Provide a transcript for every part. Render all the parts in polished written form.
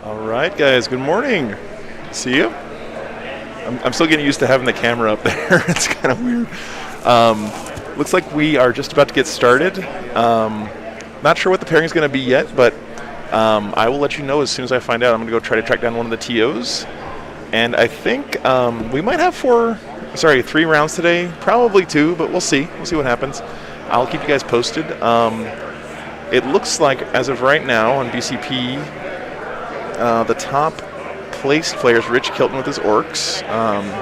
All right, guys. Good morning. See you. I'm still getting used to having the camera up there. It's kind of weird. Looks like we are just about to get started. Not sure what the pairing is going to be yet, but I will let you know as soon as I find out. I'm going to go try to track down one of the TOs. And I think we might have 3 rounds today. Probably 2, but we'll see. We'll see what happens. I'll keep you guys posted. It looks like, as of right now on BCP, the top placed player is Rich Kilton with his Orcs.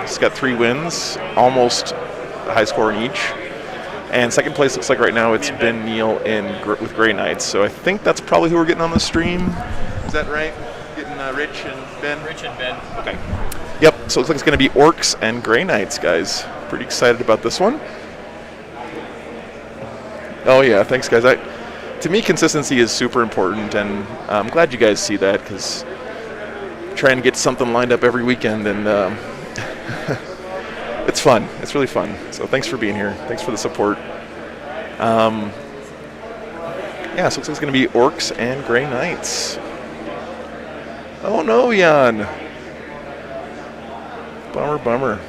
He's got 3 wins, almost a high score in each. And second place looks like right now it's Ben Neal with Grey Knights. So I think that's probably who we're getting on the stream. Is that right? Getting Rich and Ben? Rich and Ben. Okay. Yep, so it looks like it's going to be Orcs and Grey Knights, guys. Pretty excited about this one. Oh yeah, thanks guys. To me, consistency is super important, and I'm glad you guys see that, because trying to get something lined up every weekend, and it's fun. It's really fun. So thanks for being here. Thanks for the support. Yeah, so it looks like it's going to be Orcs and Grey Knights. Oh no, Jan. Bummer.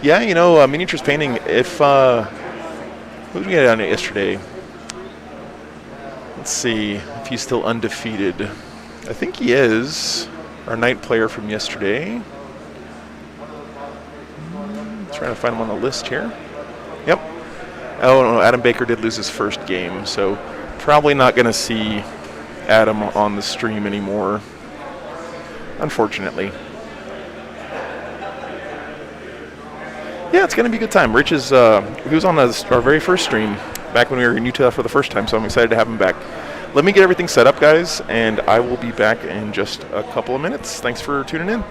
Yeah, miniatures painting, if... who did we get on it yesterday? Let's see if he's still undefeated. I think he is. Our knight player from yesterday. Trying to find him on the list here. Yep. Oh no, Adam Baker did lose his first game, so probably not going to see Adam on the stream anymore, unfortunately. Yeah, it's going to be a good time. Rich is, he was on our very first stream back when we were in Utah for the first time, so I'm excited to have him back. Let me get everything set up, guys, and I will be back in just a couple of minutes. Thanks for tuning in.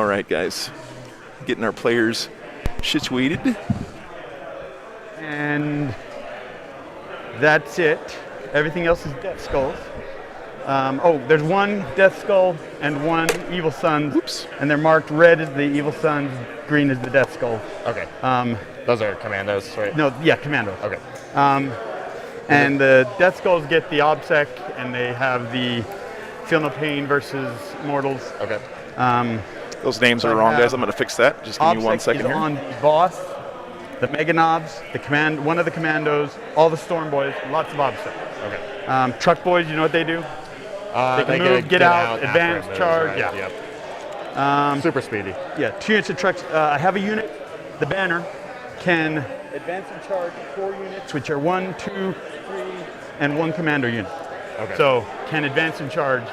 All right, guys. Getting our players situated. And that's it. Everything else is Death Skulls. There's one Death Skull and one Evil Sons. Oops. And they're marked red is the Evil Sons, green is the Death Skull. Okay. Those are commandos, right? No, yeah, Commandos. Okay. And the Death Skulls get the OBSEC, and they have the Feel No Pain versus Mortals. Okay. Those names are wrong, guys. I'm going to fix that. Just give me 1 second is here. on the boss, the Mega Knobs, one of the Commandos, all the Storm Boys, lots of OBSEC. Okay. Truck Boys, you know what they do? They can move, get out, advance, charge. Right? Yeah. Yep. Super speedy. Yeah, 2 units of trucks. I have a unit, the Banner, can advance and charge 4 units, which are 1, 2, 3, and 1 Commando unit. Okay. So can advance and charge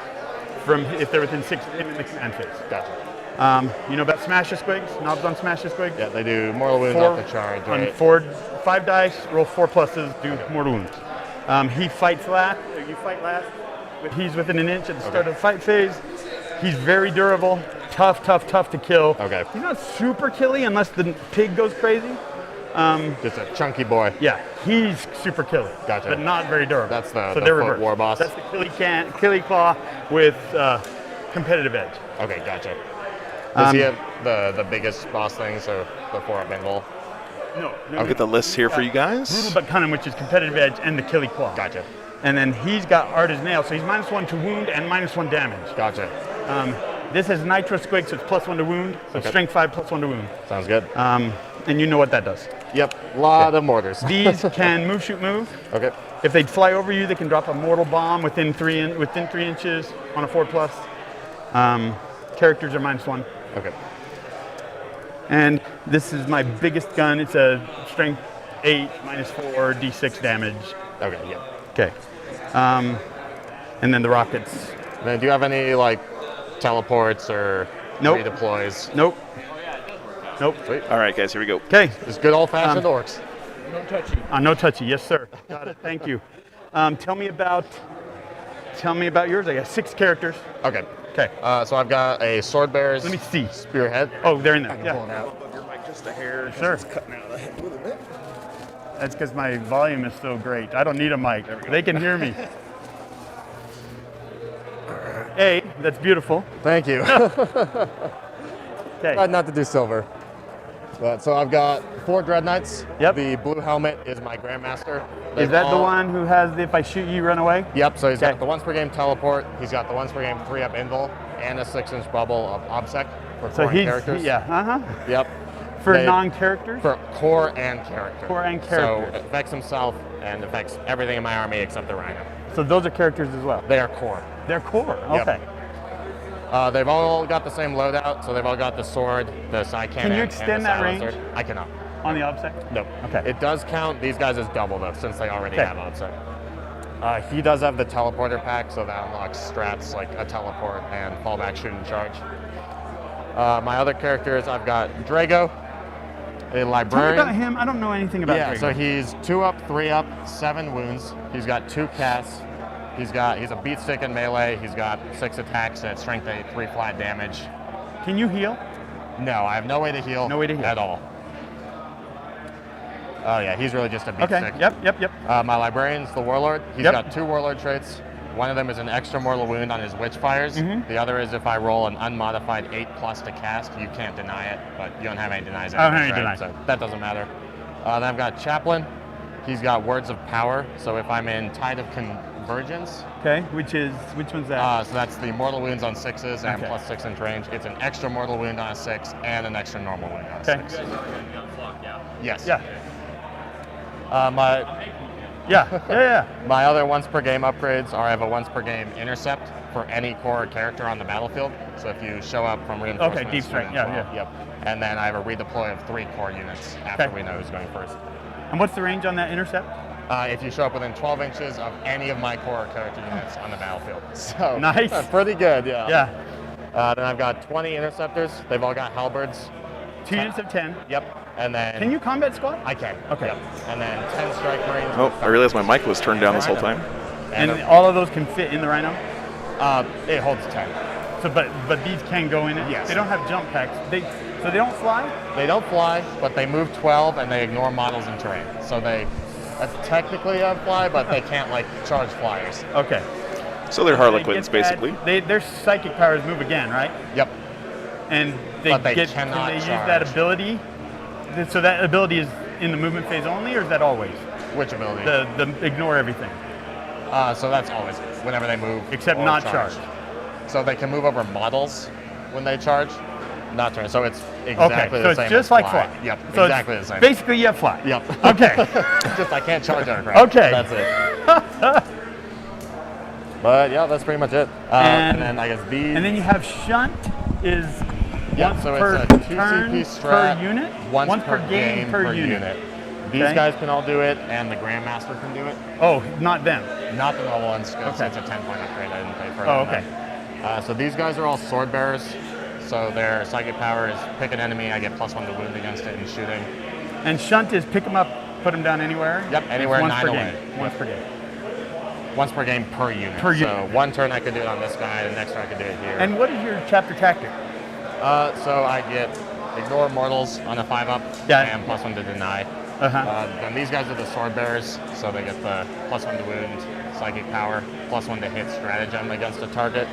from if they're within 6 of him in the command phase. Gotcha. You know about Smash the Squigs? Knobs on Smash the Squig? Yeah, they do mortal wounds off the charge, right? On 5 dice, roll 4 pluses, do mortal wounds. He fights last, or you fight last. He's within an inch at the start of the fight phase. He's very durable, tough to kill. Okay. He's not super killy unless the pig goes crazy. Just a chunky boy. Yeah, he's super killy, Gotcha. but not very durable. That's the they're foot reversed. war boss. That's the killy claw with competitive edge. Okay, gotcha. Does he have the biggest boss thing, so the 4-up anvil? No. I'll get the list here for you guys. Brutal but cunning, which is competitive edge, and the killy claw. Gotcha. And then he's got Art as Nail, so he's -1 to wound and -1 damage. Gotcha. This has Nitro Squig, so it's +1 to wound. So Okay. Strength 5 +1 to wound. Sounds good. And you know what that does. Yep, lot of mortars. These can move, shoot, move. Okay. If they fly over you, they can drop a mortal bomb within 3 inches on a 4+. Characters are -1. Okay. And this is my biggest gun. It's a Strength 8 -4 D6 damage. Okay, yeah. Okay. And then the rockets. Then do you have any like teleports or Nope. redeploys? Nope. Nope. Sweet. All right, guys, here we go. Okay. Just good old-fashioned orcs. No touchy. Yes, sir. Got it. Thank you. Tell me about yours. I got 6 characters. Okay. Okay. So I've got a sword bearer's Let me see. spearhead. Oh, they're in there. Pull Yeah. it out. Your mic just a hair. Sure. It's cutting out of the head a little bit. That's because my volume is so great. I don't need a mic. They can hear me. Hey, that's beautiful. Thank you. Okay. Tried not to do silver. But, so I've got 4 Dread Knights. Yep. The blue helmet is my Grandmaster. Is They've that the all- one who has the if I shoot you, run away? Yep, so he's Okay. got the once per game teleport, he's got the once per game 3-up invul, and a 6-inch bubble of OBSEC for So core and he's characters. yeah. Yep. For They- non-characters. For core and character. Core and character. So it affects himself and affects everything in my army except the Rhino. So those are characters as well. They are core. They're core. Yep. Okay. They've all got the same loadout, so they've all got the sword, the side cannon, you and extend the that silencer. range? I cannot. On the OBSEC? Nope. Okay. It does count these guys as double though, since they already Okay. have OBSEC. He does have the teleporter pack, so that unlocks strats like a teleport and fallback, shoot, and charge. My other characters, I've got Drago, a Tell me librarian. about him. I don't know anything about Yeah, Drago. so he's 2-up, 3-up, 7 wounds. He's got 2 casts. He's a beat stick in melee. He's got 6 attacks at strength 8, 3 flat damage. Can you heal? No, I have no way to heal. No way to heal. At all. Oh yeah, he's really just a beat Okay. stick. Yep. My librarian's the warlord. He's Yep. got 2 warlord traits. One of them is an extra mortal wound on his witch fires. Mm-hmm. The other is if I roll an unmodified 8+ to cast, you can't deny it, but you don't have any denies. I don't have anyways, any right? denies. So that doesn't matter. Then I've got chaplain. He's got words of power. So if I'm in Tide of Convergence, Okay. Which one's that? so that's the mortal wounds on 6s and Okay. +6 inch range. It's an extra mortal wound on a 6 and an extra normal wound on a Okay. 6. Yes. Yeah. My Yeah. My other once per game upgrades are I have a once per game intercept for any core character on the battlefield. So if you show up from reinforcements, Okay, deep strike, within yeah. 12, Yep. And then I have a redeploy of 3 core units after Okay. we know who's going first. And what's the range on that intercept? If you show up within 12 inches of any of my core character units on the battlefield. So Nice. that's pretty good, yeah. Yeah. Then I've got 20 interceptors. They've all got halberds. 2 units of 10. Yep. And then Can you combat squad? I can. Okay. Yep. And then 10 strike marines. Oh, I realized my mic was turned down this whole time. And all of those can fit in the Rhino? It holds 10. So, but these can go in it. Yes. They don't have jump packs. So they don't fly. They don't fly, but they move 12 and they ignore models in terrain. So they technically have fly, but they can't like charge flyers. Okay. So they're They Harlequins, get that- basically. Their psychic powers move again, right? Yep. And But they can cannot they use charge. that ability? So that ability is in the movement phase only, or is that always? Which ability? The ignore everything, So that's always whenever they move. except or not charge. So they can move over models when they charge, not turn. So it's Okay, exactly so the it's same. just as like fly. fly. Yep, So exactly the it's same. Basically, you have fly. Yep. Okay. Just I can't charge aircraft. Okay. That's it. But yeah, that's pretty much it. And then I guess these. And then you have shunt is yeah, once so per it's a 2 turn CP strat, per unit, once per game per unit. These Okay. guys can all do it, and the Grandmaster can do it. Oh, not them. Not the normal ones, because Okay. it's a 10-point upgrade. I didn't pay for it. Oh, okay. So these guys are all sword bearers. So their psychic power is pick an enemy, I get +1 to wound against it in shooting. And shunt is pick them up, put them down anywhere. Yep, anywhere, Once 9 per away. game. Once per game. Once per game per unit. Per so unit. one turn I could do it on this guy, the next turn I could do it here. And what is your chapter tactic? So I get ignore mortals on a 5-up Yeah. and +1 to deny. Then these guys are the sword bearers, so they get the +1 to wound, psychic power, +1 to hit stratagem against a target.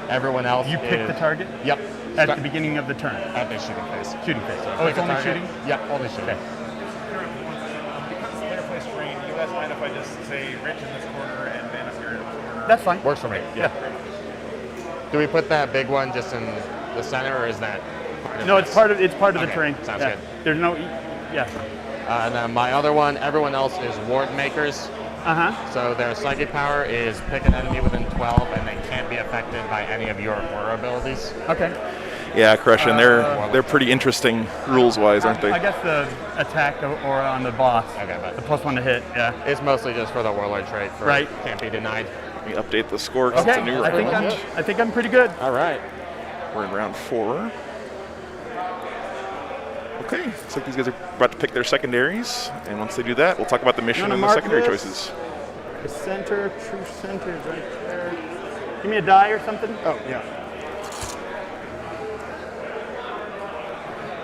Everyone else You pick the target Yep. at the beginning of the turn. At the shooting phase. Shooting phase. So Oh, it's pick a only target. shooting? Yep, only shooting. Okay. Because the player plays terrain, you guys mind if I just say Rich in this corner and Man up here in this corner? That's fine. Works for me. Yeah. Do we put that big one just in the center, or is that? No, it's part of the Okay, terrain. sounds Yeah. good. There's no yeah. And then my other one, everyone else is ward makers. So their psychic power is pick an enemy within 12, and they can't be affected by any of your aura abilities. Okay. Yeah, Crushing. They're pretty interesting rules-wise, aren't I they? guess the attack or on the boss. Okay, but The +1 to hit. Yeah. it's mostly just for the warlord trait. For Right. Can't be denied. Let me update the score 'cause Okay. it's a new round. I think I'm pretty good. All right. We're in round 4. Okay, looks like these guys are about to pick their secondaries, and once they do that, we'll talk about the mission wanna and the mark secondary this? choices. The center, true center is right there. Give me a die or something. Oh yeah.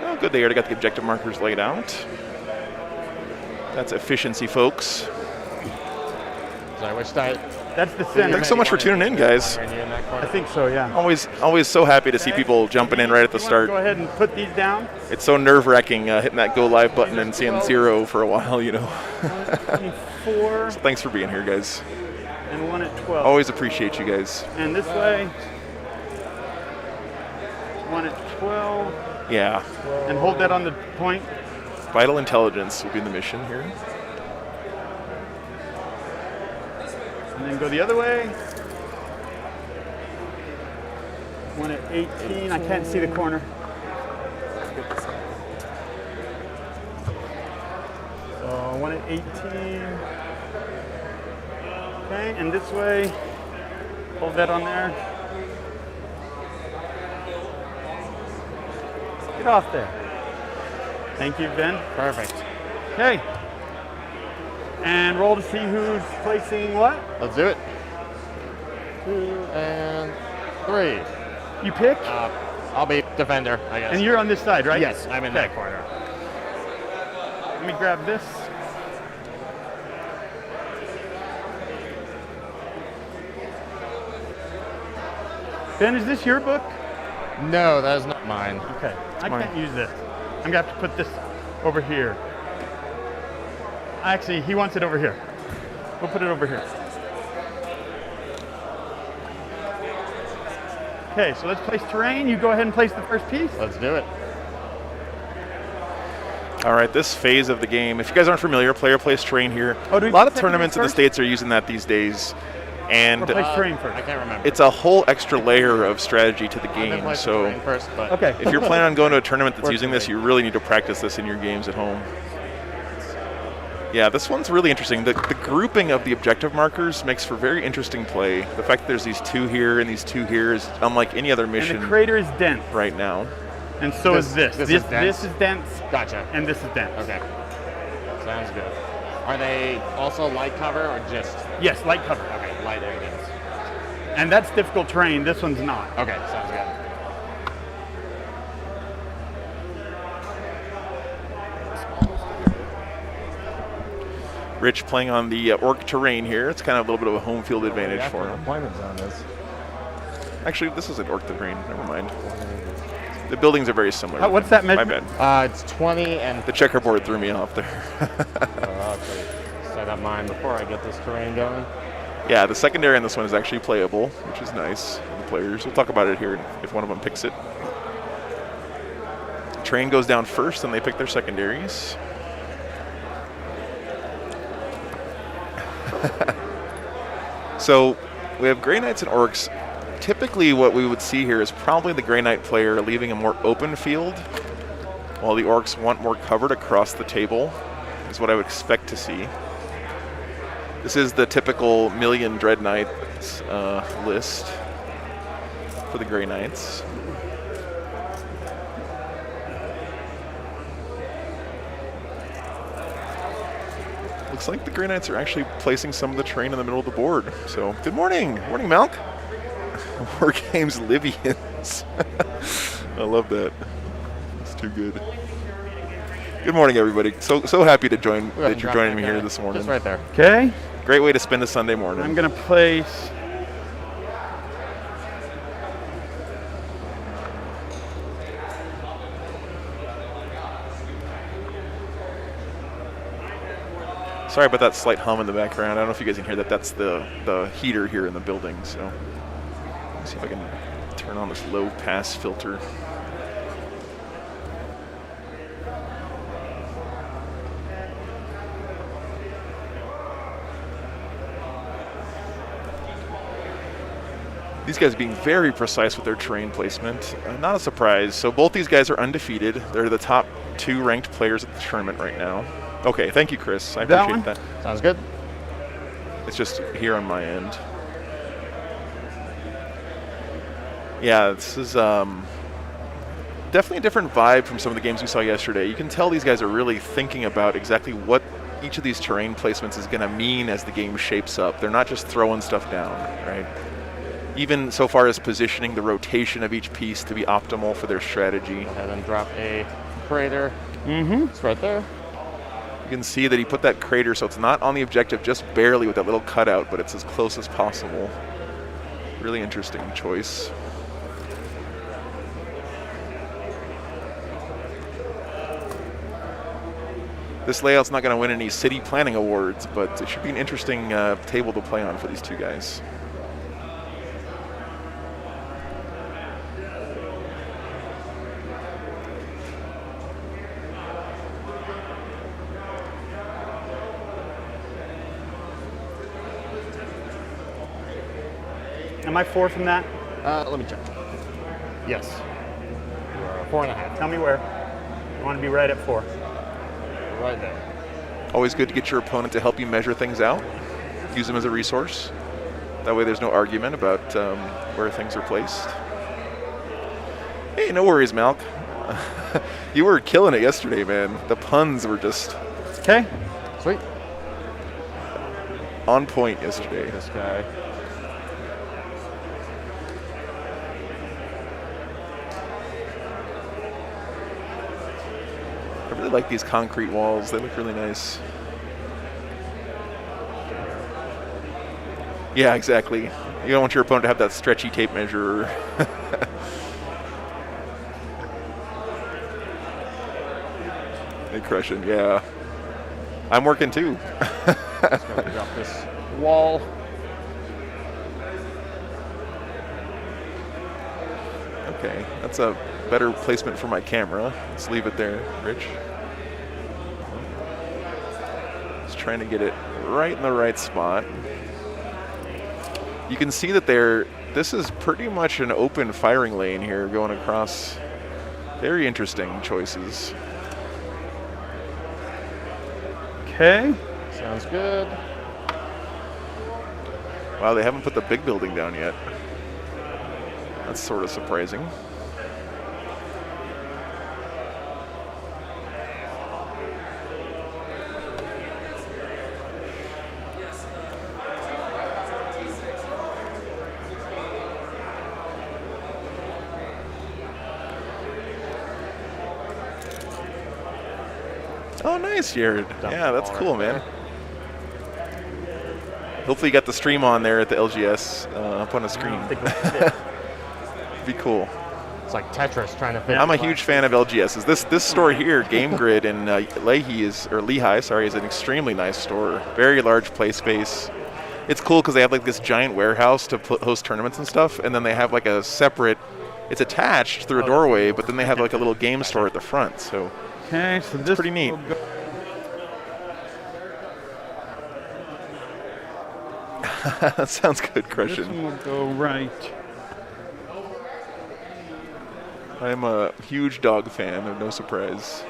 Oh, good, they already got the objective markers laid out. That's efficiency, folks. Sorry, which die? That's the center. Thanks so much for tuning in, guys. Are you in that I corner? think so, yeah. Always so happy to see people jumping in right at the You wanna start. Go ahead and put these down. It's so nerve-wracking hitting that go live button and seeing 0 for a while, you know. 24 Thanks for being here, guys. and 1 at 12. Always appreciate you guys. And this way, 1 at 12. Yeah, And hold that on the point. vital intelligence will be the mission here. And then go the other way. 1 at 18. I can't see the corner. So 1 at 18. Okay, and this way, hold that on there. Get off there. Thank you, Ben. Perfect. Okay. And roll to see who's placing what. Let's do it. 2 and 3. You pick, I'll be defender, I guess. and you're on this side, right? Yes, I'm in Okay. that corner. Let me grab this. Ben, is this your book? No, that is not mine. Okay. I mine. can't use this. I'm gonna have to put this over here. Actually, he wants it over here. We'll put it over here. Okay, so let's place terrain. You go ahead and place the first piece. Let's do it. All right, this phase of the game, if you guys aren't familiar, player plays terrain here. Oh, do we a lot of pick tournaments in the first? States are using that these days. And Or place terrain first. I can't remember. it's a whole extra layer of strategy to the I'm gonna game. play So terrain first, but Okay. if you're planning on going to a tournament that's Works using for this, me. you really need to practice this in your games at home. Yeah, this one's really interesting. The grouping of the objective markers makes for very interesting play. The fact that there's these 2 here and these 2 here is unlike any other And mission the crater is dense, right now. and so This- is this. this is dense? This is dense, Gotcha. and this is dense. Okay. Sounds good. Are they also light cover or just? Yes, light cover. Okay, light and dense. And that's difficult terrain. This one's not. Okay, sounds good. Rich playing on the orc terrain here. It's kind of a little bit of a home field advantage for him. Deployment zone is. Actually, this isn't orc terrain. Never mind. The buildings are very similar. What's that My measurement? bad. It's 20 and The checkerboard threw me off there. I'll actually set up mine before I get this terrain going. Yeah, the secondary on this one is actually playable, which is nice. The players. We'll talk about it here if one of them picks it. Train goes down first, and they pick their secondaries. So we have Grey Knights and Orcs. Typically what we would see here is probably the Grey Knight player leaving a more open field, while the Orcs want more covered across the table, is what I would expect to see. This is the typical million Dread Knights list for the Grey Knights. Looks like the Grey Knights are actually placing some of the terrain in the middle of the board. So, good morning. Morning, Malk. War Games Libyans. I love that. It's too good. Good morning, everybody. So happy to join that you're joining me here this morning. Just right there. Okay. Great way to spend a Sunday morning. I'm going to place. Sorry about that slight hum in the background. I don't know if you guys can hear that. That's the heater here in the building. So let's see if I can turn on this low pass filter. These guys being very precise with their terrain placement. Not a surprise. So both these guys are undefeated. They're the top 2 ranked players at the tournament right now. Okay, thank you, Chris. I appreciate that. Sounds good. It's just here on my end. Yeah, this is definitely a different vibe from some of the games we saw yesterday. You can tell these guys are really thinking about exactly what each of these terrain placements is going to mean as the game shapes up. They're not just throwing stuff down, right? Even so far as positioning the rotation of each piece to be optimal for their strategy. Go ahead and drop a crater. Mm-hmm. It's right there. You can see that he put that crater so it's not on the objective, just barely with that little cutout, but it's as close as possible. Really interesting choice. This layout's not going to win any city planning awards, but it should be an interesting table to play on for these two guys. Am I 4 from that? Let me check. Yes. You are 4.5. Tell me where. I want to be right at 4. Right there. Always good to get your opponent to help you measure things out. Use them as a resource. That way there's no argument about where things are placed. Hey, no worries, Malk. You were killing it yesterday, man. The puns were just Okay. Sweet. on point yesterday. This guy. I really like these concrete walls. They look really nice. Yeah, exactly. You don't want your opponent to have that stretchy tape measure. They crush it, yeah. I'm working too. Just gonna drop this wall. Okay, that's a better placement for my camera. Let's leave it there, Rich. Just trying to get it right in the right spot. You can see that this is pretty much an open firing lane here going across. Very interesting choices. Okay. Sounds good. Wow, they haven't put the big building down yet. That's sort of surprising. Oh, nice, Jared. Dump Yeah, that's ball cool, right man. Hopefully you got the stream on there at the LGS up on the screen. Be cool. It's like Tetris trying to fit. I'm a huge fan of LGSs. This store here, Game Grid in Lehi is an extremely nice store. Very large play space. It's cool because they have like this giant warehouse to host tournaments and stuff, and then they have like a separate. It's attached through a doorway, but then they have like a little game store at the front. So Okay, so this pretty neat. will go- That sounds good, This Crushin. one will go right. I'm a huge dog fan, no surprise.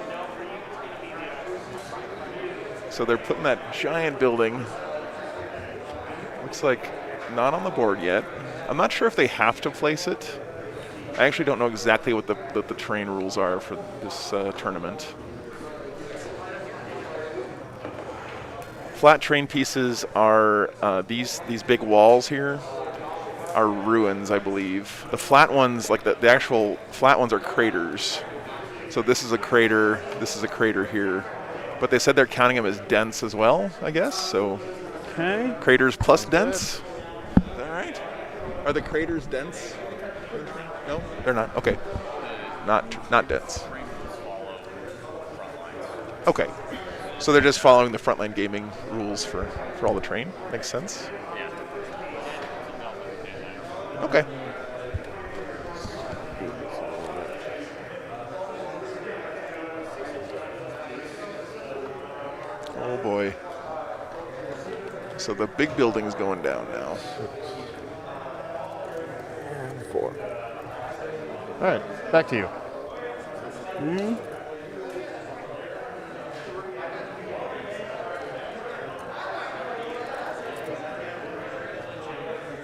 So they're putting that giant building. Looks like not on the board yet. I'm not sure if they have to place it. I actually don't know exactly what the terrain rules are for this tournament. Flat terrain pieces are these big walls here are ruins, I believe. The flat ones, like the actual flat ones, are craters. So this is a crater here. But they said they're counting them as dents as well, I guess. So Okay. craters plus dents. Is that right? Are the craters dents? No, they're not. Okay, not dents. Okay, so they're just following the Frontline Gaming rules for all the terrain. Makes sense. Okay. Oh boy. So the big building is going down now. 4. All right, back to you.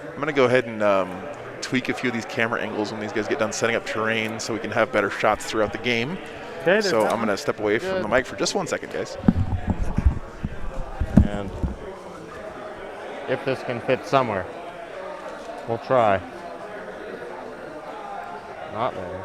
I'm going to go ahead and tweak a few of these camera angles when these guys get done setting up terrain so we can have better shots throughout the game. Okay, So I'm going to step away from the mic for just 1 second, guys. And if this can fit somewhere, we'll try. Not there.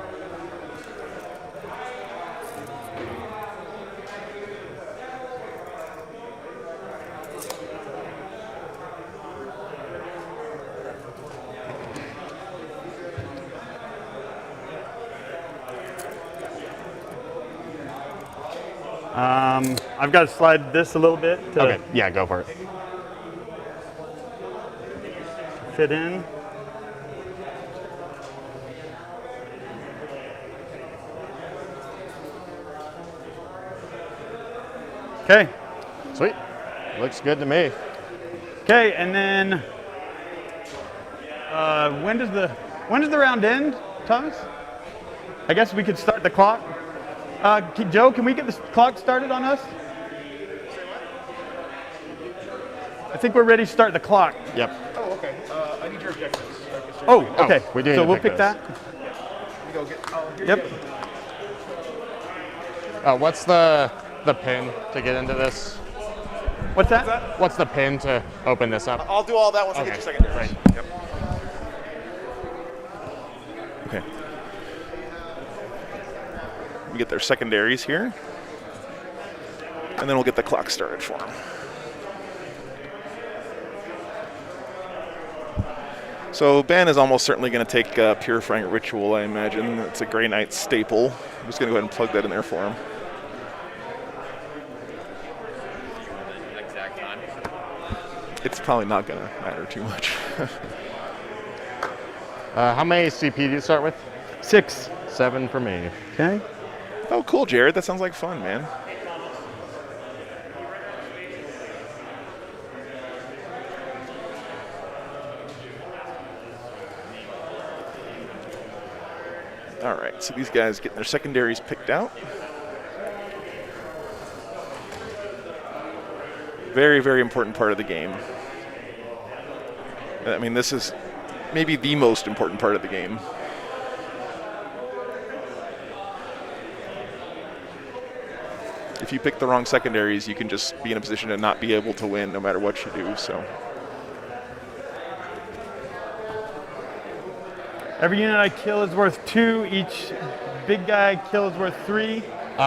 I've got to slide this a little bit to Okay, yeah, go for it. fit in. Okay. Sweet. Looks good to me. Okay, and then when does the round end, Thomas? I guess we could start the clock. Joe, can we get the clock started on us? I think we're ready to start the clock. Yep. Oh, okay. I need your objectives. Oh, okay. we do need so to we'll pick pick those. that. We go get. Oh, here Yep. you go. What's the pin to get into this? What's that? What's the pin to open this up? I'll do all that once I Okay, get your secondary. great. Yep. Okay. We get their secondaries here. And then we'll get the clock started for them. So Ben is almost certainly going to take Purifying Ritual, I imagine. It's a Grey Knight staple. I'm just going to go ahead and plug that in there for him. Exact time. It's probably not going to matter too much. How many CP do you start with? 6. 7 for me. Okay. Oh, cool, Jared. That sounds like fun, man. All right, so these guys getting their secondaries picked out. Very, very important part of the game. I mean, this is maybe the most important part of the game. If you pick the wrong secondaries, you can just be in a position to not be able to win no matter what you do, so. Every unit I kill is worth 2. Each big guy I kill is worth 3. For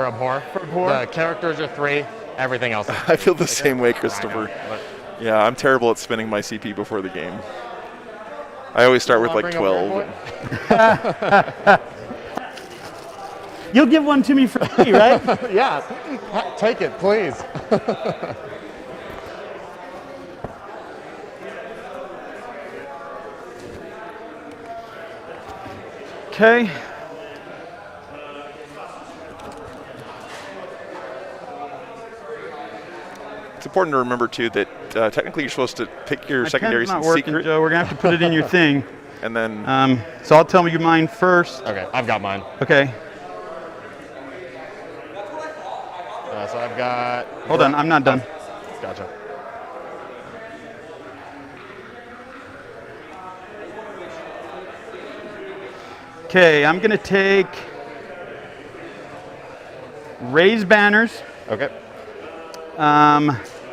Abhor. For Abhor? The characters are 3. Everything else. I feel the same way, Christopher. But Yeah, I'm terrible at spending my CP before the game. I always start with like Wanna bring a 12. You'll give one to me for free, right? yeah, take it, please. Okay. It's important to remember too that technically you're supposed to pick your My secondaries pen's in not working, secret, Joe. We're gonna have to put it in your thing. and then So I'll tell you mine first. Okay, I've got mine. Okay. So I've got. Hold on, I'm not done. Gotcha. Okay, I'm gonna take raise banners, Okay.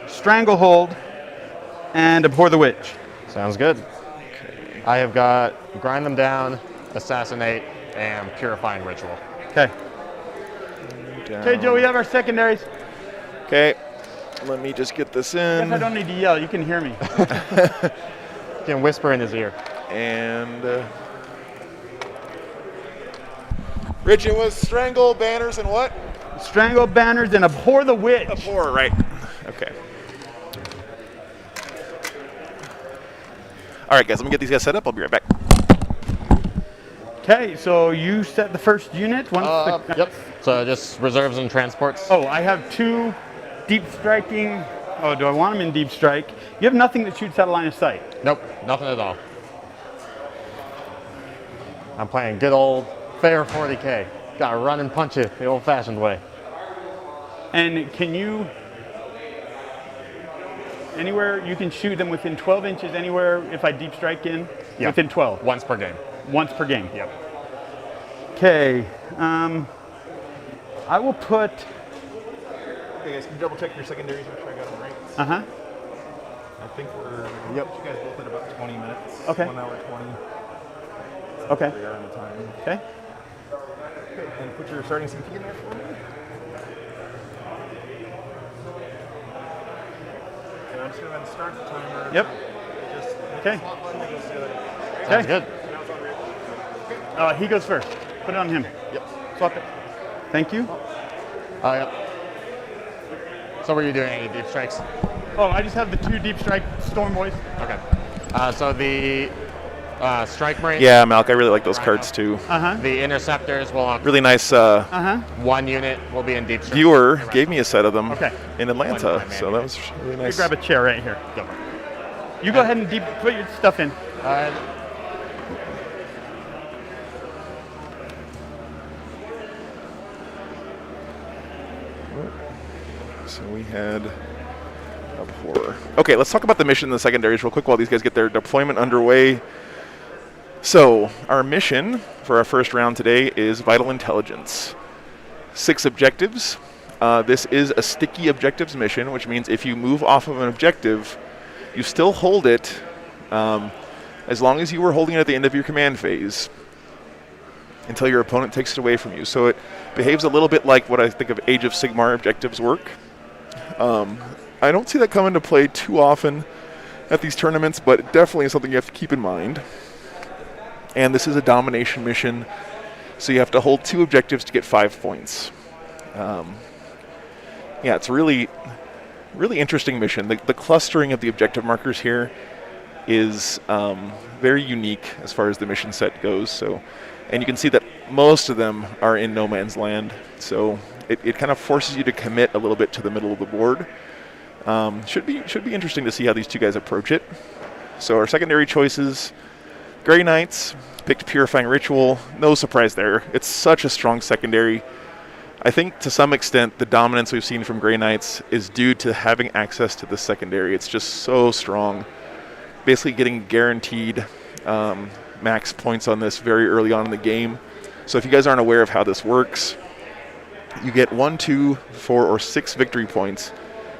stranglehold, and abhor the witch. Sounds good. I have got grind them down, assassinate, and purifying ritual. Okay. Okay, Joe, we have our secondaries. Okay, let me just get this I guess I in. don't need to yell. You can hear me. You can whisper in his ear. And Rich, it was strangle, banners, and what? Strangle banners and abhor the witch. Abhor, right? Okay. All right, guys, let me get these guys set up. I'll be right back. Okay, so you set the first unit. Once Yep. So just reserves and transports. Oh, I have 2 deep striking. Oh, do I want them in deep strike? You have nothing that shoots out of line of sight. Nope, nothing at all. I'm playing good old fair 40k. Gotta run and punch it the old-fashioned way. And can you, anywhere, you can shoot them within 12 inches anywhere if I deep strike in? Yeah. Within 12? Once per game. Once per game? Yep. Okay, I will put, Okay, guys, can you double check your secondaries? Make sure I got them right. uh-huh, I think we're. Yep. You guys both at about 20 minutes. Okay. 1 hour 20. okay, We are on the time. okay. Okay, and put your starting CP in there for me. And I'm just going to start the timer. Yep. Just hit Okay. the slot button that goes to the other. Sounds Okay. good. He goes first. Put it on him. Yep. Swap it. Thank you. Yep. So were you doing any deep strikes? Oh, I just have the 2 deep strike storm boys. Okay. So the strike marine. Yeah, Malk, I really like those cards too. Uh-huh, The interceptors will. Really nice. uh-huh. 1 unit will be in deep strike. Viewer gave me a set of them Okay. in Atlanta, One so that was really You nice. grab a chair right here. Yep. You go ahead and put your stuff in. So we had Abhor. Okay, let's talk about the mission in the secondaries real quick while these guys get their deployment underway. So our mission for our first round today is Vital Intelligence. 6 objectives. This is a sticky objectives mission, which means if you move off of an objective, you still hold it as long as you were holding it at the end of your command phase until your opponent takes it away from you. So it behaves a little bit like what I think of Age of Sigmar objectives work. I don't see that come into play too often at these tournaments, but definitely something you have to keep in mind. And this is a domination mission, so you have to hold 2 objectives to get 5 points. Yeah, it's really interesting mission. The clustering of the objective markers here is very unique as far as the mission set goes. So, and you can see that most of them are in no man's land. So it kind of forces you to commit a little bit to the middle of the board. Should be interesting to see how these 2 guys approach it. So our secondary choices: Grey Knights picked Purifying Ritual. No surprise there. It's such a strong secondary. I think to some extent the dominance we've seen from Grey Knights is due to having access to the secondary. It's just so strong. Basically getting guaranteed max points on this very early on in the game. So if you guys aren't aware of how this works, you get 1, 2, 4, or 6 victory points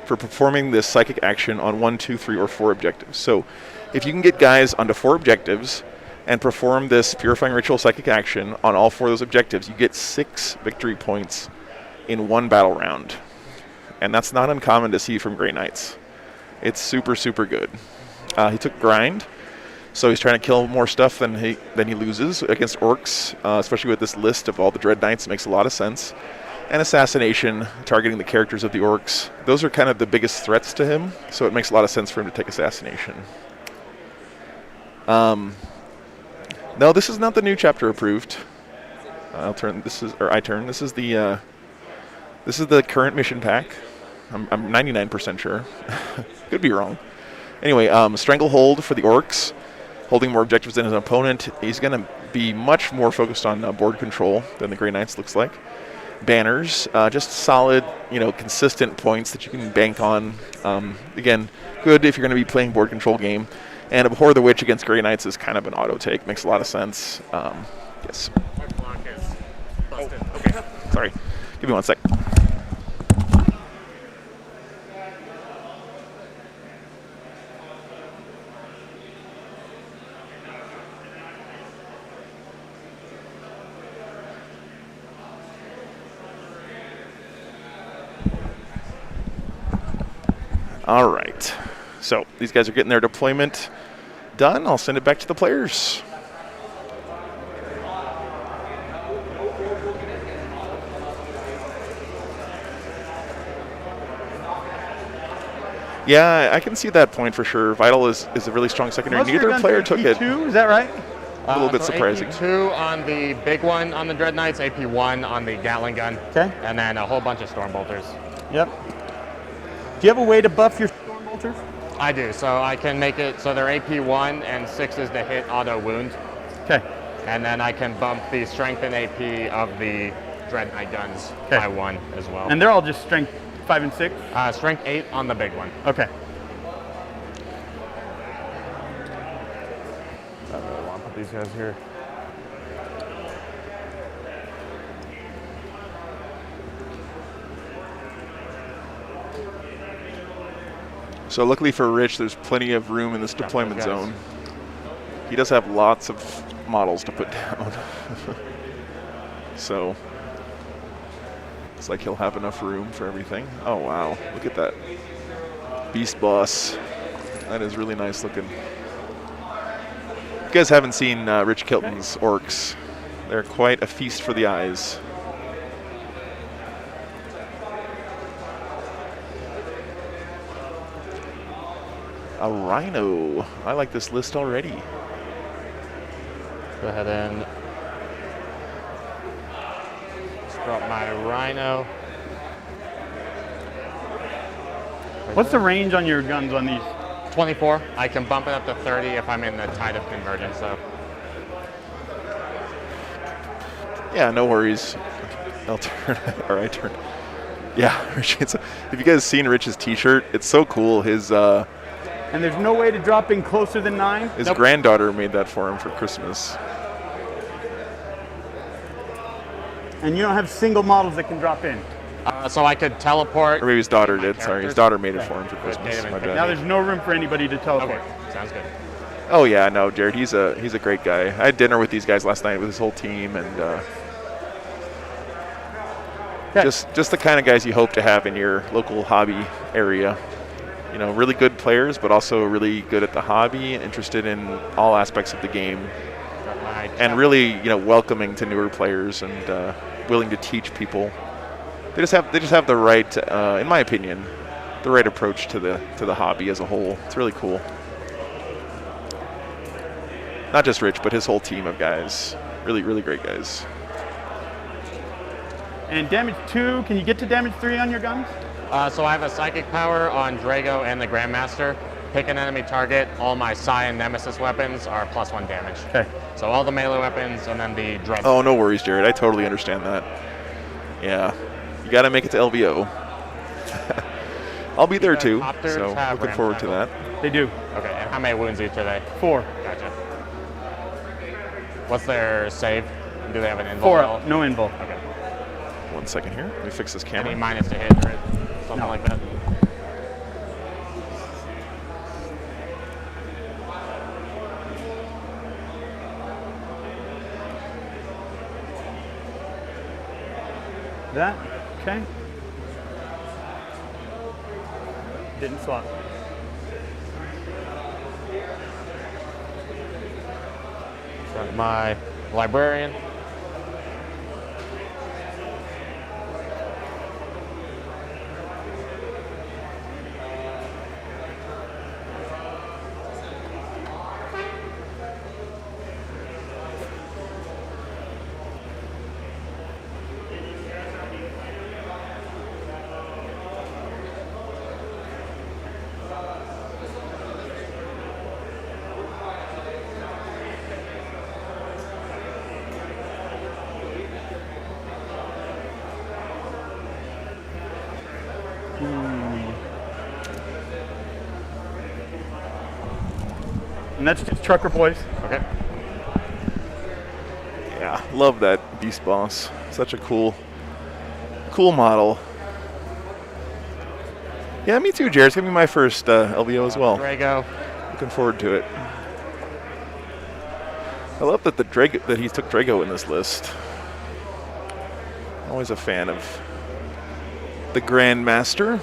for performing this psychic action on 1, 2, 3, or 4 objectives. So if you can get guys onto 4 objectives, and perform this Purifying Ritual Psychic action on all 4 of those objectives, you get 6 victory points in 1 battle round. And that's not uncommon to see from Grey Knights. It's super, super good. He took Grind, so he's trying to kill more stuff than he loses against Orcs, especially with this list of all the Dread Knights. It makes a lot of sense. And Assassination, targeting the characters of the Orcs. Those are kind of the biggest threats to him, so it makes a lot of sense for him to take Assassination. No, this is not the new chapter approved. I turn. This is the current mission pack. I'm 99% sure. Could be wrong. Anyway, Stranglehold for the Orcs, holding more objectives than his opponent. He's going to be much more focused on board control than the Grey Knights looks like. Banners, just solid, consistent points that you can bank on. Again, good if you're going to be playing board control game. And Abhor the Witch against Grey Knights is kind of an auto take. Makes a lot of sense. Yes. Okay. Sorry. Give me 1 sec. All right. So these guys are getting their deployment done. I'll send it back to the players. Yeah, I can see that point for sure. Vital is a really strong secondary. Neither player took it. AP2, is that right? A little bit surprising. AP2 on the big one on the Dread Knights, AP1 on the Gatling gun. Okay. And then a whole bunch of Stormbolters. Yep. Do you have a way to buff your Stormbolters? I do, so I can make it so they're AP1 and 6 is the hit auto wound. Okay. And then I can bump the strength and AP of the Dread Knight guns by 1 as well. And they're all just strength 5 and 6? Strength 8 on the big one. Okay. I'll put these guys here. So luckily for Rich, there's plenty of room in this deployment zone. He does have lots of models to put down. So it's like he'll have enough room for everything. Oh wow, look at that Beast Boss. That is really nice looking. If you guys haven't seen Rich Kilton's Orcs, they're quite a feast for the eyes. A Rhino. I like this list already. Go ahead and just drop my Rhino. What's the range on your guns on these? 24. I can bump it up to 30 if I'm in the tide of convergence. So. Yeah, no worries. I'll turn, or I turn. Yeah, Rich. If you guys seen Rich's T-shirt, it's so cool. His and there's no way to drop in closer than 9? His granddaughter made that for him for Christmas. And you don't have single models that can drop in? So I could teleport. Or maybe his daughter did. Sorry, his daughter made it for him for Christmas. My bad. Now there's no room for anybody to teleport. Okay, sounds good. Oh yeah, no, Jared. He's a great guy. I had dinner with these guys last night with his whole team, and just the kind of guys you hope to have in your local hobby area. You know, really good players, but also really good at the hobby, interested in all aspects of the game, and really, welcoming to newer players and willing to teach people. They just have the right, in my opinion, the right approach to the hobby as a whole. It's really cool. Not just Rich, but his whole team of guys. Really, really great guys. And damage 2, can you get to damage 3 on your guns? So I have a Psychic Power on Drago and the Grandmaster. Pick an enemy target. All my Psi and Nemesis weapons are +1 damage. Okay. So all the melee weapons and then the Dread. Oh, no worries, Jared. I totally understand that. Yeah. You got to make it to LVO. I'll be there too, so looking forward to that. They do. Okay, and how many wounds each are they? 4. Gotcha. What's their save? Do they have an invul? 4, no invul. Okay. 1 second here. Let me fix this camera. Any minus to hit or something like that? That, okay. Didn't swap. Got my librarian. And that's just Trucker Boys. Okay. Yeah, love that Beast Boss. Such a cool model. Yeah, me too, Jared. It's gonna be my first LVO as well. Drago. Looking forward to it. I love that that he took Drago in this list. Always a fan of the Grandmaster.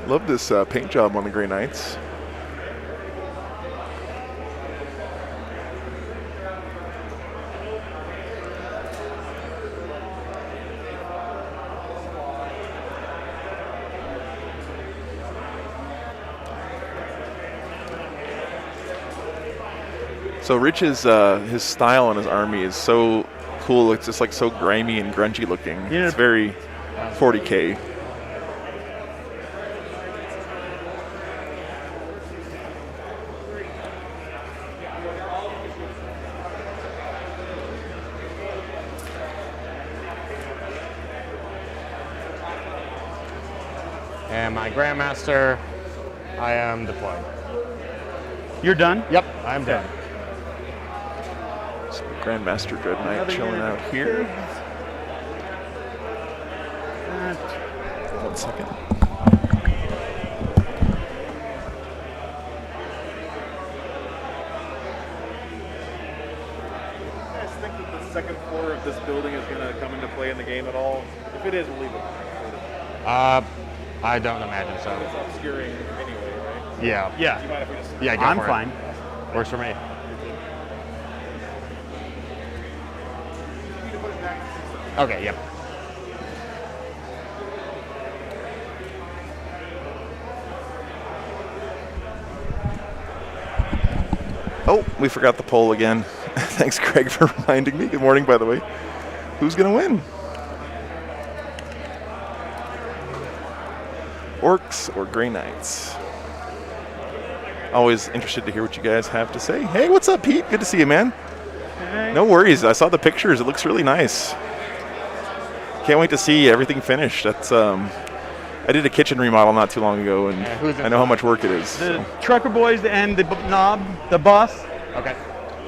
Love this paint job on the Grey Knights. So Rich's his style on his army is so cool. It's just like so grimy and grungy looking. Yeah. It's very 40K. And my Grandmaster, I am deployed. You're done? Yep, I'm done. So Grandmaster Dread Knight Another chilling unit out of here. pigs. That. 1 second. You guys think that the second floor of this building is going to come into play in the game at all? If it is, we'll leave it. I don't imagine so. It's obscuring anyway, right? Yeah. Do you Yeah, mind if we just... Yeah, go I'm for it. fine. Works for me. You need to put it back. Okay, yep. Oh, we forgot the poll again. Thanks, Craig, for reminding me. Good morning, by the way. Who's going to win? Orcs or Grey Knights? Always interested to hear what you guys have to say. Hey, what's up, Pete? Good to see you, man. Okay. No worries. I saw the pictures. It looks really nice. Can't wait to see everything finished. That's I did a kitchen remodel not too long ago, and Yeah, who's in I know how much work it is. The So. Trucker Boys and the knob, the boss, Okay.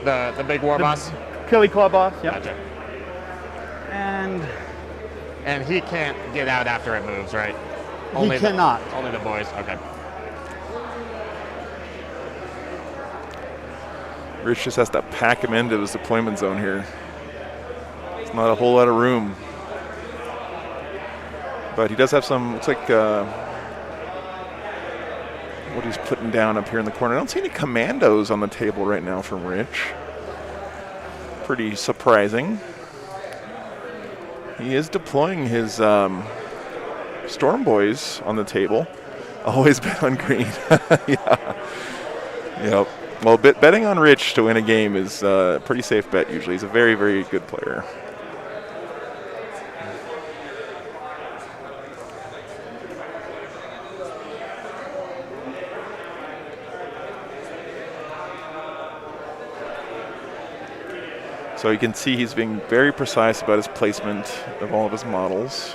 The big war boss. Killy Claw boss. Yep. Gotcha. And And he can't get out after it moves, right? he cannot. Only the boys. Okay. Rich just has to pack him into his deployment zone here. It's not a whole lot of room. But he does have some, looks like what he's putting down up here in the corner. I don't see any commandos on the table right now from Rich. Pretty surprising. He is deploying his Storm Boys on the table. Always bet on green. Yeah. Yep. Well, betting on Rich to win a game is a pretty safe bet usually. He's a very, very good player. So you can see he's being very precise about his placement of all of his models.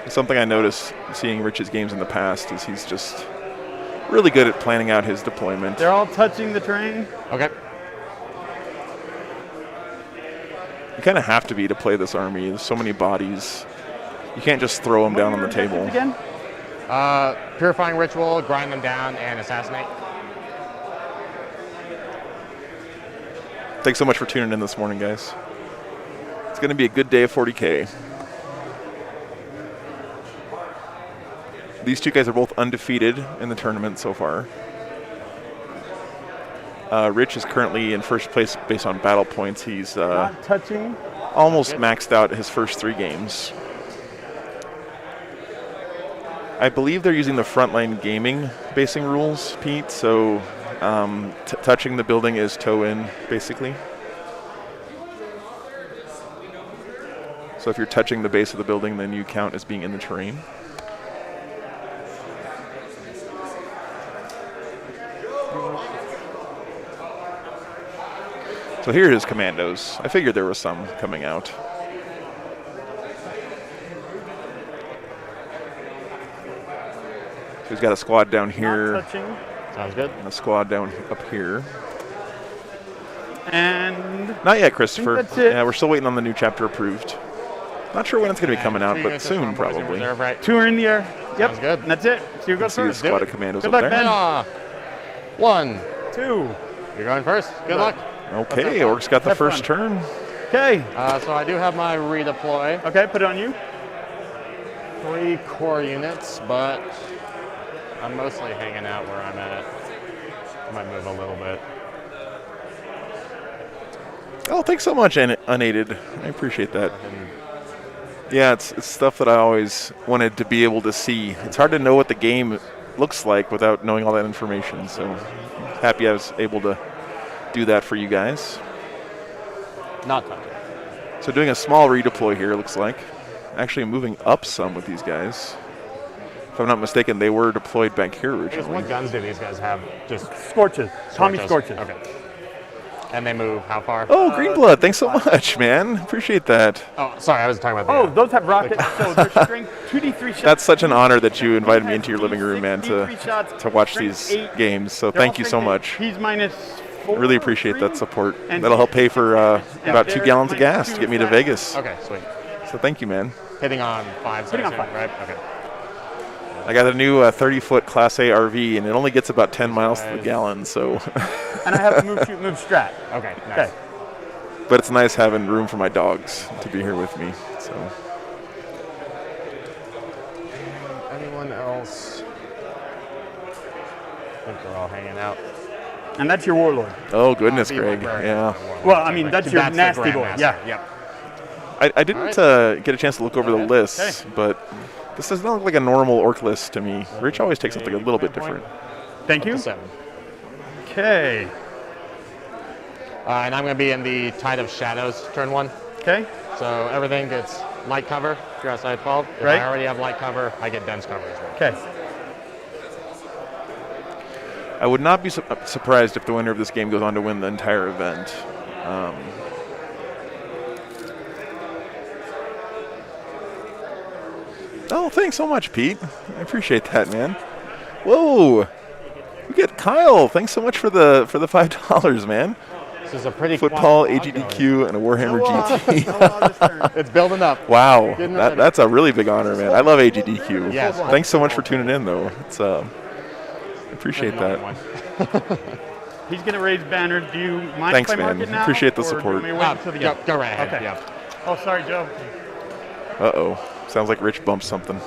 Something I noticed seeing Rich's games in the past is he's just really good at planning out his deployment. They're all touching the terrain. Okay. You kind of have to be to play this army. There's so many bodies. You can't just throw them down on the What are your table. objectives Again? Purifying Ritual, grind them down, and assassinate. Thanks so much for tuning in this morning, guys. It's going to be a good day of 40K. These two guys are both undefeated in the tournament so far. Rich is currently in first place based on battle points. He's Not touching. almost maxed out his first 3 games. I believe they're using the frontline gaming basing rules, Pete, so touching the building is toe in, basically. So if you're touching the base of the building, then you count as being in the terrain. So here are his commandos. I figured there was some coming out. So he's got a squad down here. Not touching. Sounds good. And a squad down up here. And Not yet, Christopher. that's it. Yeah, we're still waiting on the new chapter approved. Not sure when it's going to be coming out, Two but units of soon strong boys in probably. reserve, right? 2 are in the air. Yep. Sounds good. And that's it. So you go See the first. squad of commandos Good up luck, there. Ben. Ah, 1. 2. You're going first. Good luck. Okay, Orc's got the Have first fun. turn. Okay. So I do have my redeploy. Okay, put it on you. 3 core units, but I'm mostly hanging out where I'm at. I might move a little bit. Oh, thanks so much, Unaided. I appreciate that. And Yeah, it's stuff that I always wanted to be able to see. It's hard to know what the game looks like without knowing all that information, so happy I was able to do that for you guys. not touching. So doing a small redeploy here, looks like. Actually moving up some with these guys. If I'm not mistaken, they were deployed back here Just originally. what guns do these guys have? Just Scorches. Tommy Scorches. Okay. And they move how far? Oh, Greenblood, thanks so much, man. Appreciate that. Oh, sorry, I was talking about Oh, the. those have rockets. So their strength 2d3 shots. That's such an honor that you invited me into your living room, man, D3 shots, to watch strength these 8. games. So They're all thank you so strength much. 8. He's minus 4. I really appreciate 3. that support. And That'll help pay for about 2 they're gallons of minus gas 2 to get me to flat. Vegas. Okay, sweet. So thank you, man. Hitting on 5. Hitting on section, 5. right? Okay. I got a new 30-foot Class A RV, and it only gets about 10 miles to the gallon. So, And I have a move, shoot, move strat. Okay, nice. Okay. but it's nice having room for my dogs to be here with me. So, Anyone else? I think they're all hanging out. And that's your warlord. oh goodness, Be Greg. right. Yeah, Well, I mean, that's your the nasty boy. Grandmaster. Yeah. Yep. I didn't get a chance to look over the Okay. lists, but this does not look like a normal orc list to me. Rich always takes something a little bit different. Thank you. 7. Okay. And I'm going to be in the Tide of Shadows turn 1. Okay. So everything gets light cover if you're outside 12. If Right. I already have light cover, I get dense cover as well. Okay. I would not be surprised if the winner of this game goes on to win the entire event. Oh, thanks so much, Pete. I appreciate that, man. Whoa, we get Kyle. Thanks so much for the $5, man. This is a pretty Football, quiet log going. AGDQ, and a Warhammer GT. No law this turn. It's building up. Wow, Getting ready. that's a really big honor, man. I love AGDQ. Yes. Thanks so much for tuning in, though. It's I appreciate that. He's going to raise banners. Do you mind Thanks, if I mark man. it now? Appreciate the or do you support. want me to wait until the Go, end? go right ahead. Okay. Yep. Oh, sorry, Joe. Uh-oh. Sounds like Rich bumped something.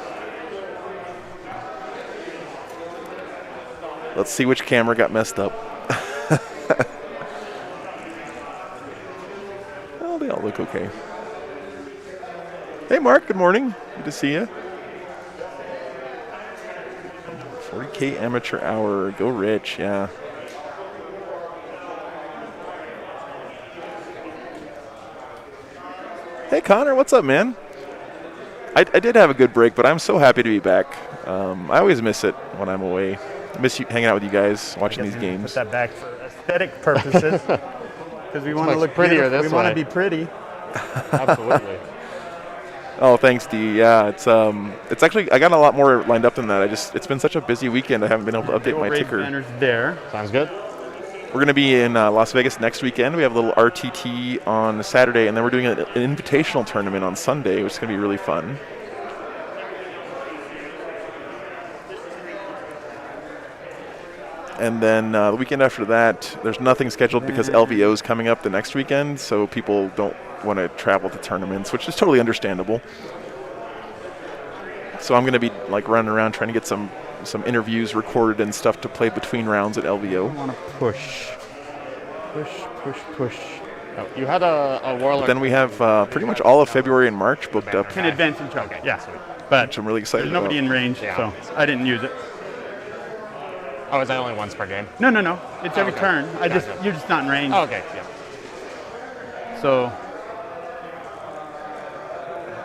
Let's see which camera got messed up. Oh, they all look okay. Hey, Mark. Good morning. Good to see you. 40K amateur hour. Go Rich. Yeah. Hey, Connor. What's up, man? I did have a good break, but I'm so happy to be back. I always miss it when I'm away. I miss hanging out with you guys, watching these Put games. that back for aesthetic purposes. Because we want to much look prettier beautiful. this We want way. to be pretty. Absolutely. Oh, thanks, D. Yeah, it's actually I got a lot more lined up than that. It's been such a busy weekend. I haven't been able to update We'll my raise ticker. banners there. Sounds good. We're going to be in Las Vegas next weekend. We have a little RTT on Saturday, and then we're doing an invitational tournament on Sunday, which is going to be really fun. And then the weekend after that, there's nothing scheduled because LVO is coming up the next weekend, so people don't want to travel to tournaments, which is totally understandable. So I'm going to be like running around trying to get some interviews recorded and stuff to play between rounds at LVO. I want to push. Oh, you had a Warlock. But then we have pretty much all of February and March booked up, Can advance and choke. Okay, Yeah. sweet. But which I'm really excited there's nobody about. in range, Yeah. so I didn't use it. Oh, is that only once per game? No. It's every okay. turn. Gotcha. You're just not in range. Oh, okay, yeah. So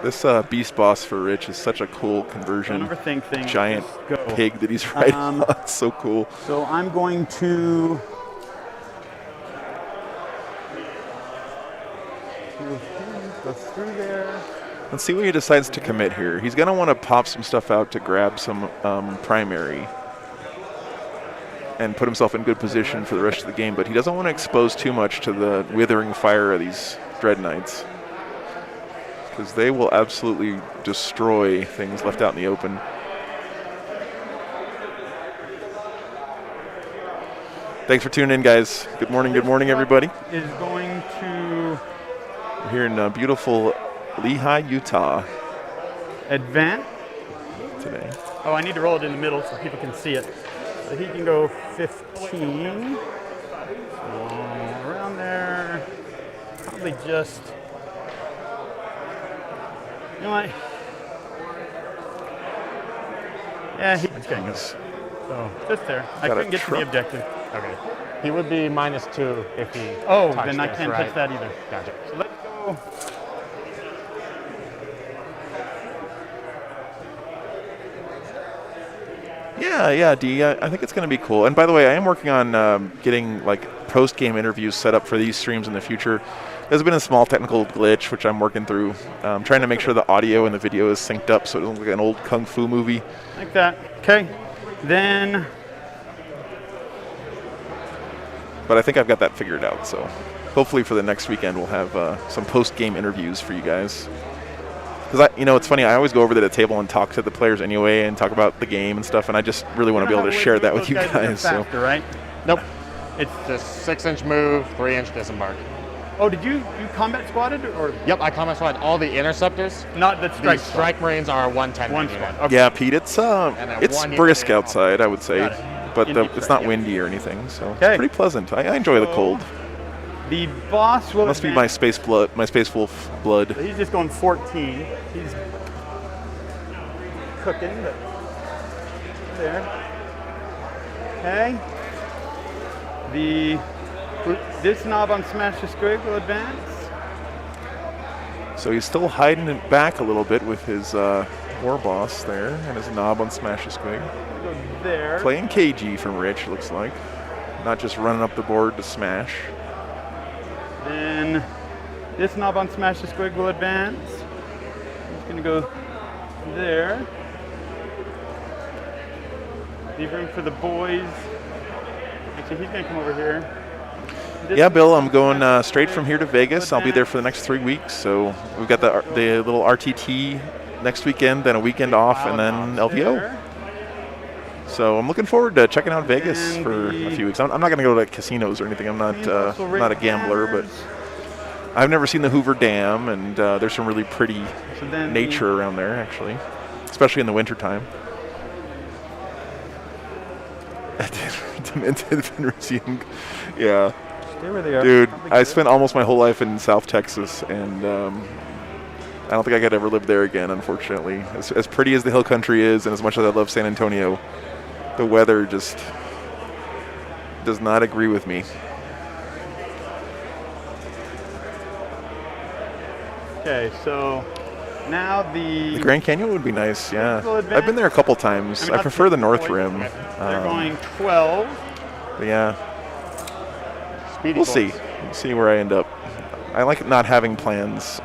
This beast boss for Rich is such a cool conversion. don't overthink things. Giant Just go. pig that he's riding. Um, It's so cool. So I'm going to go through there. Let's see what he decides to commit here. He's going to want to pop some stuff out to grab some primary and put himself in good position for the rest of the game, but he doesn't want to expose too much to the withering fire of these Dread Knights, because they will absolutely destroy things left out in the open. Thanks for tuning in, guys. Good morning, everybody. Is going to We're here in beautiful Lehi, Utah advance. today. Oh, I need to roll it in the middle so people can see it. So he can go 15. Around there. Probably just. You know what? Yeah, he's getting us. So just there. I Got a couldn't get to the truck. objective. Okay. He would be -2 if he. Oh, touched then I this, can't right? touch that either. Gotcha. So let's go. Yeah, D. I think it's going to be cool. And by the way, I am working on getting like post-game interviews set up for these streams in the future. There's been a small technical glitch, which I'm working through. Trying to make sure the audio and the video is synced up so it doesn't look like an old kung fu movie. Like that. Okay. Then But I think I've got that figured out. So hopefully for the next weekend we'll have some post-game interviews for you guys. Because it's funny. I always go over to the table and talk to the players anyway, and talk about the game and stuff. And I just really want to be able to share that with you guys. So right? Nope. It's just 6-inch move, 3-inch disembark. Oh, did you combat squatted or Yep, I comment squad all the interceptors. not the The strike? strike marines are 110 One unit. squad. Okay. yeah, Pete, it's then one brisk unit outside, I would say, Got it. but Indeed, it's not yeah. windy or anything, so Okay. it's pretty pleasant. I enjoy the cold. The boss will. Must be my advance. space wolf blood. He's just going 14. He's cooking, but there. Okay. This knob on Smash the Squig will advance. So he's still hiding it back a little bit with his war boss there and his knob on Smash the Squig. Go there. Playing KG from Rich, looks like. Not just running up the board to smash. Then this knob on Smash the Squig will advance. He's going to go there. Leave room for the boys. Actually, he's going to come over here. This Yeah, Bill, I'm going straight from here to Vegas. I'll be there for the next 3 weeks. So we've got the little RTT next weekend, then a weekend off, and then LVO. there. So I'm looking forward to checking out Vegas And for the- a few weeks. I'm not going to go to casinos or anything. I'm not Also not a gambler, but I've never seen the Hoover Dam, and there's some really pretty So then nature around there, actually, especially in the wintertime. Demented Fenrisian. Yeah. Stay where they are. Dude, Probably I good. spent almost my whole life in South Texas, and I don't think I could ever live there again, unfortunately. As pretty as the hill country is, and as much as I love San Antonio, the weather just does not agree with me. Okay, so now The Grand Canyon would be nice, yeah. Physical I've been there a couple times. I not prefer the the North boys. Rim. They're going 12. But yeah, Speedy we'll boys. see. We'll see where I end up. I like not having plans.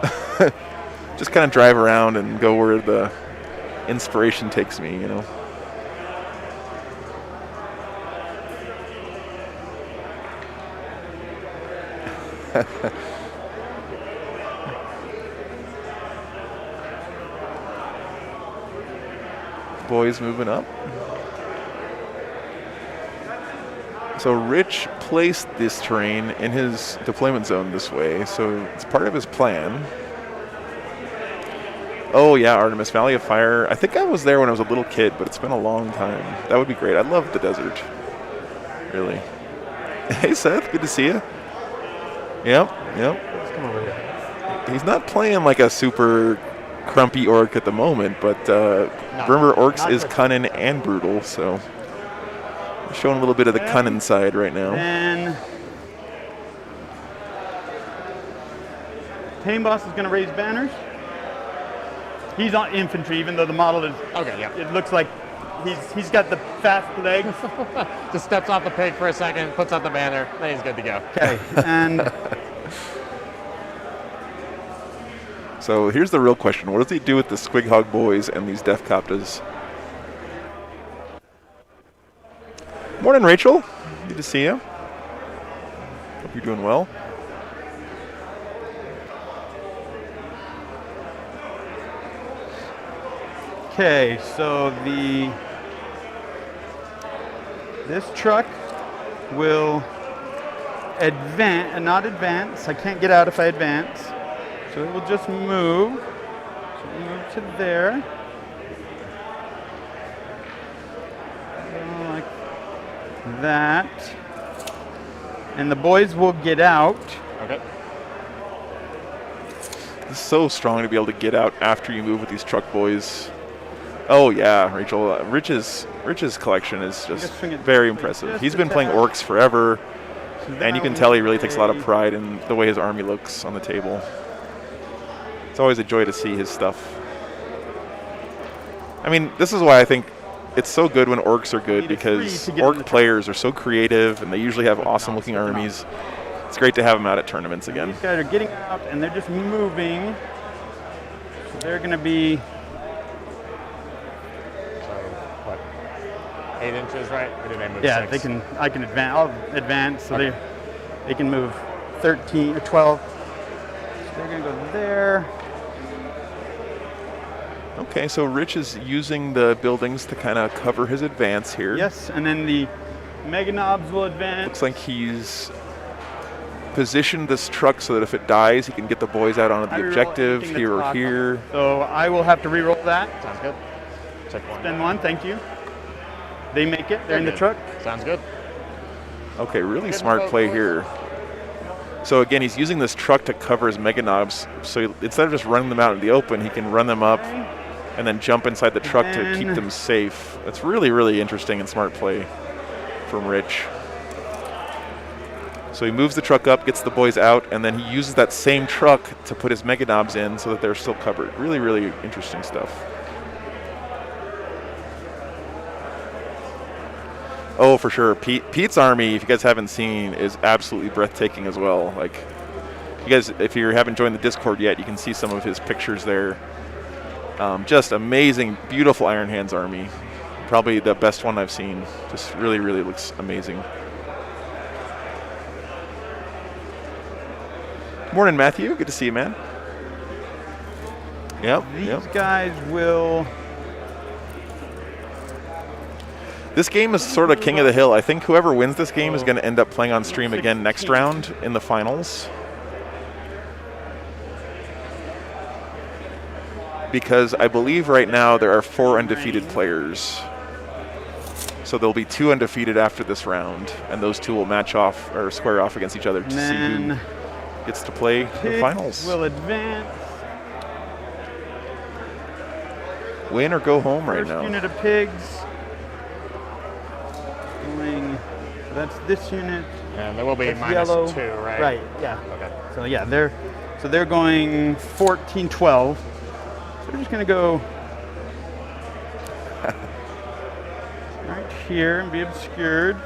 Just kind of drive around and go where the inspiration takes me, you know. Boys moving up. So Rich placed this terrain in his deployment zone this way, so it's part of his plan. Oh yeah, Artemis, Valley of Fire. I think I was there when I was a little kid, but it's been a long time. That would be great. I love the desert. Really. Hey Seth, good to see you. Yep. Let's come over here. He's not playing like a super crumpy orc at the moment, but remember orcs is cunning and brutal, so showing a little bit of the cunning side right now. And Tame Boss is going to raise banners. He's on infantry, even though the model is. Okay, yeah. It looks like he's got the fast legs. Just steps off the pig for a second, puts out the banner, then he's good to go. Okay, and So here's the real question: what does he do with the Squig Hog boys and these Death Coptas? Morning, Rachel. Good to see you. Hope you're doing well. okay, so this truck will not advance. I can't get out if I advance. So it will just move. So it'll move to there. So like that. And the boys will get out. Okay. It's so strong to be able to get out after you move with these truck boys. Oh yeah, Rachel. Rich's collection is just very impressive. He's been playing orcs forever, and you can tell he really takes a lot of pride in the way his army looks on the table. It's always a joy to see his stuff. I mean, this is why I think it's so good when orcs are good, because orc players are so creative, and they usually have awesome-looking armies. It's great to have them out at tournaments again. These guys are getting out, and they're just moving. So they're going to be... So, what, 8 inches, right? Or do they move Yeah, 6? I can advance. I'll advance, so they can move 13 or 12. So they're going to go there. Okay, so Rich is using the buildings to kind of cover his advance here. Yes, and then the Mega Knobs will advance. Looks like he's positioned this truck so that if it dies, he can get the boys out onto the objective here or here. So I will have to re-roll that. Sounds good. Check one. Spend one, thank you. They make it. They're in the good. truck. Sounds good. Okay, really smart play here. So again, he's using this truck to cover his Mega Knobs. So instead of just running them out in the open, he can run them up and then jump inside the truck to keep them safe. That's really, really interesting and smart play from Rich. So he moves the truck up, gets the boys out, and then he uses that same truck to put his Mega Knobs in so that they're still covered. Really, really interesting stuff. Oh, for sure. Pete's army, if you guys haven't seen, is absolutely breathtaking as well. Like, you guys, if you haven't joined the Discord yet, you can see some of his pictures there. Just amazing, beautiful Iron Hands army. Probably the best one I've seen. Just really, really looks amazing. Morning, Matthew. Good to see you, man. Yep. These guys will... This game is sort of king of the hill. I think whoever wins this game is going to end up playing on stream again next round in the finals. Because I believe right now there are 4 undefeated players. So there'll be 2 undefeated after this round, and those 2 will match off or square off against each other to see who gets to play the finals. Will advance. Win or go home right now. First unit of pigs. Going, so that's this unit. And there will be That's minus yellow. 2, right? Right, yeah. Okay. So yeah, they're going 14, 12. So we're just gonna go right here and be obscured.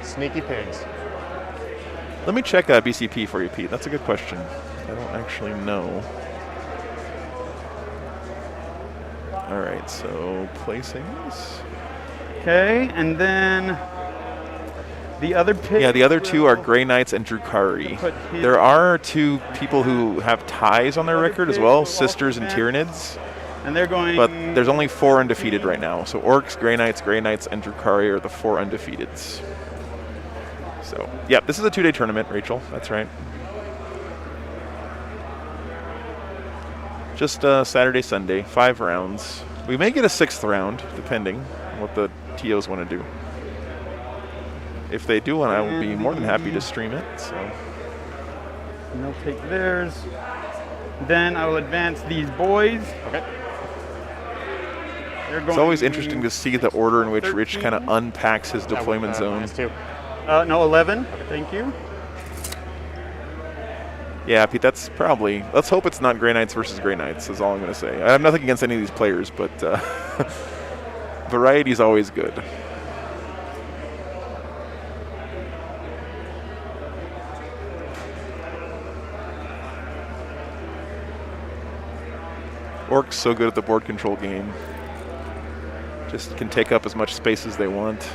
Sneaky pigs. Let me check BCP for you, Pete. That's a good question. I don't actually know. All right, so placings. Okay, and then the other pig. Yeah, the other 2 are Grey Knights and Drukhari. There are 2 people who have ties on their record as well, Sisters and Tyranids. And they're going. But there's only 4 undefeated right now. So Orcs, Grey Knights, and Drukhari are the 4 undefeateds. So, yeah, this is a 2-day tournament, Rachel. That's right. Just Saturday, Sunday, 5 rounds. We may get a 6th round, depending on what the TOs want to do. If they do, I will be more than happy to stream it. So. And they'll take theirs. Then I will advance these boys. Okay. It's always interesting to see the order in which Rich kind of unpacks his deployment zone. No, 11. Thank you. Yeah, Pete, that's probably... Let's hope it's not Grey Knights versus Grey Knights, is all I'm going to say. I have nothing against any of these players, but variety is always good. Orcs so good at the board control game. Just can take up as much space as they want.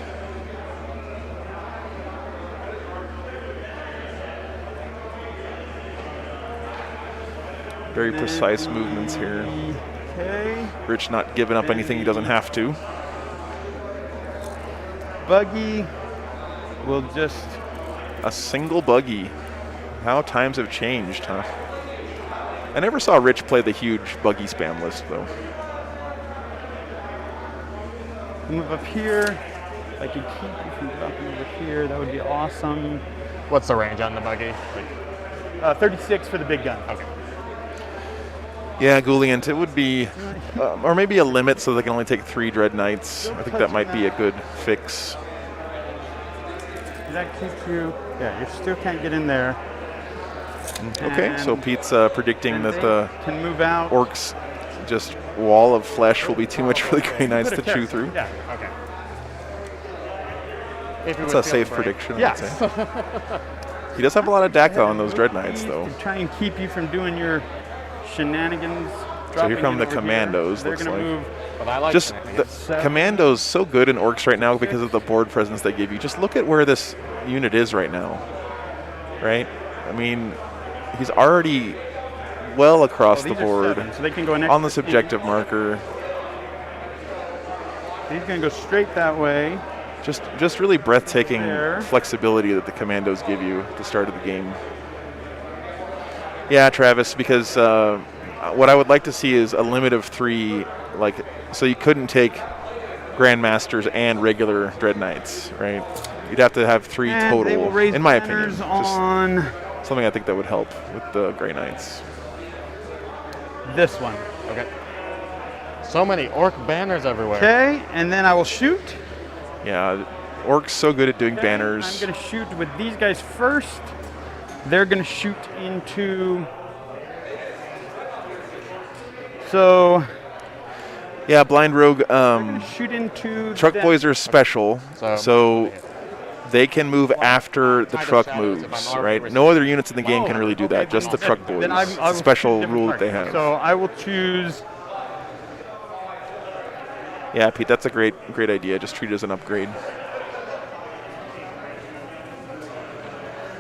Very precise movements here. Okay. Rich not giving up anything he doesn't have to. Buggy will just... A single buggy. How times have changed, huh? I never saw Rich play the huge buggy spam list, though. Move up here. If I could keep you from dropping over here, that would be awesome. What's the range on the buggy? 36 for the big gun. Okay. Yeah, Gouliant, it would be, or maybe a limit so they can only take 3 Dread Knights. I think that might be a good fix. Does that keep you? Yeah, you still can't get in there. Okay, so Pete's predicting that the can move out. Orcs just wall of flesh will be too much for the Grey Knights to chew through. Yeah. Okay. That's a safe prediction, Yeah. I'd say. He does have a lot of DAC on those Dread Knights, though. To try and keep you from doing your shenanigans. So here come the Commandos, looks like. Move. But I like Just the Commandos so good in Orcs right now because of the board presence they give you. Just look at where this unit is right now, right? I mean, he's already well across the board 7, so they can go next on the subjective marker. He's going to go straight that way. Just really breathtaking flexibility that the Commandos give you at the start of the game. Yeah, Travis, because what I would like to see is a limit of 3, like, so you couldn't take Grandmasters and regular Dread Knights, right? You'd have to have 3 and total, they will raise in my opinion. banners on Just something I think that would help with the Grey Knights. this one. Okay. So many orc banners everywhere. Okay, and then I will shoot. Yeah, Orcs so good at doing Okay, banners. I'm going to shoot with these guys first. They're going to shoot into... So... Yeah, Blind Rogue, shoot into... Truck them. Boys are special, so they can move after the truck moves, right? No other units in the game can really do that, just the Truck Boys. Then I It's will a special shoot rule that different they have. So I will choose... Yeah, Pete, that's a great idea. Just treat it as an upgrade.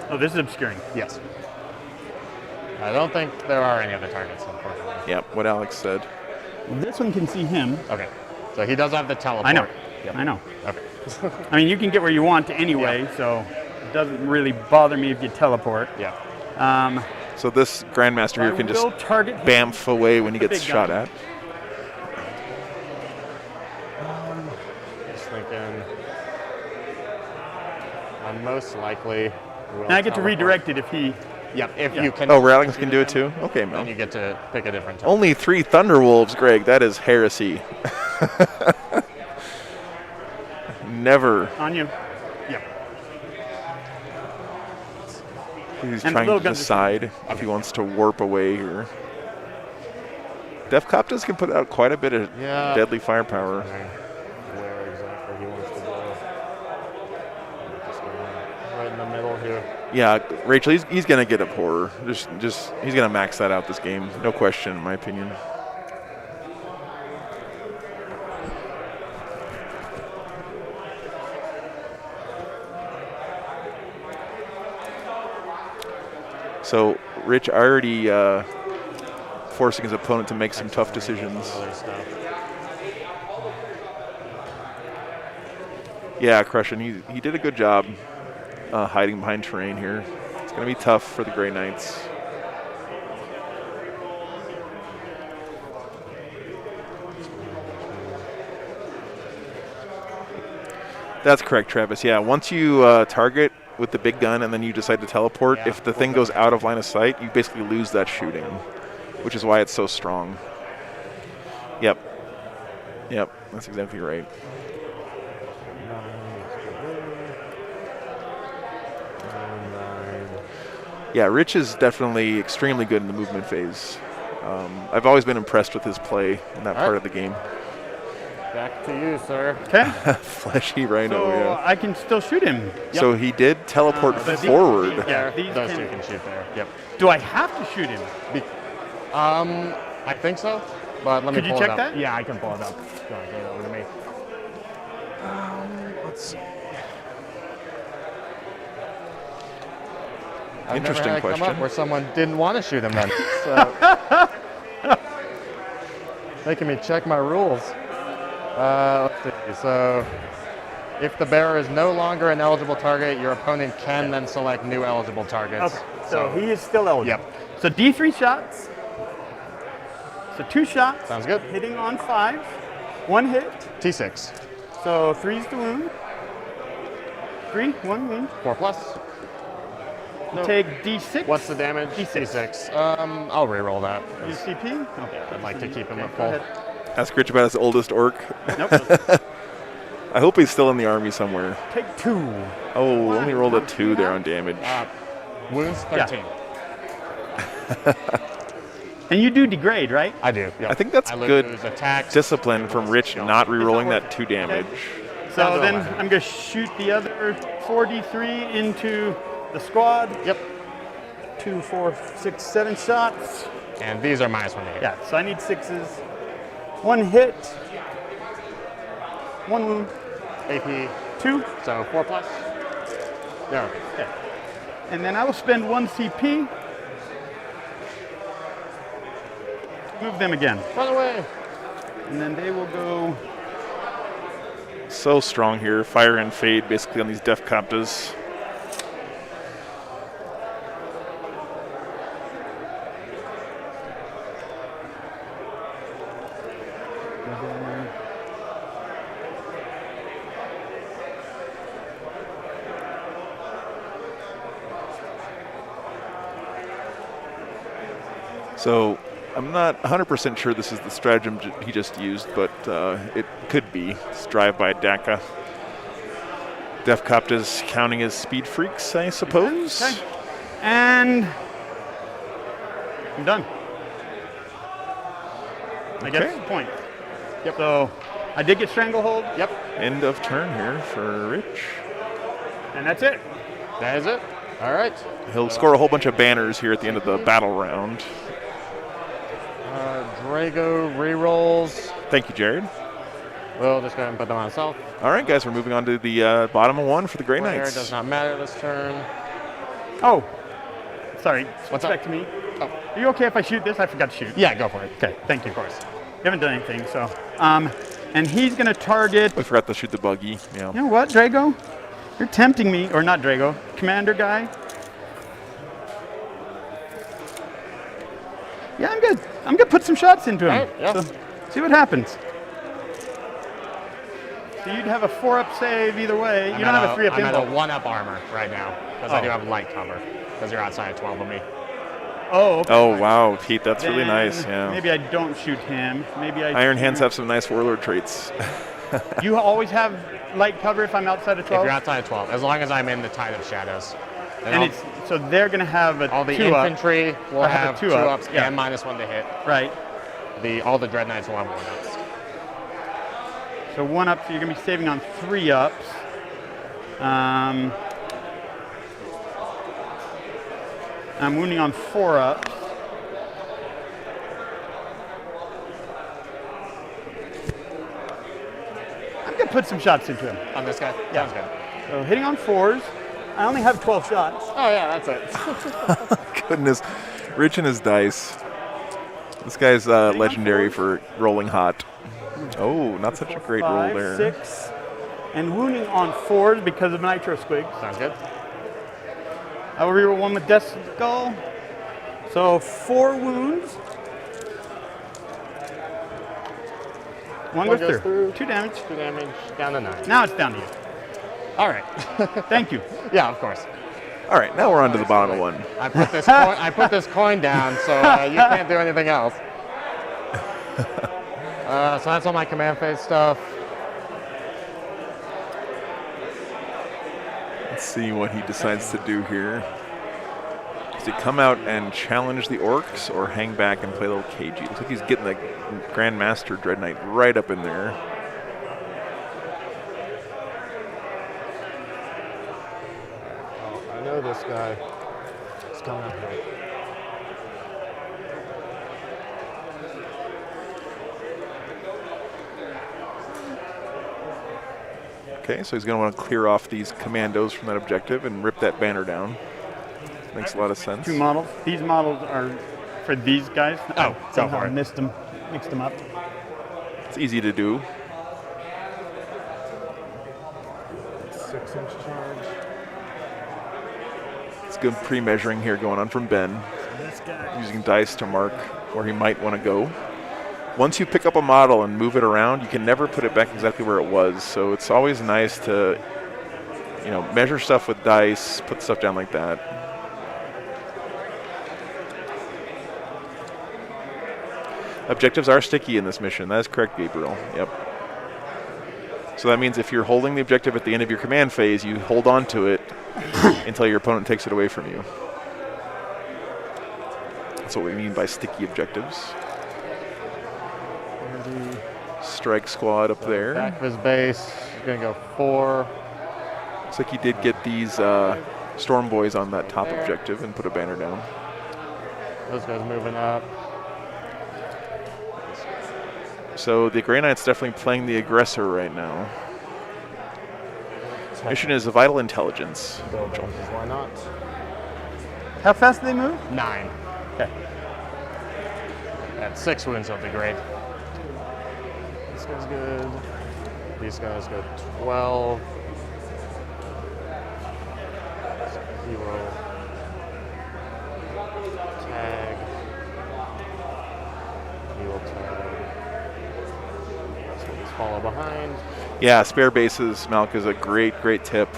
Oh, this is obscuring. Yes. I don't think there are any other targets, unfortunately. Yeah, what Alex said. This one can see him. Okay. So he does have the teleport. I know. Yep. I know. Okay. I mean, you can get where you want anyway, so it doesn't really bother me if you teleport. Yeah. So this Grandmaster here can just target bamf away when he gets big shot gun. at. Just thinking. I'm most likely. Will And I get to teleport. redirect it if he... Yep. If you can. Oh, Alex can do it too? Okay, Then Mel. you get to pick a different time. Only 3 Thunderwolves, Greg. That is heresy. Never. On you. Yep. He's And trying little to guns are decide if he wants to warp away here. Defcopters can put out quite a bit of deadly firepower. Where exactly he wants to go. Just going right in the middle here. Yeah, Rachel, he's going to get a horror. Just he's going to max that out this game. No question, in my opinion. So, Rich, I already forcing his opponent to make some tough decisions. Other stuff. Yeah, Crushin, he did a good job hiding behind terrain here. It's going to be tough for the Grey Knights. That's correct, Travis. Yeah, once you target with the big gun and then you decide to teleport, if the thing goes out of line of sight, you basically lose that shooting, which is why it's so strong. Yep. Yep, that's exactly right. Yeah, Rich is definitely extremely good in the movement phase. I've always been impressed with his play in that part of the game. Back to you, sir. Okay. Fleshy Rhino, So yeah. I can still shoot him. So he did teleport but forward. Those two can shoot there. Yep. Do I have to shoot him? I think so. But let me Could you pull check it up. that? Yeah, I can pull it up. Go ahead, get it over to me. Let's see. Interesting I've never had it come question. up where someone didn't want to shoot him then. So making me check my rules. Let's see. So if the bearer is no longer an eligible target, your opponent can then select new eligible targets. Okay. So he is still eligible. Yep. So D3 shots. So 2 shots. Sounds good. Hitting on 5. 1 hit. T6. So 3's the wound. 3, 1 wound. 4 plus. Nope. Take D6. What's the damage? D6. I'll re-roll that. UCP? Okay. I'd like to keep him at Go full. ahead. Ask Rich about his oldest orc. Nope. I hope he's still in the army somewhere. Take 2. Oh, only rolled a 2 there on damage. Wounds 13. And you do degrade, right? I do. Yep. I think that's I good lose attacks. discipline from Rich not re-rolling that 2 damage. So then I'm going to shoot the other 4D3 into the squad. Yep. 2, 4, 6, 7 shots. And these are minus 1 to hit. Yeah, so I need 6s. 1 hit. 1 wound. AP 2. So 4 plus. Yeah. Okay. And then I will spend 1 CP. Move them again. Run away. And then they will go. So strong here. Fire and fade basically on these Def Coptas. So I'm not 100% sure this is the stratagem he just used, but it could be. It's drive-by DACA. Def Coptas counting as speed freaks, I suppose. Okay. And I'm done. I get the point. Yep. So I did get stranglehold. Yep. End of turn here for Rich. And that's it. That is it. All right. He'll score a whole bunch of banners here at the end of the battle round. Drago rerolls. Thank you, Jared. We'll just go ahead and put them on itself. All right, guys, we're moving on to the bottom of 1 for the Grey Where Knights. does not matter this turn. Oh, sorry. What's Switch up? back to me. Oh. Are you okay if I shoot this? I forgot to shoot. Yeah, go for it. Okay, thank you. Of course. You haven't done anything, so. And he's going to target. We forgot to shoot the buggy. Yeah. You know what, Drago? You're tempting me, or not Drago, Commander guy. Yeah, I'm good. I'm going to put some shots into him. All right, yeah. So, see what happens. So you'd have a 4-up save either way. You don't have a 3-up I'm at a impulse. 1-up armor right now because I do have light cover because you're outside of 12 of me. Oh, okay. Oh, wow, Pete, that's really Then nice. Yeah. Maybe I don't shoot him. Maybe I Iron shoot- Hands have some nice warlord traits. You always have light cover if I'm outside of 12? If you're outside of 12, as long as I'm in the Tide of Shadows. And it's so they're going to have a all the 2-up. infantry will I have a have 2-up, 2-ups yeah. and -1 to hit. Right. All the Dread Knights will have 1-ups. So 1-up, so you're going to be saving on 3-ups. I'm wounding on 4-ups. I'm going to put some shots into him. On this guy? Yeah. Sounds good. So hitting on 4s. I only have 12 shots. Oh, yeah, that's it. Goodness. Rich and his dice. This guy's legendary for rolling hot. Oh, not such a great roll 5, there. 6, and wounding on 4s because of Nitro Squig. Sounds good. I will reroll 1 with Death Skull. So 4 wounds. 1 One goes goes through. through. 2 damage. 2 damage, down to 9. Now it's down to you. All right. Thank you. Yeah, of course. All right, now we're on to the bottom one. I put this coin down, so you can't do anything else. So that's all my command phase stuff. Let's see what he decides to do here. Does he come out and challenge the orcs or hang back and play a little cagey? Looks like he's getting the Grandmaster Dread Knight right up in there. I know this guy is coming up here. Okay, so he's going to want to clear off these commandos from that objective and rip that banner down. Makes a lot of sense. 2 models. These models are for these guys. Oh, go somehow for it. mixed them up. It's easy to do. 6-inch charge. It's good pre-measuring here going on from Ben. This guy. Using dice to mark where he might want to go. Once you pick up a model and move it around, you can never put it back exactly where it was. So it's always nice to, measure stuff with dice, put stuff down like that. Objectives are sticky in this mission. That is correct, Gabriel. Yep. So that means if you're holding the objective at the end of your command phase, you hold on to it until your opponent takes it away from you. That's what we mean by sticky objectives. Strike squad up there. Back of his base, he's going to go 4. Looks like he did get these Storm Boys on that top objective and put a banner down. Those guys moving up. So the Grey Knight's definitely playing the aggressor right now. Mission is Vital Intelligence. Why not? How fast do they move? 9. Okay. At 6 wounds, that'll be great. This guy's good. These guys go 12. Hero. Tag. Hero tag. So just follow behind. Yeah, spare bases, Malk, is a great tip.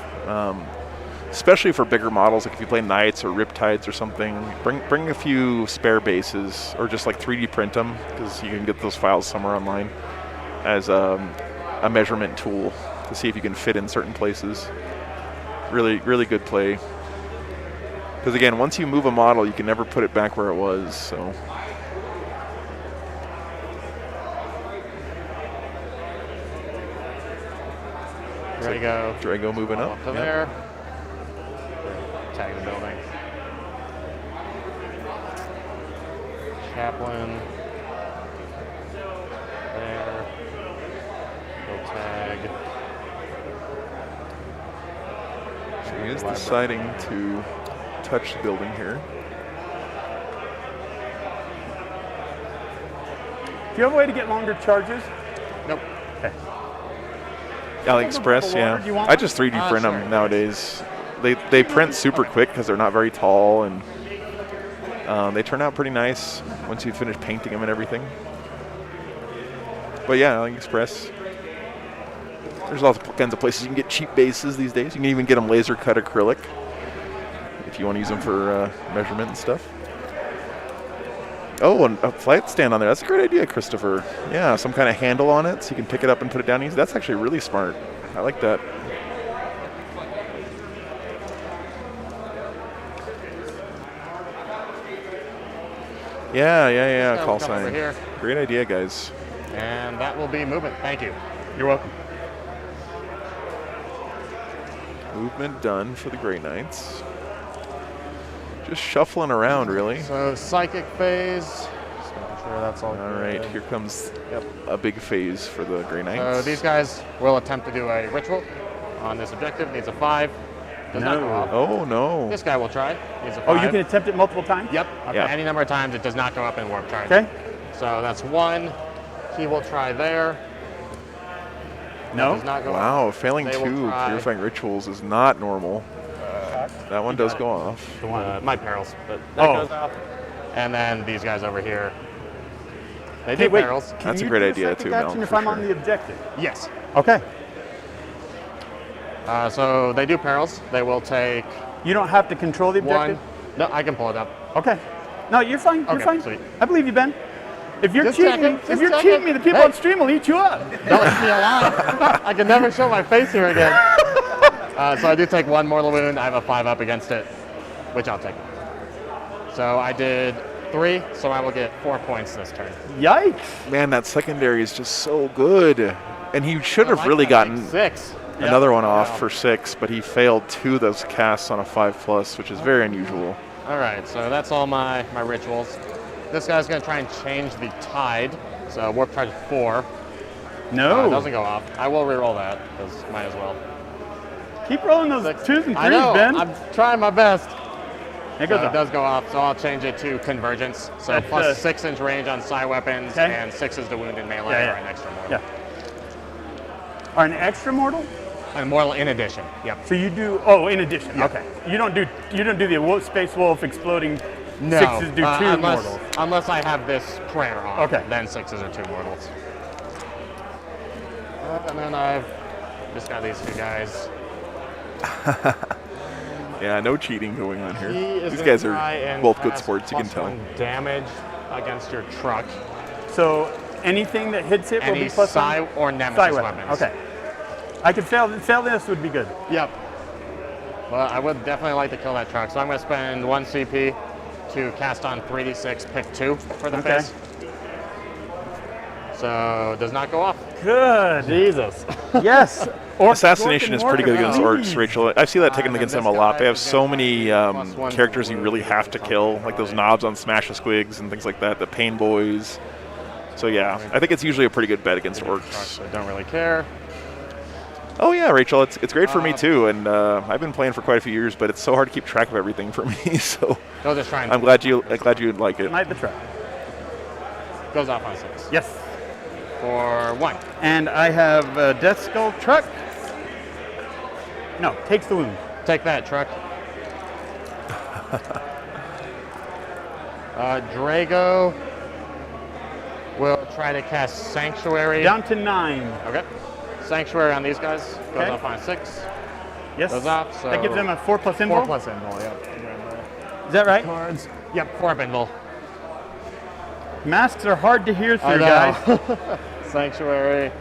Especially for bigger models, like if you play Knights or Riptides or something, bring a few spare bases, or just like 3D print them, because you can get those files somewhere online as a measurement tool to see if you can fit in certain places. Really good play. Because again, once you move a model, you can never put it back where it was. So. Drago moving up. To there. Tag the building. Chaplain. There. Go tag. He is deciding to touch the building here. Do you have a way to get longer charges? Nope. Okay. AliExpress, yeah. I just 3D print them nowadays. They print super quick because they're not very tall, and they turn out pretty nice once you finish painting them and everything. But yeah, AliExpress. There's all kinds of places you can get cheap bases these days. You can even get them laser cut acrylic if you want to use them for measurement and stuff. Oh, and a flight stand on there. That's a great idea, Christopher. Yeah, some kind of handle on it so you can pick it up and put it down easy. That's actually really smart. I like that. Yeah. Call sign. Great idea, guys. And that will be movement. Thank you. You're welcome. Movement done for the Grey Knights. Just shuffling around, really. So psychic phase. Just making sure that's all. All right, here comes a big phase for the Grey Knights. So these guys will attempt to do a ritual on this objective. Needs a 5. Does not go off. Oh, no. This guy will try. He's a Oh, you 5. can attempt it multiple times? Yep. Yeah. Any number of times it does not go up in warp charge. Okay. So that's 1. He will try there. No. Does not go off. Wow, failing They will 2 try- purifying rituals is not normal. That one does go off. The one. My perils, but that Oh. goes off. And then these guys over here. They Hey, do wait. perils. Can That's a you great do idea, second too, Mel, action if for I'm on sure. the objective? Yes. Okay. So they do perils. They will take You don't have to control the 1. objective? No, I can pull it up. Okay. No, you're fine. You're Okay, fine. sweet. I believe you, Ben. If you're Just cheating, checking, if just you're checking. cheating me, the people Hey. on stream will eat you up. Don't leave me alive. I can never show my face here again. So I do take 1 mortal wound. I have a 5 up against it, which I'll take. So I did 3, so I will get 4 points this turn. Yikes. Man, that secondary is just so good. And he should have I like really that, like gotten 6. another one off for 6, but he failed 2 of those casts on a 5+, which is very unusual. All right, so that's all my rituals. This guy's going to try and change the tide. So warp charge 4. No. Doesn't go off. I will reroll that because might as well. Keep rolling those 2s and 3s, I know. Ben. I'm trying my best. It So goes it up. does go off, so I'll change it to convergence. So That's, plus 6-inch range on psi weapons, Okay. and 6 is the wound in melee Yeah, yeah. or an extra mortal. Yeah. Are an extra mortal? And mortal in addition. Yep. So you do? Oh, in addition. Yeah. Okay. You don't do the space wolf exploding. No. 6s do 2 unless, mortals. Unless I have this prayer on. Okay. Then 6s are 2 mortals. And then I've just got these 2 guys. Yeah, no cheating going on here. He is These gonna guys try are and both good cast sports, you can tell. +1 damage against your truck. So anything that hits it will Any be plus psi 1? or nemesis Psi weapon. weapons. Okay. I could fail this would be good. Yep. Well, I would definitely like to kill that truck, so I'm going to spend 1 CP to cast on 3d6, pick 2 for the Okay. face. So does not go off. Good. Jesus. Yes. Orc- Assassination orc is and pretty good mortar, against orcs, please. Rachel. I see that taken And against this them a lot. They guy have is so gonna many +1 characters you really have to kill, like those something. knobs on Smash the Squigs and things like that, the Pain Boys. So yeah, I think it's usually a pretty good bet against orcs. So I don't really care. Oh yeah, Rachel, it's great for me Uh, too, and I've been playing for quite a few years, but it's so hard to keep track of everything for me. So Go just try and I'm glad you like it. Might betray. goes off on 6. Yes. For 1. And I have Death Skull truck. No, takes the wound. Take that, truck. Drago will try to cast Sanctuary. Down to 9. Okay. Sanctuary on these guys. Goes Okay. off on 6. Yes. Goes off, so that gives them a 4+ 4 invul. plus invul, yep. Is that right? Cards. Yep, 4 invul. Masks are hard to hear I through, know. guys. Sanctuary.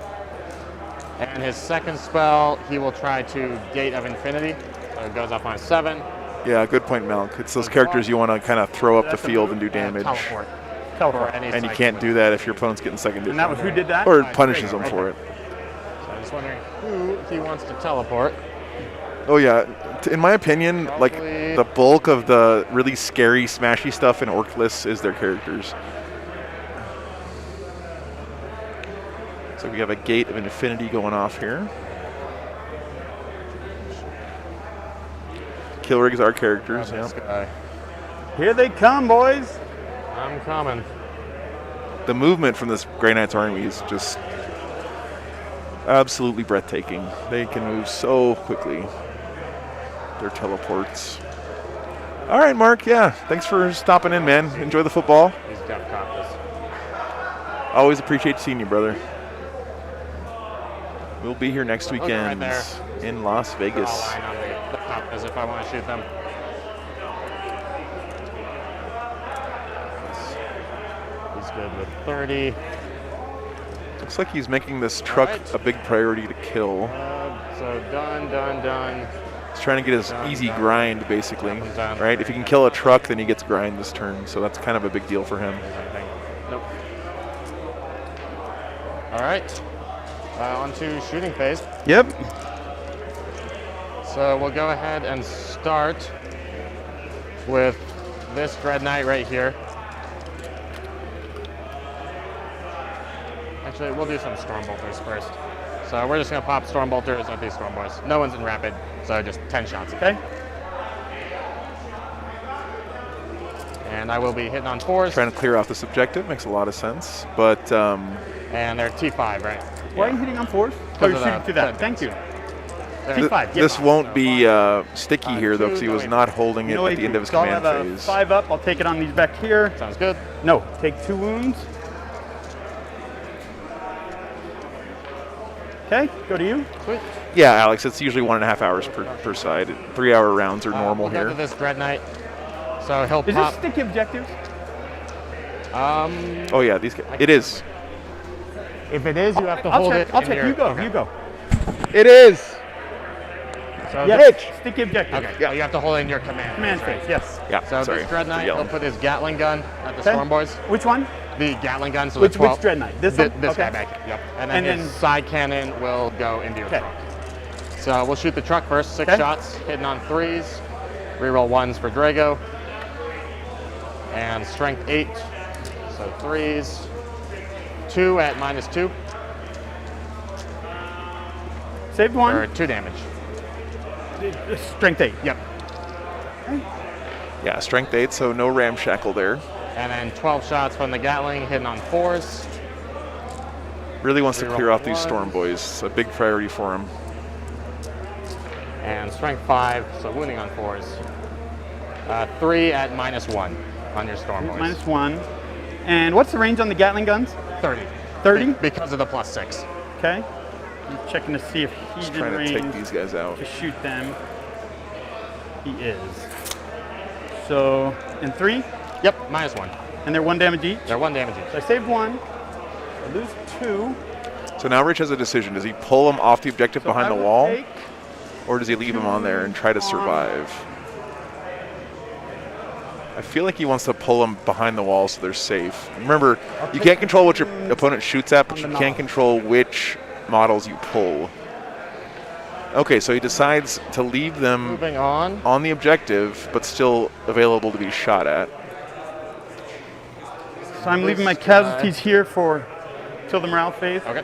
And his second spell, he will try to Gate of Infinity. So it goes off on 7. Yeah, good point, Malk. It's those characters you want to kind of throw up the That's a field move. and do damage, Teleport. Teleport. For any and you psychic can't weapon. do that if your opponent's getting second And that was who did that? or Right, punishes there them you go, for it. So I'm just wondering who he wants to teleport. Oh yeah, in my opinion, like Probably- the bulk of the really scary, smashy stuff in orc lists is their characters. So we have a Gate of Infinity going off here. Kill rigs are characters, yeah. This guy. Here they come, boys. I'm coming. The movement from this Grey Knight's army is just absolutely breathtaking. They can move so quickly. Their teleports. All right, Mark, yeah, thanks for stopping in, man. Enjoy the football. He's Death Caucus. Always appreciate seeing you, brother. We'll be here next right weekend there. in Las Vegas. Draw a line on the Caucus if I want to shoot them. He's good with 30. Looks like he's making this truck right. a big priority to kill. So done. He's trying to get his Done, easy done. grind, basically. Done. Right? If he can kill a truck, then he gets grind this turn. So that's kind of a big deal for him. Nope. All right. On to shooting phase. Yep. So we'll go ahead and start with this Dread Knight right here. Actually, we'll do some Storm Bolters first. So we're just going to pop Storm Bolters at these Storm Boys. No one's in Rapid, so So just 10 shots. Okay. And I will be hitting on 4s. Trying to clear off this objective makes a lot of sense, but And they're T5, right? Why are you hitting on 4s? Oh, you're shooting through that. Thank you. T5. this yes. won't be sticky here though, because he was not holding it No at the end of his so I'll command have a phase. 5 up. I'll take it on these back here. Sounds good. No, take 2 wounds. Okay, go to you. Sweet. Yeah, Alex, it's usually 1.5 hours per side. 3-hour rounds are normal we'll go to here. this Dread Knight. So he'll Is pop. this sticky objectives? Oh yeah, these guys. It is. If it is, you have to I'll hold check. it. I'll in check. your- You go. okay. You go. It is. So Yes. Sticky objectives. Okay. Yeah. You have to hold it in your command. Command right? phase. Yes. Yeah. So sorry. this Dread for Knight, yelling. he'll put his Gatling gun at the Okay. Storm Boys. Which one? The Gatling gun, so Which the 12. Dread Knight? This one? This Okay. guy back here. Yep. And then And his then- side cannon will go into your Okay. truck. So we'll shoot the truck first. 6 Okay. shots, hitting on 3s. Reroll 1s for Drago. And strength 8. So 3s. 2 at -2 Saved for one. 2 damage. Strength 8. Yep. Yeah, strength 8, so no ramshackle there. And then 12 shots from the Gatling, hitting on 4s. Really wants to Reroll clear off these ones. Storm Boys. It's a big priority for him. And strength 5, so wounding on 4s. 3 at -1 on your Storm Boys. -1. And what's the range on the Gatling guns? 30. 30? Because of the +6. Okay. I'm checking to see if he's Just in trying to take range these guys out. to shoot them. He is. So, and 3, Yep, -1. and they're 1 damage each. They're 1 damage each. So I saved 1. I lose 2. So now Rich has a decision. Does he pull him off the objective So behind I the will wall, take- or does he leave him on there and try to survive? I feel like he wants to pull him behind the wall so they're safe. Remember, you can't control what your opponent shoots at, but you can control which models you pull. Okay, so he decides to leave them Moving on. on the objective, but still available to be shot at. So I'm leaving my casualties here for till the morale phase. Okay.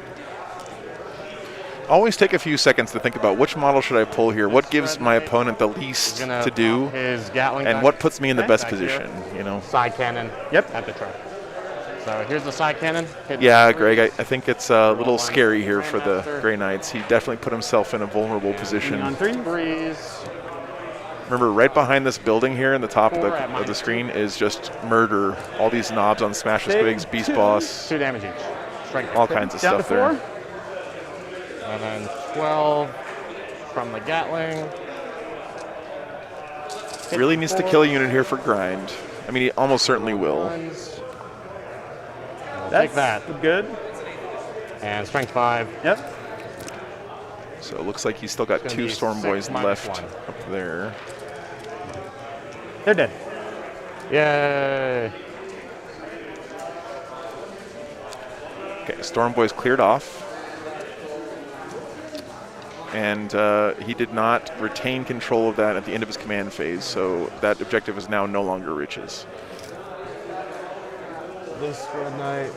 Always take a few seconds to think about which model should I pull here, what gives my opponent the least Gonna to do, pop his Gatling and gun what puts me in the Okay. best back here. position, you know? Side cannon. Yep. At the truck. So here's the side cannon. Hit Yeah, the Greg, I threes. think it's a little one scary here for the Grandmaster. Grey Knights. He definitely put himself in a vulnerable On position. 3. Threes. Remember, right behind this building here in the top of Four at the -2. screen is just murder. All these knobs on Smash the Save Squigs, Beast 2. Boss, 2 damage each. Strength. all kinds of Down to stuff there. 4. And then 12 from the Gatling. Hit Really needs to 4. kill a unit here for grind. I mean, he almost certainly will. Ones. We'll That's take that. good. And strength 5. Yep. So it looks like he's still got It's 2 gonna be Storm 6 Boys minus left 1. up there. They're dead. Yay. Okay, Storm Boys cleared off. And he did not retain control of that at the end of his command phase, so that objective is now no longer Rich's. This Red Knight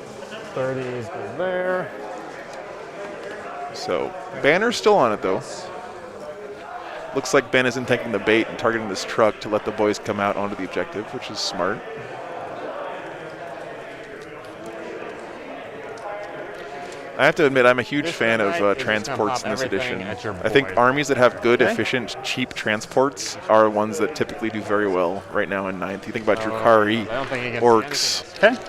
30s go there. So Banner's still on it though. Looks like Ben isn't taking the bait and targeting this truck to let the boys come out onto the objective, which is smart. I have to admit, I'm a huge This fan Red of Knight is just gonna transports pop in this everything edition. at your I think boy. armies that have good, Okay. efficient, cheap transports are ones that typically do very well right now in 9th. You think about your I Kari, don't think you can Orcs, see anything Okay.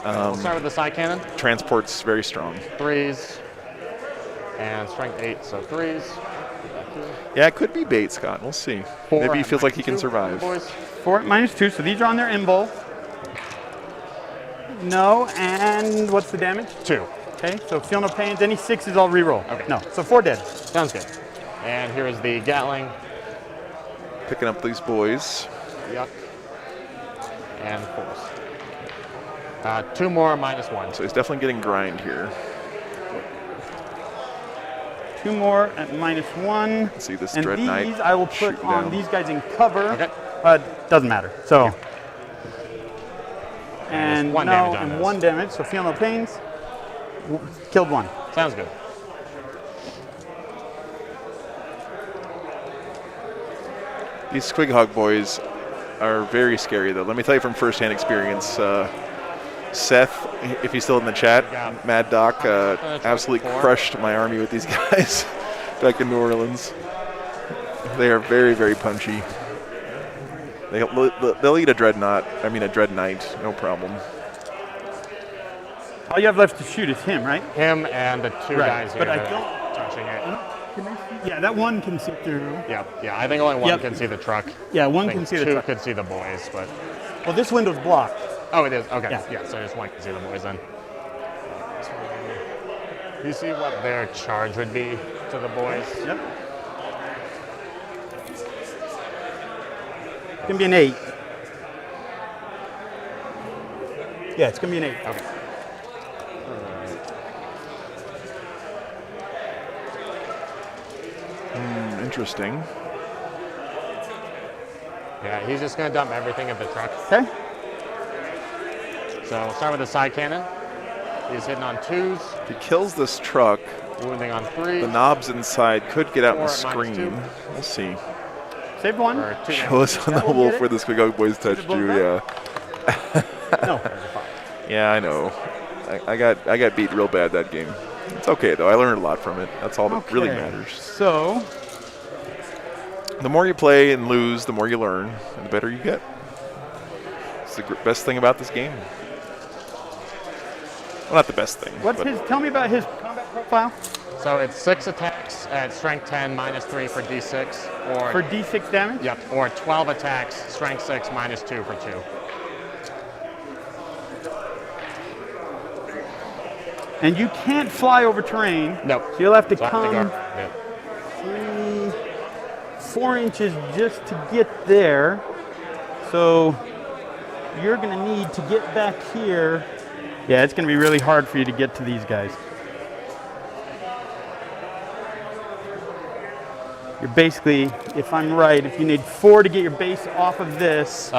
else. We'll start with the side cannon. transport's very strong. 3s. And strength 8, so 3s. Yeah, it could be bait, Scott. We'll see. 4 Maybe he at feels like he can -2, survive. Boys. 4 at -2, so these are on their invul. No, and what's the damage? 2. Okay, so feel no pains. Any 6s I'll reroll. Okay. No, so 4 dead. Sounds good. And here is the Gatling. Picking up these boys. Yuck. And 4s. 2 more -1. So he's definitely getting grind here. 2 more at -1. Let's see this And Dread these Knight I will put shooting on down. these guys in cover. Okay. Doesn't matter. So. And Just 1 no, damage on and those. 1 damage, so feel no pains. Killed 1. Sounds good. These Squig Hog boys are very scary, though. Let me tell you from firsthand experience. Seth, if he's still in the chat, Yeah. Mad Doc, absolutely 4. crushed my army with these guys back in New Orleans. They are very, very punchy. They'll eat a dreadnought. I mean, a dread knight, no problem. All you have left to shoot is him, right? Him and the 2 Right, guys here but I that don't- are touching it. Can they see? Yeah, that one can see through. Yeah, I think only one Yep. can see the truck. Yeah, I one think can see the 2 truck. could see the boys, but Well, this window's blocked. oh, it is. Okay, Yeah. yeah. So just one can see the boys then. You see what their charge would be to the boys? Yep. It's gonna be an 8. Yeah, it's gonna be an 8. Okay. Interesting. Yeah, he's just gonna dump everything at the truck. Okay. So we'll start with the side cannon. He's hitting on 2s, If he kills this truck, wounding on 3s. the knobs inside could get out and 4 at -2. scream. We'll see. Save one. Or 2 Show us on the We'll wolf get it. where the Squig Hog boys touched blow you. back? Yeah. No. Yeah, I know. I got beat real bad that game. It's okay though. I learned a lot from it. That's all that really Okay. matters. So, The more you play and lose, the more you learn, and the better you get. It's the best thing about this game. Well, not the best thing. what's but his? Tell me about his combat profile So it's 6 attacks at strength 10 -3 for D6, or for D6 damage. yep, or 12 attacks strength 6 -2 for 2. And you can't fly over terrain. Nope. So you'll have to So I have to come go- yep. 3, 4 inches just to get there. So you're going to need to get back here. Yeah, it's going to be really hard for you to get to these guys. You're basically, if I'm right, if you need 4 to get your base off of this,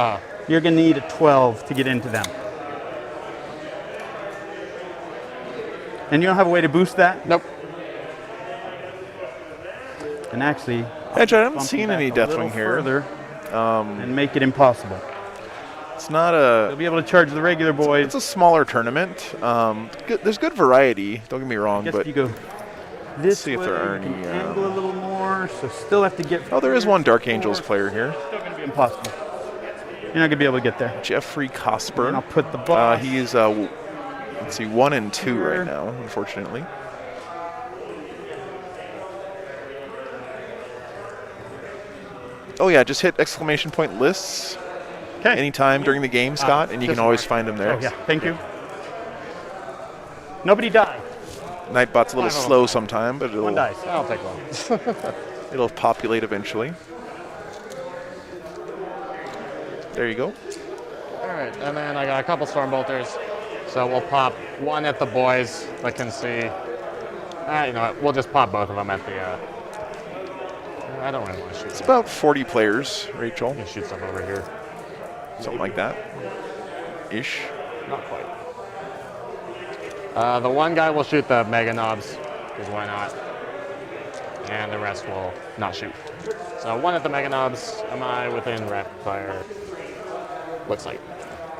you're going to need a 12 to get into them. And you don't have a way to boost that? Nope. And actually, Yeah, Chad, I haven't bump seen them any back a little Deathwing here. further, and make it impossible. It's not You'll a. be able to charge the regular boys. It's a smaller tournament. There's good variety. Don't get me wrong, I guess but you go this see if way, there are you can any, angle a little more, so still have to get. oh, there is one Dark Angels player. player here, Still going to be impossible. You're not going to be able to get there. Jeffrey And I'll Cosper. put the boss. He's let's see, 1 and 2 Here. right now, unfortunately. Oh yeah, just hit exclamation point lists Okay. anytime during the game, Scott, and you this can always one. find them there. Oh, yeah. Thank you. Nobody died. Nightbot's a little Five of them. slow sometime, but One dies. I'll take one. it'll populate eventually. There you go. All right, and then I got a couple Stormbolters. So we'll pop one at the boys that can see. You know what? We'll just pop both of them at the. I don't really want to shoot. It's about 40 players, Rachel, You can shoot stuff over here. something like that, ish. Not quite. The one guy will shoot the Mega Knobs, because why not? And the rest will not shoot. So one at the Mega Knobs. Am I within rapid fire? Looks like.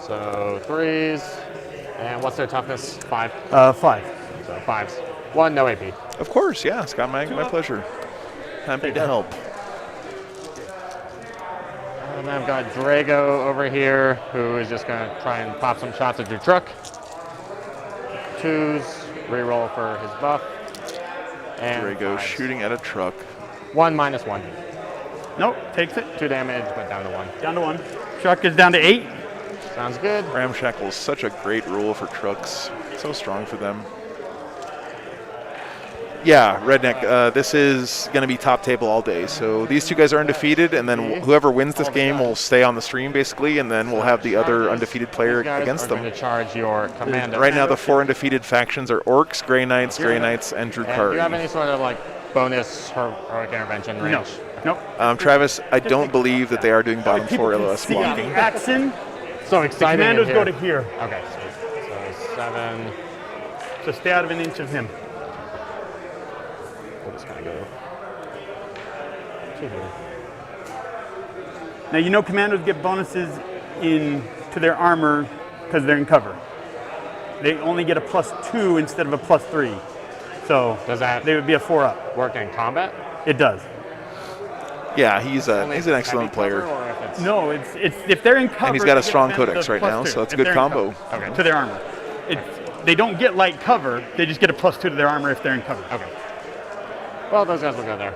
So 3s. And what's their toughness? 5. 5. So 5s. 1, no AP. Of course, yeah, Scott, my pleasure. Happy to help. And I've got Drago over here, who is just going to try and pop some shots at your truck. 2s, reroll for his buff. And Drago 5s. shooting at a truck. 1 -1. Nope. Takes it. 2 damage, but down to 1. Down to 1. Truck is down to 8. Sounds good. Ramshackle is such a great rule for trucks. So strong for them. Yeah, Redneck, this is going to be top table all day. So these two guys are undefeated, and then whoever wins this game will stay on the stream, basically, and then we'll have the other undefeated player These guys against are them. going to charge your commander. Right now, the 4 undefeated factions are Orcs, Grey Knights, and And do you have Drukhari. any sort of like bonus heroic intervention range? No. Nope. Travis, I don't believe that they are doing bottom People floor can LS see blocking. the action. So The exciting. in commandos here. go to here. Okay, sweet. So 7. So stay out of an inch of him. We'll just kind of go to here. Now you know commandos get bonuses to their armor because they're in cover. They only get a +2 instead of a +3. So Does that they would be a 4-up. work in combat? It does. Yeah, he's an Only excellent heavy player. cover, or if it's- No, it's if they're in cover. And he's got a they get strong advantage codex of right now, +2 so that's a if good they're in combo. cover Okay. To their armor. They don't get light cover. They just get a +2 to their armor if they're in cover. Okay. Well, those guys will go there.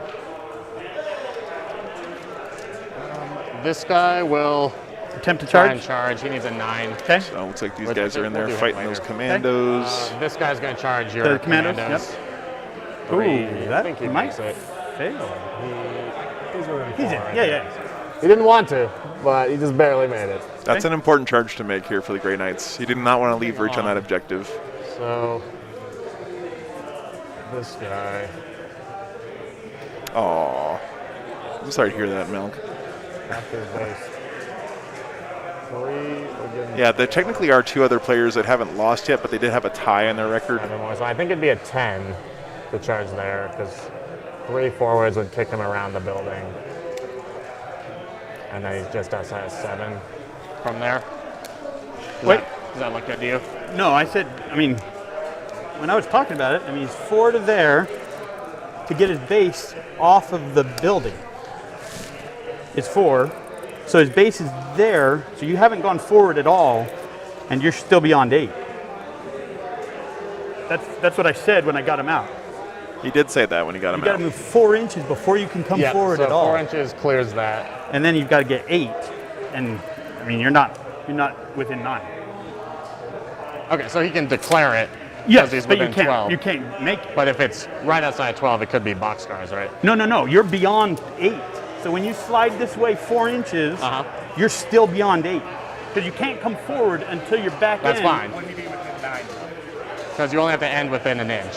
This guy will Attempt to try and charge. charge. He needs a 9. Okay. So it looks like these Which guys are in there we'll do fighting later. those commandos. This guy's going to charge your The commandos, commandos. Ooh, I that think he might makes it. fail. He's within He's in. 4, I Yeah, think. yeah. He didn't want to, but he just barely made it. That's an important charge to make here for the Grey Knights. He did not want to leave reach on that objective. So this guy. Aw. I'm sorry to hear that, Milk. After base. 3, we're getting Yeah, there technically are 2 other players that haven't lost yet, but they did have a tie on their record. 7 more. So I think it'd be a 10 to charge there, because 3 forwards would kick him around the building. And then he's just outside of 7 from there. Wait. Does that look good to you? No, when I was talking about it, he's 4 to there to get his base off of the building. It's 4. So his base is there, so you haven't gone forward at all, and you're still beyond 8. That's what I said when I got him out. He did say that when he got him You got out. to move 4 inches before you can come forward so at all. 4 inches clears that. And then you've got to get 8, and you're not within 9. Okay, so he can declare it. Yes, he's but you within can't. 12. You can't make it. But if it's right outside 12, it could be boxcars, right? No. You're beyond 8. So when you slide this way 4 inches, you're still beyond 8. Because you can't come forward until you're back That's in. fine. When you be within 9. Because you only have to end within an inch.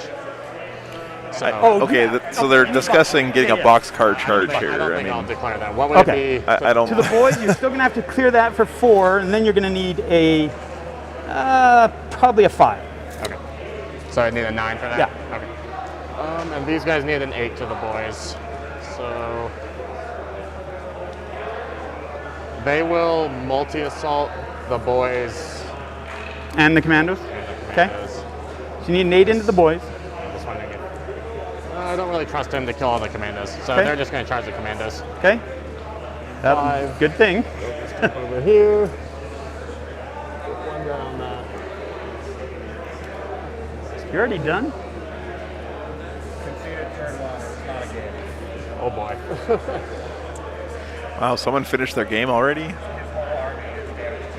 So Okay, so they're discussing getting a boxcar charge I here. don't I think I'll mean, declare that. What would Okay. it be? I don't. To the boys, you're still going to have to clear that for 4, and then you're going to need a probably a 5. Okay. So I need a 9 for that? Yeah. Okay. And these guys need an 8 to the boys. So they will multi-assault the boys And the commandos. and the Okay. commandos. So you need an 8 into the boys. This one again. I don't really trust him to kill all the commandos, so Okay. they're just going to charge the commandos. Okay. That's a 5. good thing. Over here. Put one down on that. You're already done? Conceded turn 1. It's not a game. Oh boy. Wow, someone finished their game already? His whole army is damaged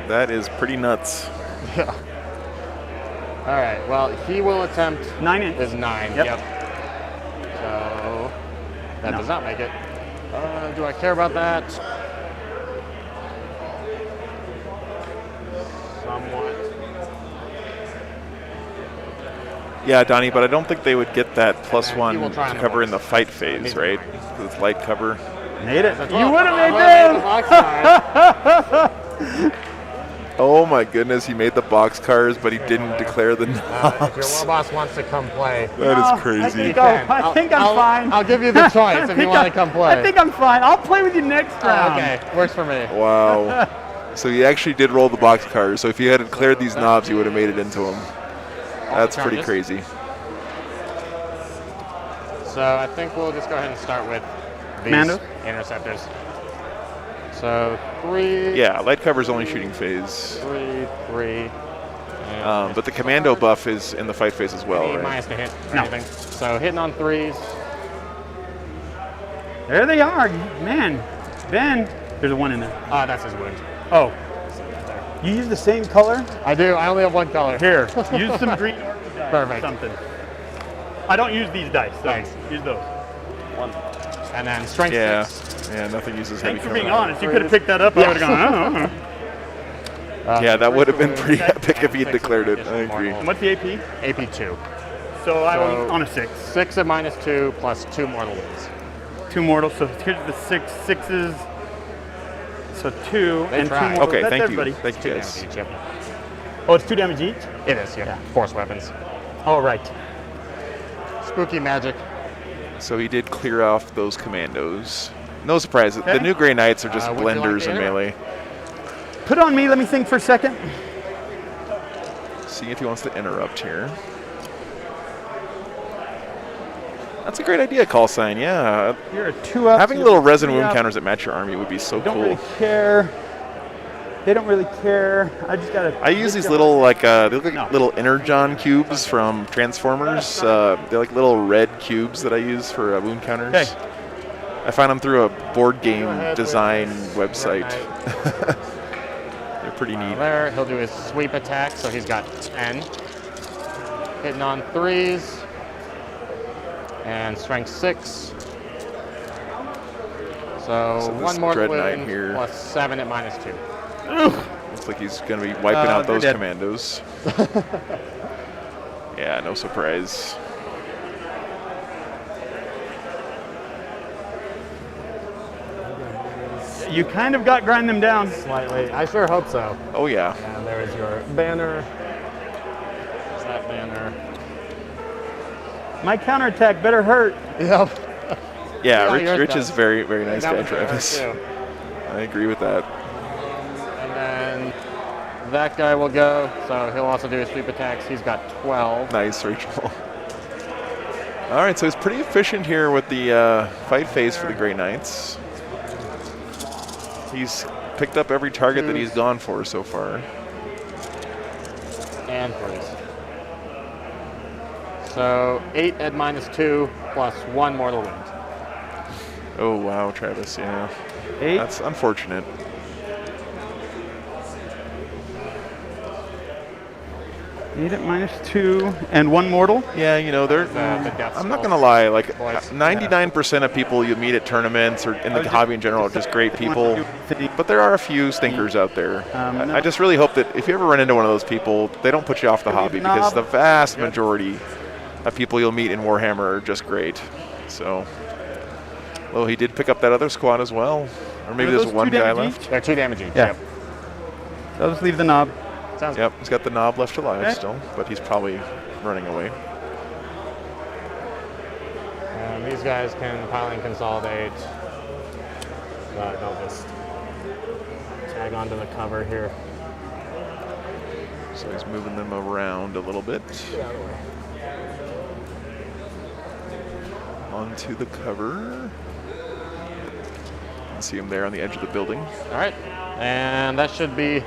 to That is pretty nuts. Yeah. All right. Well, he will attempt 9 inch. is 9. Yep. So that No. does not make it. Do I care about that? Somewhat. Yeah, Donnie, but I don't think they would get that he +1 will try to on the cover in boys. the fight phase, He's right? fine. 'Cause it's light cover. Made it. That's You all. would have made Oh, this. the boxcar. Oh my goodness, he made the box cars, but he didn't declare the If your knobs. war boss wants to come play, That No, is crazy. I think I'm fine. I'll give you the choice if you want to come play. I think I'm fine. I'll play with you next Oh, round. okay, works for me. Wow. So he actually did roll the box cars. So if he hadn't cleared these knobs, he would have made it into them. That's pretty charges. crazy. So I think we'll just go ahead and start with these Commandos? interceptors. So 3. Yeah, light cover's only shooting phase. 3, 3. And But the commando buff is in the fight phase as well, any right? minus to hit or No. anything. So hitting on 3s. There they are. Man, Ben. There's a 1 in there. That's his wound. Oh. You use the same color? I do. I only have one color. Here, use some green dice or Perfect. something. I don't use these dice, so Thanks. use those. And then strength Yeah. 6. Yeah, nothing uses heavy Thanks for cover. being honest. You could have picked that up. I would have gone, oh. Yeah, that would have been pretty Okay. epic if he had Six declared it. I additional agree. mortal. What's the AP? AP 2. So I So- was on a 6. 6 at -2 plus 2 mortal wounds. 2 mortals. So here's the 6 sixes. So 2 They and 2 tried. mortals. Okay, That's thank everybody. you. Thank 2 you, damage guys. each. Yep. Oh, it's 2 damage each? It is, yeah. Force weapons. Oh, right. Spooky magic. So he did clear off those commandos. No surprise. The Okay. new Grey Knights are just would you like blenders to in interrupt? melee. Put on me. Let me think for a second. See if he wants to interrupt here. That's a great idea, call sign. Yeah, You're a 2-up. having so little you're resin 3 wound up. counters that match your army would be so Don't cool. really care. They don't really care. I just gotta. I use these little they look like No. little Energon cubes from Transformers. They're like little red cubes that I use for wound counters. Okay. I found them through a board game ahead with design Grey website. Knight. They're pretty neat. There, he'll do his sweep attack, so he's got 10. Hitting on 3s. And strength 6. So, So this one more Dread Knight wound here- plus 7 at -2. Looks like he's going to be wiping out they're those dead. commandos. Yeah, no surprise. You kind of got grind them down. Slightly. I sure hope so. Oh, yeah. And there is your banner. There's that banner. My counterattack better hurt. Yep. Yeah, Yeah, yours Rich does. is very, very nice That guy, one's gonna hurt Travis. too. I agree with that. And then that guy will go, so he'll also do his sweep attacks. He's got 12. Nice, Rachel. All right, so he's pretty efficient here with the fight phase for the Grey Knights. He's picked up every target that he's gone for so far. And 3s. So 8 at -2 plus 1 mortal wound. Oh, wow, Travis, yeah. 8. That's unfortunate. 8 at -2 and 1 mortal. Yeah, you know, they're. The death I'm not skull. gonna lie. Like, Boys. 99% of people you meet at tournaments or in the hobby in general are just great people. But there are a few stinkers out there. I just really hope that if you ever run into one of those people, they don't put you off the hobby, because the vast majority of people you'll meet in Warhammer are just great. So, well, he did pick up that other squad as well, or maybe Are there's those one 2 guy damage left. each? They're 2 damage each. Yeah. Yep. So I'll just leave the knob. Sounds Yep, he's got the knob left alive Okay. still, but he's probably running away. And these guys can pile and consolidate. They'll just tag onto the cover here. So he's moving them around a little bit. Onto the cover. You can see him there on the edge of the building. All right. And that should be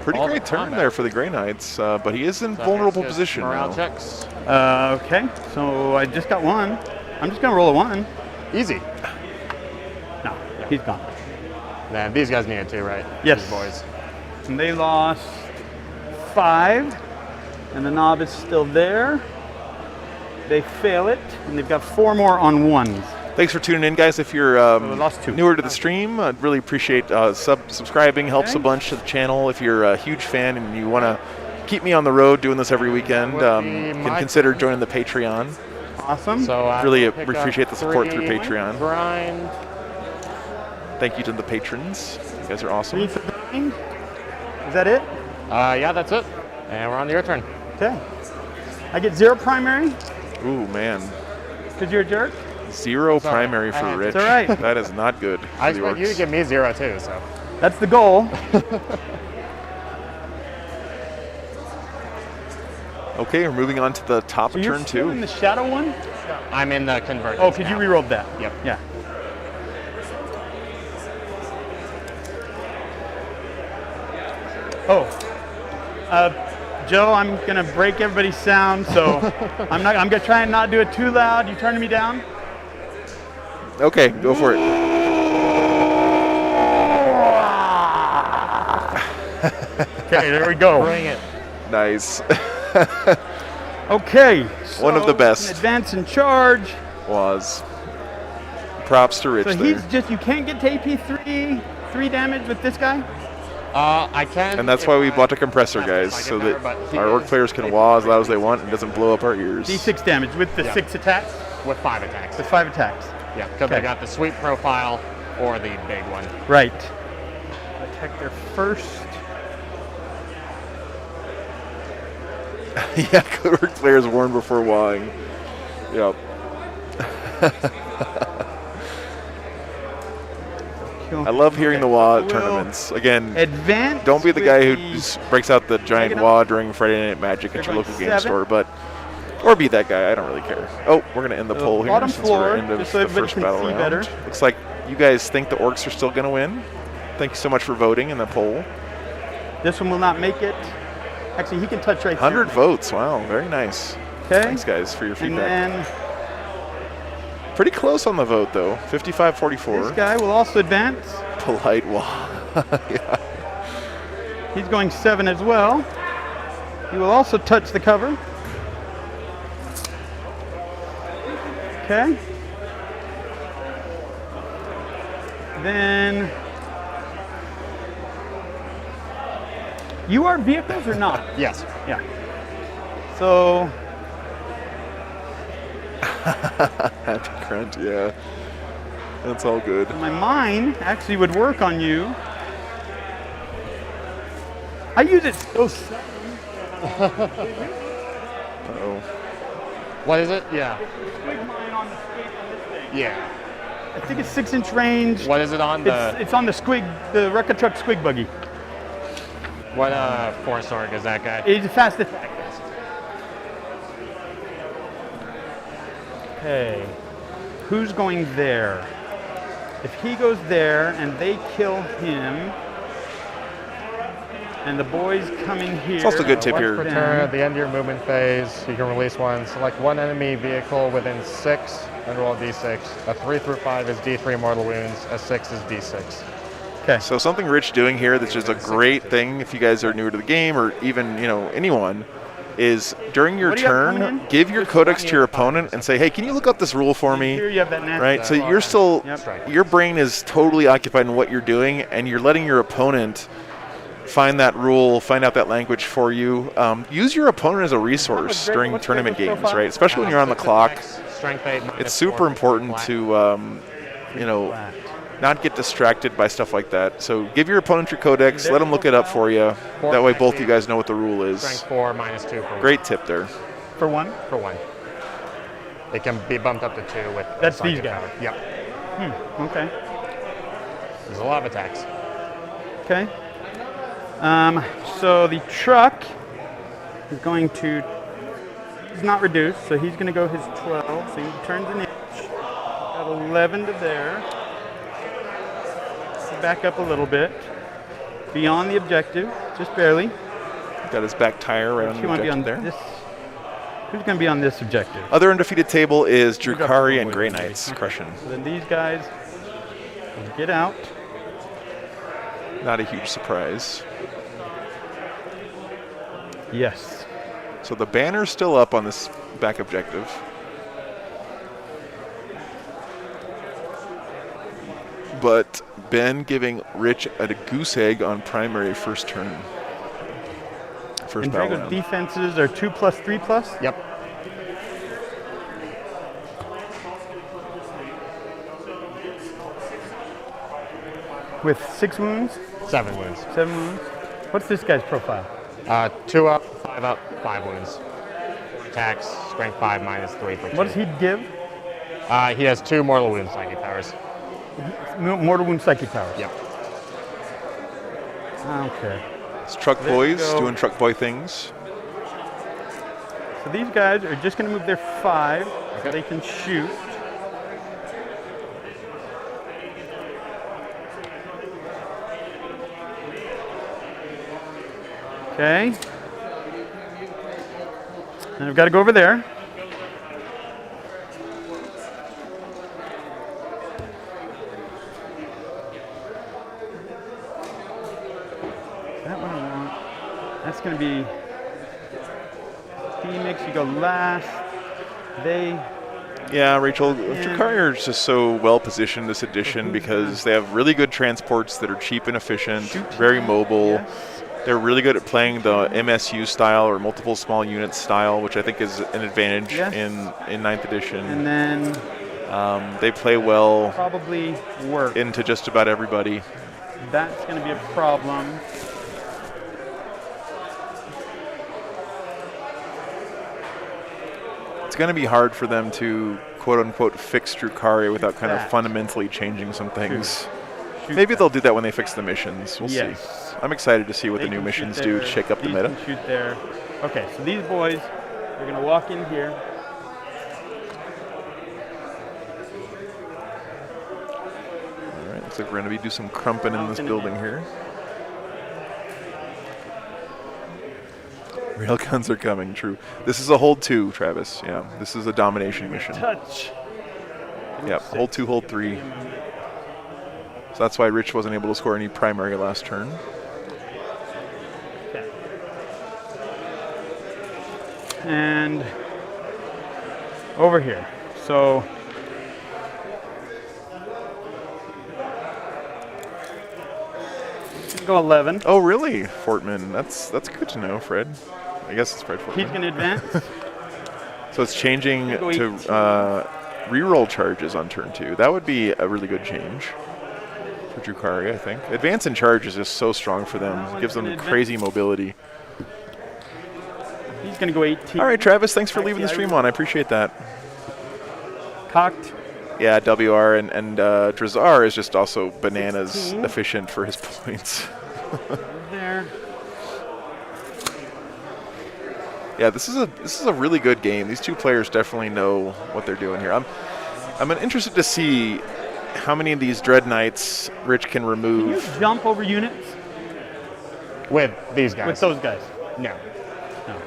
Pretty all great the turn combat. there for the Grey Knights, but he is in So vulnerable here's position morale now. checks. Okay, so I just got 1. I'm just gonna roll a 1. Easy. No, he's gone. Then these guys needed to, right? Yes. These boys. And they lost 5, and the knob is still there. They fail it, and they've got 4 more on 1s. Thanks for tuning in, guys. If you're we lost 2. newer to the stream, I'd really appreciate subscribing. Helps a bunch to the channel. If you're a huge fan and you want to keep me on the road doing this every weekend, Would be you can my consider joining the Patreon. Awesome. So I Really will pick appreciate up the support 3 through Patreon. Grind. Thank you to the patrons. You guys are awesome. 3 for grind. Is that it? Yeah, that's it. And we're on to your turn. Okay. I get 0 primary Ooh, man. because you're a jerk. 0 all right. primary for Rich. It's all right. That is not good. I for the expect you to orcs. give me 0 too, so. That's the goal. Okay, we're moving on to the top So of you're turn still in 2. the shadow one? I'm in the convergence. Oh, because you now. rerolled that. Yep. Yeah. Oh. Joe, I'm gonna break everybody's sound, so I'm gonna try and not do it too loud. You turning me down? Okay, go for it. Okay, there we go. Bring it. Nice. Okay. One of the so best. an advance and charge. Was. Props to Rich So there. he's just, you can't get to AP 3 damage with this guy? I can. And that's if why we I bought a compressor, have guys, to fight so it better, that but he our orc is players can wah as loud as they want and it doesn't blow up our ears. D6 damage with the Yeah. 6 attacks? with 5 attacks. With 5 attacks. Yeah, because Okay. I got the sweep profile or the big one. Right. Attack their first. Yeah, good orc players warned before wahing. Yep. Kill. I love hearing the WA Will tournaments. Again, Advance. don't be the with guy who the- just breaks out the giant Second WA during Friday Night Magic at They're your going local game 7. store, but or be that guy. I don't really care. Oh, we're gonna end the So poll here bottom since floor, we're end of just so the everybody first can battle see round. better. Looks like you guys think the orcs are still gonna win. Thank you so much for voting in the poll. This one will not make it. Actually, he can touch right 100 there. votes. Wow, very nice. Okay. Thanks, guys, for your And feedback. then Pretty close on the vote, though. this 55-44. guy will also advance. Polite WA. Yeah. He's going 7 as well. He will also touch the cover. Okay. Then you are vehicles or not? Yes. Yeah. So Happy Grunt, yeah. That's all good. my mine actually would work on you. I use it so seldom. Uh-oh. What is it? Yeah. Squig mine on the squig on this thing. Yeah. I think it's 6-inch range. What is it on the? It's on the squig, the Wreck-A Truck squig buggy. What force org is that guy? It's a fast attack. Okay. Who's going there? If he goes there and they kill him, and the boys coming here. It's also a good tip Once here. per turn, at the end of your movement phase, you can release one. Select one enemy vehicle within 6 and roll a d6. A 3 through 5 is d3 mortal wounds. A 6 is d6. Okay. So something Rich doing here that's just a great thing if you guys are new to the game or even, anyone, is during your What do you have coming turn, in? give your codex to your opponent and say, hey, can you look up this rule for me? Here you have that nasty. Right? So you're still, Yep. your brain is totally occupied in what you're doing and you're letting your opponent find that rule, find out that language for you. Use your opponent as a resource during what's tournament Gregor's games, profile? right? Especially when you're on the clock. Strength 8. It's super important to, Flat. not get distracted by stuff like that. So give your opponent your codex, let them look it up for you. That way both you guys know what the rule is. Strength 4 minus 2 for Great tip there. For one? For 1. It can be bumped up to 2 with. That's psychic these guys. power. Yep. Okay. There's a lot of attacks. Okay. So the truck is going to, he's not reduced, so he's going to go his 12, so he turns an inch. Got 11 to there. Back up a little bit. Beyond the objective, just barely. Got his back tire right on Who the might be objective on there. this? Who's going to be on this objective? Other undefeated table is got Drukari the and boys Grey already. Knights crushing. So then these guys will get out. Not a huge surprise. Yes. So the banner's still up on this back objective. But Ben giving Rich a goose egg on primary first turn. First And battle Drago's round. defenses are 2+, 3+. Yep. With 6 wounds, 7 wounds. 7 wounds. What's this guy's profile? 2 up, 5 up, 5 wounds. Attacks, strength 5 minus 3 for 2. What does he give? He has 2 mortal wounds psychic powers. Mortal wound psychic powers. Yep. Okay. It's Truck There you Boys go. doing Truck Boy things. So these guys are just going to move their 5 so Okay. they can shoot. Okay. And I've got to go over there. That one I want. That's going to be Phoenix. You go last. They. Yeah, Rachel, Drukari is just so well positioned this edition because they have really good transports that are cheap and efficient, very mobile. Yes. They're really good at playing the MSU style or multiple small units style, which I think is an advantage Yes. in 9th edition. And then They play well probably work. into just about everybody. That's going to be a problem. It's going to be hard for them to quote unquote fix Drukari without kind of That. fundamentally changing some things. Maybe they'll do that when they fix the missions. We'll see. Yes. I'm excited to see what They the new can shoot missions do to there, shake up the these meta. can shoot there. Okay, so these boys are going to walk in here. All right, looks like we're going to do some crumping in this building here. Railguns are coming, true. This is a hold 2, Travis. Yeah, this is a domination mission. Touch. Yep, hold 2, hold 3. So that's why Rich wasn't able to score any primary last turn. Okay. And over here. So go 11. Oh, really, Fortman? That's good to know, Fred. I guess it's Fred Fortman. He's going to advance. So it's changing Go to reroll charges on turn 2. That would be a really good change for Drukari, I think. Advance and charge is just so strong for them. It gives them crazy mobility. He's going to go 18. All right, Travis, thanks for leaving the stream on. I appreciate that. Cocked. Yeah, WR and Drazar is just also bananas 16. efficient for his points. There. Yeah, this is a really good game. These two players definitely know what they're doing here. I'm interested to see how many of these Dread Knights Rich can Can remove. you jump over units With these guys. with those guys? No. No.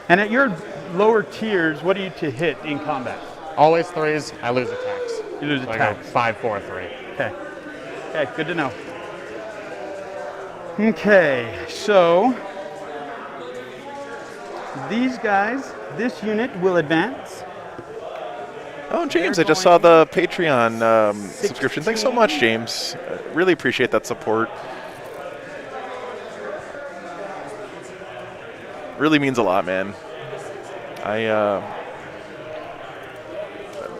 And at your lower tiers, what are you to hit in combat? Always 3s. I lose attacks. You lose So I go attacks. 5, 4, 3. Okay. Okay, good to know. Okay, so these guys, this unit will advance. Oh, James, I just saw the Patreon subscription. Thanks so much, James. Really appreciate that support. Really means a lot, man. The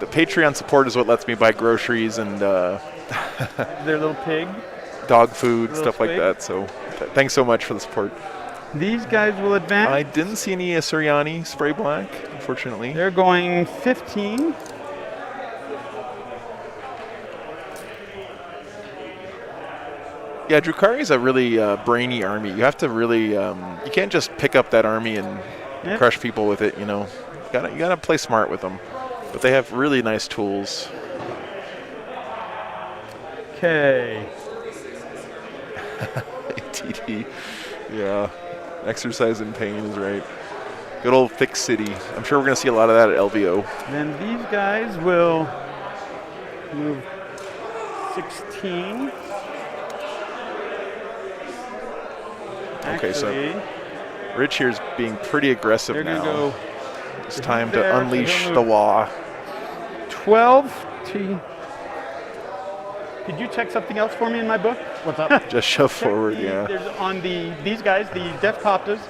Patreon support is what lets me buy groceries and Their little pig. dog food, Little stuff like twig. that. So thanks so much for the support. These guys will advance. I didn't see any Suryani spray black, unfortunately. They're going 15. Yeah, Drukari is a really brainy army. You have to really, you can't just pick up that army and Yep. crush people with it. You know, you gotta play smart with them. But they have really nice tools. Okay. TD, yeah, exercise in pain is right. Good old Fix City. I'm sure we're gonna see a lot of that at LVO. Then these guys will move 16. Okay, so Actually, Rich here's being pretty aggressive they're now. going to go It's time there, to so unleash he'll the move- law. 12 to. Could you check something else for me in my book? What's up? Just shove Check forward, the- yeah. There's on these guys, the Def Coptas,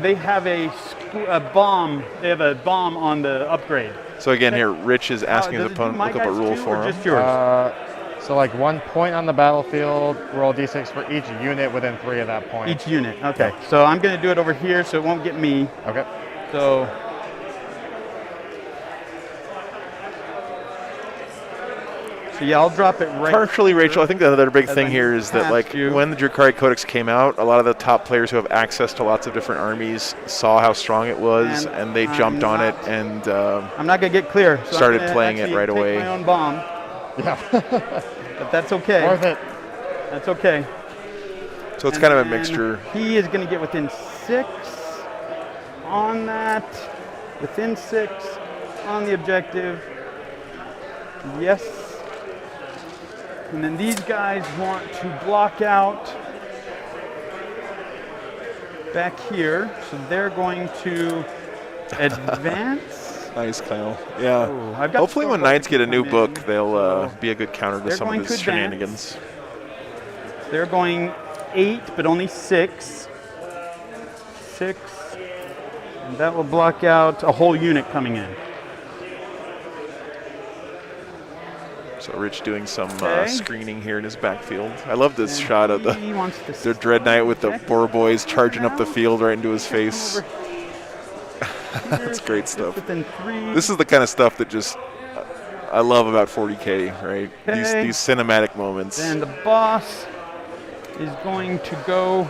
they have a bomb. They have a bomb on the upgrade. So again, here Rich is asking Does his it do opponent my to look up a guys rule too, for or him. just yours? So like 1 point on the battlefield, roll d6 for each unit within 3 of that point. Each unit. Okay. So I'm going to do it over here, so it won't get me. Okay. So. So yeah, I'll drop it right. Partially, Rachel, I think the other big As thing I here is that, like, passed you. when the Drukari Codex came out, a lot of the top players who have access to lots of different armies saw how strong it was, and they I'm jumped on it not- and I'm not going to get clear. So I'm started gonna playing it actually right take away. My own bomb, Yeah. but that's okay. Worth it. That's okay. so it's And kind of a then mixture. He is going to get within 6 on that. Within 6 on the objective. Yes. And then these guys want to block out back here. So they're going to advance. Nice, Kyle. Yeah. Ooh, I've got Hopefully, when Stormbolt Knights get a new come book, in, they'll so be a good counter to they're some of going his to advance. shenanigans. They're going 8, but only 6. 6. And that will block out a whole unit coming in. So Rich doing some Okay. screening here in his backfield. I love this And shot of he wants to the Dread Knight with the check Boar Boys charging up the now. field right into his Check him face. over. That's great stuff. Within 3. This is the kind of stuff that just I love about 40K, right? Okay. These cinematic moments. And the boss is going to go.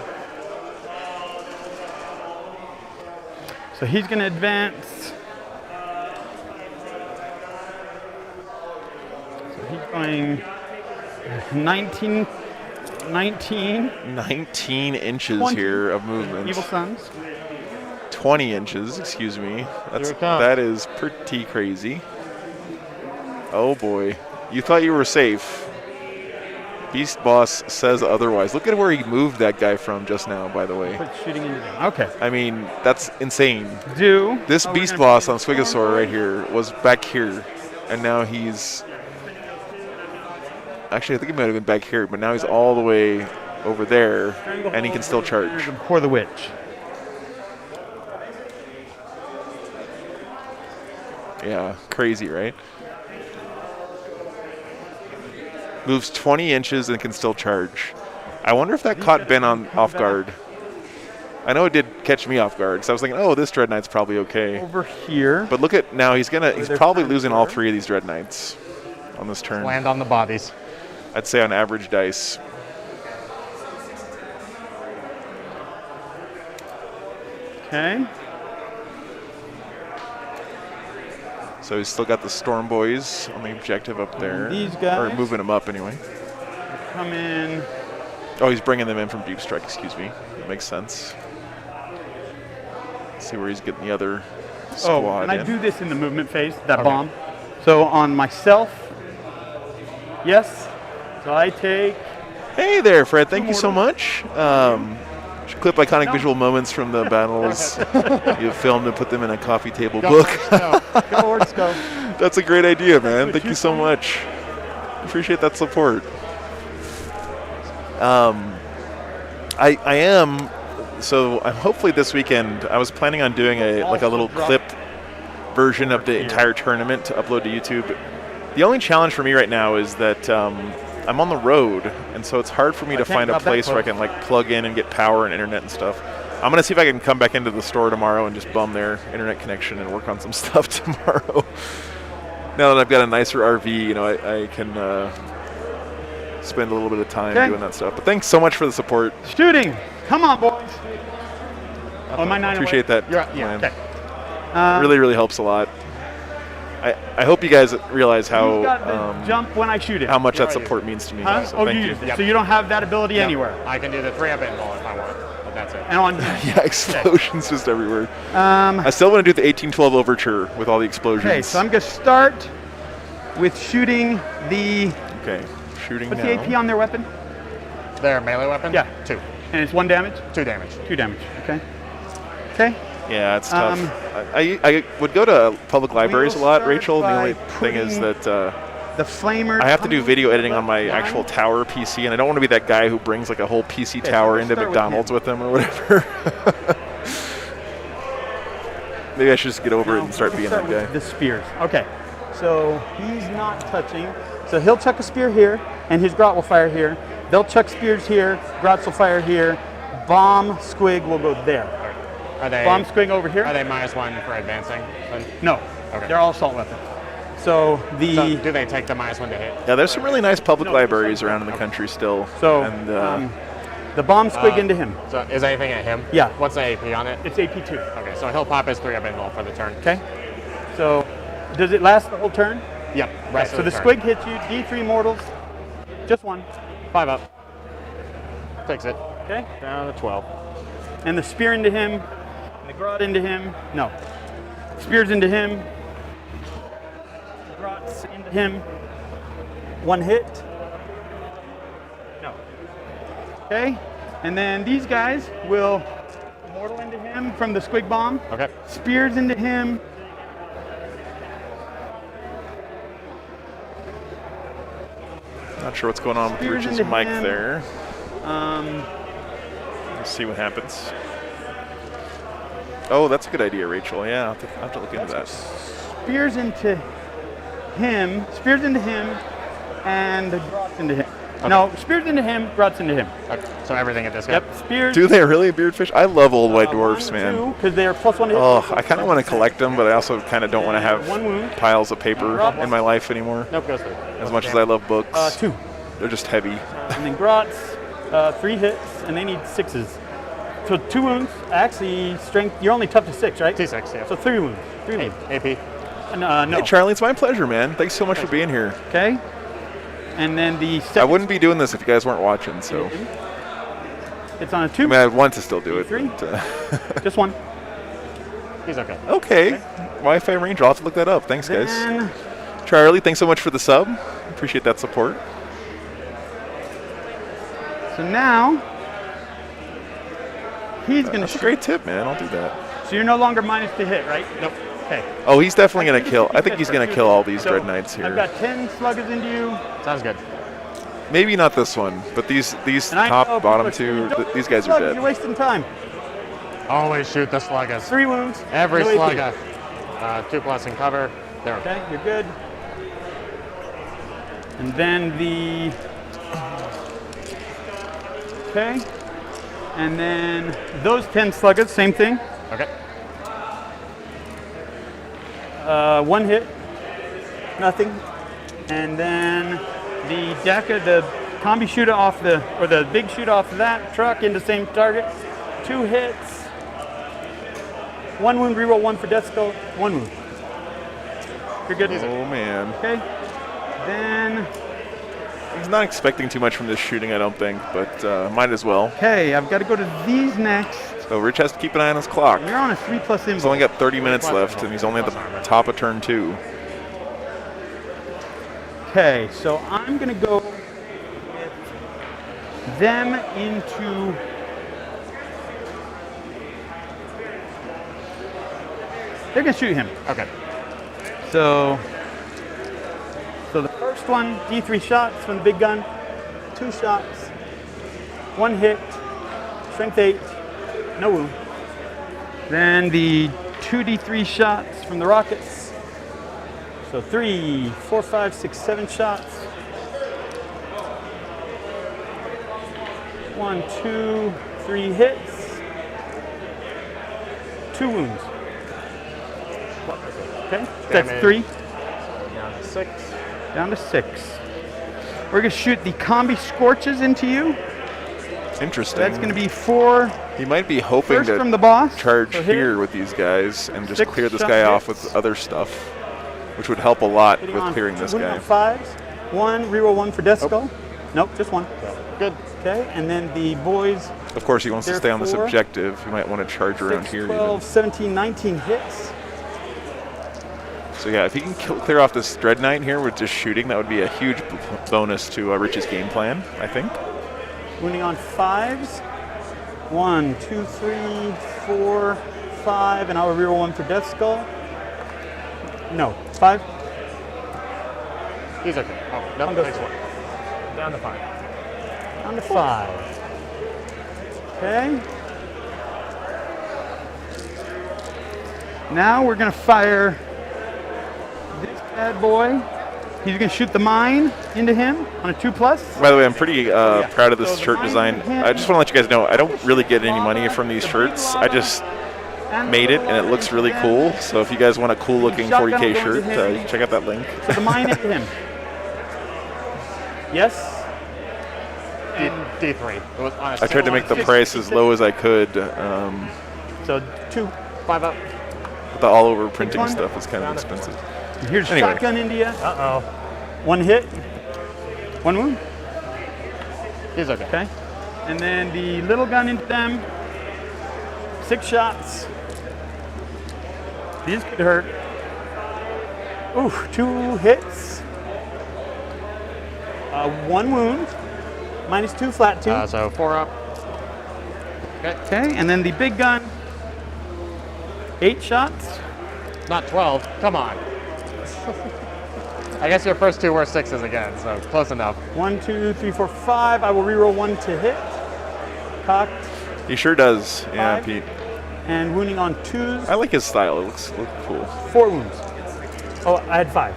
So he's going to advance. So he's going 19 inches 20 here of movement. Evil Sons. 20 inches, excuse me. it comes. That is pretty crazy. Oh boy. You thought you were safe. Beast Boss says otherwise. Look at where he moved that guy from just now, by the way. Put shooting into them. Okay. I mean, that's insane. This we're Beast gonna Boss put on Squigosaur right here was back here, and now he's... Actually, I think he might have been back here, but now he's all the way over there, and he can still charge. Before the Witch. Yeah, crazy, right? Moves 20 inches and can still charge. I wonder if that caught Ben off guard. I know it did catch me off guard, so I was thinking, oh, this Dread Knight's probably okay. Over here. But look at now, he's probably losing all 3 of these Dread Knights on this turn. Land on the bodies. I'd say on average dice. Okay. So he's still got the Storm Boys on the objective up there. These guys. Or moving them up anyway. Come in. Oh, he's bringing them in from Deep Strike, excuse me. That makes sense. Let's see where he's getting the other squad Oh, and I in. do this in the movement phase, that bomb. So on myself, yes. So I take. Hey there, Fred. Thank you so mortals. much. Should clip iconic visual moments from the battles you have filmed and put them in a coffee table book. Go Orcs, go. That's a great idea, man. Thank you so much. Appreciate that support. I am. So hopefully this weekend, I was planning on doing a little clip version of the entire tournament to upload to YouTube. The only challenge for me right now is that I'm on the road, and so it's hard for me to find a place where I can plug in and get power and internet and stuff. I'm gonna see if I can come back into the store tomorrow and just bum their internet connection and work on some stuff tomorrow. Now that I've got a nicer RV, I can spend a little bit of time doing that stuff. But thanks so much for the support. Shooting. Come on, boys. Oh, my 9 Appreciate that. Yeah. Man. Okay. Really, really helps a lot. I hope you guys realize how jump when I shoot it. how much that support means to me. Huh? So Oh, thank you you. use it. So you don't have that ability anywhere. I can do the 3-up invul if I want, but that's it. And on. Yeah, explosions just everywhere. I still want to do the 1812 overture with all the explosions. Okay, so I'm gonna start with shooting the. Okay, shooting What's now. the AP on their weapon? Their melee weapon? Yeah. 2. And it's 1 damage. 2 damage. 2 damage. Okay. Okay. Yeah, it's tough. I would go to public libraries a lot, Rachel. The only thing is that The flamer. I have to do video editing on my actual tower PC, and I don't want to be that guy who brings a whole PC tower into McDonald's with him or whatever. Maybe I should just get over it and start being that guy. The spears. Okay. So he's not touching. So he'll chuck a spear here, and his grot will fire here. They'll chuck spears here. Grots will fire here. Bomb squig will go there. Are they Bomb squig over here. Are they -1 for advancing? Then? No. Okay. They're all assault weapons. So the. So do they take the -1 to hit? Yeah, there's some really nice public libraries around in the country still. So and the bomb squig into him. So is anything at him? Yeah. What's the AP on it? It's AP2. Okay, so he'll pop his 3-up invul for the turn. Okay. So does it last the whole turn? Yep. Rest So of the turn. squig hits you. D3 mortals. Just 1. 5 up. Takes it. Okay. Down to 12. And the spear into him. And the grot into him. No. Spears into him. Grots into him. 1 hit. No. Okay. And then these guys will mortal into him from the squig bomb. Okay. Spears into him. not sure what's going on with Spears Rich's into mic him. there. Let's see what happens. Oh, that's a good idea, Rachel. Yeah, I'll have to look into that. Spears into him, and the grots into him. No, spears into him, grots into him. Okay. So everything at this guy. Yep, spears. Do they really beardfish? I love old white dwarfs, man. Because they are +1 hit. Oh, I kind of want to collect them, but I also kind of don't want to have One wound. piles of paper in my life anymore. Nope, goes through. As much as I love books, 2. they're just heavy. And then grots, 3 hits, and they need 6s. So 2 wounds. Actually, strength. You're only tough to 6, right? T6, yeah. So 3 wounds. 3 wounds. AP. No. Hey, Charlie, it's my pleasure, man. Thanks so much for being here. Okay. And then the I second. wouldn't be doing this if you guys weren't watching, so. It's on a 2. I mean, I'd want to still do it. Three? But, Just 1. He's okay. okay. Wi-Fi Ranger. I'll have to look that up. Thanks, guys. Then Charlie, thanks so much for the sub. Appreciate that support. so now he's gonna That's a shoot. great tip, man. I'll do that. So you're no longer minus to hit, right? Nope. Okay. Oh, he's definitely going to kill. I think he's going to kill all these Dread Knights I've here. got 10 sluggers into you. Sounds good. Maybe not this one, but these And I know top, bottom people two, are saying, these guys are "Slug, You're dead. wasting time. Always shoot the sluggers. 3 wounds. Every no AP. slugger. 2+ in cover. There we go. Okay, you're good. And then the. Okay. And then those 10 sluggers, same thing. Okay. 1 hit, nothing. And then the Daka, the combi shooter off the, or the big shooter off that truck into same target. 2 hits. 1 wound, reroll 1 for Death Skull. 1 wound. You're good. Oh, man. Okay. Then, He's not expecting too much from this shooting, I don't think, but might as well. okay, I've got to go to these next. So Rich has to keep an eye on his clock. You're on a 3+ He's only got 30 minutes left, and he's only at the top of turn 2. Okay, so I'm gonna go with them into. They're gonna shoot him. Okay. So the first one, D3 shots from the big gun, 2 shots, 1 hit, strength 8, no wound. Then the 2D3 shots from the rockets. So 3, 4, 5, 6, 7 shots. 1, 2, 3 hits. 2 wounds. Okay, that's Damage. 3. Down to 6. Down to 6. We're gonna shoot the combi scorches into you. Interesting. That's gonna be 4 He might be hoping first to from the boss. charge So hit. here with these guys and just 6 clear this shot guy off hits. with other stuff, which would help a lot Hitting with on clearing this wound guy. on 5s. 1, reroll 1 for Death Skull. Nope, just 1. Good. Okay, and then the boys, Of course, he wants to stay on this Therefore, objective. He might want to charge around 6, here 12, even. 17, 19 hits. So yeah, if he can clear off this Dread Knight here with just shooting, that would be a huge bonus to Rich's game plan, I think. Wounding on 5s. 1, 2, 3, 4, 5, and I'll reroll 1 for Death Skull. No, 5. He's okay. Oh, no, One goes next for one. Down to 5. Down to 5. Okay. Now we're gonna fire this bad boy. He's gonna shoot the mine into him on a 2+. By the way, I'm pretty proud of this So the shirt line design. in hand- I just want to let you guys know, I don't really get any money from these shirts. I just made it, and it looks really cool. So if you guys want a cool looking 40K shirt, check out that link. So the mine into him. Yes. D3. It was honest. I tried to make the price as low as I could. So 2. 5 up. But the all over printing one. stuff is kind of expensive. Here's Anyway. shotgun into you. Uh-oh. 1 hit. 1 wound. He's okay. Okay. And then the little gun into them. 6 shots. These could hurt. Ooh, 2 hits. 1 wound. -2 flat 2. So 4 up. Okay. Okay, and then the big gun. 8 shots. Not 12. Come on. I guess your first 2 were 6s again, so close enough. 1, 2, 3, 4, 5. I will reroll 1 to hit. Cocked. He sure does. Yeah, 5. Pete. And wounding on 2s. I like his style. It looks cool. 4 wounds. Oh, I had 5.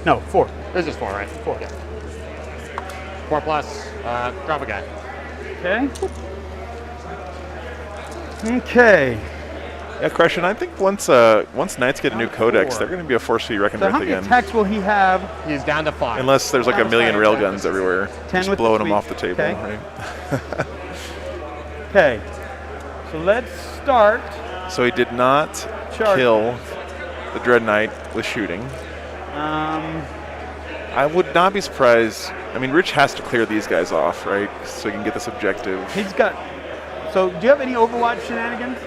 No, 4. It was just 4, right? 4. Yeah. 4 plus, drop a guy. Okay. Okay. Yeah, question. I think once Knights get a new codex, they're going to be a force to be reckoned So how with many again. attacks will he have? He's down to 5. Unless there's like a million railguns everywhere, 10 just with the blowing them sweep. off the table, Okay. right? Okay. So let's start. So he did not Charge. kill the Dread Knight with shooting. I would not be surprised. I mean, Rich has to clear these guys off, right? So he can get this objective. He's got. So do you have any Overwatch shenanigans?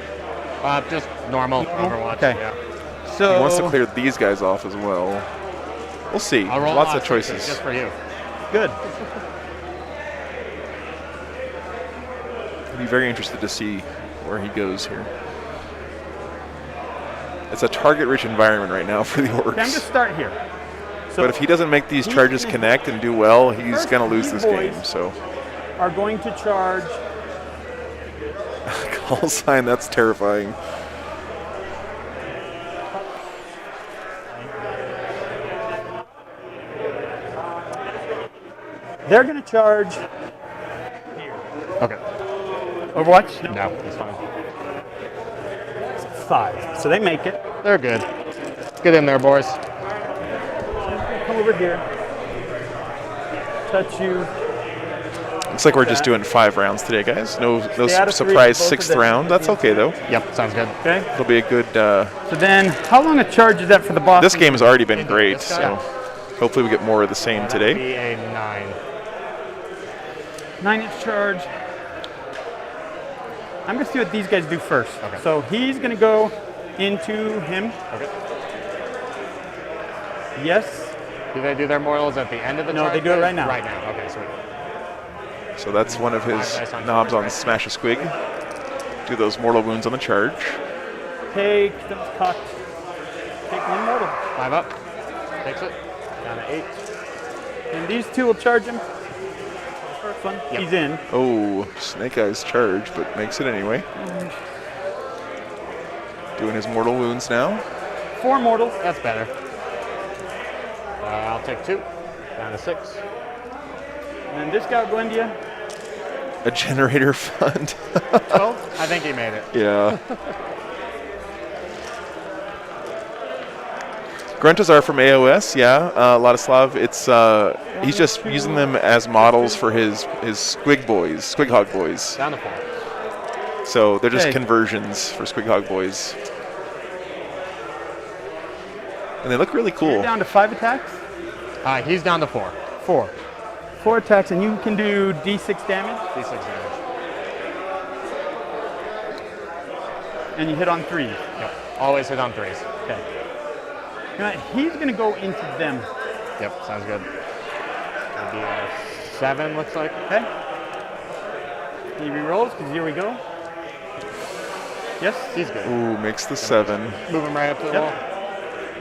Just normal Overwatch. Okay. Yeah. So He wants to clear these guys off as well. We'll see. I'll roll Lots of off choices. just for you. Good. I'd be very interested to see where he goes here. It's a target-rich environment right now for the orcs. Okay, I'm gonna start here. So But if he doesn't make these charges connect and do well, he's going to lose this game. So, are going to charge. call sign, that's terrifying. They're gonna charge. Okay. Overwatch? No, it's fine. 5. So they make it. They're good. Get in there, boys. Come over here. Touch you. Looks like we're just doing 5 rounds today, guys. No Stay out of three, surprise both of 6th them. round. That's okay, though. Yep, sounds good. Okay. It'll be a good... So then, how long a charge is that for the boss? this game has already been great, This guy? so hopefully we get more of the same That'd today. be a 9. 9-inch charge. I'm gonna see what these guys do first. Okay. So he's gonna go into him. Okay. Yes. Do they do their mortals at the end of the No, charge they do it phase? right now. Right now. Okay, sweet. So that's one of his Five dice on knobs charge, on right? Smash a Squig. Do those mortal wounds on the charge. Take them cocked. Take one mortal. 5 up. Takes it. Down to 8. And these two will charge him. First one, Yep. he's in. Oh, Snake Eyes charge, but makes it anyway. Doing his mortal wounds now. 4 mortals. That's better. I'll take 2. Down to 6. And then this guy will go into you. A generator fund. 12. I think he made it. Yeah. Gruntas are from AOS, yeah. Ladislav, it's he's just using them as models for his Squig boys, Squig Hog boys. Down to 4. So they're just Okay. conversions for Squig Hog boys. And they look really cool. Down to 5 attacks. He's down to 4. 4. 4 attacks, and you can do D6 damage, D6 damage. and you hit on 3s. Yep. Always hit on 3s. Okay. Now, he's going to go into them. Yep, sounds good. That'd be a 7, looks like. Okay. He rerolls, because here we go. Yes? He's good. Ooh, makes the 7. Move him right up to the Yep. wall.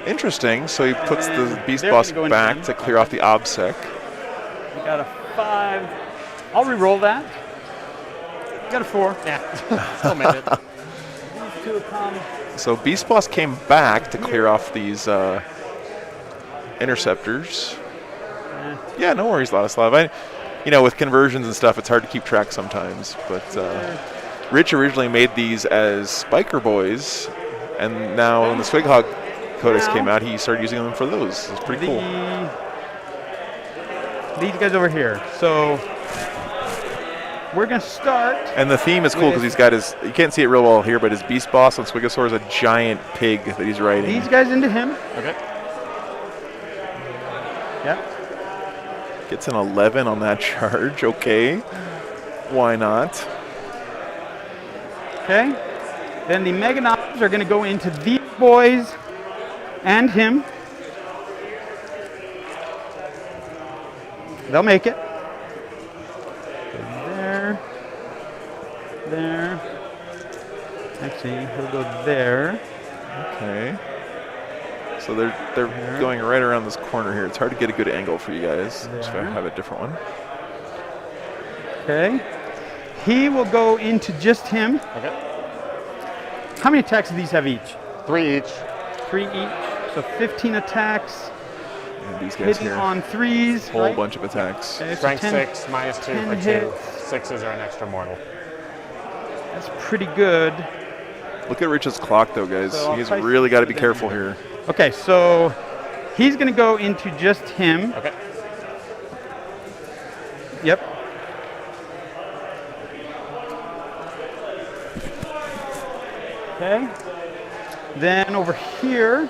Interesting. So he puts the then Beast they're Boss gonna go into back them. to clear off the OBSEC. We got a 5. I'll re-roll that. Got a 4. Yeah, still made it. These two will come. So Beast Boss came back to clear off these interceptors. Yeah, no worries, Ladislav. With conversions and stuff, it's hard to keep track sometimes. But Rich originally made these as Spiker Boys, and now when the Squig Hog Codex came out, he started using them for those. It's pretty cool. These guys over here. So we're going to start. And the theme is cool because he's got you can't see it real well here, but his Beast Boss on Squigosaur is a giant pig that he's riding. These guys into him. Okay. Yep. Gets an 11 on that charge. Okay. Why not? Okay. Then the Mega Knobs are going to go into these boys and him. They'll make it. There. There. Actually, he'll go there. Okay. So they're going right around this corner here. It's hard to get a good angle for you guys. So I There. have a different one. Okay. He will go into just him. Okay. How many attacks do these have each? 3 each. 3 each. So 15 attacks. And these guys Hitting here. on threes. Whole right? bunch of attacks. Okay, so Strength 10 6, minus 2 10 for 2. hits. 6s are an extra mortal. That's pretty good. Look at Rich's clock, though, guys. So I'll He's price really got to it be then. careful here. Okay, so he's going to go into just him. Okay. Yep. Okay. Then over here,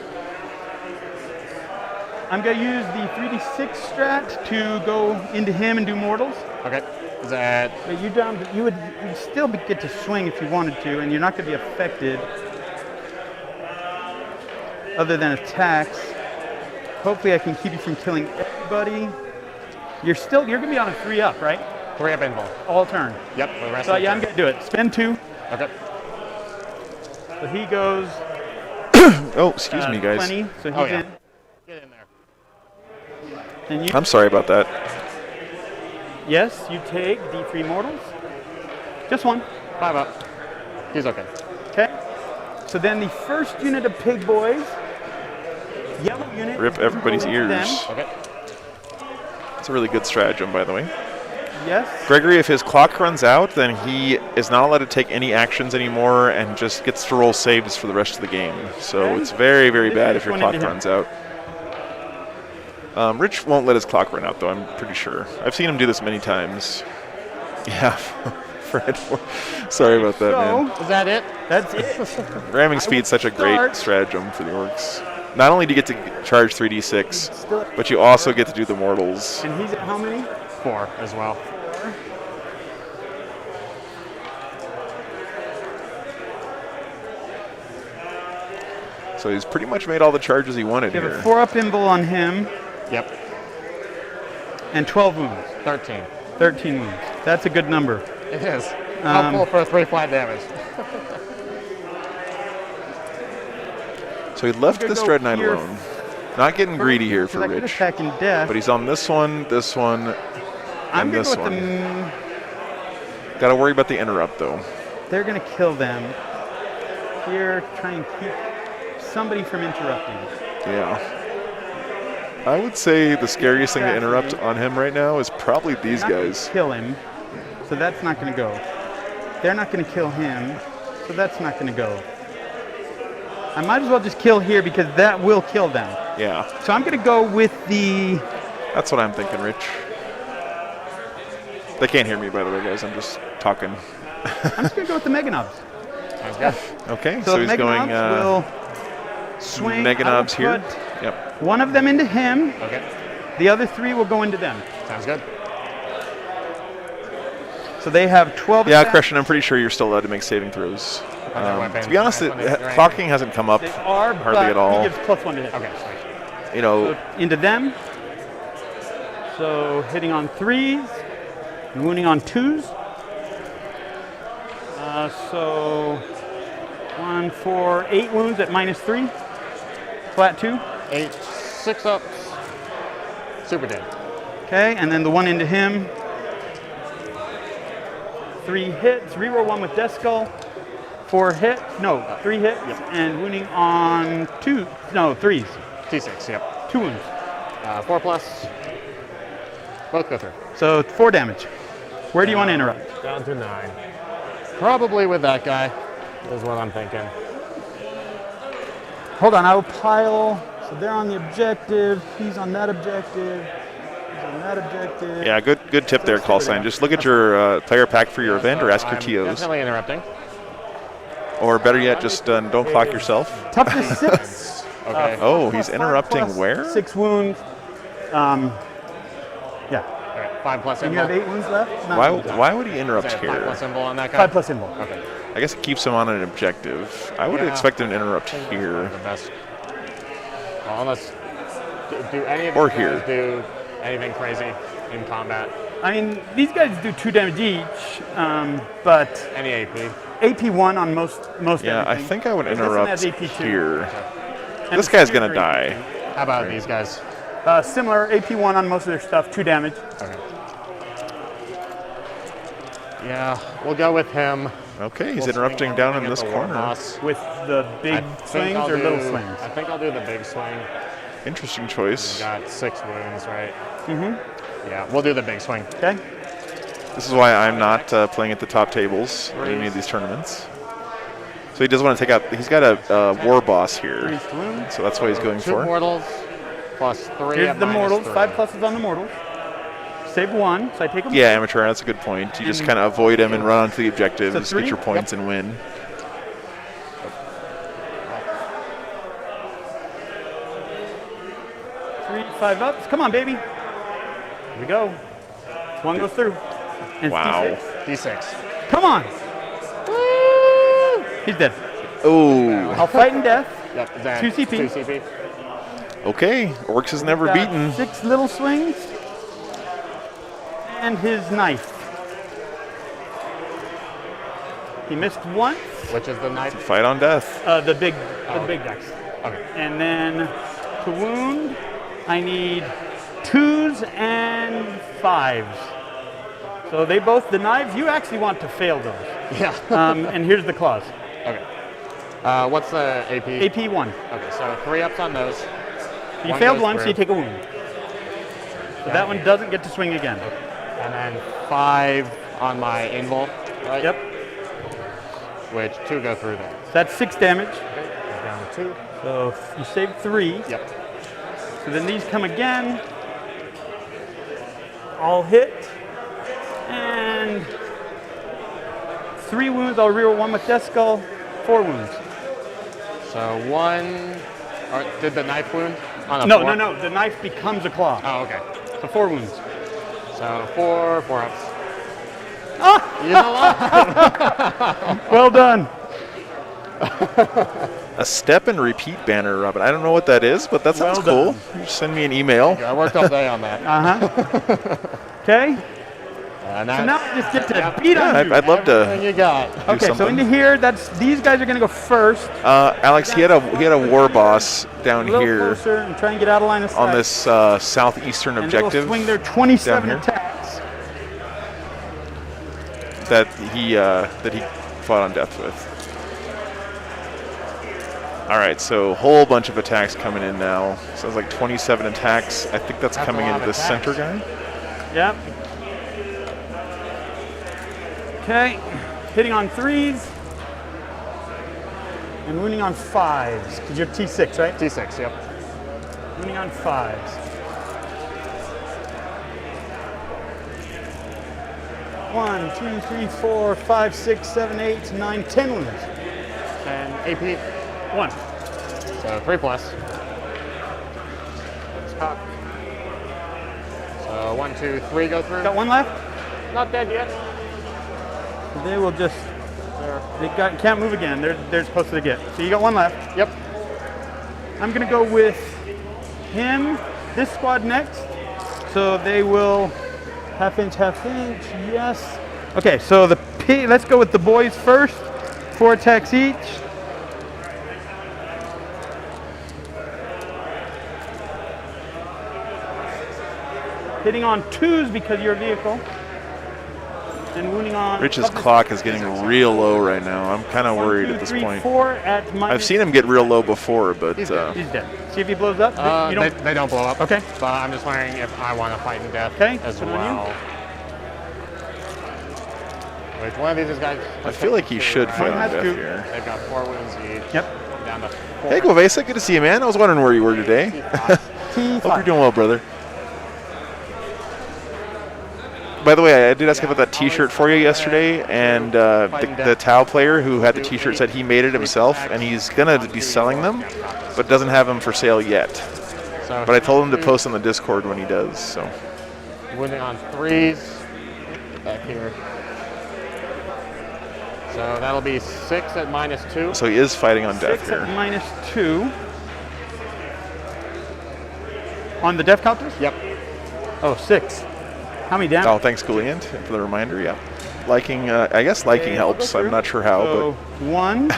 I'm going to use the 3d6 strat to go into him and do mortals. Okay. Is that But you'd still get to swing if you wanted to, and you're not going to be affected other than attacks. Hopefully I can keep you from killing everybody. You're going to be on a 3-up, right? 3-up invul? All turn. Yep. For the rest So of the yeah, I'm turn. going to do it. Spend 2. Okay. So he goes Oh, excuse me, guys. 20, so he's Oh, yeah. in. Get in there. And you, I'm sorry about that. yes, you take D3 mortals. Just one. 5 up. He's okay. Okay. So then the first unit of pig boys, yellow unit. Rip everybody's go into ears. them. Okay. It's a really good stratagem, by the way. Yes. Gregory, if his clock runs out, then he is not allowed to take any actions anymore and just gets to roll saves for the rest of the game. So Okay. it's very, very This bad is if your one clock into him. runs out. Rich won't let his clock run out, though, I'm pretty sure. I've seen him do this many times. Yeah, Fred. Sorry about that, man. So Is that it? that's it. Ramming speed's such a great start- stratagem for the orcs. Not only do you get to charge 3d6, but you also get to do the mortals. And he's at how many? 4 as well. So he's pretty much made all the charges he wanted You have here. a 4-up invul on him Yep. and 12 wounds. 13. 13 wounds. That's a good number. It is. Helpful for 3 flat damage. So he left Gonna this go Dread Knight here alone. Not getting greedy here for Because I could Rich. attack in death. But he's on this one, I'm and going to this go with one. the... Got to worry about the interrupt, though. They're going to kill them. Here, try and keep somebody from interrupting. Yeah. I would say the scariest thing to interrupt on him right now is probably these Not gonna guys. kill him, so that's not going to go. They're not going to kill him, so that's not going to go. I might as well just kill here because that will kill them. Yeah, So I'm going to go with the... that's what I'm thinking, Rich. They can't hear me, by the way, guys. I'm just talking. I'm just going to go with the Meganobs. Sounds good. Okay, So so the he's going Meganobs will swing. Meganobs I will here. put Yep. one of them into him. Okay. The other 3 will go into them. Sounds good. So they have 12 Yeah, attacks. Christian, I'm pretty sure you're still allowed to make saving throws. weapon. To be honest, Nice one, is there clocking hasn't come up They are, hardly but at all. he gives +1 to hit. Okay, sweet. You know, So into them. So hitting on 3s and wounding on 2s. So 1, 4, 8 wounds at -3. Flat 2. 8, 6 ups. Super dead. Okay, and then the one into him. 3 hits. Reroll 1 with Death Skull. 4 hits. No, 3 hits. And wounding on 2. No, 3s. T6, yep. 2 wounds. 4 plus. Both go through. So 4 damage. Where do you want to interrupt? Down to 9. Probably with that guy, is what I'm thinking. Hold on, I will pile. So they're on the objective. He's on that objective. He's on that objective. yeah, good tip there, call sign. Just look at your player pack for your event or ask your I'm TOs. Definitely interrupting. Or better yet, just don't clock yourself. Toughness 6. Okay. Oh, he's 5 interrupting plus where? 6 wounds. Yeah. All right. 5 plus And you have symbol. 8 wounds left? No. Why would he interrupt Is that 5 here? plus symbol on that guy? 5 plus symbol. Okay. I guess it keeps him on an objective. I would Yeah. expect an interrupt here. The best. Well, unless do any of Or these here. guys do anything crazy in combat? I mean, these guys do 2 damage each, but Any AP? AP1 on most Yeah, I everything. think I would This one interrupt has AP2. here. And This it's guy's spear gonna for die. How about these guys? Similar, AP1 on most of their stuff, 2 damage. Okay. Yeah, we'll go with him. Okay, he's We'll interrupting swing down everything in at this the war corner. boss. With the I big think swings I'll or little do- swings? I think I'll do the big swing. Interesting choice. Got 6 wounds, right? Mm-hmm. Yeah, we'll do the big swing. Okay. This is why I'm not playing at the top tables in any of these tournaments. So he does want to take out. He's got a war boss here, Priest wound. so that's what he's going 2 for. mortals plus 3 Here's at the minus mortals. 3. 5 pluses on the mortals. Save 1, so I take them. Yeah, amateur. That's a good point. You just kind of avoid him and run onto the objective, So just get 3? your points and win. 3, 5 ups. Come on, baby. Here we go. 1 goes through. And it's Wow. D6. D6. Come on. He's dead. Oh, I'll fight in death. Yep, is that 2 CP. 2 CP. okay. Orcs is never Got beaten. 6 little swings. And his knife. He missed once. Which is the knife? Fight on death. The big dex. Okay. And then to wound, I need 2s and 5s. So they both, the knives, you actually want to fail those. Yeah. And here's the claws. Okay. What's the AP? AP 1. Okay, so 3 ups on those. You One failed goes once, through. you take a wound. So that one doesn't get to swing again. And then 5 on my invul, right? Yep. Which 2 go through there. So that's 6 damage. Okay, goes down to 2. So you saved 3. Yep. So then these come again. All hit. And 3 wounds. I'll reroll 1 with Death Skull. 4 wounds. So 1, or did the knife wound on a No, 4? no. The knife becomes a claw. Oh, okay. So 4 wounds. So 4 ups. Ah! You know what? Well done. A step and repeat banner, Robin. I don't know what that is, but that sounds Well cool. Just send me an email. I worked all day on that. Okay. And So that's now I just get to beat Yeah, on you. I'd love everything to. you got. Okay, so something. into here, these guys are gonna go first. Alex, he had a war boss down A little here closer and try and get out of line of sight. on this southeastern and they'll objective swing their 27 down here. attacks. that he fought on death with. All right, so whole bunch of attacks coming in now. Sounds like 27 attacks. I think that's That's coming a lot into the of center attacks. guy. Yep. Okay, hitting on 3s and wounding on 5s because you're T6, right? T6, yep. Wounding on 5s. 1, 2, 3, 4, 5, 6, 7, 8, 9, 10 wounds. And AP, 1. so 3 plus. Let's cock. So 1, 2, 3 go through. Got 1 left. Not dead yet. They will just. Can't move again. They're supposed to get. So you got 1 left. Yep. I'm gonna go with him. This squad next. So they will half inch. Yes. Okay. So let's go with the boys first. 4 attacks each. Hitting on 2s because you're a vehicle. And wounding on. Rich's clock is getting real low right now. I'm kind of 1, worried 2, at this 3, point. 4 at minus. I've seen him get real low before, but He's dead. See if he blows up. You don't. They don't blow up. Okay. But I'm just wondering if I want to fight in death Okay, as put it on well. Which one of these guys? I feel like he should fight on has death to. here. They've got 4 wounds each. Yep. Down to 4. Hey, Govesa, good to see you, man. I was wondering where you were today. Hope you're doing well, brother. By the way, I did ask about that T-shirt for you yesterday, and the Tau player who had the T-shirt said he made it himself, and he's gonna be selling them, but doesn't have them for sale yet. So But I told him to post on the Discord when he does. So wounding on 3s. Back here. So that'll be 6 at minus 2. so he is fighting on death 6 at here. minus 2. On the death counters? Yep. Oh, 6. How many damage? Oh, thanks, Gouliant, for the reminder. Yeah, liking. I guess liking Okay, I'll helps. go I'm through. not sure how, So 1,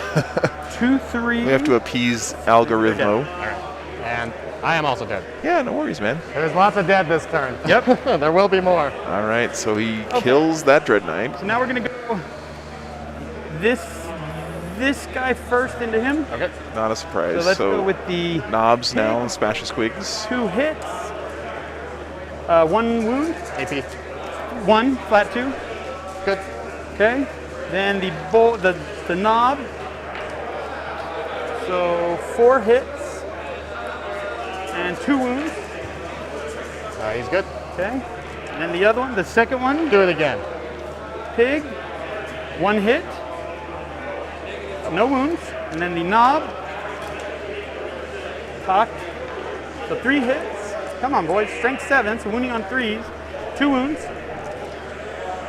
2, 3. but we have to appease Algorithmo. All right. And I am also dead. Yeah, no worries, man. There's lots of dead this turn. Yep. There will be more. All right, so he kills that Dread Knight. So now we're gonna go this this guy first into him. Okay. Not a surprise. So let's go with the knobs now and smash the squigs. 2 hits. 1 wound. AP. 1 flat 2. Good. Okay. Then the knob. So 4 hits and 2 wounds. He's good. Okay. And then the other one, the second one, Do it again. pig. 1 hit. No wounds. And then the knob. Cocked. So 3 hits. Come on, boys. Strength 7, so wounding on 3s. 2 wounds.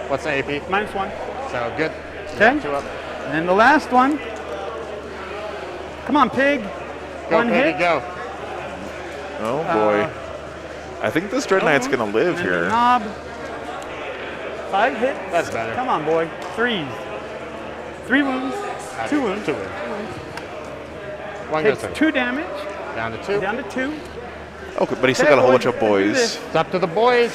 What's the AP? -1. So good. Okay. 2 up. And then the last one. Come on, pig. Go, 1 Piggy, hit. go. Oh boy. I think this Dread Knight's gonna live And then the here. knob. 5 hits. That's better. Come on, boy. 3s. 3 wounds. 2 wounds. 2 wounds. 1 goes Takes through. 2 damage. Down to 2. Down to 2. Okay, but he's still Okay, got a whole boys, bunch of we're gonna do boys. this. It's up to the boys.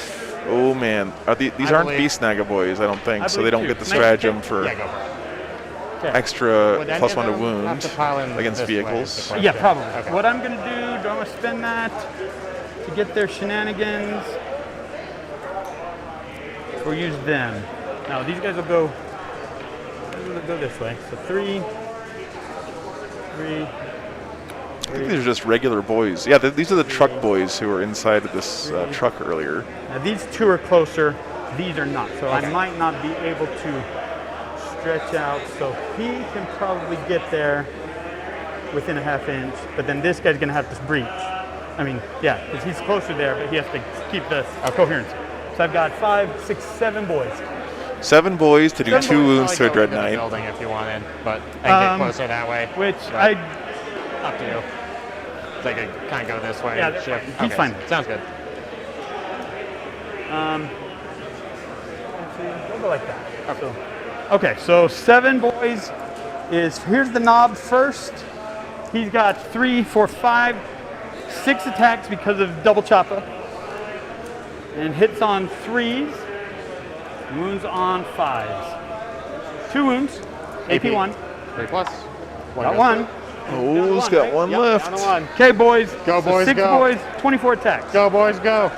Oh man, these I aren't believe- Beast Naga boys, I don't think, I so they believe don't two. get the Nice stratagem kick. for Yeah, go for it. Okay. extra Would any +1 to of them have wound to pile in against this way is the vehicles. question. Yeah, probably. Okay. What I'm going to do I want to spend that to get their shenanigans or use them? Now, these guys will go this way. So 3, 3. I think these are just regular boys. Yeah, these are the truck boys who were inside of this truck earlier. Now, these 2 are closer. These are not. So Okay. I might not be able to stretch out. So he can probably get there within a ½ inch. But then this guy's going to have to breach. I mean, yeah, because he's closer there, but he has to keep the coherence. So I've got 5, 6, 7 boys. 7 boys to do 7 2 boys, wounds to a Go Dread into the Knight. building if you wanted, but and get closer that way. Which But up to you. So they could kind of go this way. Yeah, and shift. he's Okay, fine. Sounds good. We'll go like that. Okay, so 7 boys is, here's the knob first. He's got 3, 4, 5, 6 attacks because of double choppa. And hits on 3s, wounds on 5s. 2 wounds, AP 1. 3 plus. Got goes 1. Oh, he's got 1 Yep, left. down to 1. Okay, boys. Go, So boys, 6 go. boys, 24 attacks. Go, boys, go.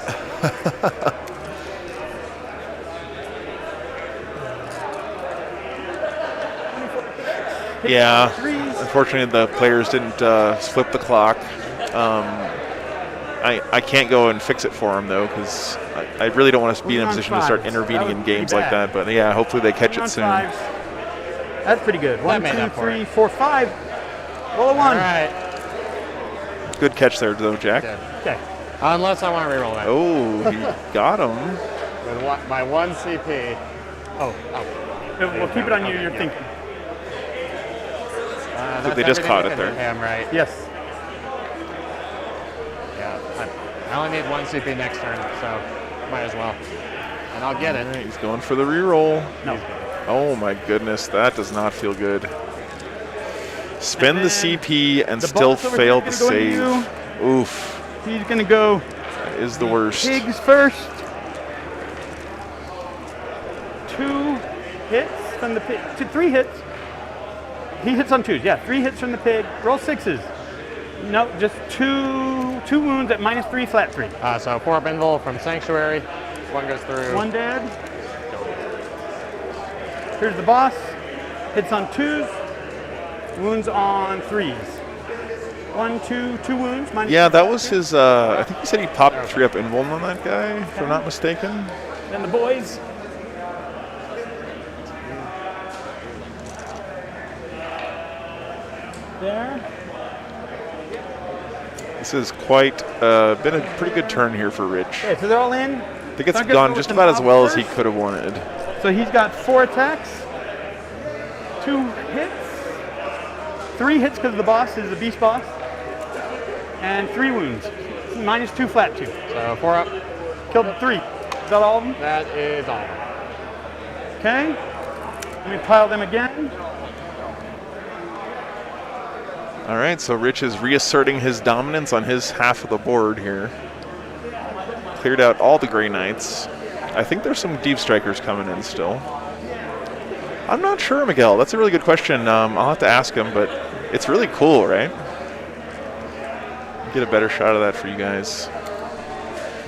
Yeah, 3s. unfortunately the players didn't flip the clock. I can't go and fix it for him though, because I really don't want to be in a Moving on position to start 5s. intervening That in was games pretty like bad. that. But yeah, hopefully they catch On it soon. 5s. That's pretty good. 1, made 2, up for 3, it. 4, 5. Roll a 1. All right. Good catch there though, Jack. Good. Okay. Unless I want to reroll that. Oh, he got him. With my 1 CP. Oh. We'll keep it on you. You're thinking. That's they just everything caught you it can there. do. Yeah, I'm right. Yes. Yeah. I only need 1 CP next turn, so might as well. And I'll get it. All right, he's going for the reroll. No. Oh my goodness, that does not feel good. Spend the And CP and the still boss over fail there to gonna go into save. Oof, He's going to go that is the worst. pigs first. 2 hits from the pig. 3 hits. He hits on 2s. Yeah, 3 hits from the pig. Roll 6s. No, just two wounds at -3, flat 3. So 4 up invul from Sanctuary. 1 goes through. 1 dead. Here's the boss. Hits on 2s. Wounds on 3s. 1, 2, 2 wounds. Yeah, that was his. I think he said he popped 3 up invuln on that guy, if I'm not mistaken. Then the boys. There. This is quite been a pretty good turn here for Rich. Okay, so they're all in. I think it's So I'm gonna gone go just with the about as knob well as he first. could have wanted. So he's got 4 attacks, 2 hits, 3 hits because the boss is the beast boss, and 3 wounds. -2, flat 2. So 4 up. Killed 3. Is that all of them? That is all. Okay. Let me pile them again. All right, so Rich is reasserting his dominance on his half of the board here. Cleared out all the Grey Knights. I think there's some Deep Strikers coming in still. I'm not sure, Miguel. That's a really good question. I'll have to ask him, but it's really cool, right? Get a better shot of that for you guys.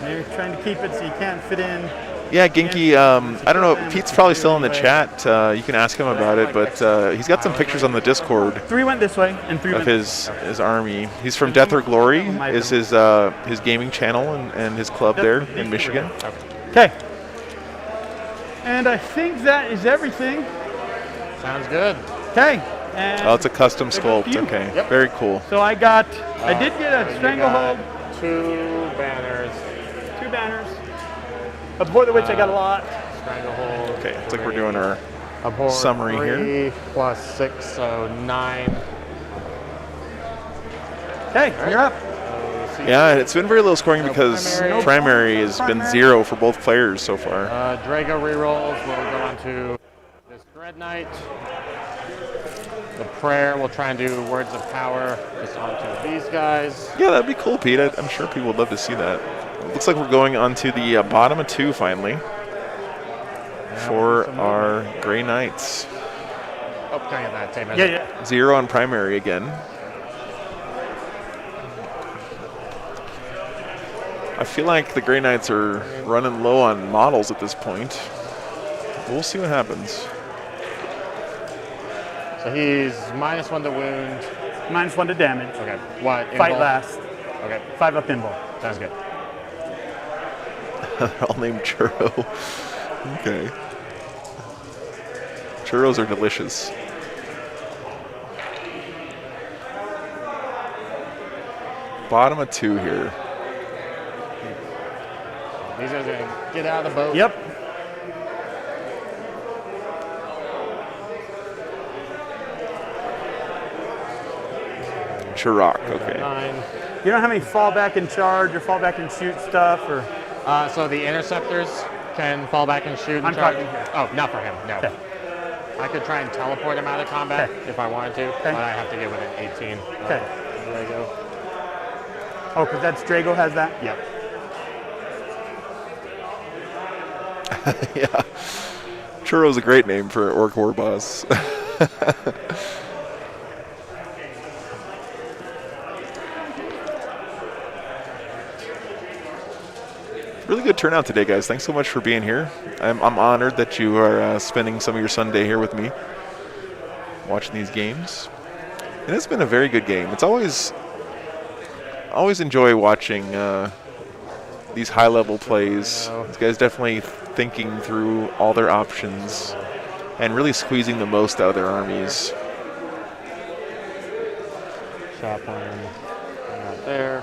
They're trying to keep it so you can't fit in. Yeah, Ginky, I don't know, Pete's probably still in the chat. You can ask him about it, but he's got some pictures on the Discord 3 went this way, and 3 of went his army. He's from Death or Glory, is his gaming channel and his club there in Michigan. Okay. And I think that is everything. Sounds good. Okay. And Oh, it's a custom sculpt. you. Okay, Yep. very cool. so I did get a stranglehold, 2 banners. 2 banners. Before the which I got a lot. Stranglehold. Okay, it's like we're doing our Abhor summary 3 plus 6, so 9. Okay, you're up. Yeah, it's been very low scoring because primary. primary has been 0 for both players so far. Drago rerolls will go on to this Dread Knight. The prayer will try and do words of power just onto these guys. Yeah, that'd be cool, Pete. I'm sure people would love to see that. It looks like we're going on to the bottom of 2 finally for our Grey Knights. Oh, can I get that same as Yeah. 0 on primary again. I feel like the Grey Knights are running low on models at this point. We'll see what happens. So he's -1 to wound. -1 to damage. Okay. What? Fight invul? last. Okay. 5 up invul. Sounds good. They're all named Churro. Okay. Churros are delicious. Bottom of 2 here. These guys are gonna get out of the boat. Yep. Chirac, okay. 9. You don't have any fall back and charge or fall back and shoot stuff, or So the interceptors can fall back and shoot. I'm and charge. talking here. Oh, not for him. No. Okay. I could try and teleport him out of combat Okay. if I wanted to, Okay. but I have to get within 18. Okay. There you go. Oh, because that's Drago has that. Yep. Yeah. Churro's a great name for an Orc War boss. Really good turnout today, guys. Thanks so much for being here. I'm honored that you are spending some of your Sunday here with me, watching these games. And it's been a very good game. It's always enjoy watching these high-level plays. These guys definitely thinking through all their options and really squeezing the most out of their armies. Chaplain. Right there.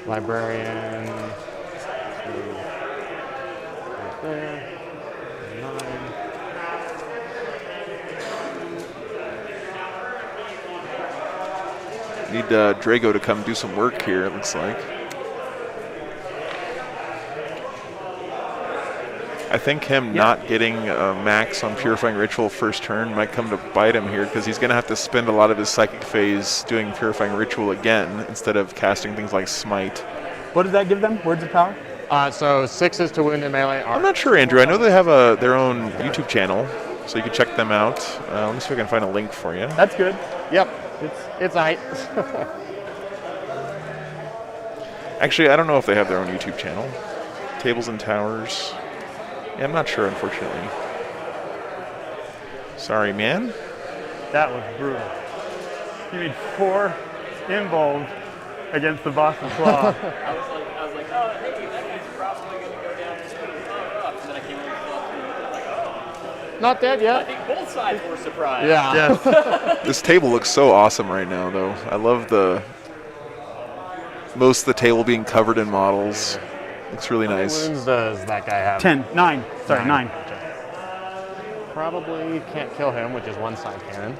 Librarian. 2. Right there. 9. Need Drago to come do some work here, it looks like. I think him not getting max on Purifying Ritual first turn might come to bite him here, because he's going to have to spend a lot of his Psychic phase doing Purifying Ritual again instead of casting things like Smite. What does that give them? Words of power? So 6s to wound and melee are. I'm not sure, Andrew. I know they have their own YouTube channel, so you can check them out. Let me see if I can find a link for you. That's good. Yep. It's aight. Actually, I don't know if they have their own YouTube channel. Tables and Towers. Yeah, I'm not sure, unfortunately. Sorry, man. That was brutal. You need 4 involved against the Boston Claw. I was like, oh, hey, that means you're probably going to go down to speed power up. And then I came over and like, oh. Not dead I yet. think both sides were surprised. Yeah. Yes. This table looks so awesome right now, though. I love most of the table being covered in models. Looks really How many nice. wounds does that guy have? 9. Sorry, 9. Probably can't kill him, which is 1 side cannon.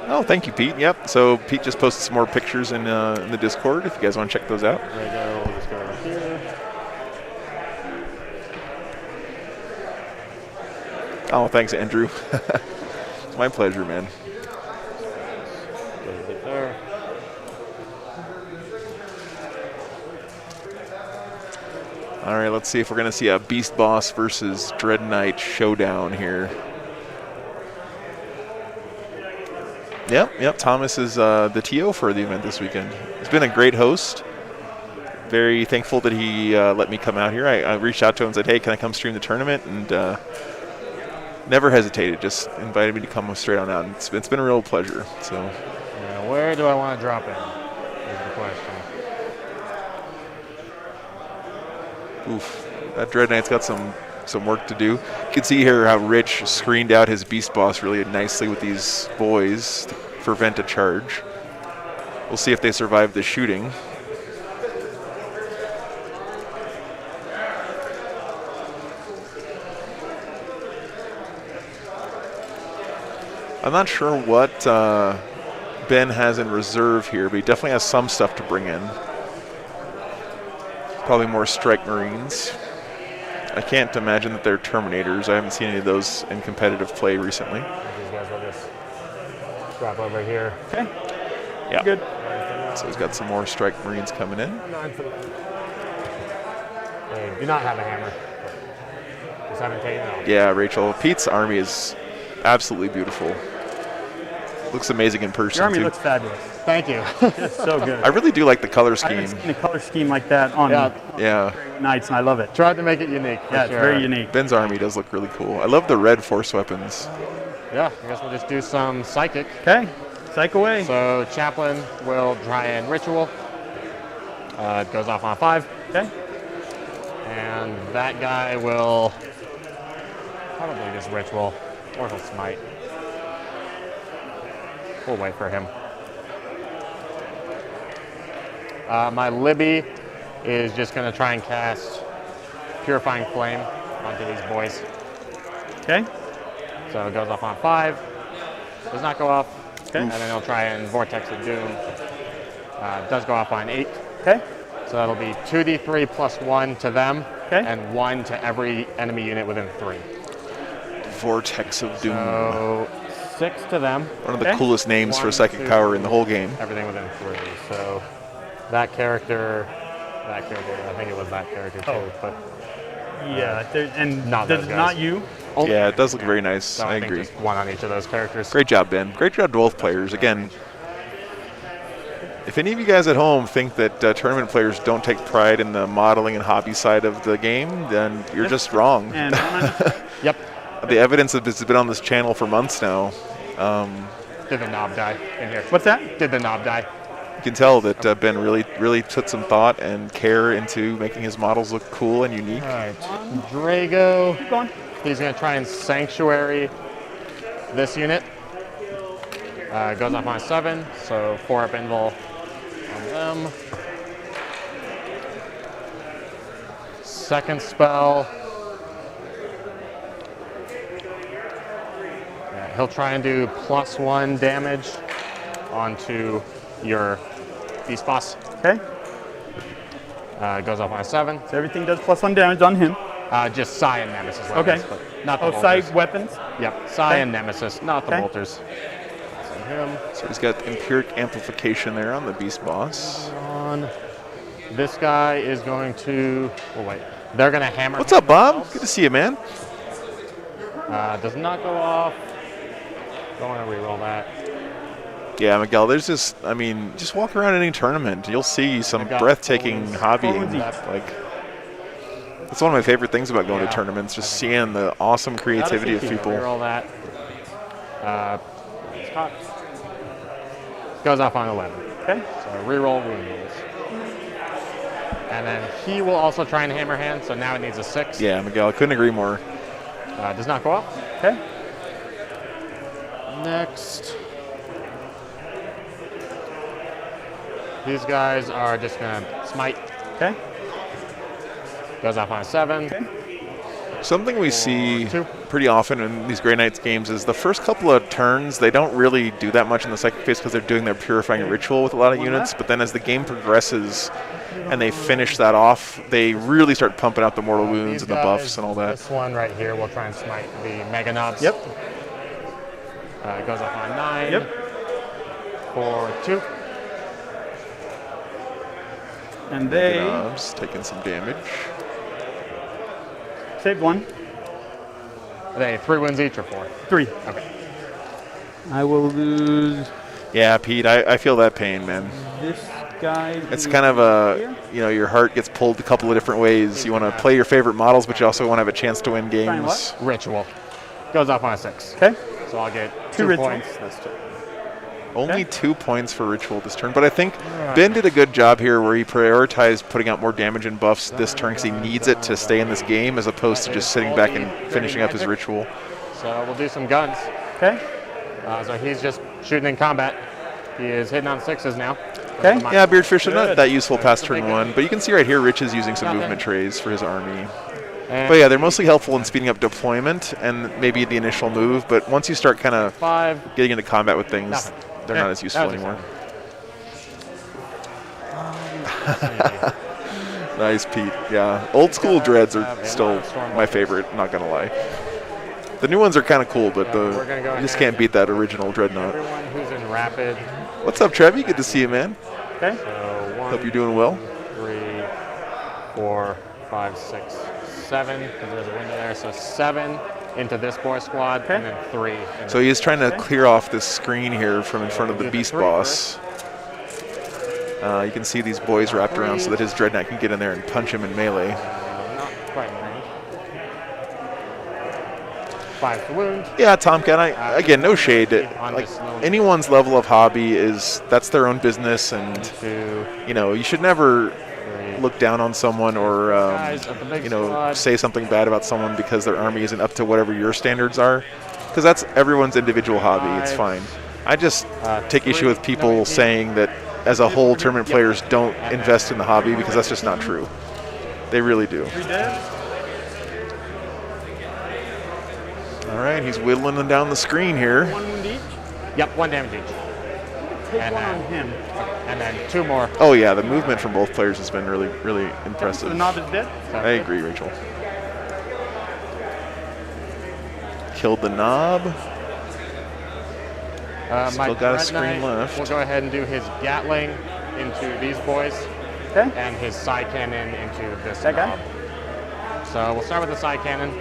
Oh, thank you, Pete. Yep. So Pete just posted some more pictures in the Discord if you guys want to check those out. There you go. We'll just go over here. Oh, thanks, Andrew. It's my pleasure, man. There's a bit there. All right, let's see if we're going to see a Beast Boss versus Dread Knight showdown here. Yep. Thomas is the TO for the event this weekend. He's been a great host. Very thankful that he let me come out here. I reached out to him and said, hey, can I come stream the tournament? And never hesitated, just invited me to come straight on out. And it's been a real pleasure. So, Yeah, where do I want to drop in? Is the question. oof, that Dread Knight's got some work to do. You can see here how Rich screened out his Beast Boss really nicely with these boys to prevent a charge. We'll see if they survive the shooting. I'm not sure what Ben has in reserve here, but he definitely has some stuff to bring in. Probably more Strike Marines. I can't imagine that they're Terminators. I haven't seen any of those in competitive play recently. These guys will just drop over here. Okay. Yeah. Good. So he's got some more Strike Marines coming in. They do not have a hammer. Just haven't taken it off. Yeah, Rachel. Pete's army is absolutely beautiful. Looks amazing in person, Your army too. looks fabulous. Thank you. It's so good. I really do like the color I scheme. haven't seen a color scheme like that on Yeah. Knights, and I love it. Tried to make it unique. For Yeah, it's sure. very unique. Ben's army does look really cool. I love the red force weapons. Yeah, I guess we'll just do some psychic. Okay. Psych away. So Chaplain will try and ritual. It goes off on 5. Okay. And that guy will probably just ritual, or he'll smite. We'll wait for him. My Libby is just going to try and cast Purifying Flame onto these boys. Okay. So it goes off on 5. Does not go off. Okay. And then he'll try and Vortex of Doom. Does go off on 8. Okay. So that'll be 2d3 plus 1 to them, Okay. and 1 to every enemy unit within 3. Vortex of Doom. So 6 to them, One of the okay. coolest names for 1, psychic 2, power in the whole game. everything within 3. So that character, I think it was that character too, Oh. but Yeah. And Not does those it guys. not you? Yeah, it does look very nice. so I think agree. just 1 on each of those characters. Great job, Ben. Great job to both players. Again, if any of you guys at home think that tournament players don't take pride in the modeling and hobby side of the game, then you're just wrong. And Yep. The evidence of this has been on this channel for months now. Did the knob die in here? what's that? Did the knob die? You can tell that Ben really put some thought and care into making his models look cool and unique. All right. Drago. Keep going. He's going to try and Sanctuary this unit. Goes off on 7, so 4 up invul on them. Second spell. Yeah, he'll try and do +1 damage onto your Beast Boss. Okay. Goes off on 7. So everything does +1 damage on him. Just Psi and Nemesis weapons, Okay. but not the Oh, bolters. side weapons. Yep, Psi Okay. and Nemesis, not the Okay. bolters. So him So he's got empiric amplification there on the Beast Boss. on. This guy is going to. Oh wait, they're going to hammer. What's up, Bob? Good to see you, man. Does not go off. Don't want to reroll that. Yeah, Miguel, there's just, I mean, just walk around any tournament. You'll see some got breathtaking phones. hobbying. Phones. Like, that's one of my favorite things about going to tournaments, just seeing the awesome creativity of people. Reroll that. Scott goes off on 11. Okay. So reroll wound rolls. And then he will also try and hammer hand. So now it needs a 6. Yeah, Miguel, I couldn't agree more. Does not go off. Okay. Next. These guys are just going to smite. Okay. Goes off on 7. Something we see 2. pretty often in these Grey Knights games is the first couple of turns, they don't really do that much in the psychic phase because they're doing their purifying ritual with a lot of units, but then as the game progresses and they finish that off, they really start pumping out the mortal wounds These and the guys, buffs and all that. This one right here will try and smite the Mega Knobs. Yep. It goes off on 9. Yep. for 2. And they Knobs taking some damage. saved 1. Are they 3 wounds each or 4? 3. Okay. I will lose Yeah, Pete, I feel that pain, man. this guy. It's kind of a, your heart gets pulled a couple of different ways. You want to play your favorite models, but you also want to have a chance to win Fine, games. what? Ritual. Goes off on a 6. Okay. So I'll get 2 2 ritual. points. That's 2. Only 2 points for Ritual this turn, but I think Ben did a good job here where he prioritized putting out more damage and buffs this turn because he needs it to stay in this game as opposed to just sitting back and finishing up his Ritual. So we'll do some guns. Okay. So he's just shooting in combat. He is hitting on 6s now. Okay. Yeah, Beardfish is not that useful past turn 1, but you can see right here Rich is using some movement trays for his army. But yeah, they're mostly helpful in speeding up deployment and maybe the initial move, but once you start kind of 5. getting into combat with things, Nothing. they're not as useful anymore. Nice, Pete. Yeah, old school dreads are still my favorite, not gonna lie. The new ones are kind of cool, but we're gonna go you just ahead can't beat that original dreadnought. Everyone who's in rapid. What's up, Trevi? Good to see you, man. Okay. So 1, Hope you're doing well. 3, 4, 5, 6, 7. Because there's a window there. So 7 into this boy squad, and then 3. So he is trying to clear off this screen here from in front of the beast boss. You can see these boys wrapped around so that his dreadnought can get in there and punch him in melee. Not quite in range. 5 to wound. Yeah, Tomcat, again, no shade. Like, anyone's level of hobby that's their own business, and, 2, you should never 3. look down on someone or, Guys at the big squad. say something bad about someone because their army isn't up to whatever your standards are. Because that's everyone's individual hobby. It's fine. I just take issue with people saying that as a whole, tournament players don't invest in the hobby because that's just not true. They really do. 3 dead. All right, he's whittling them down the screen here. 1 wound each. Yep, 1 damage each. Take And 1 on then- him. And then 2 more. Oh yeah, the movement from both players has been really, really So impressive. the knob is dead. I agree, Rachel. Killed the knob. My Still got a Dread screen Knight left. will go ahead and do his Gatling into these boys, Okay. and his side cannon into this That guy? knob. So we'll start with the side cannon.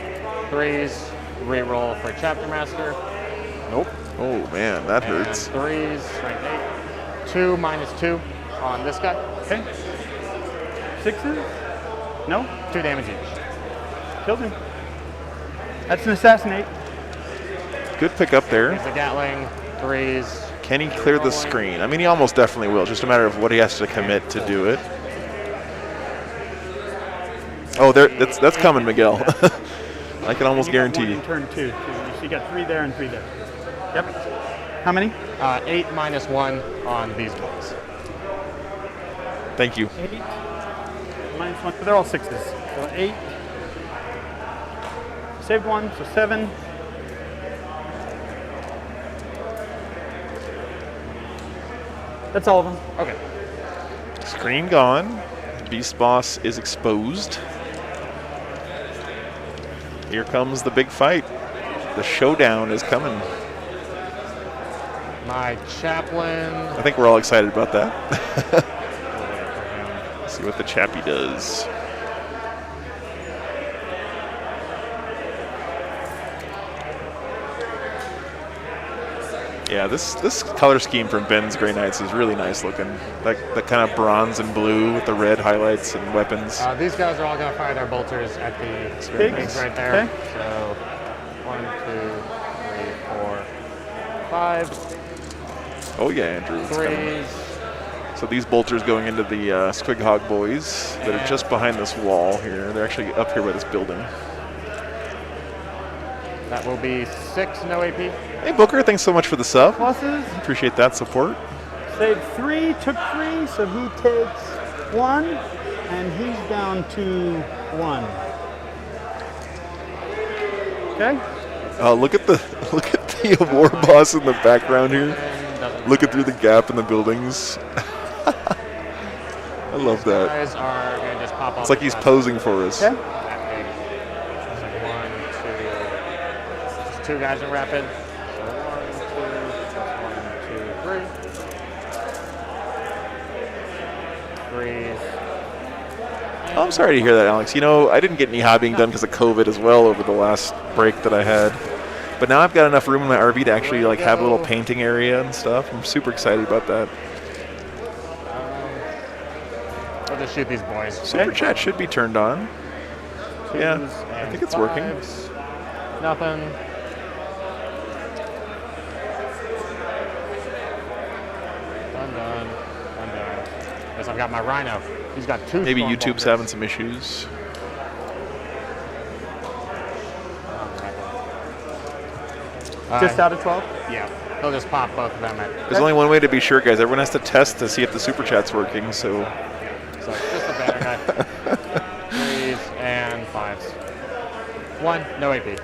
3s, reroll for Chapter Master. Nope. Oh man, that hurts. And 3s, rank 8. 2 minus 2 on this guy. Okay. 6s. No. 2 damage each. Killed him. That's an assassinate. Good pick up there. Here's the Gatling. 3s. Can he clear the screen? I mean, he almost definitely will. Just a matter of what he has to commit to do it. Oh, that's coming, Miguel. I can almost guarantee You you. got 1 in turn 2. So you got 3 there and 3 there. Yep. How many? 8 minus 1 on these boys. Thank you. 8 minus 1. They're all 6s. So 8. Saved 1, so 7. That's all of them. Okay. Screen gone. Beast boss is exposed. Here comes the big fight. The showdown is coming. My Chaplain. I think we're all excited about that. See what the chappie does. Yeah, this color scheme from Ben's Grey Knights is really nice looking. Like the kind of bronze and blue with the red highlights and weapons. These guys are all going to fire their bolters at the pigs right there. Okay. So 1, 2, 3, 4, 5. Oh yeah, Andrew. It's coming. 3s. So these bolters going into the Squig Hog boys that are just behind this wall here. They're actually up here by this building. That will be 6 no AP. Hey Booker, thanks so much for the sub. Pluses. Appreciate that support. Saved 3, took 3, so he takes 1, and he's down to 1. Okay. Look at the war boss in the background here, looking through the gap in the buildings. I love that. Guys are going to just pop off. It's like he's posing for us. Okay. So 1, 2. 2 guys in rapid. So 1, 2, 3. Oh, I'm sorry to hear that, Alex. You know, I didn't get any hobbying done because of COVID as well over the last break that I had. But now I've got enough room in my RV to actually like have a little painting area and stuff. I'm super excited about that. We'll just shoot these boys. Super chat should be turned on. Yeah, I think it's working. Nothing. Done. Guess I've got my Rhino. He's got 2. Maybe storm YouTube's bolters. having some issues. Just out of 12? Yeah. He'll just pop both of them at. There's only one way to be sure, guys. Everyone has to test to see if the super chat's working. So So just the banner guy. 3s and 5s. 1, no AP.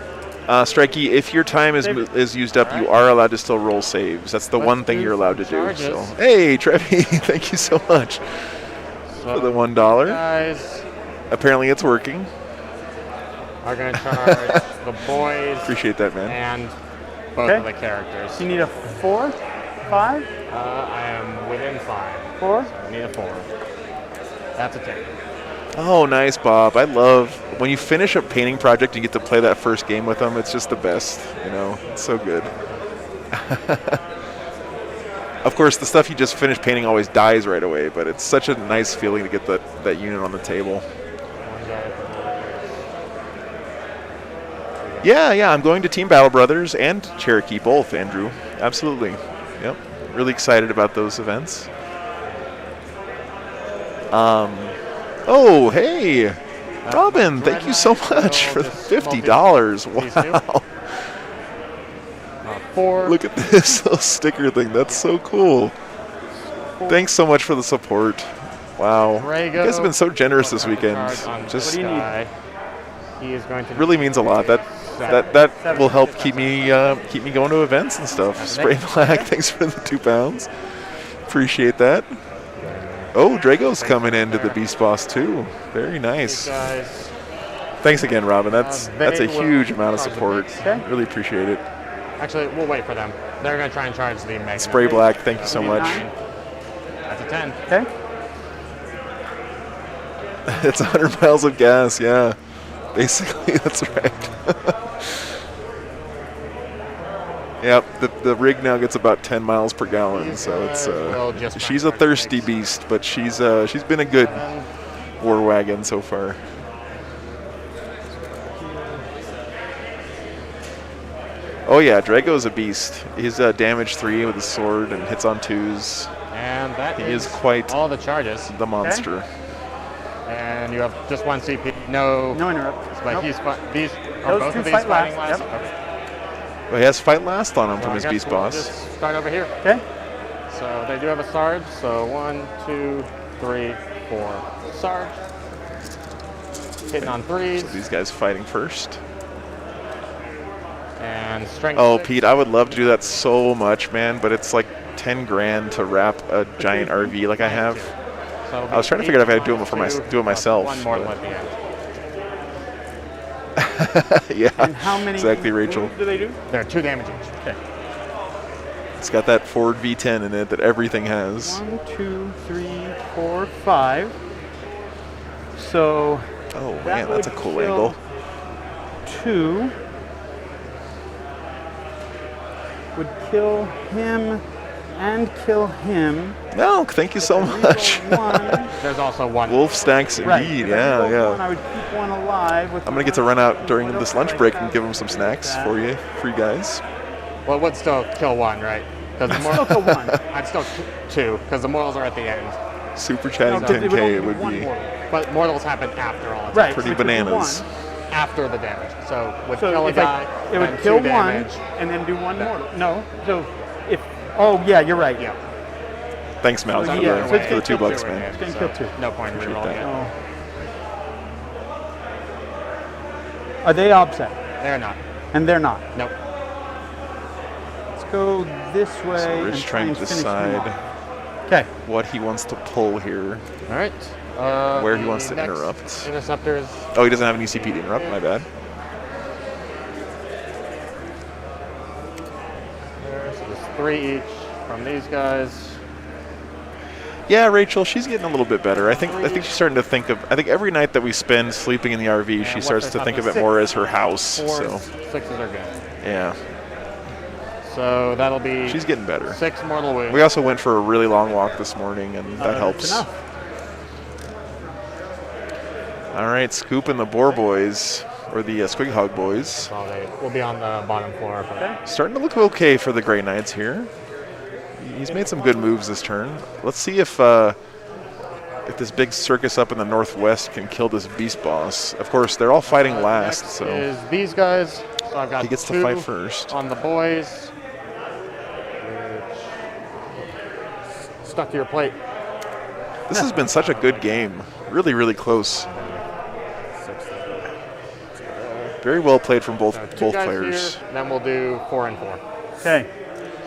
Strikey, if your time is used up, you are allowed to still roll saves. That's the Let's one thing do you're allowed to some do. So, charges. hey, Trevi, thank you so much for the $1. Guys Apparently, it's working. are going to charge the boys Appreciate that, man. and both Okay. of the characters. You need a 4, 5, I am within 5. 4. I need a 4. That's a 10. Oh, nice, Bob. I love when you finish a painting project and you get to play that first game with them. It's just the best, you know. It's so good. Of course, the stuff you just finished painting always dies right away, but it's such a nice feeling to get that unit on the table. Yeah, I'm going to Team Battle Brothers and Cherokee, both, Andrew. Absolutely. Yep. Really excited about those events. Oh, hey, Robin, thank you so much for the $50. Wow. 4. Look at this little sticker thing. That's so cool. Thanks so much for the support. Wow. You guys have been so generous this weekend. Just He is going to really means a lot. That will help keep me going to events and stuff. Spray Black, thanks for the £2. Appreciate that. Oh, Drago's coming into the Beast Boss too. Very nice. Thanks again, Robin. That's a huge amount of support. Really appreciate it. Actually, we'll wait for them. They're going to try and charge the Magna. Spray Black, thank you so much. That's a 10. Okay. It's 100 miles of gas, yeah. Basically, that's right. Yep, the rig now gets about 10 miles per gallon, so it's she's a thirsty beast, but she's been a good war wagon so far. Oh yeah, Drago's a beast. He's damage 3 with his sword and hits on 2s. And that is quite all the charges. The monster. And you have just 1 CP. No interrupt. But nope. These Those both two of these fight fighting last. last. Yep. Okay. Well, he has fight last on him from I his guess Beast we'll Boss. just start over here. Okay. So they do have a Sarge. So 1, 2, 3, 4. Sarge. Hitting on 3s. So these guys fighting first. And strength. Oh, 6. Pete, I would love to do that so much, man, but it's like 10 grand to wrap a giant RV like I have. So I was trying to figure out if I could do it myself. One more at the end. Yeah, And how many exactly, Rachel. wounds do they do? They're 2 damage each. Okay. It's got that Ford V10 in it that everything has. 1, 2, 3, 4, 5. So. Oh that man, that's a would cool kill angle. 2 would kill him and kill him. No, thank you so much. There's also 1. Wolf stacks Right. indeed, If I yeah, roll one, yeah. I would keep one alive. With I'm gonna get to run out during this lunch break and give them some snacks for you guys. Well, it would still kill 1, right? Because Still kill 1. I'd still 2, because the mortals are at the end. Super chatting No, 'cause it would 10K only it be would one be mortal. But mortals happen after all attacks. Right. pretty which would be bananas. one. After the damage. So would So kill a if guy, it would then kill 2 one damage. and then do 1 mortal. No. So if. Oh yeah, you're right. Yeah. Thanks, Mal, So for yeah, so it's the gonna $2, kill man. It's gonna kill 2. No point in Appreciate rerolling that. it. Are they offset? They're not. And they're not. Nope. Let's go this way. So and Rich try trying and to finish him decide off. Okay. what he wants to pull here. All right. Where he wants to next interrupt. Interceptors. Oh, he doesn't have an ECP to interrupt, my bad. So there's 3 each from these guys. Yeah, Rachel, she's getting a little bit better. I think she's starting to think of. I think every night that we spend sleeping in the RV, she what's starts her to think of it toughest? more as her house. Fours, So sixes are good. yeah, So that'll be she's getting better. 6 mortal wounds. We also went for a really long walk this morning, and that helps. Enough. All right, Scoop and the Boar Boys, or the Squig Hog Boys, So we'll be on the bottom floor. starting to look okay for the Grey Knights here. He's made some good moves this turn. Let's see if this big circus up in the northwest can kill this beast boss. Of course, they're all fighting last, Next so is these guys. So I've got he gets to 2 fight first. on the boys. Stuck to your plate. This has been such a good game. Really, really close. Very well played from both So 2 guys players. here, then we'll do 4 and 4. Okay.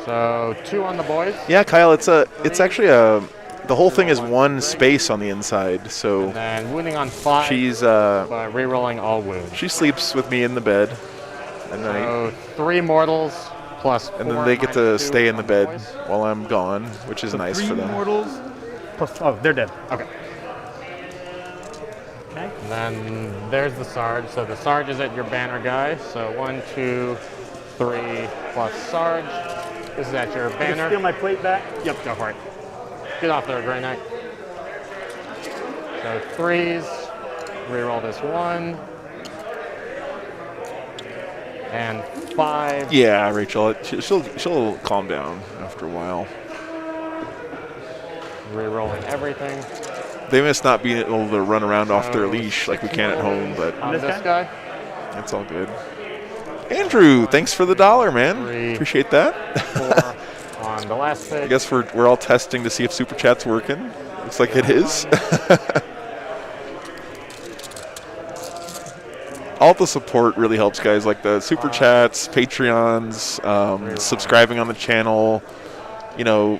So 2 on the boys. Yeah, Kyle, it's actually the whole thing is one space on the inside. So Then wounding on 5. she's by re-rolling all wounds. she sleeps with me in the bed at night, So 3 mortals plus 4 and then they get to minus 2 stay in the on bed boys. while I'm gone, which is nice 3 for them. mortals. Plus, oh, they're dead. Okay. Okay. And then there's the Sarge. So the Sarge is at your banner guy. So 1, 2, 3 plus Sarge. This is at your Can you banner. steal my plate back? Yep, go for it. Get off there, Grey Knight. So 3s. Reroll this 1. And 5. Yeah, Rachel, she'll calm down after a while. Rerolling everything. They must not be able to run around off their So leash like we can at home, but On this this guy. it's all good. Andrew, thanks for the $1, man. 3, Appreciate that. 4 on the last I page. guess we're all testing to see if Super Chat's working. Looks like it is. All the support really helps, guys, like the Super Chats, Patreons, subscribing on the channel. You know,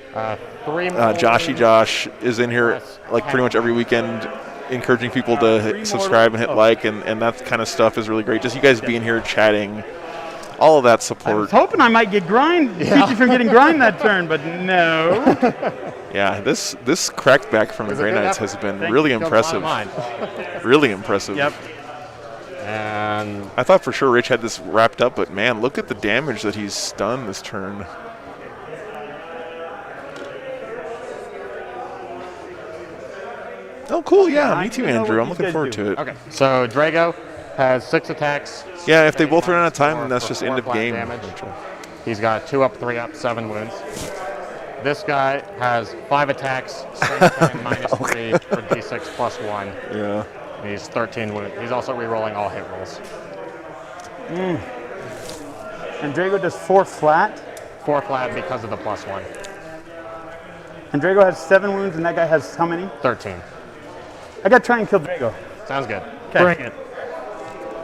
3 Joshy Josh is in here like pretty much every weekend encouraging people to subscribe and hit like, and that kind of stuff is really great. Just you guys being here chatting, all of that I was support. hoping I might get grind, keep you from getting grind that turn, but no. Yeah, this crackback from the Was it Grey good Knights enough? has been Thank really Comes impressive. on mine. Really impressive. Yep. And I thought for sure Rich had this wrapped up, but man, look at the damage that he's done this turn. Oh, cool. Yeah, I me too, need to know Andrew. what I'm these looking guys forward do. to it. okay, so Drago has 6 attacks. Yeah, if they both run out of time, then that's for just 4 end of flat game. damage. Rachel. He's got 2 up, 3 up, 7 wounds. This guy has 5 attacks, strength 10 minus 3 for d6 plus 1. Yeah. He's 13 wounds. He's also re-rolling all hit rolls. And Drago does 4 flat. 4 flat because of the plus 1. And Drago has 7 wounds, and that guy has how many? 13. I got to try and kill Drago. Sounds good. Okay. Bring it.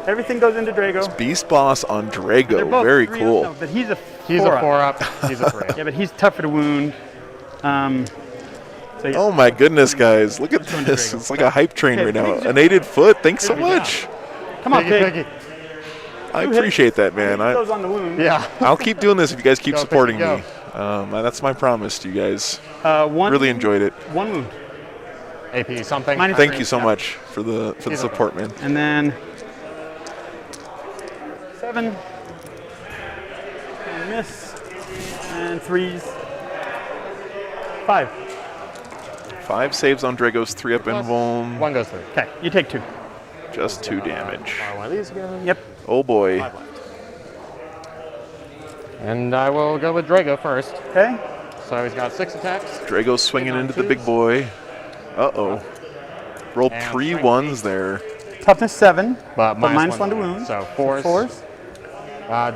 Everything goes into Drago. Beast Boss on They're Drago. both Very 3 cool. No, but he's a He's 4 a 4 up. He's a 3. Yeah, but he's tougher to wound. So yeah. Oh my goodness, guys. Look at this. Drago. It's like a hype train Okay, right now. please. A nated foot. Thanks so Good job. much. Come on, Piggy, pig. piggy. I appreciate that, man. He goes on the wound. Yeah. I'll keep doing this if you guys keep Go, supporting Piggy, me. That's my promise to you guys. 1 Really enjoyed it. 1 wound. AP something. Minus Thank 3. you so Yeah. much for the He's support, man. And then 7. And miss. And 3s. 5. 5 saves on Drago's 3 up and Vuln. 1 goes through. Okay, you take 2. Just 2 damage. Fire one of these again. Yep. Oh boy. 5 left. And I will go with Drago first. Okay. So he's got 6 attacks. Drago's swinging into the big boy. Uh-oh. Rolled And 3 strength 1s there. Toughness 7. But minus -1 1 to wound. So 4s. 4s.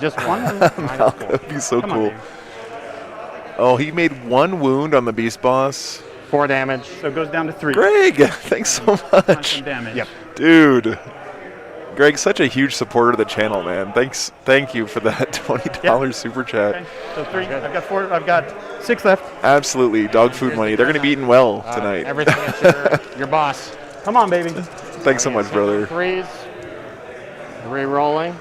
Just 1. One. Minus 4. That'd be so Come on, cool. baby. Oh, he made 1 wound on the Beast Boss. 4 damage. So it goes down to 3. Greg, thanks so On much. some damage. Yep. Dude. Greg's such a huge supporter of the channel, man. Thank you for that $20 super chat. Okay. So 3. I've got 4. I've got 6 left. Absolutely, dog food money. They're gonna be eating well tonight. Everything at your boss. Come on, baby. Thanks so much, brother. 3s. Re-rolling.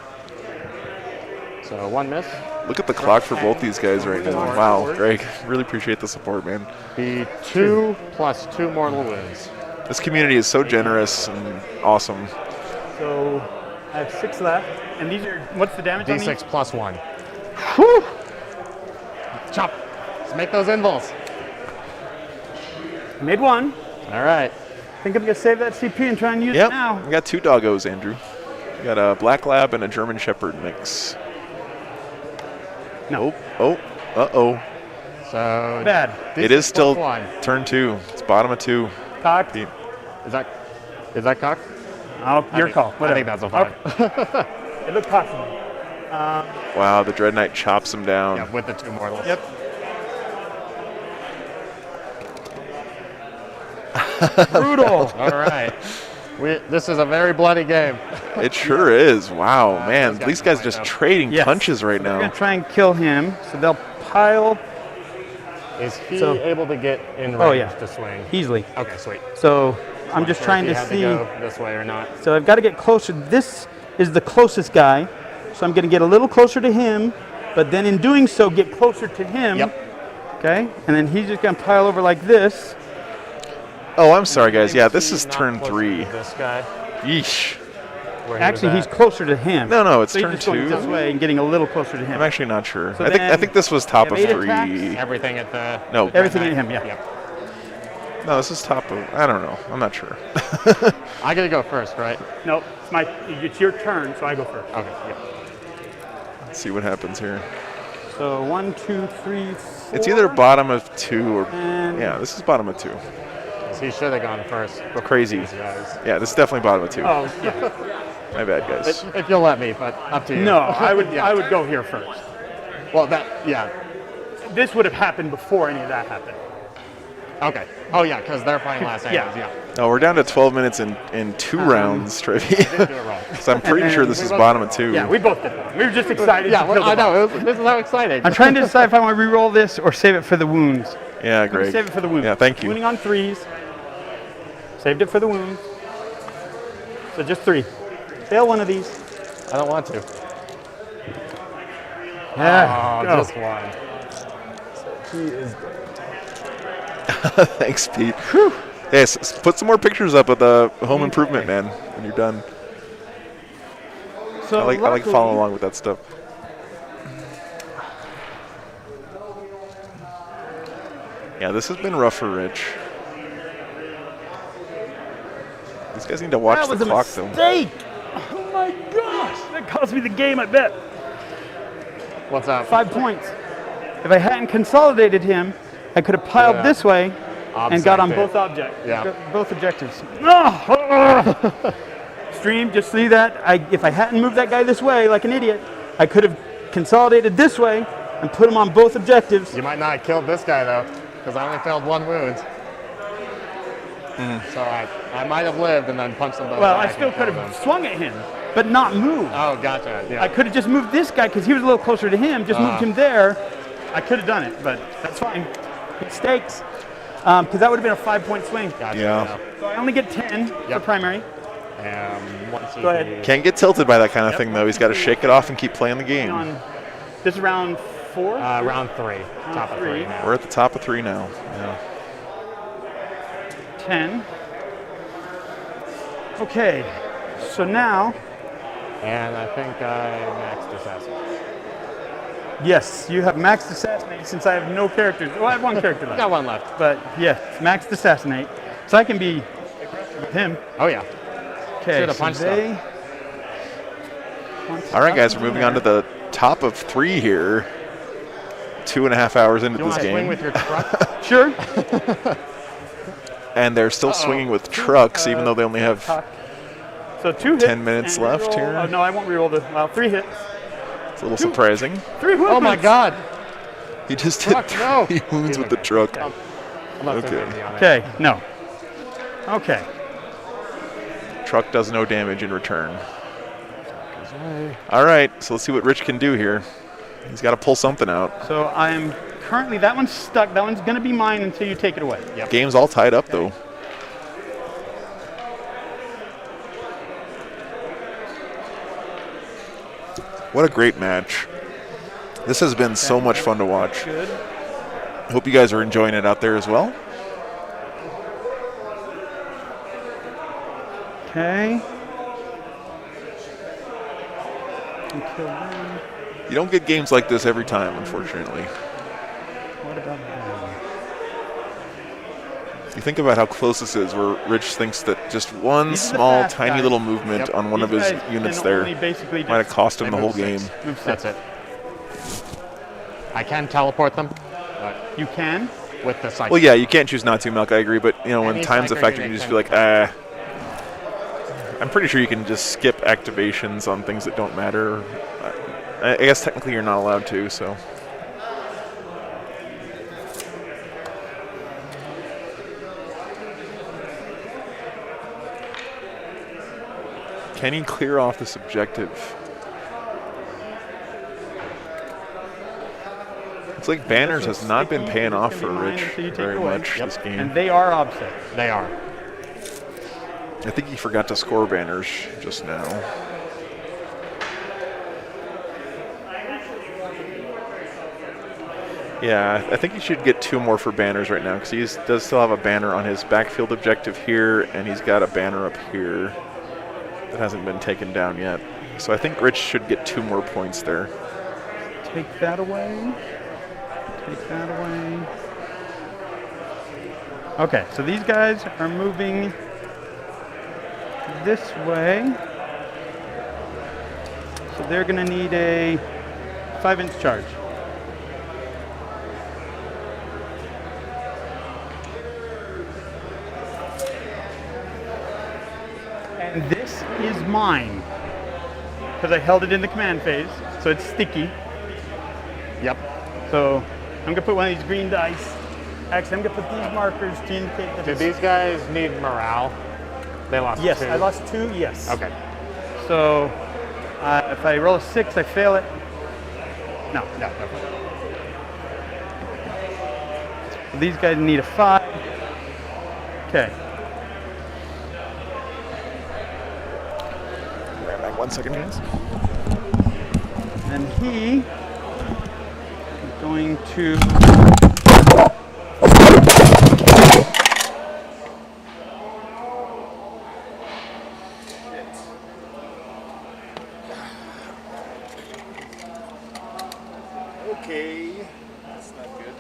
So 1 miss. Look at the clock for both these guys right now. Wow, Greg, really appreciate the support, man. Be 2 plus 2 mortal wounds. This community is so generous and awesome. So I have 6 left. And these are, what's the damage on these? D6 plus 1. Whew! Chop. Let's make those invols. Made 1. All right. I think I'm going to save that CP and try and use it Yep, now. we got 2 doggos, Andrew. We got a Black Lab and a German Shepherd mix. No. Oh, uh-oh. So Bad. It is still +1. turn 2. It's bottom of 2. Cocked. Pete. Is that cock? Oh, your call. I think that's a 5. It looked cocked to me. Wow, the Dread Knight chops him down. Yeah, with the 2 mortals. Yep. Brutal. All right. This is a very bloody game. It sure is. Wow, man. those guys These guys are just lined up. trading Yes. punches right We're now. going to try and kill him. So they'll pile Is he So- able to get in range Oh, yeah. to swing? easily. Okay, sweet. So I'm just Sure trying if to he had see. go this way or not. So I've got to get closer. This is the closest guy. So I'm going to get a little closer to him, but then in doing so, get closer to him. Yep. Okay? And then he's just going to pile over like this. Oh, I'm sorry, guys. Yeah, this He's is not turn closer 3. to This guy. Yeesh. Where he Actually, was he's at. closer to him. No, it's So he's turn just going 2. this way and getting a little closer to him. I'm actually not sure. So I then think this was top of you have 8 3. attacks? Everything at the. No, Everything in him, yeah. Yep. no, this is top of. I don't know. I'm not sure. I gotta go first, right? No, it's your turn, so I go first. Okay. Yep. Let's see what happens here. So 1, 2, 3, 4. It's either bottom of 2 or. And Yeah, this is bottom of 2. He should have gone first. Crazy. These guys. Yeah, this is definitely bottom of 2. Oh, yeah. My bad, guys. If you'll let me, but up to you. No, I would Yeah. I would go here first. Well, yeah. This would have happened before any of that happened. Okay. Oh yeah, because they're playing last Yeah. anyways. Yeah. No, we're down to 12 minutes in 2 rounds, trivia. Do it wrong. So I'm pretty sure this is bottom of 2. Yeah, we both did that. We were just excited. Yeah, to kill the I boss. know. This is how exciting. I'm trying to decide if I want to re-roll this or save it for the wounds. Yeah, I'm gonna great. save it for the wounds. Yeah, thank you. Wounding on 3s. Saved it for the wounds. So just 3. Fail one of these. I don't want to. Yeah. Oh, go. just one. Thanks, Pete. Yes, put some more pictures up of the home improvement, man, when you're done. So I like luckily- following along with that stuff. Yeah, this has been rough for Rich. These guys need to watch That the was a clock, though. mistake. Oh my gosh. That cost me the game, I bet. What's up? 5 points. If I hadn't consolidated him, I could have piled Yeah. this way and got on Object both it. objects. Yeah. Both objectives. Oh! Stream, just see that. If I hadn't moved that guy this way like an idiot, I could have consolidated this way and put him on both objectives. You might not have killed this guy though, because I only failed 1 wound. So I might have lived and then punched them both. Well, I back still and could killed have them. swung at him, but not moved. Oh, gotcha. Yeah. I could have just moved this guy because he was a little closer to him, just moved him there. I could have done it, but that's fine. Mistakes. Because that would have been a 5-point swing. Gotcha. Yeah. So I only get 10 for Yep. primary. One CP. Go ahead. Can't get tilted by that kind of thing, though. He's got to shake it off and keep playing the game. On this is round 4. Round 3. Top of 3 3. now. We're at the top of 3 now. Yeah. 10. Okay, so now, And I think I maxed assassinate. yes, you have maxed assassinate since I have no characters. Well, I have 1 character left. Got 1 left. But yes, maxed assassinate. So I can be with him. Oh yeah. Okay, Should've punched they... All right, guys, we're moving on to the top of 3 here. 2.5 hours into You this want to swing game. with your truck? Sure. And they're still swinging with trucks, even though they only have. So 2 hits. 10 minutes and left reroll- here. Oh, no, I won't reroll the. Well, 3 hits. It's a little surprising. 3 wounds. Oh my God. He just hit Truck, no. 3 wounds with the truck. I'm not Okay. throwing anything on it. Okay, no. Okay. Truck does no damage in return. All right, so let's see what Rich can do here. He's got to pull something out. So I'm currently, that one's stuck. That one's going to be mine until you take it away. Yep. Game's all tied up, though. What a great match. This has been so much fun to watch. Good. Hope you guys are enjoying it out there as well. Okay. Kill them. You don't get games like this every time, unfortunately. What about them? You think about how close this is, where Rich thinks that just one These are the small, fast tiny guys. little movement Yep. on one of These his guys units can there only basically might have just cost him They the whole move game. six. move That's six. it. I can teleport them, but You can. with the cycle. Well, yeah, you can't choose not to, Milk, I agree, but when Any time's cycle affected, unit you just can- feel like, I'm pretty sure you can just skip activations on things that don't matter. I guess technically you're not allowed to, so. Can he clear off this objective? Looks like banners has not been paying off for Rich very much this game. And they are offset. They are. I think he forgot to score banners just now. Yeah, I think he should get 2 more for banners right now because he does still have a banner on his backfield objective here, and he's got a banner up here that hasn't been taken down yet. So I think Rich should get 2 more points there. Take that away. Take that away. Okay, so these guys are moving this way. So they're going to need a 5-inch charge. And this is mine because I held it in the command phase, so it's sticky. Yep. So I'm going to put one of these green dice. Actually, I'm going to put these markers to indicate that Did it's... these guys need morale? They lost Yes, 2. I lost 2, yes. Okay. So if I roll a 6, I fail it. No. No. These guys need a 5. Okay. Right back 1 second, guys. And he is going to... Okay. That's not good.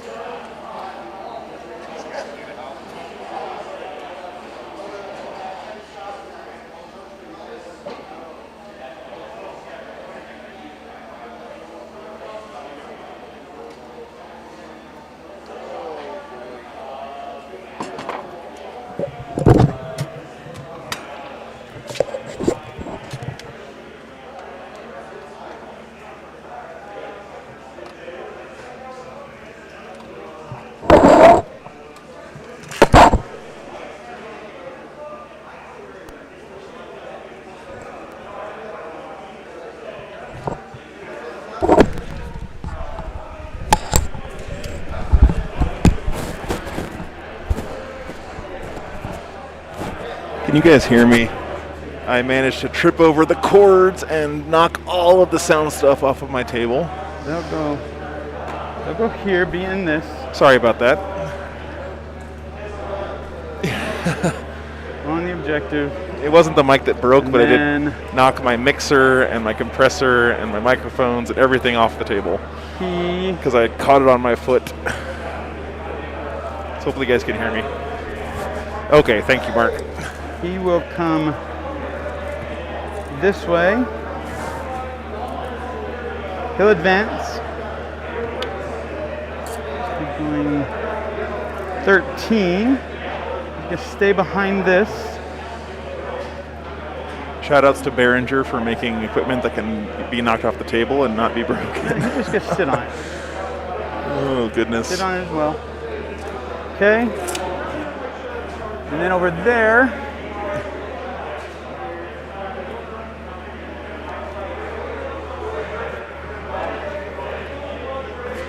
Can you guys hear me? I managed to trip over the cords and knock all of the sound stuff off of my table. They'll go here, be in this. Sorry about that. On the objective. It wasn't the mic that broke, And but I then did knock my mixer and my compressor and my microphones and everything off the table he because I caught it on my foot. So hopefully you guys can hear me. Okay, thank you, Mark. He will come this way. He'll advance. He's going 13. Just stay behind this. Shout-outs to Behringer for making equipment that can be knocked off the table and not be He broken. just gets to sit on it. Oh, goodness. Sit on it as well. Okay. And then over there,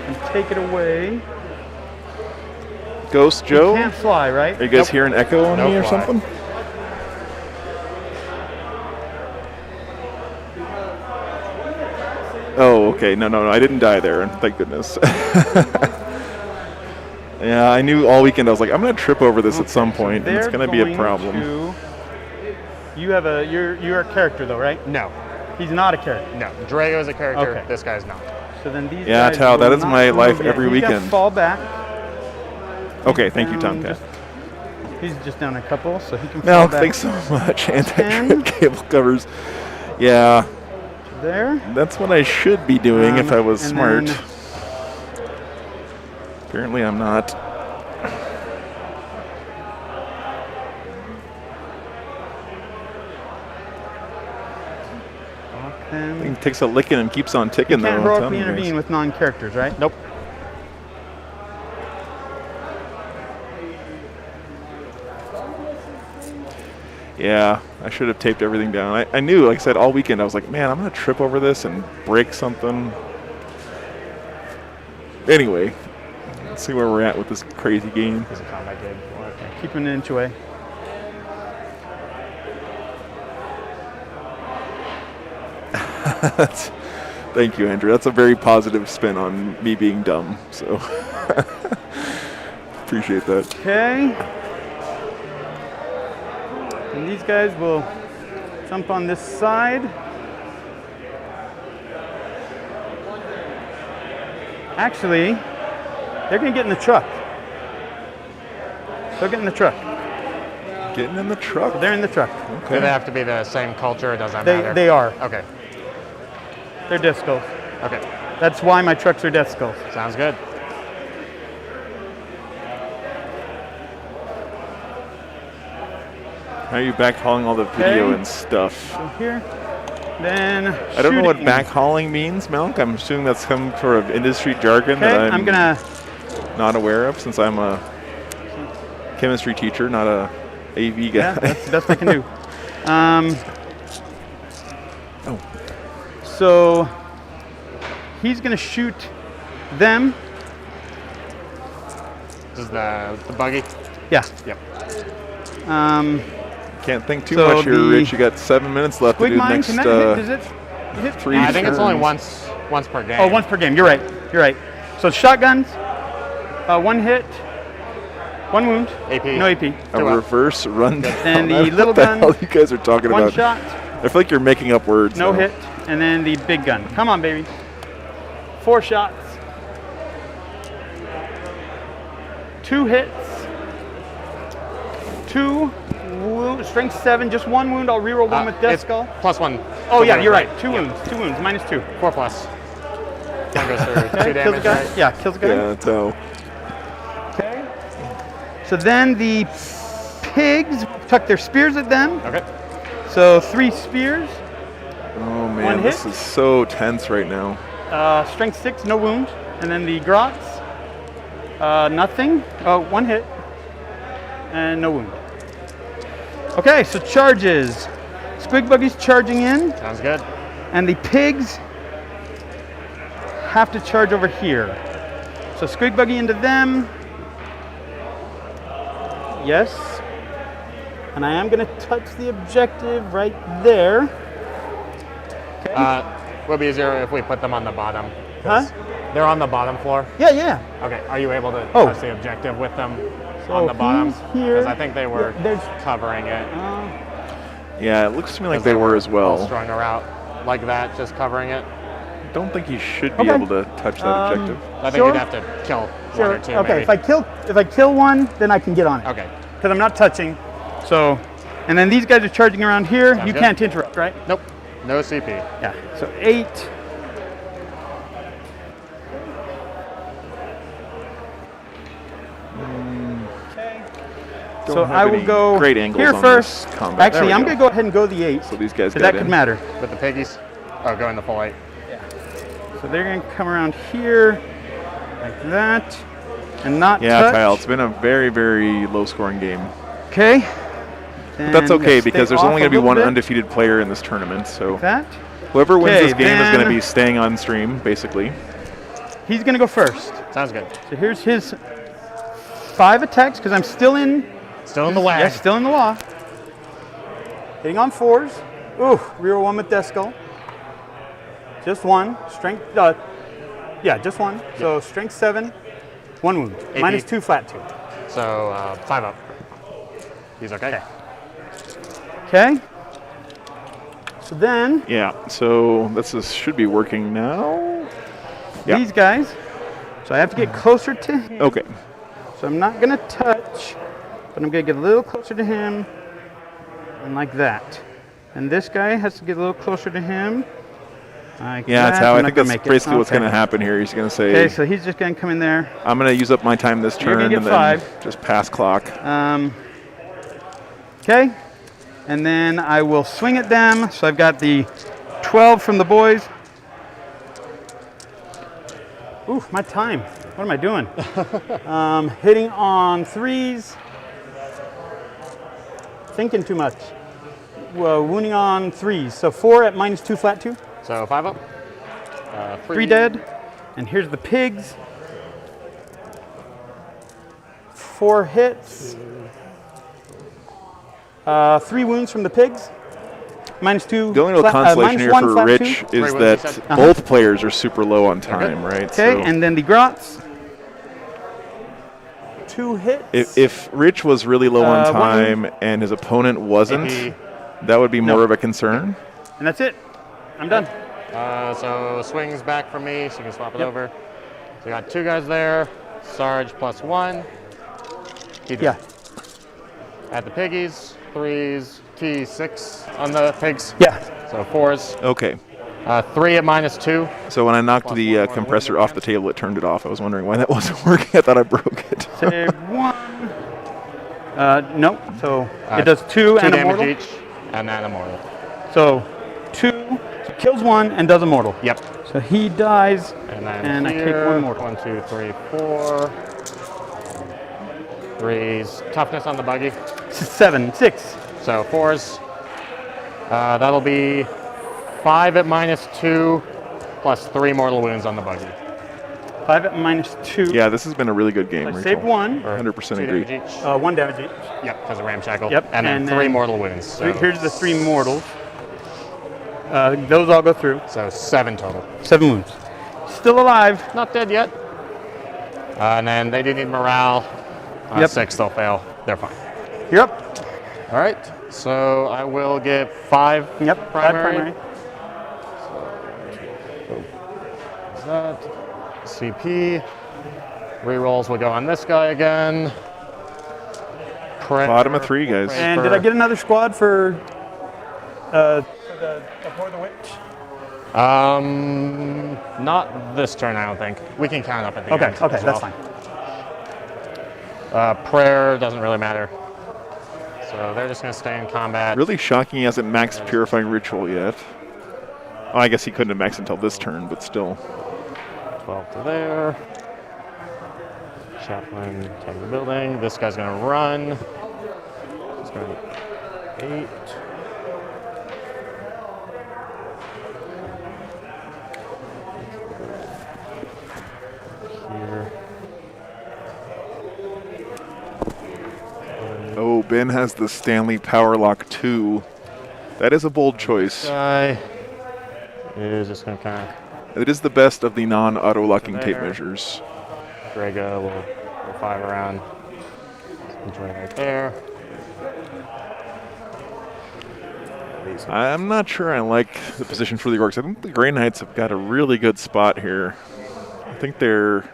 and take it away. Ghost You Joe? can't fly, right? Are you guys hearing echo on No me or fly. something? Oh, okay. No. I didn't die there. Thank goodness. Yeah, I knew all weekend. I was like, I'm going to trip over this at some point, and it's going to be a problem. You're a character though, right? No. He's not a character. No. Drago is a character. Okay. This guy's not. So then these Yeah, guys Tao, that will is not my life move yet. every He's gonna weekend. fall back. Okay, thank you, Down Tomcat. He's just down a couple, so he can No, fall back. thanks so much. Anti-trip 10. cable covers. Yeah, There. that's what I should be doing if I was and smart. then- Apparently, I'm not. Then It takes a licking and keeps on ticking, you though. can't I'm heroically telling you guys. intervene with non-characters, right? Nope. Yeah, I should have taped everything down. I knew, like I said, all weekend, I was like, man, I'm going to trip over this and break something. Anyway, let's see where we're at with this crazy game. He's a combat game. Keep an inch away. Thank you, Andrew. That's a very positive spin on me being dumb. So appreciate that. Okay. And these guys will jump on this side. Actually, they're going to get in the truck. They'll get in the truck. Getting in the truck. They're in the truck. Do they have to be the same culture? It doesn't matter. They are. Okay. They're death skulls. Okay. That's why my trucks are death skulls. Sounds good. How are you backhauling all the video Okay. and stuff? So here, then I don't know what shooting. backhauling means, Malk. I'm assuming that's some sort of industry jargon Okay, that I'm gonna. not aware of, since I'm a chemistry teacher, not a AV guy. Yeah, that's the best I can do. Oh. So he's gonna shoot them. This is the buggy. Yeah. Yep. Can't think too So much here, the Rich. You got 7 minutes left to Squig do mine, next can that hit? Does it hit? 3 I think it's only turns. once per game. Oh, once per game. You're right. You're right. So shotguns, one hit, one wound, AP. no AP. A Two up. reverse rundown. Then I the don't know little what the gun, hell you guys are talking one about. shot, I feel like you're making up words. no now. hit, and then the big gun. Come on, baby. 4 shots, 2 hits, 2 wound, strength 7, just 1 wound. I'll reroll one with death It's skull. +1. Oh yeah, you're right. 2 Yeah. wounds. 2 wounds. -2. 4 plus. One goes through 2 Okay, kills the damage, guy. right? Yeah, kills the guy. Yeah, that's how. Okay. So then the pigs tuck their spears at them. Okay. So 3 spears. Oh man, One this hit. is so tense right now. Strength 6, no wound. And then the grots, nothing. 1 hit and no wound. Okay, so charges. Squig Buggy's charging in, Sounds good. and the pigs have to charge over here. So Squig Buggy into them. Yes. And I am going to touch the objective right there. Would be easier if we put them on the bottom. Huh? They're on the bottom floor. Yeah, yeah. Okay. Are you able to Oh. touch the objective with them So on the bottom? he's here. Because I think they were Yeah, there's- covering it. Yeah, it looks to me like 'Cause they were were as all well. strung around like that, just covering it. Don't think you should be Okay. able to touch that objective. I think Sure. you'd have to kill one Sure. or two. Okay, maybe. if I kill one, then I can get on it. Okay. Because I'm not touching. So, and then these guys are charging around here. Sounds You good. can't interrupt, right? Nope. No CP. Yeah. So 8. Don't So have I will any go great angles here on first. this combat. Actually, There we I'm go. going to go ahead and go the 8. So these guys Because got that could in. matter. With the piggies. Oh, go in the full 8. So they're going to come around here, like that, and not Yeah, touch. Kyle, it's been a very, very low-scoring game. Okay. But that's Then okay stay because there's off only a going to be little one bit, undefeated player in this tournament. So like that. whoever wins Okay, this game is going to then- be staying on stream, basically. He's going to go first. Sounds good. So here's his 5 attacks because I'm still in. Still in the way. Yes, still in the law. Hitting on 4s. Ooh, rear 1 with death skull. Just one. Strength. Yeah, just one. So strength 7, 1 wound. AP. -2 flat 2. So 5 up. He's okay. Okay. So then Yeah, so should be working now. Yeah. these guys. So I have to get closer to him. Okay. So I'm not gonna touch, but I'm gonna get a little closer to him, and like that. And this guy has to get a little closer to him. Like Yeah, that's that. how I'm I not think gonna that's make it. basically what's Okay. going to happen here. He's going to say, Okay, so he's just gonna come in there. I'm going to use up my time this You're turn gonna and get then 5. just pass clock. Okay, and then I will swing at them. So I've got the 12 from the boys. Ooh, my time. What am I doing? Hitting on 3s. Thinking too much. Well, wounding on 3s. So 4 at -2 flat 2. So 5 up. 3 dead. And here's the pigs. 4 hits. 3 wounds from the pigs. -2. The only real consolation here -1 for flat Rich 2. is Right, what that you said. both players are super low on time, right? Okay, So and then the grots. 2 hits. if Rich was really low on 1 time and his opponent wasn't, AP. that would be more No. of a concern. And that's it. I'm done. So swings back from me, so you can swap it over. So you got 2 guys there. Sarge +1. Keep it. Yeah. At the piggies, 3s, T6 on the pigs. Yeah. So 4s. Okay. 3 at -2. So when I knocked Plus the one more compressor wound off the table, it turned it off. I was wondering why that wasn't working. I thought I broke it. Save 1. Nope. So it does 2 2 and damage immortal. each, and then immortal. So 2 kills 1 and does immortal. Yep. So he dies, And then and I take here, 1 mortal. 1, 2, 3, 4. 3s. Toughness on the buggy. 7, 6. So 4s. That'll be 5 at -2, plus 3 mortal wounds on the buggy. 5 at -2. Yeah, this has been a really good game. I Rachel. saved 1. 100% 2 agree. damage each. 1 damage each. Yep, because of ramshackle. Yep, And then and 3 then mortal wounds. So, Here's the 3 mortals. Those all go through. so 7 total. 7 wounds. Still alive. Not dead yet. And then they do need morale. Yep. 6, they'll fail. They're fine. You're up. All right, so I will get 5 Yep. 5 primary. primary. Is that CP? Rerolls will go on this guy again. Bottom of 3, guys. And did I get another squad for the Abhor the Witch? Not this turn, I don't think. We can count up at the Okay, end. okay, as that's well. fine. Prayer doesn't really matter. So they're just going to stay in combat. Really shocking he hasn't maxed Purifying Ritual yet. Oh, I guess he couldn't have maxed until this turn, but still. 12 to there. Chaplain taking the building. This guy's going to run. He's going 8. Here. Oh, Ben has the Stanley Powerlock 2. That is a bold choice. Guy is just going to kind of It is the best of the non-auto locking tape There. measures. Drago will 5 around. Enjoy right there. I'm not sure I like the position for the Orcs. I think the Grey Knights have got a really good spot here. I think they're...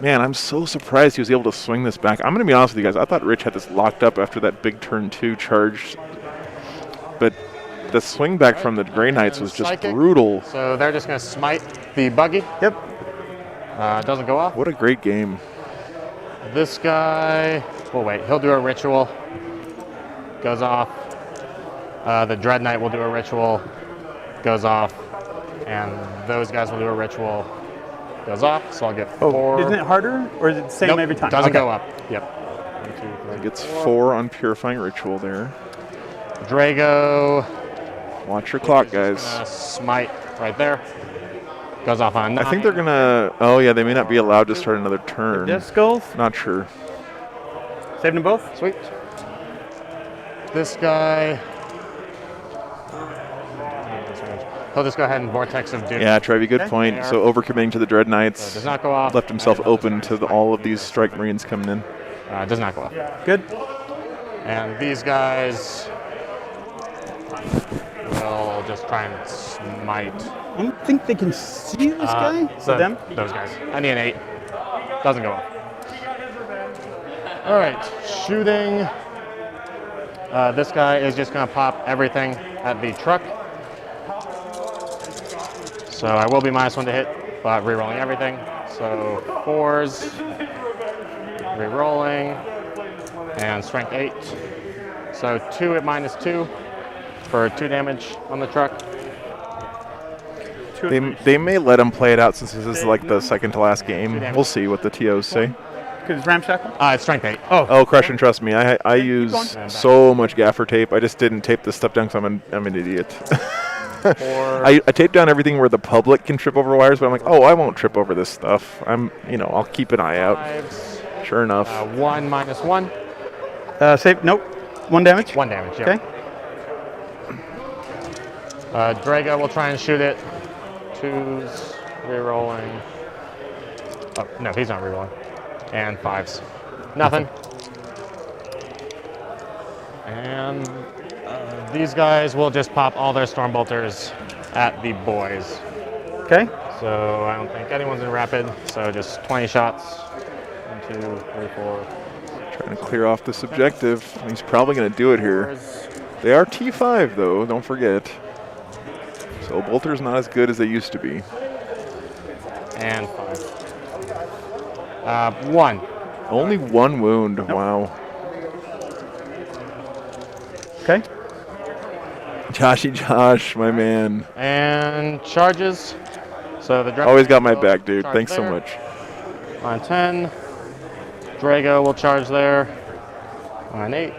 Man, I'm so surprised he was able to swing this back. I'm going to be honest with you guys. I thought Rich had this locked up after that big turn 2 charge. But the swing back from the Grey Knights was just Psychic. brutal. So they're just going to smite the buggy. Yep. Doesn't go off. What a great game. This guy, well, wait, he'll do a ritual. Goes off. The Dread Knight will do a ritual. Goes off. And those guys will do a ritual. Goes off. So I'll get 4. Isn't it harder, or is it the same Nope, every time? Doesn't Okay. go up. Yep. 1, 2, 3. Gets 4 on Purifying Ritual there. Drago. Watch your clock, guys. Smite right there. Goes off on 9. I think they're going to... Oh, yeah, they may not be allowed to start another turn. Death Skulls. Not sure. Saving them both. Sweet. This guy. he'll just go ahead and Vortex of Doom. Yeah, Trevi, good point. There. So overcommitting to the Dread Knights Does not go off. left himself open to all of these Strike Marines coming in. Does not go off. Good. And these guys will just try and smite. I don't think they can see this guy. So them? Those guys. I need an 8. Doesn't go off. All right, shooting. This guy is just going to pop everything at the truck. So I will be -1 to hit, but rerolling everything. So 4s, rerolling, and strength 8. So 2 at -2 for 2 damage on the truck. They may let him play it out since this is like the second to last game. We'll see what the TOs say. Because it's ramshackle? It's strength 8. Oh, Crush and trust me, I use so much gaffer tape. I just didn't tape this stuff down because I'm an idiot. I tape down everything where the public can trip over wires, but I'm like, oh, I won't trip over this stuff. I'll keep an eye out. 5s, Sure enough. 1 -1. Save. Nope. 1 damage. 1 damage, yeah. Okay. Drago will try and shoot it. 2s, rerolling. Oh, no, he's not rerolling. And 5s. Nothing. And these guys will just pop all their Stormbolters at the boys. Okay. So I don't think anyone's in rapid. So just 20 shots. 1, 2, 3, 4. Trying to clear off this objective. He's probably going to do it here. They are T5 though, don't forget. So Bolter's not as good as they used to be. And 5. 1. Only 1 wound. Nope. Wow. Okay. Joshy Josh, my man. And charges. So the Drago always got my back, dude. Thanks so much. On 10. Drago will charge there. On 8.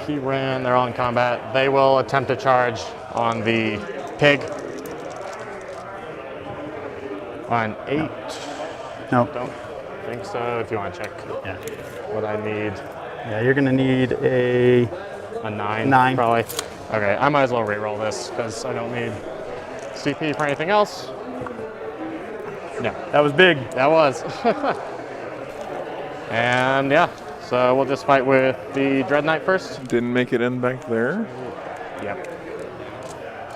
He ran. They're all in combat. They will attempt to charge on the pig. On 8. No. Don't think so. If you want to check what I need. Yeah, you're going to need a 9. 9. Probably. Okay, I might as well re-roll this because I don't need CP for anything else. No. That was big. That was. And yeah, so we'll just fight with the Dread Knight first. Didn't make it in back there. Yep.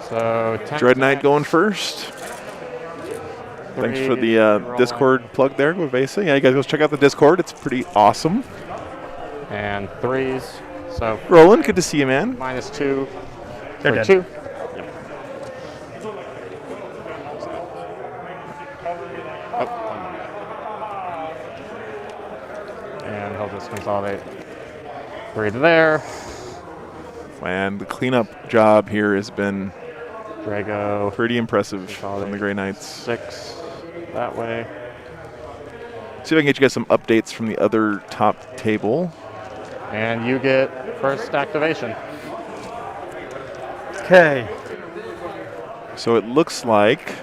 So 10 Dread Knight going first. Thanks for the Discord plug there, Vesa. Yeah, you guys go check out the Discord. It's pretty awesome. And 3s. So Roland, good to see you, man. -2 They're for dead. 2. And he'll just consolidate 3 to there. And the cleanup job here has been Drago pretty impressive from the Grey Knights. 6 that way. See if I can get you guys some updates from the other top table. And you get first activation. Okay. So it looks like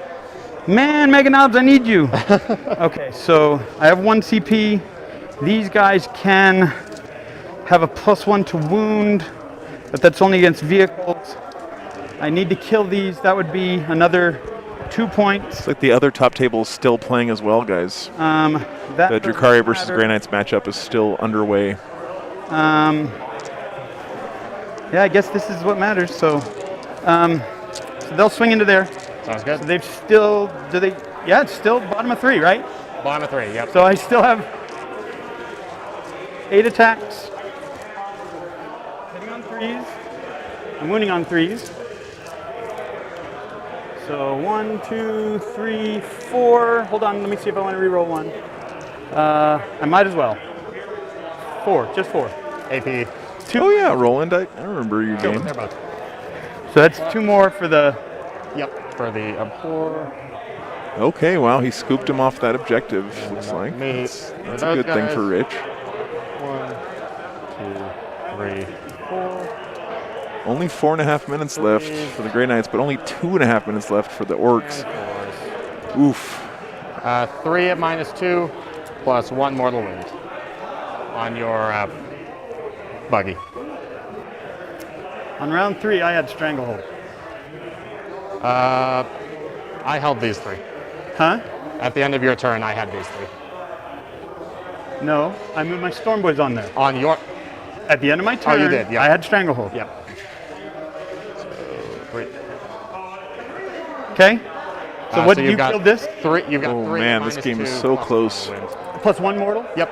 Man, Mega Knobs, I need you. Okay, so I have 1 CP. These guys can have a +1 to wound, but that's only against vehicles. I need to kill these. That would be another 2 points. it's like the other top table is still playing as well, guys. That The doesn't Drukhari versus matter. Grey Knights matchup is still underway. Yeah, I guess this is what matters. So, so they'll swing into there. Sounds good. So they've still, yeah, it's still bottom of 3, right? Bottom of 3, yep. So I still have 8 attacks. Hitting on 3s. I'm wounding on 3s. So 1, 2, 3, 4. Hold on, let me see if I want to reroll 1. I might as well. 4, just 4. AP. 2. Oh yeah, Roland, I remember your game. They're both. So that's 2 more for the. Yep, for the abhor. Okay, wow, he scooped him off that objective, looks like. Me. That's a good thing for Rich. 1, 2, 3, 4. Only 4.5 minutes left for the Grey Knights, but only 2.5 minutes left for the Orcs. Oof. 3 at -2, plus 1 mortal wound on your buggy. On round 3, I had Stranglehold. I held these 3. Huh? At the end of your turn, I had these 3. No, I moved my Storm Boys on there. On your... At the end of my turn, you did, yeah. I had Stranglehold. Yep. So, 3. Okay? So what did you you've got build this? 3. You've got Oh 3. man, this minus game is 2, so plus close. 1 wins. Plus 1 mortal? Yep.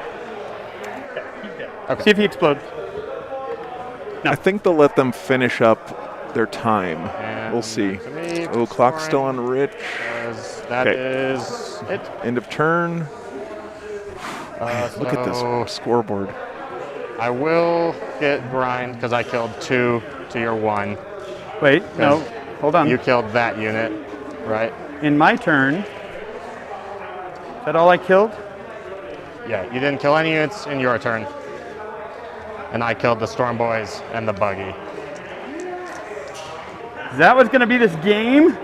See if he explodes. I think they'll let them finish up their time. And We'll see. to me, Oh, clock's still on Rich. That Okay. is it. End of turn. Look at So this scoreboard. I will get grind because I killed 2 to your 1. Wait, no, hold on. You killed that unit, right? In my turn, is that all I killed? Yeah, you didn't kill any units in your turn. And I killed the Storm Boys and the Buggy. Is that what's gonna be this game?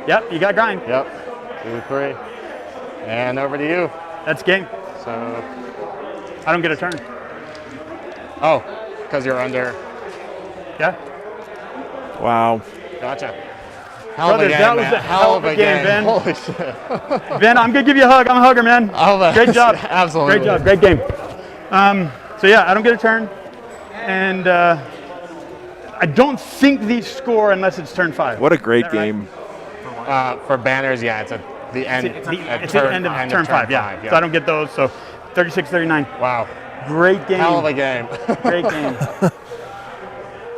Yep, you got grind. Yep. 2, 3. And over to you. That's game. So, I don't get a turn. oh, because you're under. Yeah? Wow. Gotcha. Hell Brothers, of a game, that was man. a hell of a game, Ben. Holy shit. Ben, I'm gonna give you a hug. I'm a hugger, man. Great job. Absolutely. Great job. Great game. So yeah, I don't get a turn. And I don't think these score unless it's turn 5. What a great Is that right? game. For banners, yeah, it's at the end. It's the end of turn 5, yeah. yeah. So I don't get those, so 36-39. Wow. Great game. Hell of a game. Great game.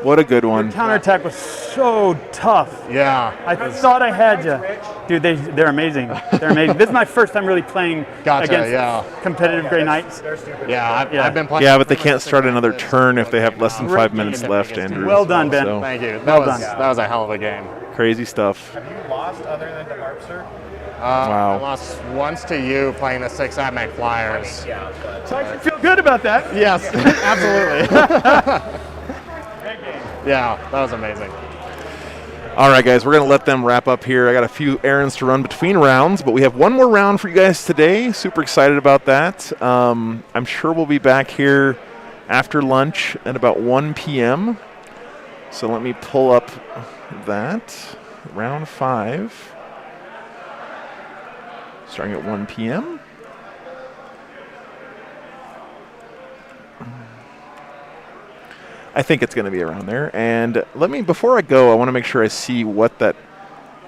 What a good one. Counterattack was so tough. Yeah. I thought I had you. Dude, they're amazing. They're amazing. This is my first time really playing Gotcha, against yeah. competitive Grey Knights. Yeah, I've been playing. Yeah, but they can't start another turn if they have less than 5 minutes left, Andrew. Well done, Ben. So, Thank you. Well done. That was a hell of a game. crazy stuff. Have you lost other than the Harpster? I Wow. lost once to you playing the 6-Admech Flyers. Yeah, but So I should feel good about that. Yes, absolutely. Yeah, that was amazing. All right, guys, we're going to let them wrap up here. I got a few errands to run between rounds, but we have one more round for you guys today. Super excited about that. I'm sure we'll be back here after lunch at about 1 p.m. So let me pull up that. Round 5. Starting at 1 p.m. I think it's going to be around there. And before I go, I want to make sure I see what that,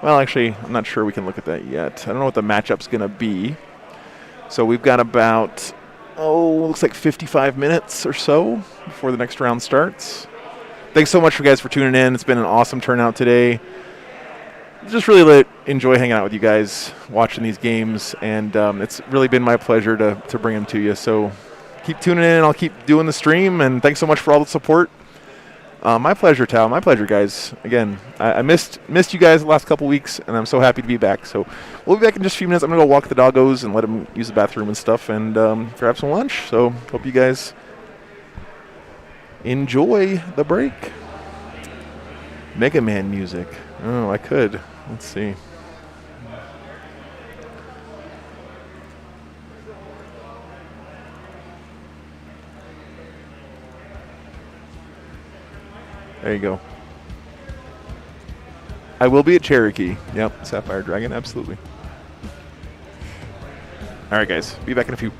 well, actually, I'm not sure we can look at that yet. I don't know what the matchup's going to be. So we've got about, looks like 55 minutes or so before the next round starts. Thanks so much, guys, for tuning in. It's been an awesome turnout today. Just really enjoy hanging out with you guys, watching these games, and it's really been my pleasure to bring them to you. So keep tuning in. I'll keep doing the stream, and thanks so much for all the support. My pleasure, Tal. My pleasure, guys. Again, I missed you guys the last couple weeks, and I'm so happy to be back. So we'll be back in just a few minutes. I'm going to go walk the doggos and let them use the bathroom and stuff and grab some lunch. So hope you guys enjoy the break. Mega Man music. Oh, I could. Let's see. There you go. I will be at Cherokee. Yep, Sapphire Dragon, absolutely. All right, guys. Be back in a few.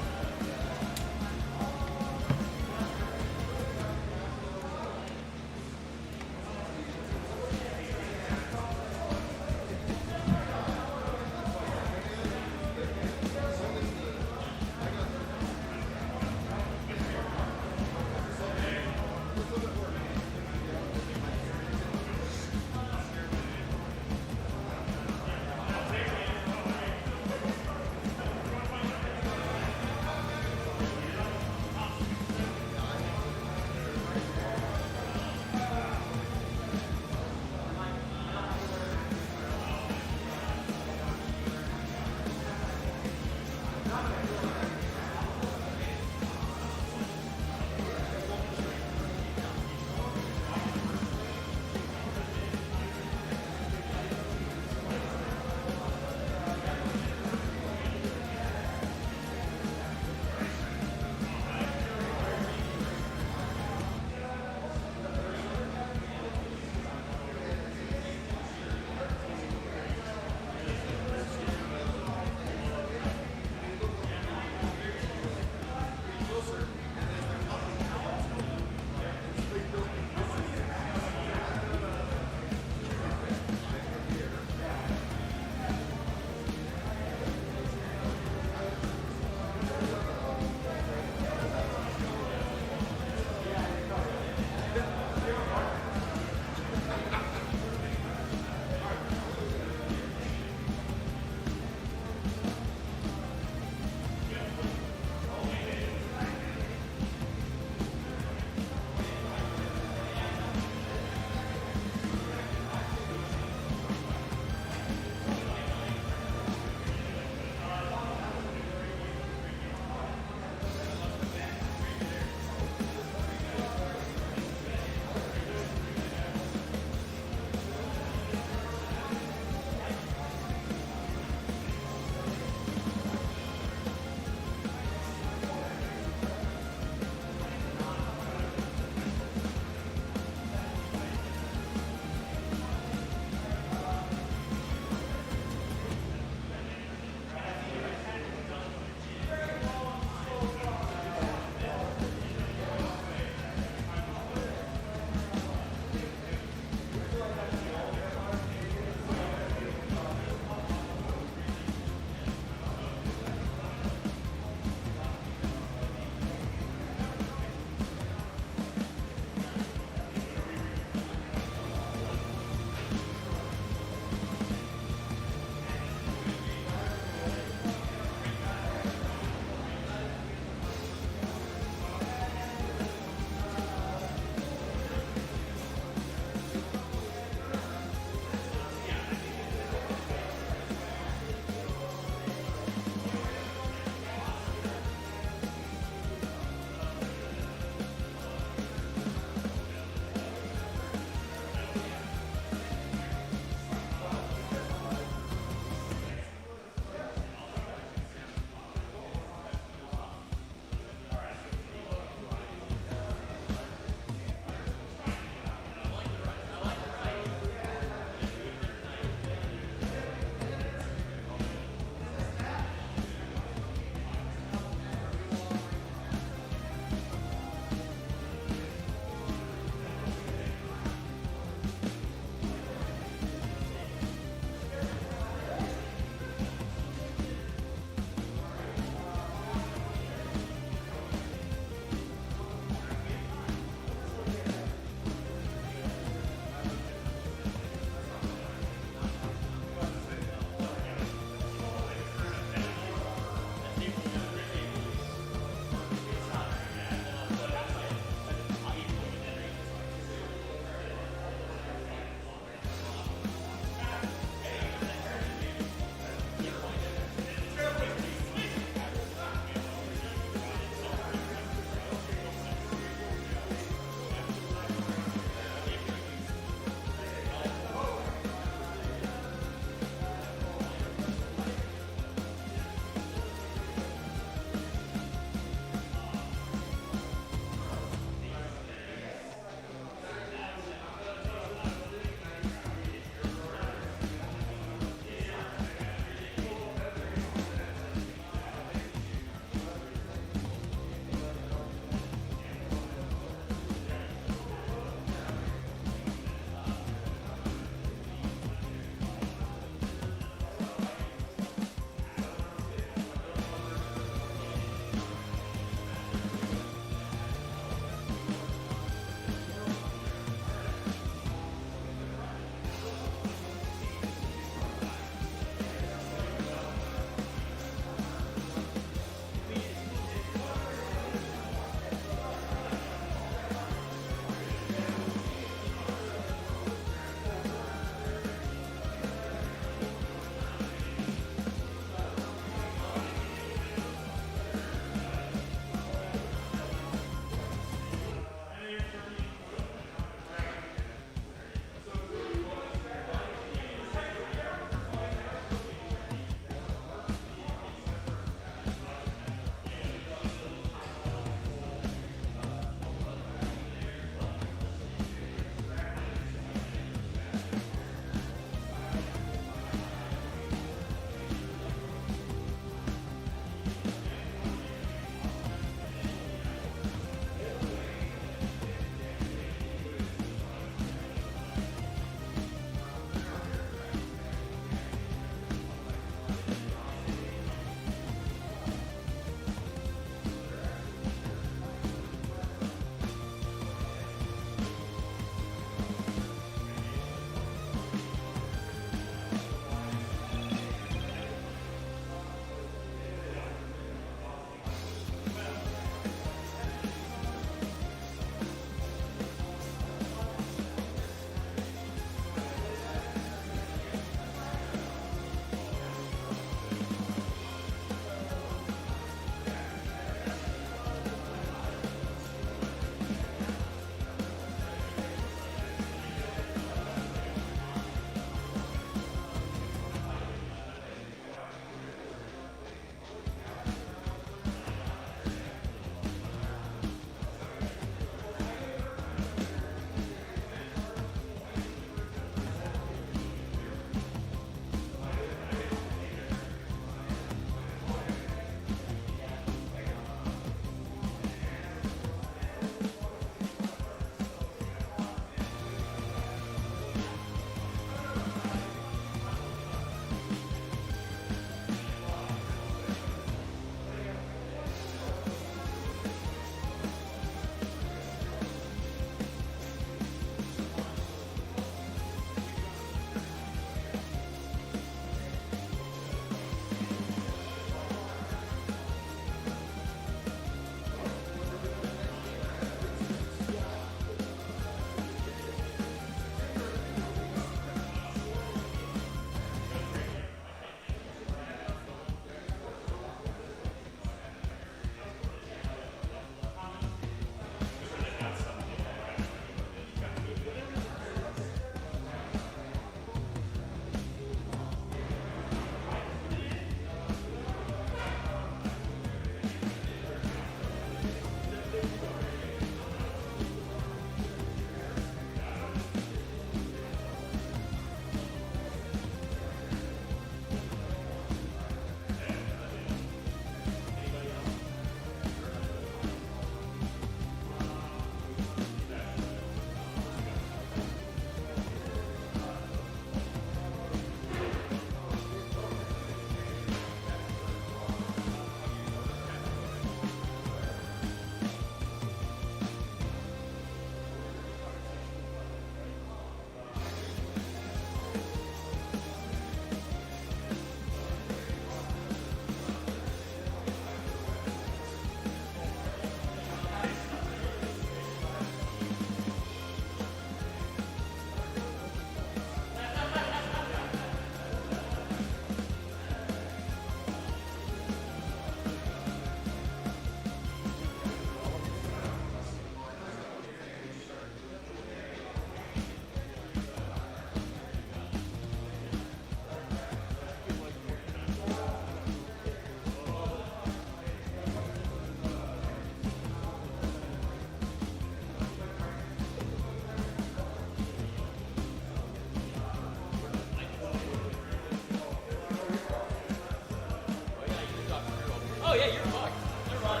Oh yeah, you're fucked. You're fine.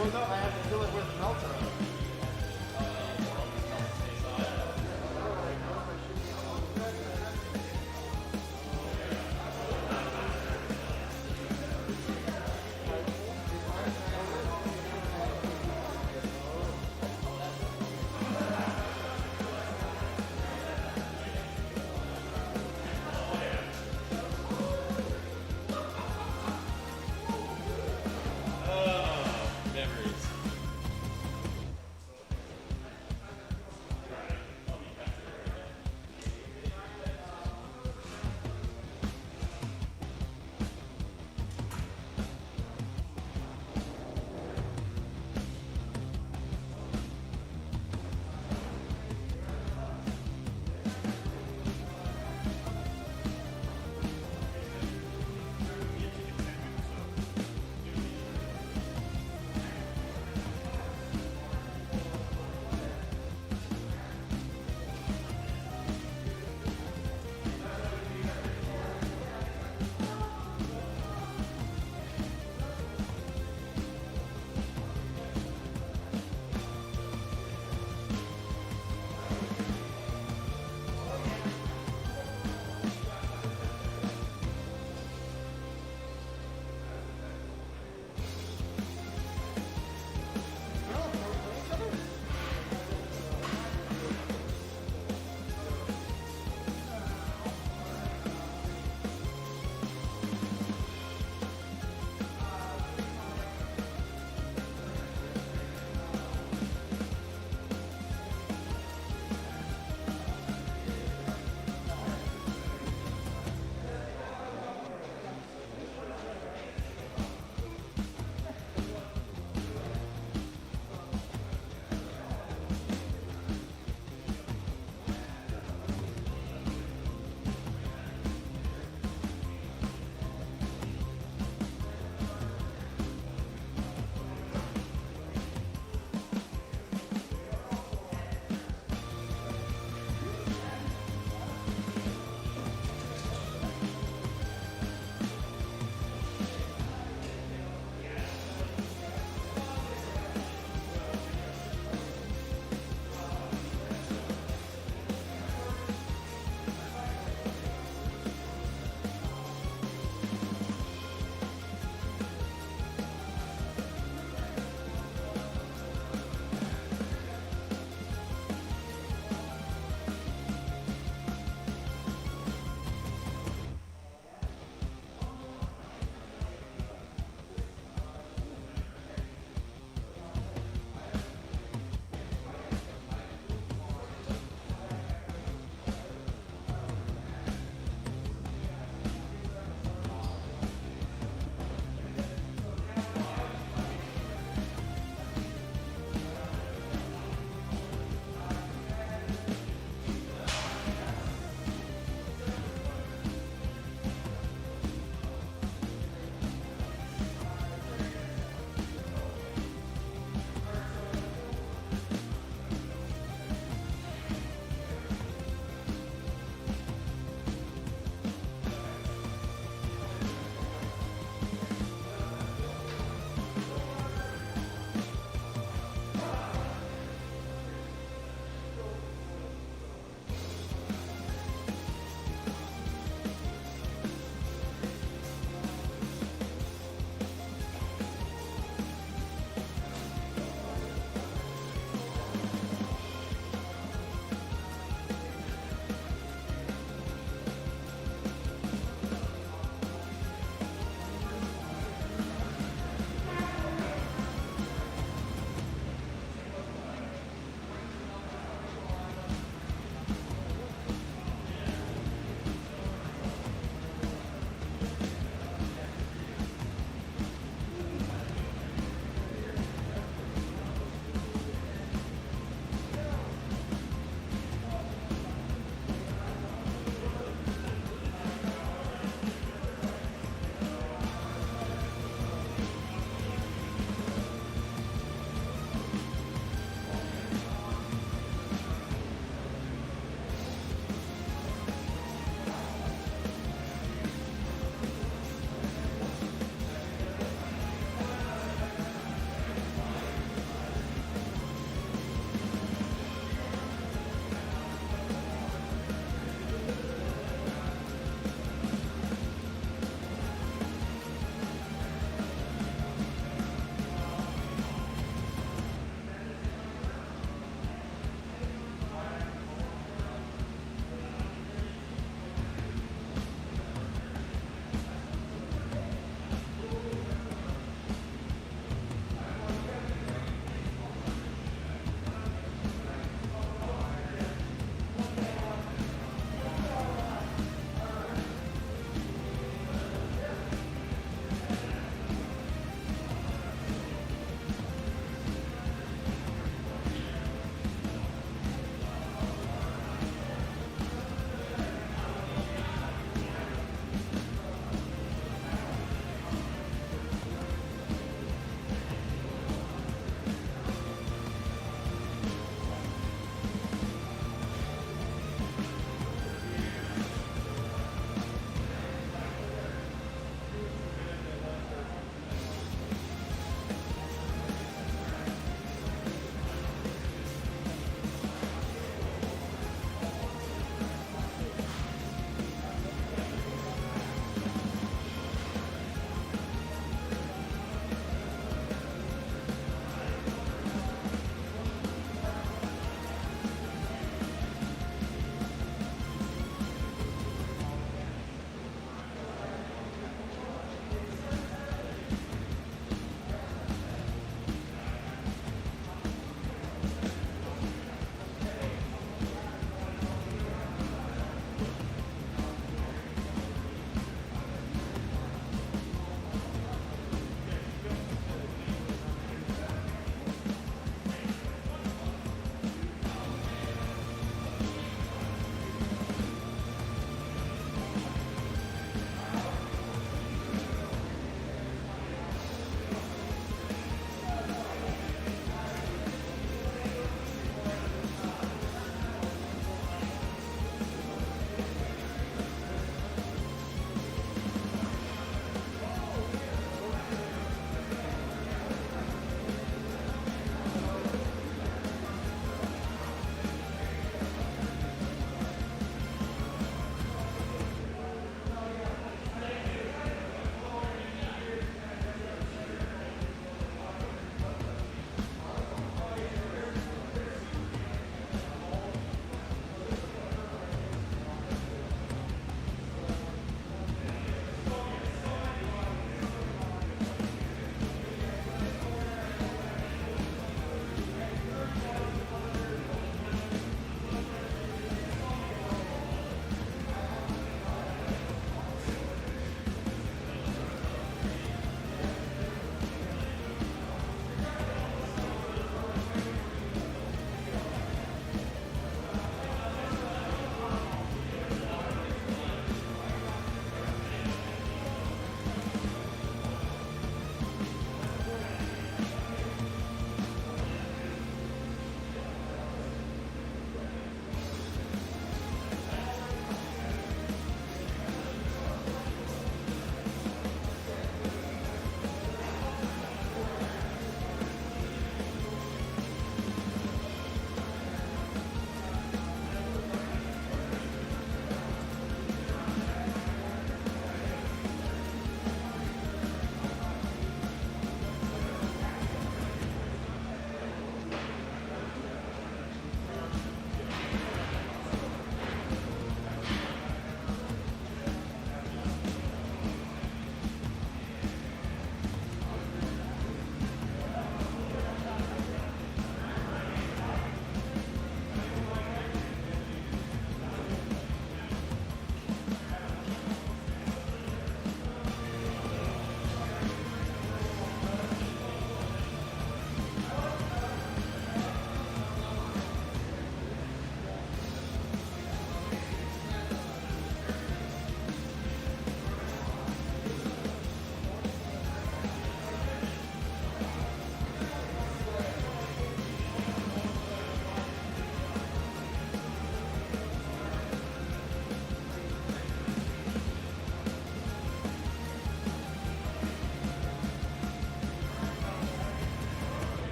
Well, no, I have to do it with melter. Memories.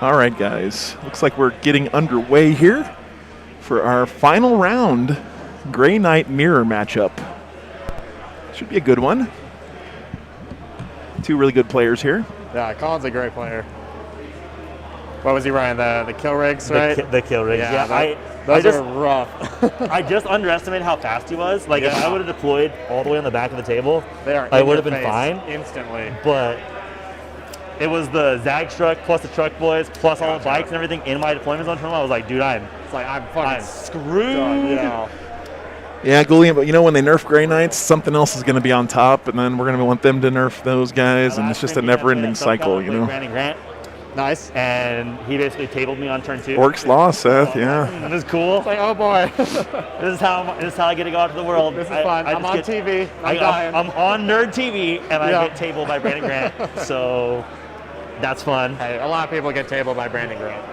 All right, guys. Looks like we're getting underway here for our final round Grey Knight Mirror matchup. Should be a good one. Two really good players here. Yeah, Colin's a great player. What was he running? The kill rigs, right? The kill rigs. Yeah, those just, are rough. I just underestimated how fast he was. Like if I would have deployed all the way on the back of the table, I would have been fine instantly. But it was the Zag truck plus the truck boys plus all the bikes and everything in my deployment zone from him. I was like, dude, I'm fucking screwed. Yeah. Yeah, Gullian, but you know when they nerf Grey Knights, something else is going to be on top, and then we're going to want them to nerf those guys, and it's just a never-ending cycle, you know. Grant, nice. And he basically tabled me on turn 2. Orcs Law, Seth, yeah. This is cool. It's like, oh boy. This is how I get to go out to the world. This is fun. I'm on TV. I'm on Nerd TV, and I get tabled by Brandon Grant. So that's fun. Hey, a lot of people get tabled by Brandon Grant.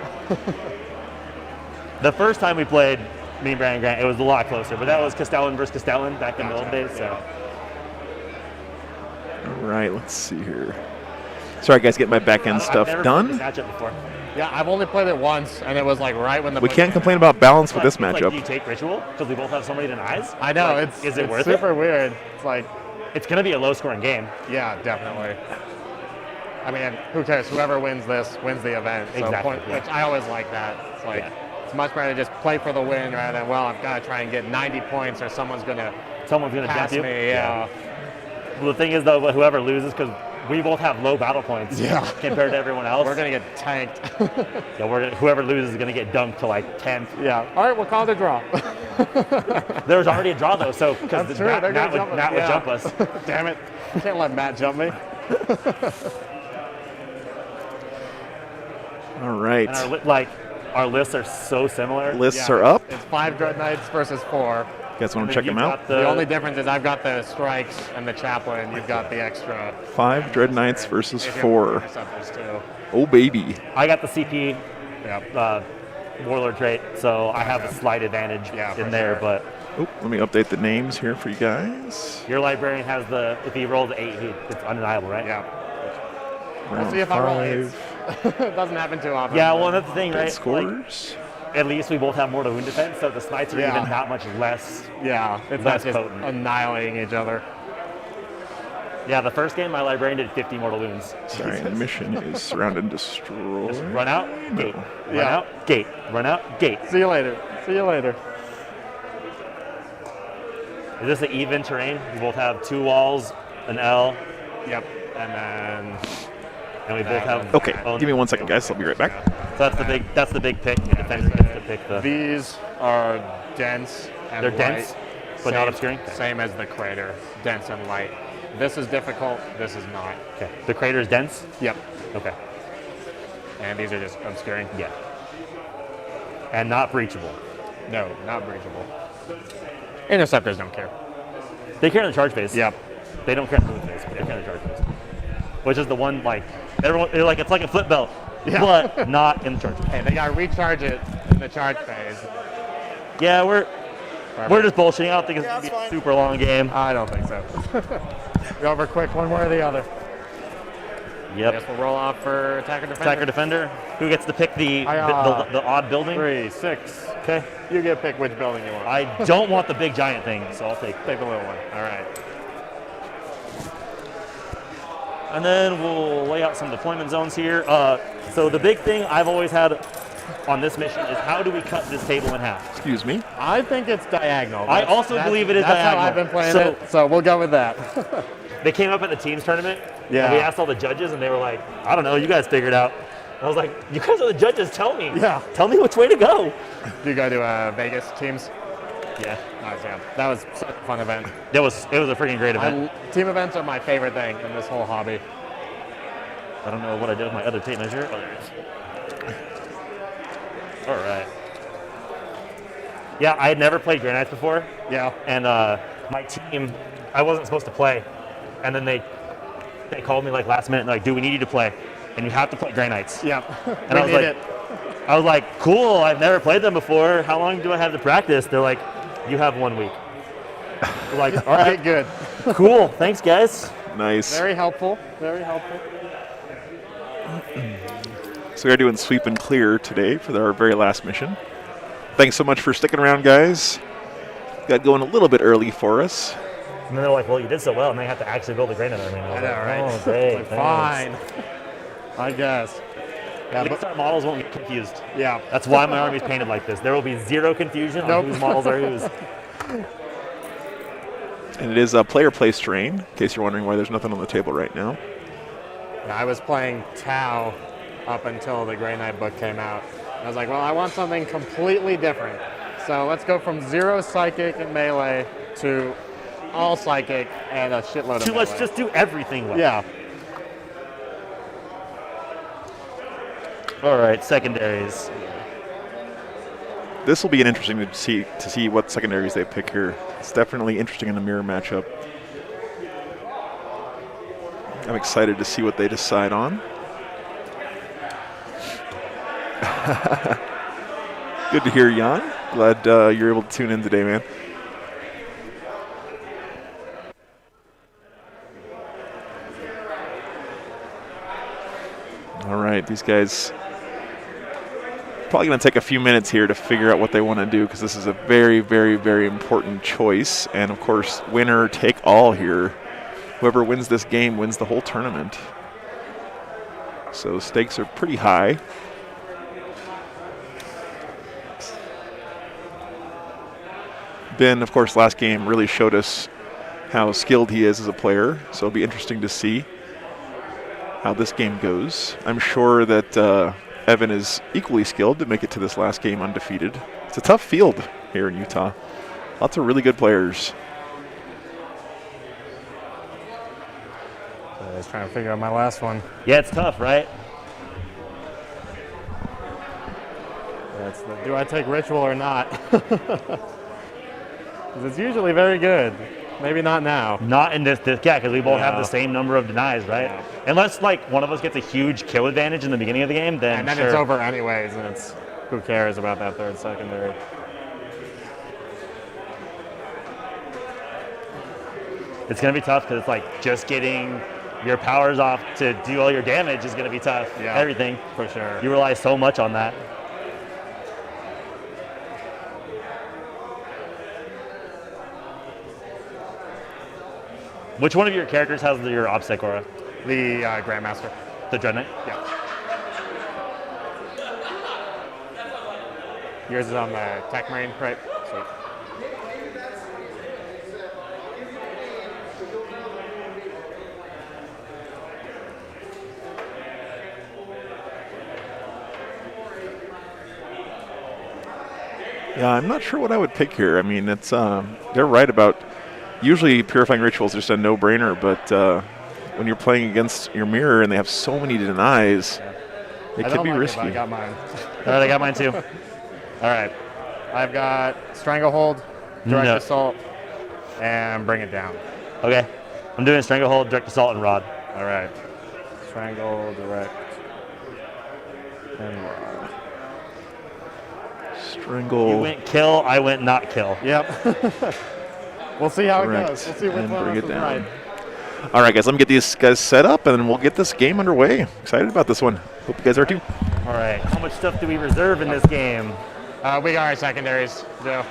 The first time we played, me and Brandon Grant, it was a lot closer, but that was Castellan versus Castellan back in the old days. So. All right, let's see here. Sorry, guys, get my back end stuff I've never done. played this matchup before. Yeah, I've only played it once, and it was like right when the. We can't complain about balance with this It's like, matchup. do you take Ritual because we both have so many denies? I know Like, it's is it worth super it? weird. It's like, It's gonna be a low-scoring game. yeah, definitely. I mean, who cares? Whoever wins this wins the event. So Exactly, which I always like that. It's like it's much better to just play for the win rather than I've got to try and get 90 points or someo's gonna jump pass you. me. Yeah. Well, the thing is though, whoever loses, because we both have low battle points compared to everyone else. We're gonna get tanked. Whoever loses is gonna get dunked to like 10th. Yeah. All right, we'll call it a draw. There was already a draw though, so because That's true. Matt would jump us. Damn it! Can't let Matt jump me. All right. And our lists are so similar. Lists are up. It's 5 Dread Knights versus 4. You guys want to check them out? The only difference is I've got the strikes and the chaplain. You've got the extra. 5 Dread Knights versus If you 4. have interceptors, too. Oh, baby. I got the CP Warlord trait, so I have a slight advantage in there. sure. But Oh, let me update the names here for you guys. your librarian has if he rolls 8, it's undeniable, right? Yeah. Round We'll see if I roll 8s. 5. It doesn't happen too often. Yeah, well, that's the thing, Update right? Like, scores. at least we both have mortal wound defense, so the smites are even that much less. Yeah, it's Less not just potent. annihilating each other. Yeah, the first game, my librarian did 50 mortal wounds. Sorry, the mission is surround and destroy. Just run out, gate. Run Yeah. out, gate. Run out, gate. See you later. See you later. Is this an even terrain? We both have 2 walls, an L, Yep. And then and we both have. Okay, give me 1 second, guys. I'll be right back. So that's the big pick. The defense gets to pick the. these are dense and They're light. dense, but not obscuring? Okay. Same as the crater, dense and light. This is difficult. This is not. Okay. The crater is dense. Yep. Okay. And these are just obscuring. Yeah. And not breachable. No, not breachable. Interceptors don't care. They care in the charge phase. Yep. They don't care in the move phase, but they care in the charge phase. Which is the one everyone they're like it's like a flip belt, but not in the charge phase. Hey, they gotta recharge it in the charge phase. Yeah, we're just bullshitting. I don't think it's gonna be a super long game. I don't think so. Go over quick, one way or the other. Yep. I guess we'll roll off for attacker defender. Attacker defender. Who gets to pick the odd building? 3, 6. Okay. You get to pick which building you want. I don't want the big giant thing, so I'll take. Take the little one. All right. And then we'll lay out some deployment zones here. So the big thing I've always had on this mission is how do we cut this table in half? Excuse me. I think it's diagonal. I also believe it is that's diagonal. How I've been playing So- it, so we'll go with that. They came up at the teams tournament. Yeah. And we asked all the judges, and they were like, "I don't know. You guys figure it out." I was like, "You guys are the judges. Tell me. Yeah. Tell me which way to go." Do you go to Vegas teams? Yeah. Nice, yeah. That was such a fun event. It was a freaking great event. Team events are my favorite thing in this whole hobby. I don't know what I did with my other tape measure. Oh, there it is. All right. Yeah, I had never played Grey Knights before. Yeah. And my team, I wasn't supposed to play. And then they called me like last minute and like, dude, we need you to play. And you have to play Grey Knights. Yeah. And I was like, cool, I've never played them before. How long do I have to practice? They're like, you have 1 week. We're like, all right, good. cool. Thanks, guys. Nice. Very helpful. Very helpful. So we are doing sweep and clear today for our very last mission. Thanks so much for sticking around, guys. Got going a little bit early for us. And then they're like, well, you did so well, and they have to actually build a grain in army. I know, right? Oh, great. Like, fine. I guess. Yeah, At least our models won't get confused. yeah. That's why my army's painted like this. There will be zero confusion on whose models are whose. And it is a player place terrain, in case you're wondering why there's nothing on the table right now. I was playing Tau up until the Grey Knight book came out. I was like, well, I want something completely different. So let's go from 0 psychic and melee to all psychic and a shitload of So melee. let's just do everything well. Yeah. All right, secondaries. This will be an interesting to see what secondaries they pick here. It's definitely interesting in a mirror matchup. I'm excited to see what they decide on. Good to hear, Jan. Glad you're able to tune in today, man. All right, these guys probably going to take a few minutes here to figure out what they want to do, because this is a very, very, very important choice. And of course, winner take all here. Whoever wins this game wins the whole tournament. So stakes are pretty high. Ben, of course, last game really showed us how skilled he is as a player, so it'll be interesting to see how this game goes. I'm sure that Evan is equally skilled to make it to this last game undefeated. It's a tough field here in Utah. Lots of really good players. I was trying to figure out my last one. Yeah, it's tough, right? That's the, do I take ritual or not? 'Cause it's usually very good. Maybe not now. Not in this yeah, because we both have Yeah. the same number of denies, right? Yeah. Unless like one of us gets a huge kill advantage in the beginning of the game, then And then sure. it's over anyways, and it's who cares about that third secondary. It's gonna be tough because it's like just getting your powers off to do all your damage is gonna be tough. Yeah. Everything. For sure. You rely so much on that. Which one of your characters has your OBSEC aura? The Grandmaster. The Dread Knight? Yeah. Yours is on the Tech Marine, right? Sweet. Yeah, I'm not sure what I would pick here. I mean, it's they're right about usually Purifying Ritual is just a no-brainer, but when you're playing against your mirror and they have so many denies, it I can don't be like it, risky. but I got mine. All right, I got mine too. All right. I've got Stranglehold, Direct No. Assault, and Bring It Down. Okay. I'm doing Stranglehold, Direct Assault, and Rod. All right. Strangle, Direct, and Rod. Strangle. You went kill, I went not kill. Yep. We'll see how Correct. it goes. We'll see which And one bring of it us is down. right. All right, guys, let me get these guys set up, and then we'll get this game underway. Excited about this one. Hope you guys are too. All right. How much stuff do we reserve in this game? We got our secondaries, Joe.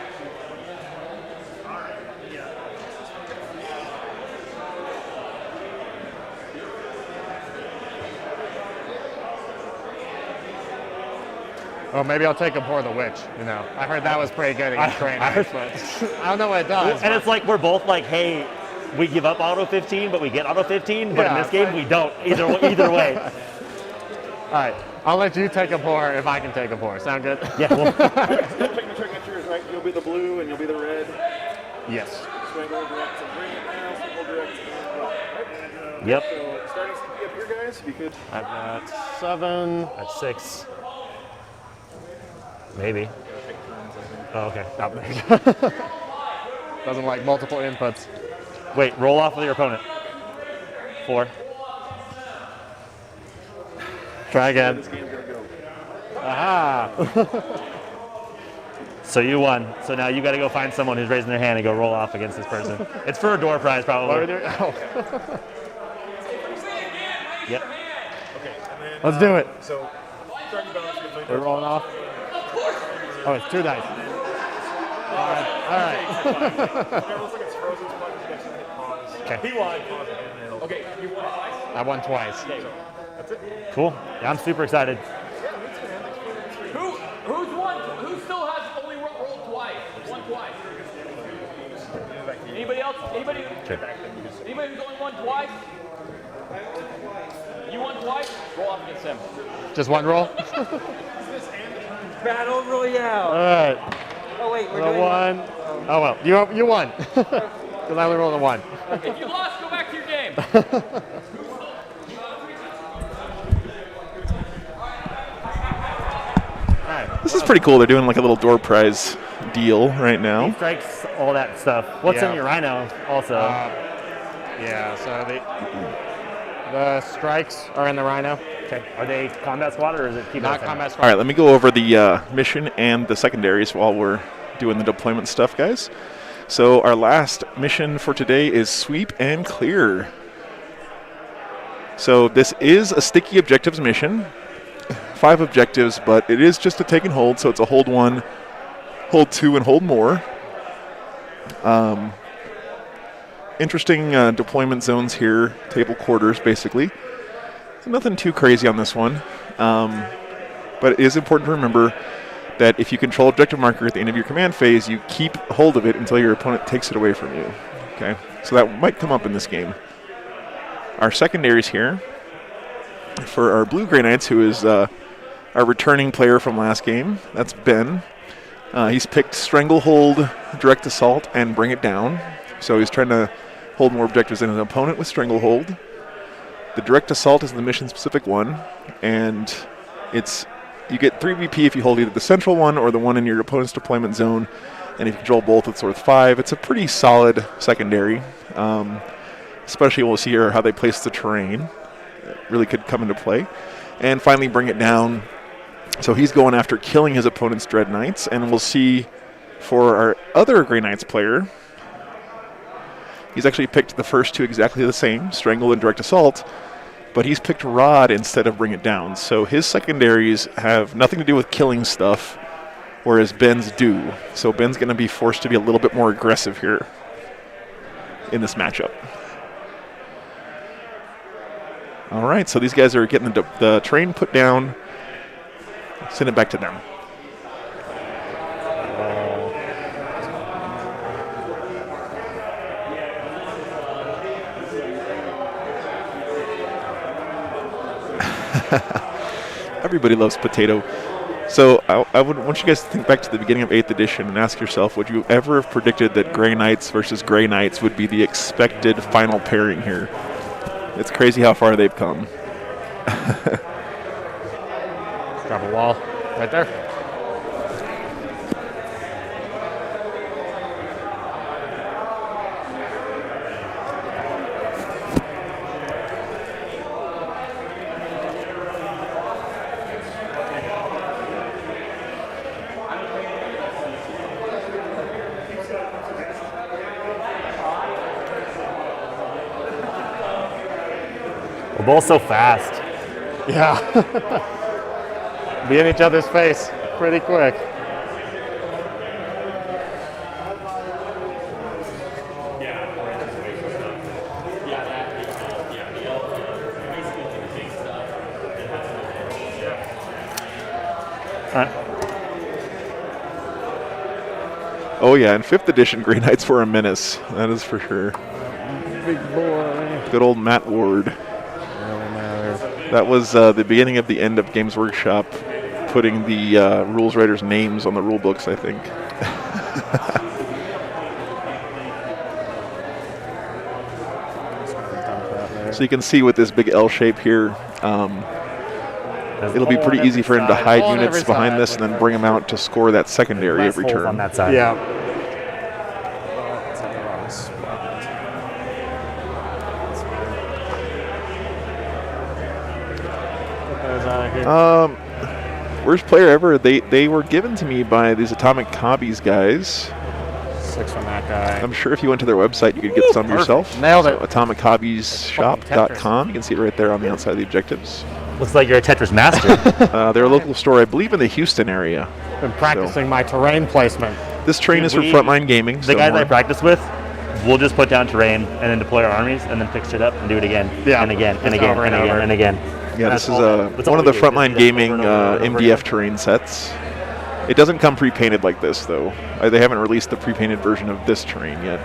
Oh, maybe I'll take a pour the witch. You know, I heard that was pretty good against Train I Knights, but I don't know what it does. And it's like we're both like, hey, we give up auto 15, but we get auto 15. But in Yeah, this game, we don't. Either way. All right, I'll let you take a pour if I can take a pour. Sound good? Yeah. Well, Taking the signatures, right? You'll be the blue and you'll be the red. Yes. Strangle direct and bring it down. Strangle direct and rock, right? yep. So starting CP up here, guys. If you could. I've got 7. That's 6. Maybe. Oh, okay. Doesn't like multiple inputs. Wait. Roll off with your opponent. 4. Try again. This game's gonna go. Aha. So you won. So now you got to go find someone who's raising their hand and go roll off against this person. It's for a door prize, What are we probably. doing? Oh. Yep. Okay. And then, Let's do it. So We're rolling off. Oh, it's 2 dice. All right. Okay. He won. Okay, you won twice. I won twice. Cool. Yeah, I'm super excited. Who's won? Who still has only rolled twice? Won twice. Anybody else? Anybody? Anybody who's only won twice? You won twice? Roll off against him. Just one roll? Battle Royale. All right. Oh wait, we're The doing one. Oh, well. You won. Because I only rolled a 1. If you lost, go back to your game. This is pretty cool. They're doing like a little door prize deal right now. Strikes, all that stuff. What's Yeah. in your rhino also? Yeah, so the strikes are in the rhino. Okay. Are they combat squad or is it keep Not it combat All squad. right, let me go over the mission and the secondaries while we're doing the deployment stuff, guys. So our last mission for today is sweep and clear. So this is a sticky objectives mission. 5 objectives, but it is just a take and hold, so it's a hold 1, hold 2, and hold more. Interesting deployment zones here, table quarters basically. So nothing too crazy on this one, but it is important to remember that if you control objective marker at the end of your command phase, you keep hold of it until your opponent takes it away from you. Okay, so that might come up in this game. Our secondaries here for our blue Grey Knights, who is our returning player from last game. That's Ben. He's picked Stranglehold, Direct Assault, and Bring It Down. So he's trying to hold more objectives than his opponent with Stranglehold. The Direct Assault is the mission-specific one, and you get 3 VP if you hold either the central one or the one in your opponent's deployment zone, and if you control both, it's worth 5. It's a pretty solid secondary, especially we'll see here how they place the terrain. It really could come into play. And finally, Bring It Down. So he's going after killing his opponent's Dread Knights, and we'll see for our other Grey Knights player, he's actually picked the first 2 exactly the same, Strangle and Direct Assault, but he's picked Rod instead of Bring It Down. So his secondaries have nothing to do with killing stuff, whereas Ben's do. So Ben's going to be forced to be a little bit more aggressive here in this matchup. All right, so these guys are getting the terrain put down. Send it back to them. Everybody loves potato. So I would want you guys to think back to the beginning of 8th edition and ask yourself, would you ever have predicted that Grey Knights versus Grey Knights would be the expected final pairing here? It's crazy how far they've come. Drop a wall right there. We're both so fast. Yeah. Be in each other's face pretty quick. Oh yeah, in 5th edition, Grey Knights were a menace. That is for sure. Big boy. Good old Matt Ward. Really matters. That was the beginning of the end of Games Workshop putting the rules writers' names on the rule books, I think. So you can see with this big L shape here, it'll be pretty easy for him to hide All on units every behind side. this and then bring them out to score that secondary Less every holes turn. on that side. Yeah. Worst player ever. They were given to me by these Atomic Hobbies guys. 6 from that guy. I'm sure if you went to their website, you could get some yourself. Nailed it. So AtomicHobbiesShop.com. You can see it right there on the outside of the objectives. Looks like you're a Tetris master. They're a local store, I believe, in the Houston area. Been practicing my terrain placement. This terrain is for We- Frontline Gaming. The guys I practice with, we'll just put down terrain and then deploy our armies and then fix it up and do it again. Yeah, And again, and just again, over and and again, over. and again. Yeah, That's this is all- that's all one of we the do. Frontline Just do that Gaming over and over and over MDF again. terrain sets. It doesn't come pre-painted like this, though. They haven't released the pre-painted version of this terrain yet.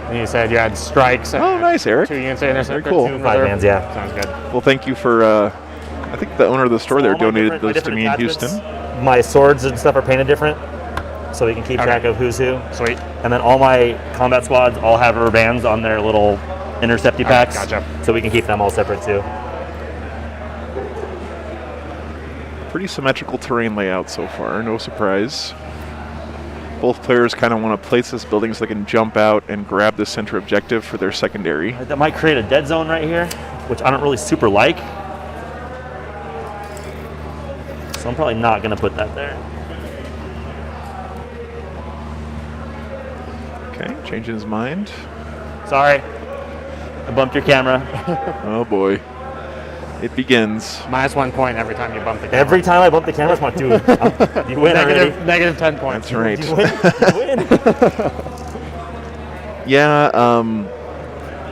And you said you had strikes. And Oh, nice, Eric. 2 units of interceptor. Very cool. 2 5 reserve. bands, yeah. Sounds good. Well, thank you for. I think the owner of the store there All my donated different- my those to me in different Houston. attachments, My swords and stuff are painted different, so we can keep track of who's who. Sweet. And then all my combat squads all have rubber bands on their little intercepty packs, gotcha. so we can keep them all separate too. Pretty symmetrical terrain layout so far. No surprise. Both players kind of want to place this building so they can jump out and grab the center objective for their secondary. That might create a dead zone right here, which I don't really super like. So I'm probably not going to put that there. Okay, changing his mind. Sorry, I bumped your camera. Oh boy. It begins. Minus 1 point every time you bump the camera. Every time I bump the camera, I'm like, dude, you win already. Negative 10 points. That's right. You win. You win. Yeah,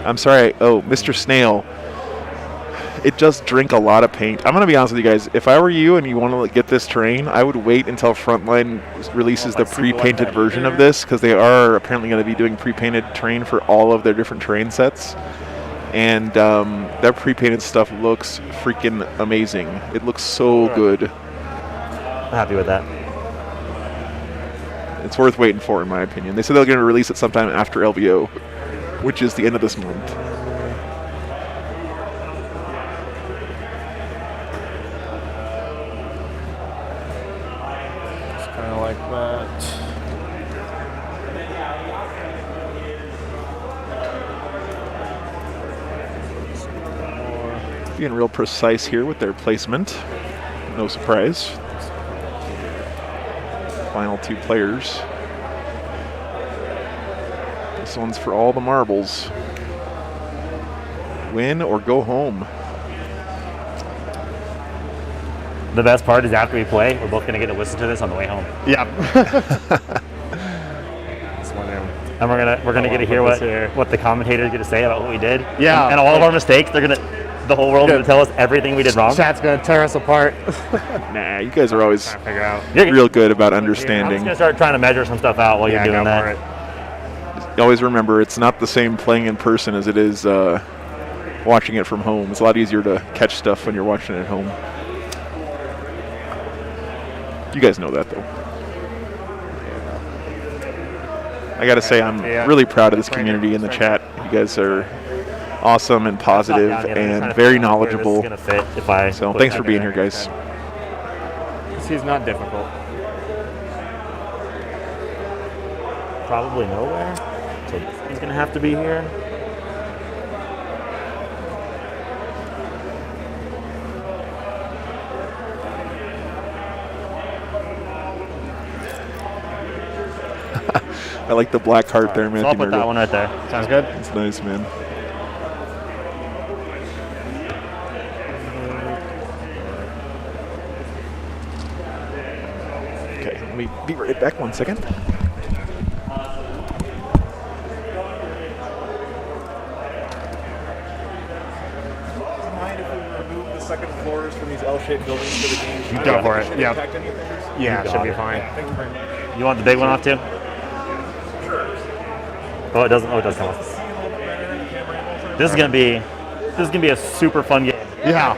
I'm sorry. Oh, Mr. Snail. It does drink a lot of paint. I'm going to be honest with you guys. If I were you and you want to get this terrain, I would wait until Frontline releases the pre-painted version of this, because they are apparently going to be doing pre-painted terrain for all of their different terrain sets. And their pre-painted stuff looks freaking amazing. It looks so good. I'm happy with that. It's worth waiting for, in my opinion. They said they're going to release it sometime after LVO, which is the end of this month. Kind of like that. Being real precise here with their placement. No surprise. Final 2 players. This one's for all the marbles. Win or go home. The best part is after we play, we're both going to get to listen to this on the way home. Yep. This one in. And we're gonna get to hear put this here. what the commentators get to say about what we did. Yeah. And all of our mistakes, the whole world's Good. gonna tell us everything we did wrong. Chat's gonna tear us apart. Nah, you guys are always Trying to figure out. You're- real good about I'm just understanding. gonna start trying to measure some stuff out while Yeah, you're doing go for that. it. Always remember, it's not the same playing in person as it is watching it from home. It's a lot easier to catch stuff when you're watching it at home. You guys know that, though. I gotta say, I'm Yeah. really proud of this Right community here. in the Right chat. You guys are awesome and It's not positive down yet. I'm just trying and to very figure out where this is knowledgeable. gonna fit if I So put thanks it for under being there. here, guys. He's not difficult. Probably nowhere. So he's gonna have to be here. I like the black heart there, man. So I'll put that one right there. Sounds good. It's nice, man. Okay, let me be right back 1 second. Mind if we remove the second floors from these L-shaped buildings for the game? You go for it. Should Yep. impact anything? Yeah, You should got be it. fine. Thank you very much. You want the big one off too? Oh, it doesn't. Oh, it does come off. See a little bit better in the camera angles. This is gonna be a super fun game. Yeah.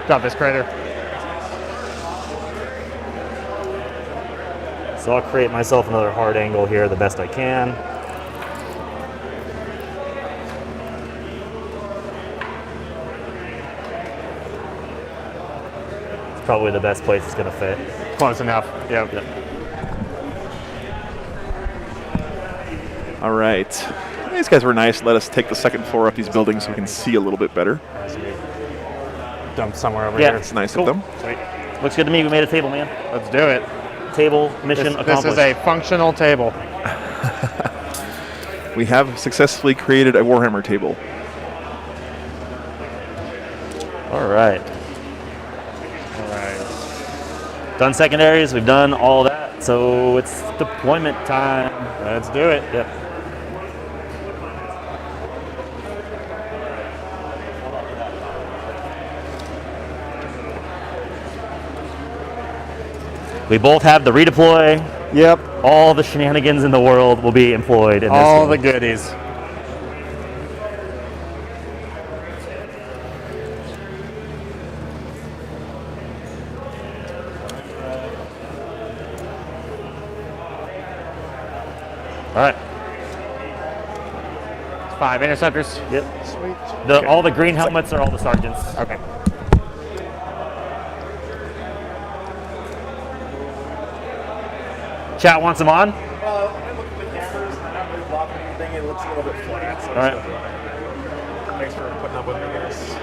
Got this crater. So I'll create myself another hard angle here the best I can. It's probably the best place it's gonna fit. Close enough. Yep. All right. These guys were nice. Let us take the second floor up these buildings so we can see a little bit better. Dump somewhere over Yeah. here. It's nice Cool. of them. Sweet. Looks good to me. We made a table, man. Let's do it. table mission This accomplished. is a functional table. We have successfully created a Warhammer table. All right. All right. Done secondaries. We've done all that. So it's deployment time. Let's do it. Yep. We both have the redeploy. Yep. All the shenanigans in the world will be employed in All this the game. goodies. All right. 5 interceptors. Yep. Sweet. All the green helmets are all the sergeants. Okay. Chat wants them on. Well, when I look at the cameras, I'm not really blocking anything. It looks a little bit flat. So All right. thanks for putting up with me, guys.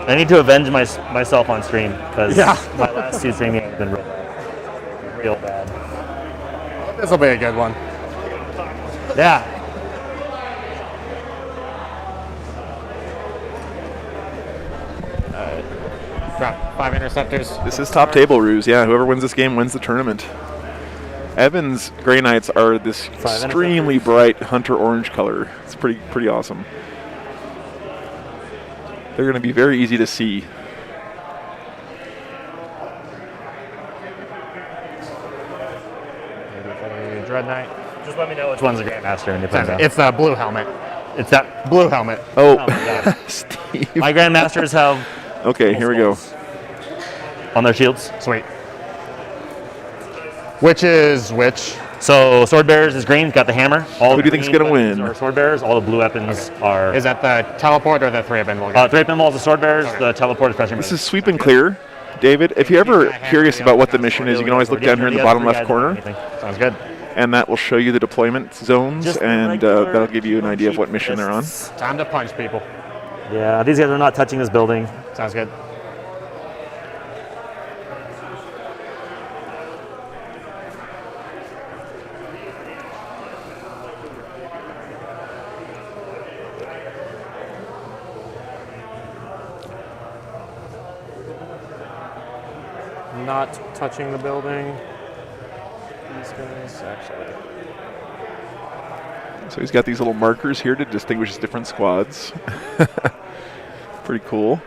I need to avenge myself on stream because Yeah. my last 2 streaming have been real bad. This will be a good one. Yeah. Drop 5 interceptors. This is top table ruse. Yeah, whoever wins this game wins the tournament. Evan's Grey Knights are this extremely bright hunter orange color. It's pretty awesome. They're going to be very easy to see. Dread Knight. Just let me know which one's the Grandmaster and you put it down. It's the blue helmet. It's that. Blue helmet. Oh, Oh my God. Steve. My Grandmasters have Okay, here we go. on their shields. Sweet. Which is which? So sword bearers is green, got the hammer. All Who do you think's green gonna weapons win? Are sword bearers. All the blue weapons are. Is that the teleport or the 3 pinball game? 3 pinballs, the sword bearers. The teleport is pressure. This is sweep and clear. David, if you're ever curious about what the mission is, you can always look down here in the bottom left corner, Sounds good. and that will show you the deployment zones, Just and regular that'll give you an idea of what mission they're on. Time to punch people. Yeah, these guys are not touching this building. Sounds good. Not touching the building. These guys actually. So he's got these little markers here to distinguish his different squads. Pretty cool.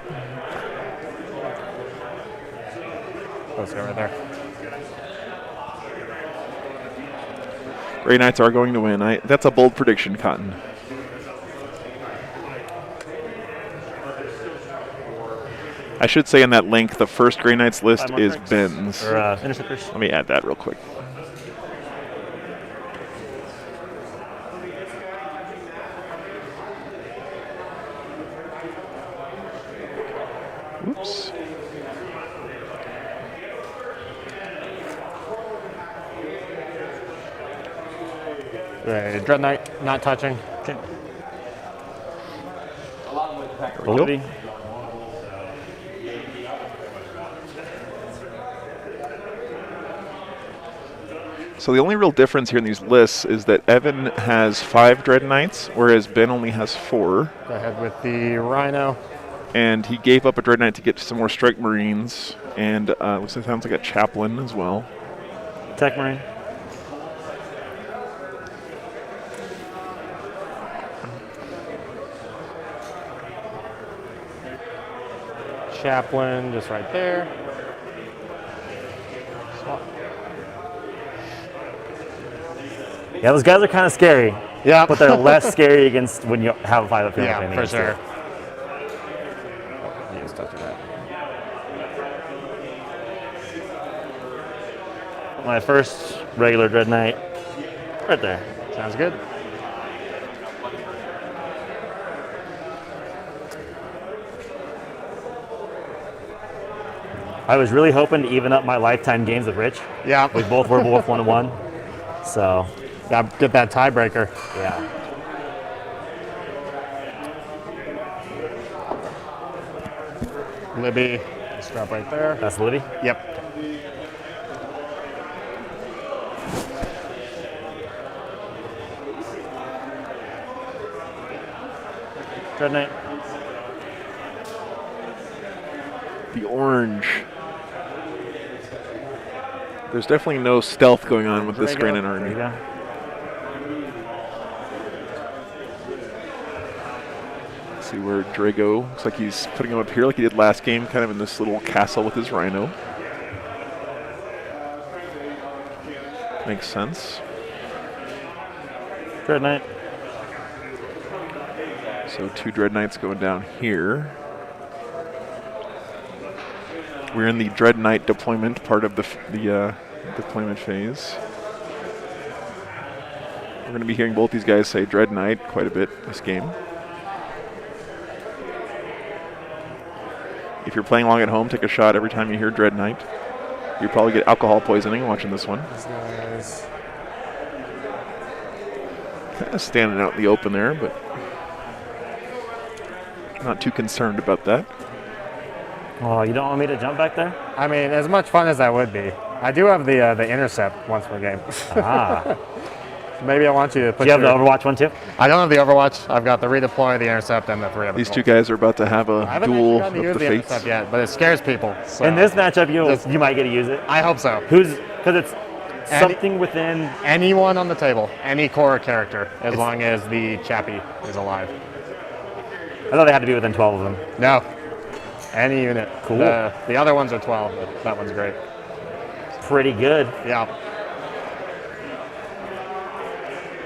Let's go right there. Grey Knights are going to win. That's a bold prediction, Cotton. I should say in that link, the first Grey Knights list is Ben's. Or interceptors. Let me add that real quick. Oops. Right, Dread Knight, not touching. Okay. There we go. Validity. So the only real difference here in these lists is that Evan has 5 Dread Knights, whereas Ben only has 4. Go ahead with the Rhino. And he gave up a Dread Knight to get some more Strike Marines, and looks like sounds like a Chaplain as well. Tech Marine. Chaplain, just right there. Swap. Yeah, those guys are kind of scary, Yeah, but they're less scary against when you have a 5 up here. yeah, for sure. He is touching that. My first regular Dread Knight, right there. Sounds good. I was really hoping to even up my lifetime games with Rich. Yeah, We both were both 1-1. So, got get that tiebreaker. yeah. Libby, just drop right there. That's Libby. Yep. Dread Knight. The orange. There's definitely no stealth going on with this Granite There you army. go. See where Drago looks like he's putting him up here like he did last game, kind of in this little castle with his rhino. Makes sense. Dread Knight. So 2 Dread Knights going down here. We're in the Dread Knight deployment part of the deployment phase. We're going to be hearing both these guys say Dread Knight quite a bit this game. If you're playing along at home, take a shot every time you hear Dread Knight. You probably get alcohol poisoning watching this one. These guys. Kind of standing out in the open there, but not too concerned about that. Oh, you don't want me to jump back there? I mean, as much fun as that would be, I do have the intercept once per game. Ah. Maybe I want you to Do put you have the your- Overwatch one too? I don't have the Overwatch. I've got the redeploy, the intercept, and the 3 of These two guys are about to have I a haven't duel actually gotten to of use the the fates. intercept yet, but it scares people. So. In this matchup, Just- you might get to use it. I hope so. Because it's Any- something within. Anyone on the table, any core character, as long as the chappie is alive. I thought they had to be within 12 of them. No, any unit. Cool. The other ones are 12, but that one's great. Pretty good. Yeah.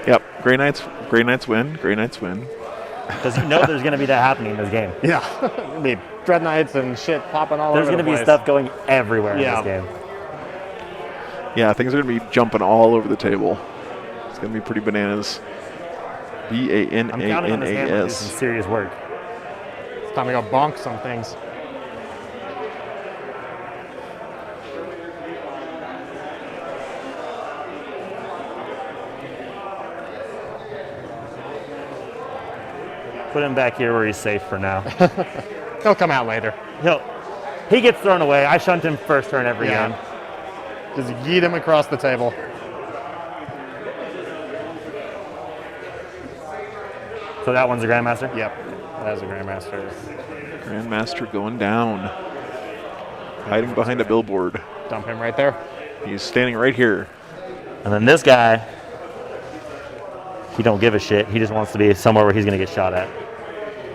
Yep, Grey Knights win. Grey Knights win. Because you know there's going to be that happening in this game. Yeah. It'll be Dread Knights and shit popping all There's over going the to be place. stuff going everywhere Yeah. in this game. Yeah, things are going to be jumping all over the table. It's going to be pretty bananas. I'm counting on this hammer to do some BANANAS. serious work. It's time to go bonk some things. Put him back here where he's safe for now. He'll come out later. He gets thrown away. I shunt him first turn every Yeah. game. Just yeet him across the table. So that one's a Grandmaster? Yep. That is a Grandmaster. Grandmaster going down. Hiding behind a billboard. Dump him right there. He's standing right here. And then this guy, he don't give a shit. He just wants to be somewhere where he's going to get shot at.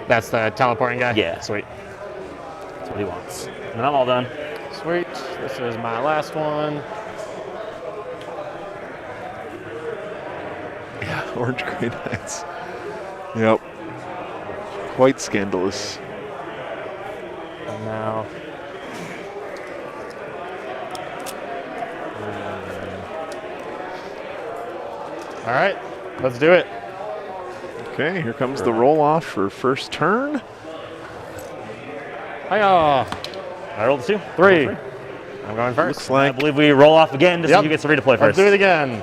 That's the teleporting guy? Yeah. Sweet. That's what he wants. And I'm all done. Sweet. This is my last one. Yeah, Orange Grey Knights. Yep. Quite scandalous. And now. All right, let's do it. Okay, here comes the roll off for first turn. Hiya. I rolled 2. 3. I'm going first. Looks I like believe we roll off again to see Yep. who gets to redeploy Let's first. do it again.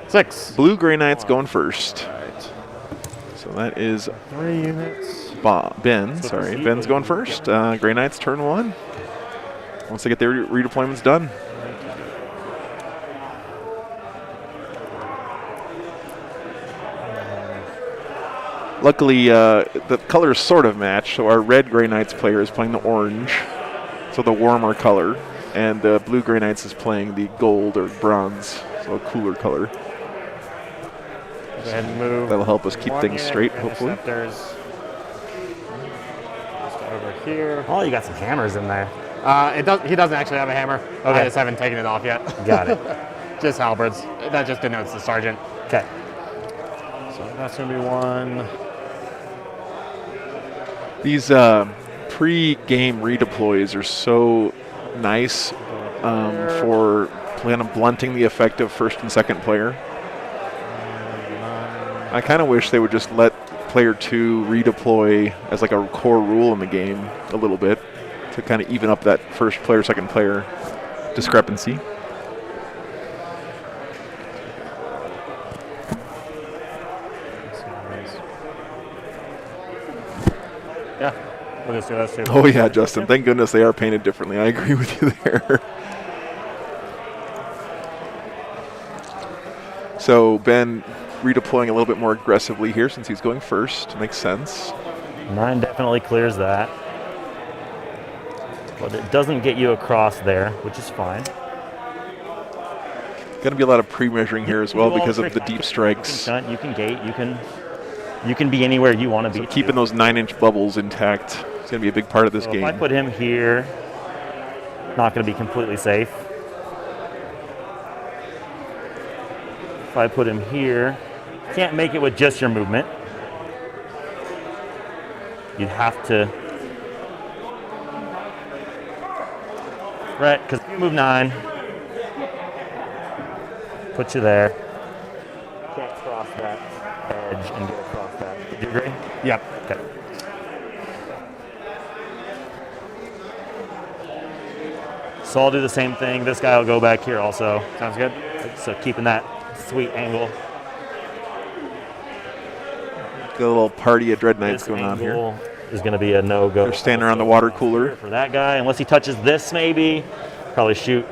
6. Blue Grey Knights going first. So that is 3 units. Ben. Sorry, Ben's going first. Grey Knights turn 1. Once they get their redeployments done. Luckily, the colors sort of match. So our red Grey Knights player is playing the orange, so the warmer color, and the blue Grey Knights is playing the gold or bronze, so a cooler color. Go ahead and move. That'll help us keep one things unit. straight, hopefully. Interceptors. Just over here. Oh, you got some hammers in there. He doesn't actually have a hammer. Okay. I just haven't taken it off yet. Got it. Just halberds. That just denotes the sergeant. Okay. So that's gonna be 1. These pre-game redeploys are so nice for kind of blunting the effect of first and second player. I kind of wish they would just let player 2 redeploy as like a core rule in the game a little bit to kind of even up that first player, second player discrepancy. Yeah, we'll just do those 2. Oh yeah, Justin, thank goodness they are painted differently. I agree with you there. So Ben redeploying a little bit more aggressively here since he's going first. Makes sense. 9 definitely clears that. But it doesn't get you across there, which is fine. Going to be a lot of pre-measuring here as well You all because of trick- the deep You strikes. can shunt, you can gate, you can be anywhere you want to be. Keeping those 9-inch bubbles intact is going to be a big part of this So game. if I put him here, not going to be completely safe. If I put him here, can't make it with just your movement. You'd have to. Right, because you move 9. Put you there. Can't cross that edge and get across that. Do you agree? Yep. Okay. So I'll do the same thing. This guy will go back here also. Sounds good. So keeping that sweet angle. Got a little party of Dread Knights This going on here. angle is going to be a no-go. They're standing around the water cooler. For that guy, unless he touches this maybe, probably shoot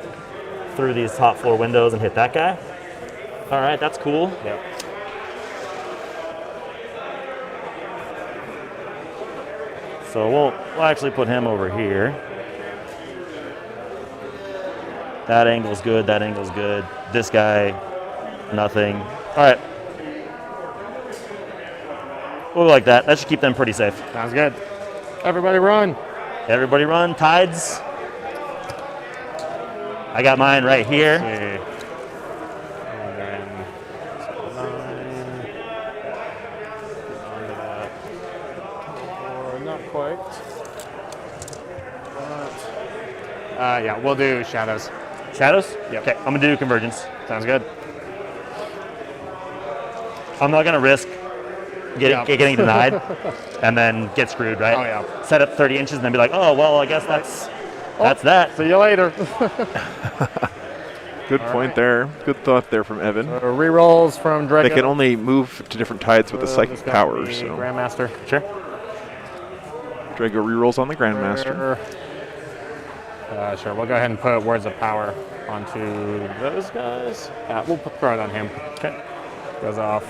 through these top floor windows and hit that guy. All right, that's cool. Yep. So we'll actually put him over here. That angle's good, that angle's good. This guy, nothing. All right. We'll go like that. That should keep them pretty safe. Sounds good. Everybody run. Everybody run, tides. I got mine right here. And then 9. Onto that. Or not quite. Yeah, we'll do shadows. Shadows? Yep. Okay, I'm gonna do convergence. Sounds good. I'm not gonna risk Yep. getting denied and then get screwed, right? Oh, yeah. Set up 30 inches and then be like, oh, well, I guess that's that. See you later. Good point there. Good thought there from Evan. Rerolls from Drago. They can only move to different tides with the This psychic got power. the So Grandmaster. Sure. Drago rerolls on the Grandmaster. Sure, we'll go ahead and put Words of Power onto those guys. We'll throw it on him. Okay. Goes off.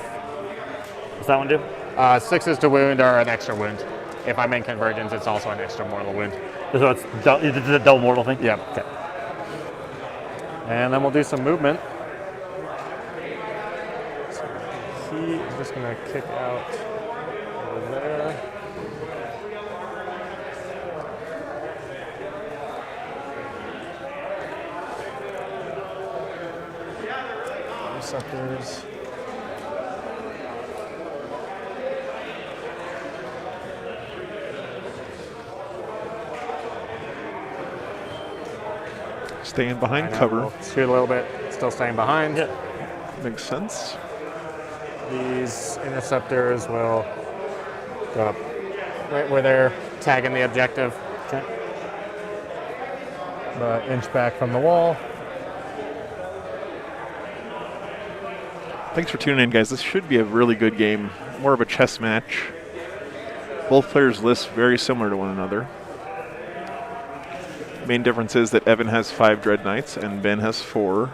What's that one do? 6s to wound or an extra wound. If I'm in convergence, it's also an extra mortal wound. So it's a double mortal thing? Yep. Okay. And then we'll do some movement. So he is just going to kick out over there. Receptors. Staying behind I know, cover. we'll shoot a little bit, still staying behind. Yeah. Makes sense. These interceptors will go up right where they're tagging the objective. Okay. About inch back from the wall. Thanks for tuning in, guys. This should be a really good game. More of a chess match. Both players' lists very similar to one another. Main difference is that Evan has 5 Dread Knights and Ben has 4.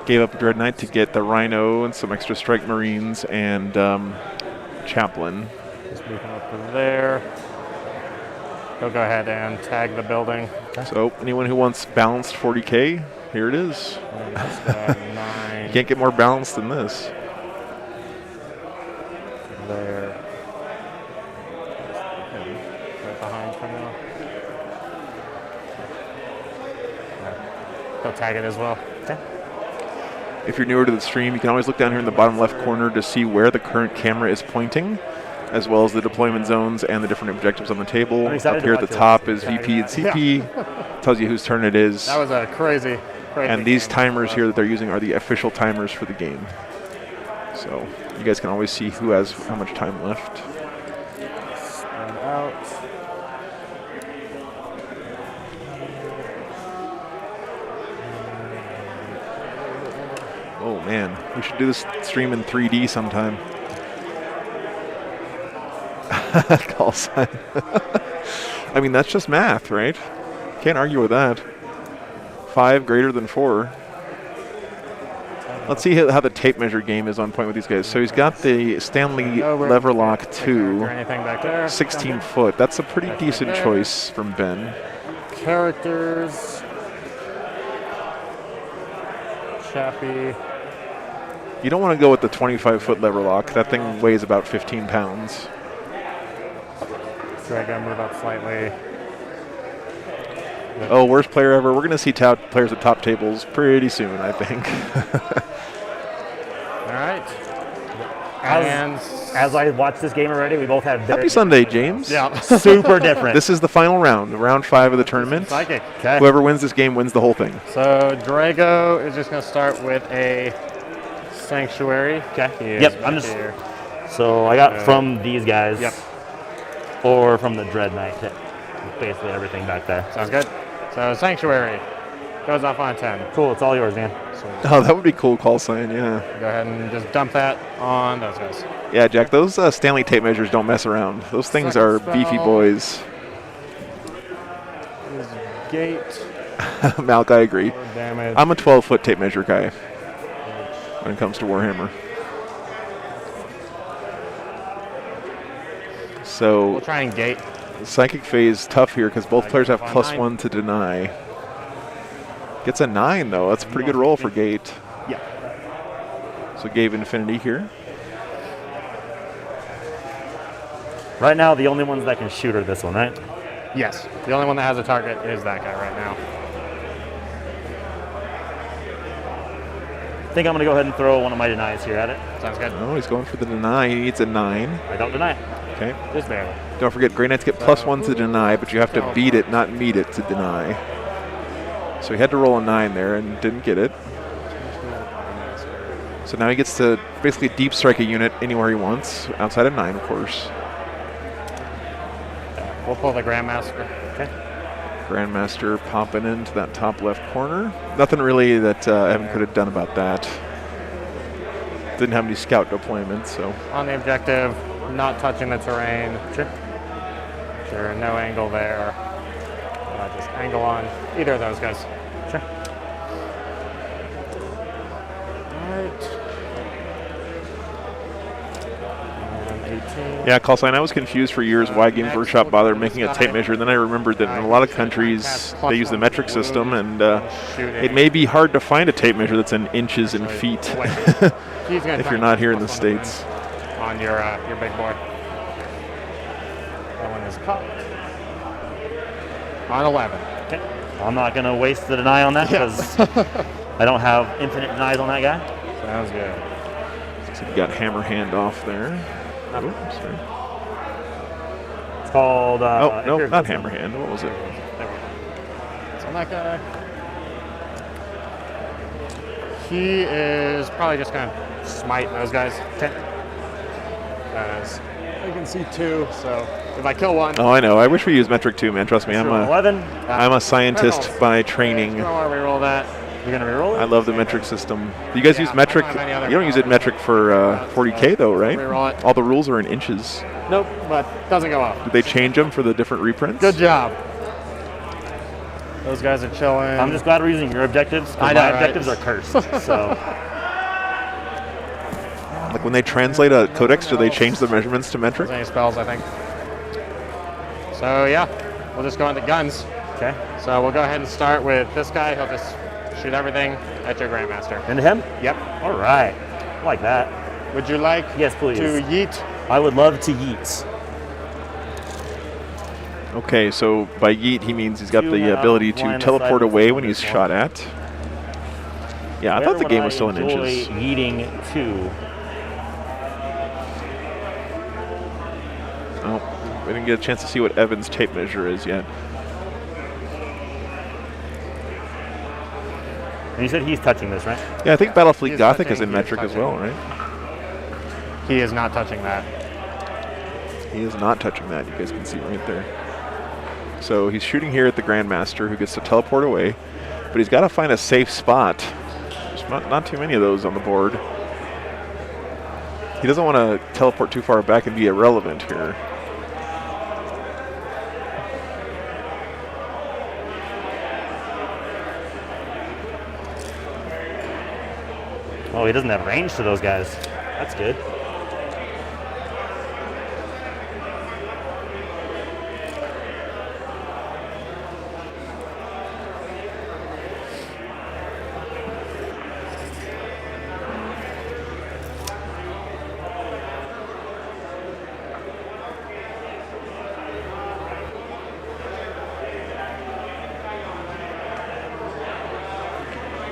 Gave up a Dread Knight to get the Rhino and some extra Strike Marines and Chaplain. Just moving up to there. He'll go ahead and tag the building. So anyone who wants balanced 40k, here it is. And just, 9 Can't get more balanced than this. there. Right behind for now. He'll tag it as well. Okay. If you're newer to the stream, you can always look down here in the bottom left corner to see where the current camera is pointing, as well as the deployment zones and the different objectives on the table. I'm excited Up here to at the watch top is VP and CP. Tells you whose turn it is. That was a crazy And these game. timers here that they're using are the official timers for the game. So you guys can always see who has how much time left. And out. Oh man, we should do this stream in 3D sometime. Call sign. I mean, that's just math, right? Can't argue with that. 5 greater than 4. Let's see how the tape measure game is on point with these guys. So he's got the Stanley Lever Lock 2, Or anything back there. 16 foot. That's a pretty decent choice from Ben. Characters. Chappie. You don't want to go with the 25-foot lever lock. That thing weighs about 15 pounds. So I gotta move up slightly. Oh, worst player ever. We're going to see players at top tables pretty soon, I think. All right. And As I watched this game already, we both had very Happy Sunday, James. yeah, super different. This is the final round, round 5 of the tournament. psychic. Okay. Whoever wins this game wins the whole thing. So Drago is just gonna start with a sanctuary. Okay. He is Yep. back I'm just. here. So I got from these guys. Yep. Or from the Dread Knight. Basically everything back there. Sounds good. So sanctuary goes off on a 10. Cool. It's all yours, man. So Oh, that would be cool call sign, yeah. go ahead and just dump that on those guys. Yeah, Jack, those Stanley tape measures don't mess around. Those things Second are spell. beefy boys. Is gate Malk, I agree. or damage. I'm a 12-foot tape measure guy when it comes to Warhammer. So We'll try and gate. Psychic phase tough here because both players have on plus 9. 1 to deny. Gets a 9 though. That's a pretty good roll for Gate. Yeah. So gave Infinity here. Right now, the only ones that can shoot are this one, right? Yes. The only one that has a target is that guy right now. I think I'm going to go ahead and throw one of my denies here at it. Sounds good. Oh, he's going for the deny. He needs a 9. I don't deny it. Okay. Just barely. Don't forget, Grey Knights get plus 1 to deny, but you have to beat it, not meet it to deny. So he had to roll a 9 there and didn't get it. So now he gets to basically deep strike a unit anywhere he wants, outside of 9, of course. We'll pull the Grandmaster. Okay. Grandmaster popping into that top left corner. Nothing really that Evan could have done about that. Didn't have any scout deployment, so. On the objective, not touching the terrain. Sure. Sure, no angle there. Just angle on either of those guys. Sure. Alright. And 18. Yeah, call sign. I was confused for years why Games Workshop bothered making a tape measure. Then I remembered that in a lot of countries they use the metric system, and it may be hard to find a tape measure that's in inches and feet if you're not here in the States. On your big board. That one is caught. On 11. Okay. I'm not going to waste the deny on that because I don't have infinite denies on that guy. Sounds good. So you got hammer hand off there. Oh, sorry. It's called. Oh, no, here, not this one. hammer hand. What was it? There we go. So on that guy. He is probably just going to smite those guys. As you can see 2, so if I kill one. Oh, I know. I wish we used metric too, man. Trust me, I'm Sure, a 11. scientist by training. I want to reroll that. You're going to reroll it? I love the metric system. You guys use metric. I don't have any other You don't use it metric for 40K though, right? Reroll it. All the rules are in inches. Nope, but doesn't go up. Did they change them for the different reprints? Good job. Those guys are chilling. I'm just glad we're using your objectives. 'Cause I know, my right? objectives are cursed. So Like when they translate a codex, do they change the measurements to metric? any spells, I think. So yeah, we'll just go into guns. okay. So we'll go ahead and start with this guy. He'll just shoot everything at your Grandmaster. Into him? Yep. All right. I like that. Would you like Yes, please. to yeet? I would love to yeet. Okay, so by yeet he means he's got You the have ability line to of teleport sight away on when he's this shot one. at. Yeah, I Where thought the would game I was still in enjoy inches. Yeeting to. Oh, we didn't get a chance to see what Evan's tape measure is yet. And you said he's touching this, right? Yeah, I think Battlefleet He's Gothic is touching, in he is metric as touching. well, right? He is not touching that. He is not touching that, you guys can see right there. So he's shooting here at the Grandmaster, who gets to teleport away, but he's got to find a safe spot. There's not too many of those on the board. He doesn't want to teleport too far back and be irrelevant here. Oh, he doesn't have range to those guys. That's good.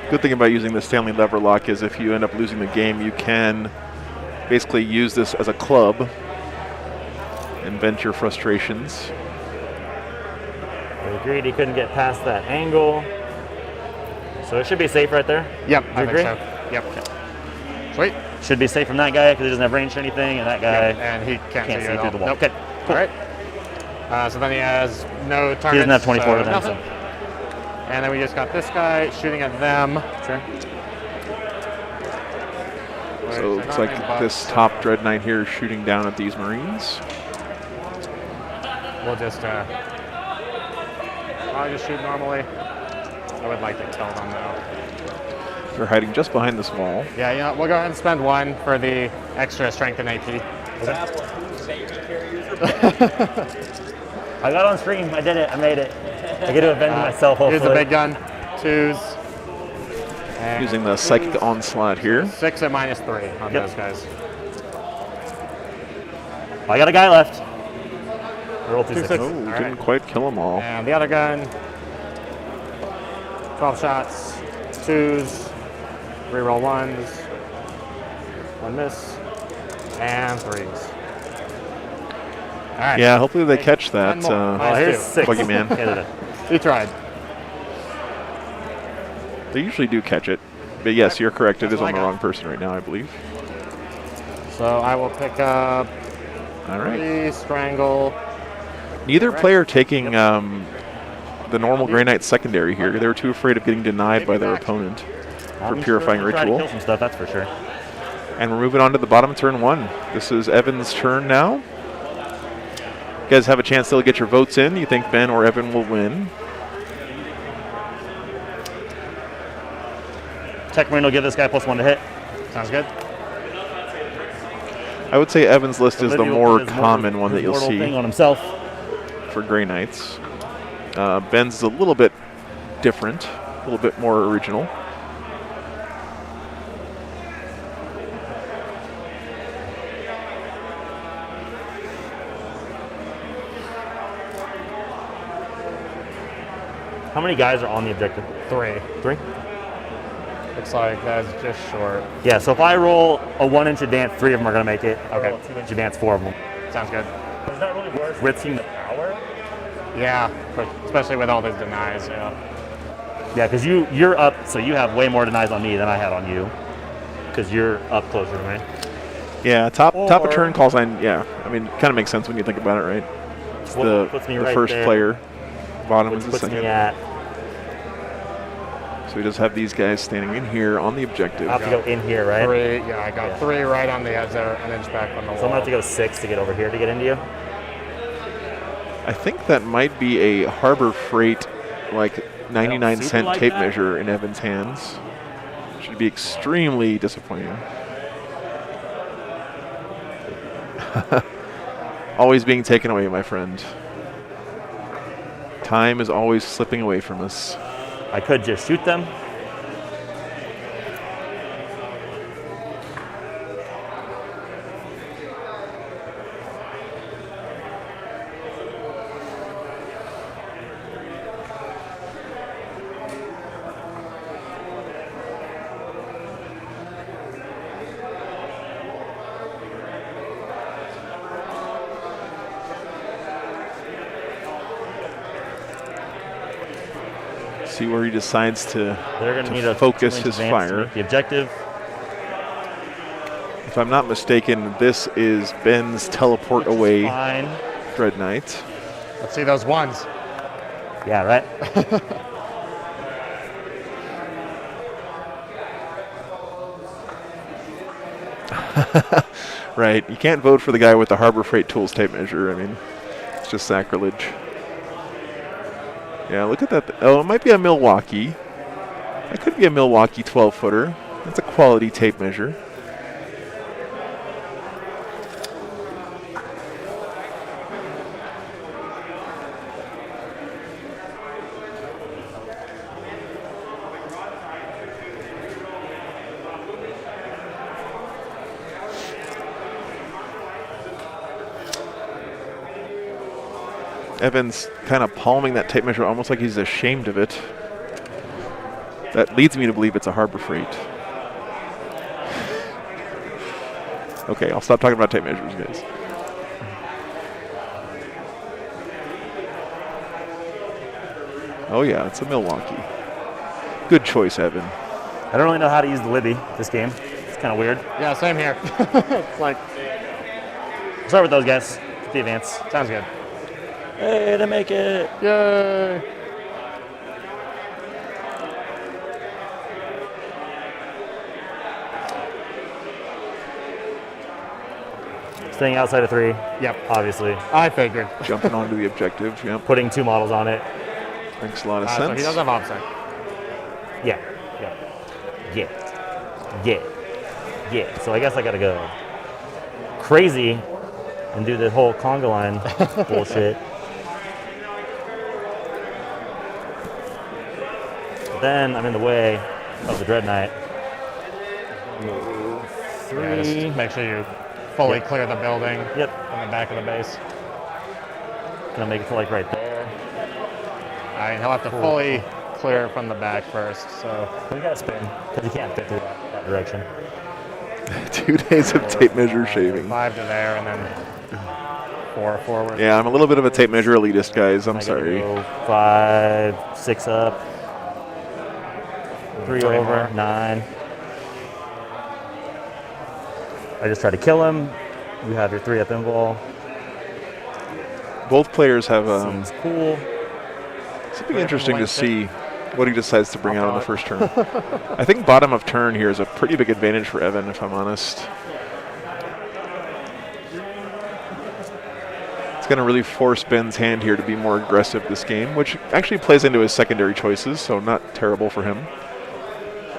Good thing about using the Stanley lever lock is if you end up losing the game, you can basically use this as a club and vent your frustrations. I agreed he couldn't get past that angle. So it should be safe right there. Yep, You I think agree? so. Yep. Sweet. Should be safe from that guy because he doesn't have range to anything, and that guy And he can't can't see see you at through all. the wall. Nope. Okay, All right. So then he has no targets. he doesn't have 24 to them. nothing. And then we just got this guy shooting at them. Sure. So it looks like this top Dread Knight here is shooting down at these Marines. We'll just I'll just shoot normally. I would like to kill them though. They're hiding just behind this wall. Yeah, you know, we'll go ahead and spend 1 for the extra strength and AP. I got on stream. I did it. I made it. I get to avenge myself, hopefully. Here's the big gun. 2s. And Using the Psychic Onslaught here. 6 at -3 on Yep. those guys. I got a guy left. Roll 2 2 6. six. Oh, All didn't right. quite kill them all. And the other gun. 12 shots. 2s. Reroll 1s. 1 miss. And 3s. All right. Yeah, hopefully they catch that. One more. Oh, here's Nice 6. Boogeyman. Hit it. He tried. They usually do catch it. But yes, you're correct. It That's is what on I the got. wrong person right now, I believe. So I will pick up All right. 3, strangle. Neither player taking the normal Grey Knight secondary here. They were too afraid of getting denied by their opponent for Purifying Try to Ritual. kill some stuff, that's for sure. And we're moving on to the bottom of turn 1. This is Evan's turn now. You guys have a chance still to get your votes in. You think Ben or Evan will win? Tech Marine will give this guy +1 to hit. Sounds good. I would say Evan's list is the Olivia will more put his common mortal- one that his you'll mortal thing see on himself. for Grey Knights. Ben's is a little bit different, a little bit more original. How many guys are on the objective? 3. 3? Looks like that's just short. Yeah, so if I roll a 1-inch advance, 3 of them are going to make it. Okay. Roll a 2-inch advance, 4 of them. Sounds good. Is that really worth risking the power? Yeah, especially with all those denies. Yeah. Yeah, because you're up, so you have way more denies on me than I had on you. Because you're up closer to me. Yeah, top of Or- turn call sign. Yeah, I mean, kind of makes sense when you think about it, right? It's Well, puts me the right first there. player. Bottom Which is the puts second. me at, So he does have these guys standing in here on the objective. I have to go in here, right? 3. Yeah, I got Yeah. 3 right on the edge there, an inch back on the wall. So I'm going to have to go 6 to get over here to get into you. I think that might be a Harbor Freight, like 99-cent like tape that. measure in Evan's hands. Should be extremely disappointing. Always being taken away, my friend. Time is always slipping away from us. I could just shoot them. See where he decides to They're going to To need a focus 2-inch his advance to fire. make the objective. If I'm not mistaken, this is Ben's teleport away Fine. Dread Knight. Let's see those 1s. Yeah, right? Right, you can't vote for the guy with the Harbor Freight Tools tape measure. I mean, it's just sacrilege. Yeah, look at that. Oh, it might be a Milwaukee. That could be a Milwaukee 12-footer. That's a quality tape measure. Evan's kind of palming that tape measure almost like he's ashamed of it. That leads me to believe it's a Harbor Freight. Okay, I'll stop talking about tape measures, guys. Oh yeah, it's a Milwaukee. Good choice, Evan. I don't really know how to use the Libby this game. It's kind of weird. Yeah, same here. It's like, Start with those guys. The advance. sounds good. Hey, to make it. Yay! Staying outside of 3. Yep, Obviously. I figured. Jumping onto the objective, yep. Putting 2 models on it. Makes a lot of So sense. he does have offset. Yeah. Yeah. So I guess I gotta go crazy and do the whole conga line bullshit. But then I'm in the way of the Dread Knight. Move 3. Yeah, just make sure you fully clear the building Yep. from the back of the base. Gonna make it to like right there. I mean, he'll have to fully clear from the back first, so. We gotta spin because you can't fit through that direction. 2 days of tape measure shaving. 5 to there and then 4 forward. Yeah, I'm a little bit of a tape measure elitist, guys. I'm I gotta sorry. Go 5, 6 up, 3 3 over, more. 9. I just try to kill him. You have your 3 up invul. Both players have Seems cool. something interesting to see what he decides to bring out on the first turn. I think bottom of turn here is a pretty big advantage for Evan, if I'm honest. It's going to really force Ben's hand here to be more aggressive this game, which actually plays into his secondary choices, so not terrible for him.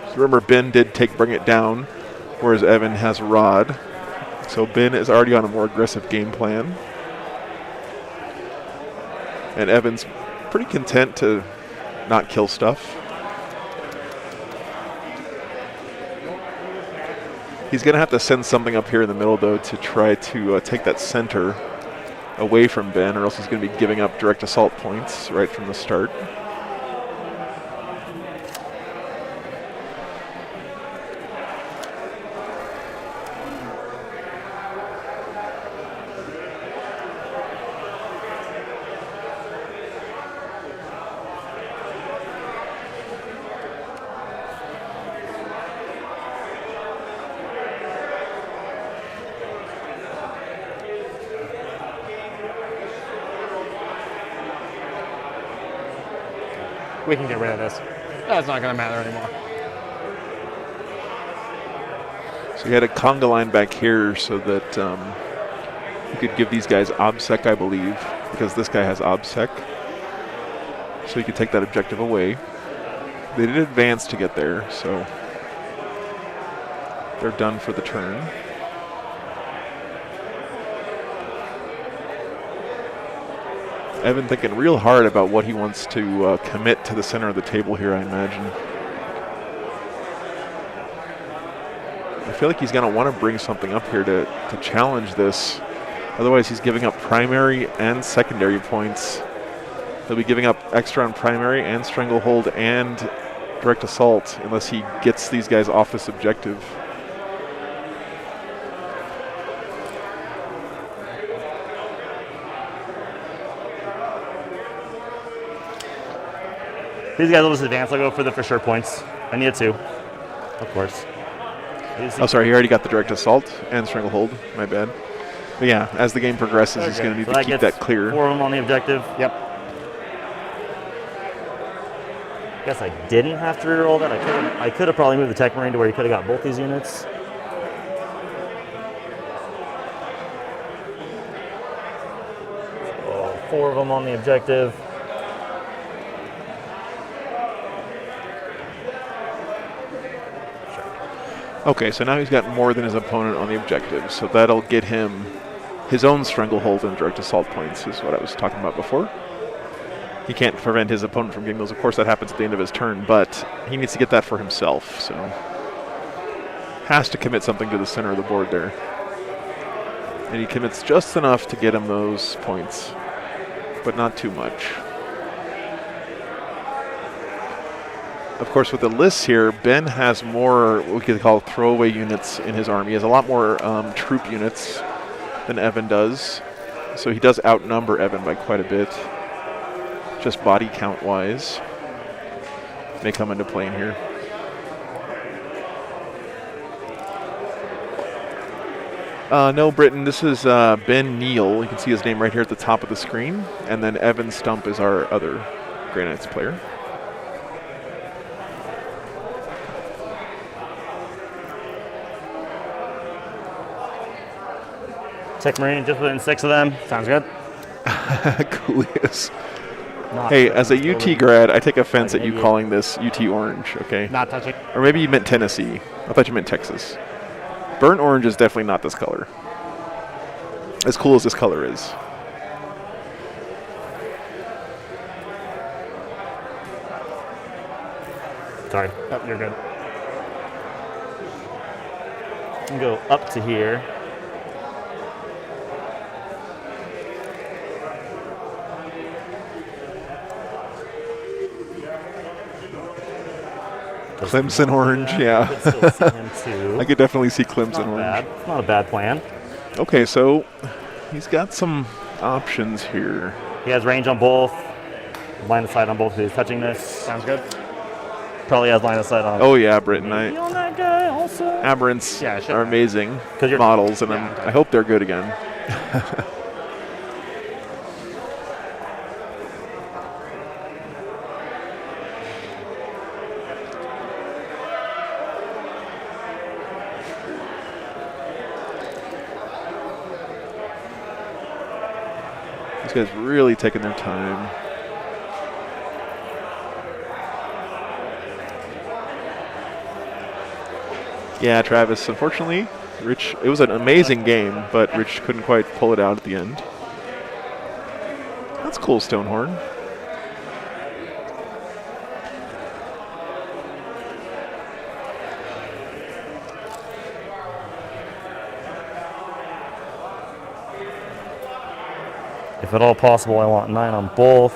So remember, Ben did bring it down, whereas Evan has Rod. So Ben is already on a more aggressive game plan. And Evan's pretty content to not kill stuff. He's going to have to send something up here in the middle, though, to try to take that center away from Ben, or else he's going to be giving up direct assault points right from the start. We can get rid of this. That's not going to matter anymore. So he had a conga line back here so that he could give these guys obsec, I believe, because this guy has obsec. So he could take that objective away. They did advance to get there, so they're done for the turn. Evan thinking real hard about what he wants to commit to the center of the table here, I imagine. I feel like he's going to want to bring something up here to challenge this. Otherwise, he's giving up primary and secondary points. He'll be giving up extra on primary and stranglehold and direct assault unless he gets these guys off this objective. These guys will just advance. I'll go for the for sure points. I need 2, of course. Oh, sorry, he already got the direct assault and stranglehold. My bad. But yeah, as the game progresses, he's going to need to keep that clear. 4 of them on the objective. Yep. Guess I didn't have to reroll that. I could have probably moved the Tech Marine to where he could have got both these units. So 4 of them on the objective. Okay, so now he's got more than his opponent on the objective, so that'll get him his own stranglehold and direct assault points, is what I was talking about before. He can't prevent his opponent from getting those. Of course, that happens at the end of his turn, but he needs to get that for himself, so has to commit something to the center of the board there. And he commits just enough to get him those points, but not too much. Of course, with the lists here, Ben has more what we could call throwaway units in his army. He has a lot more troop units than Evan does. So he does outnumber Evan by quite a bit, just body count-wise. May come into play in here. No, Britton, this is Ben Neal. You can see his name right here at the top of the screen. And then Evan Stump is our other Grey Knights player. Tech Marine just within 6 of them. Sounds good. Coolius. Not Hey, sure. as a UT grad, I take offense Like at an you idiot. calling this UT Orange, okay? Not touching. Or maybe you meant Tennessee. I thought you meant Texas. Burnt orange is definitely not this color. As cool as this color is. Sorry. Oh, you're good. You can go up to here. Clemson orange, yeah. Could still see him too. I could definitely see Clemson Not orange. bad. It's not a bad plan. Okay, so he's got some options here. He has range on both. Line of sight on both of his touching this. Sounds good. Probably has line of sight on. Oh yeah, Britton. Maybe on that guy also. Aberrants Yeah, sure. are amazing 'Cause you're- models, and I hope they're good again. These guys really taking their time. Yeah, Travis, unfortunately, Rich, it was an amazing game, but Rich couldn't quite pull it out at the end. That's cool, Stonehorn. If at all possible, I want 9 on both.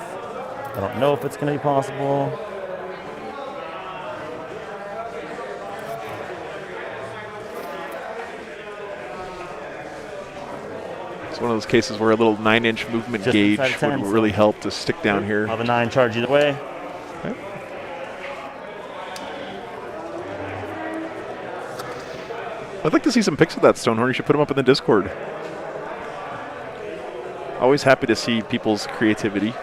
I don't know if it's going to be possible. It's one of those cases where a little 9-inch movement Just gauge inside 10, would so- really help to stick down here. I'll have a 9 charge either way. Okay. I'd like to see some pics of that Stonehorn. You should put them up in the Discord. Always happy to see people's creativity.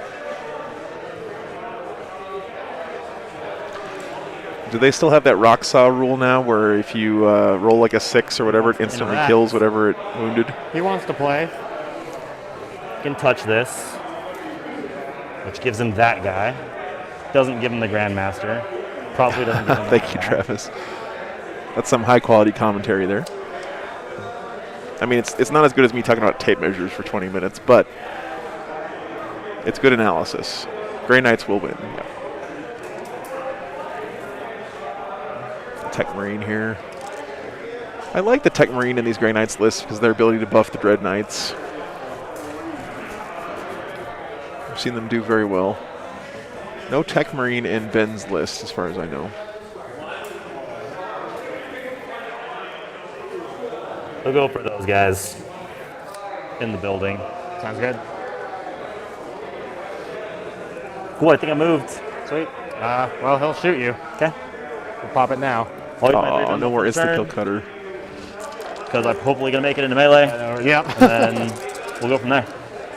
Do they still have that rock saw rule now where if you roll like a 6 or whatever, it instantly Interact. kills whatever it wounded? He wants to play. You can touch this, which gives him that guy. Doesn't give him the Grandmaster. Probably doesn't give him Thank that you, guy. Travis. That's some high quality commentary there. I mean, it's not as good as me talking about tape measures for 20 minutes, but it's good analysis. Grey Knights will win. Yeah. Tech Marine here. I like the Tech Marine in these Grey Knights lists because of their ability to buff the Dread Knights. I've seen them do very well. No Tech Marine in Ben's list, as far as I know. We'll go for those guys in the building. Sounds good. Cool, I think I moved. Sweet. Well, he'll shoot you. Okay. We'll pop it now. Oh, no more insta-kill cutter. Because I'm hopefully going to make it into melee. Yep. And then we'll go from there.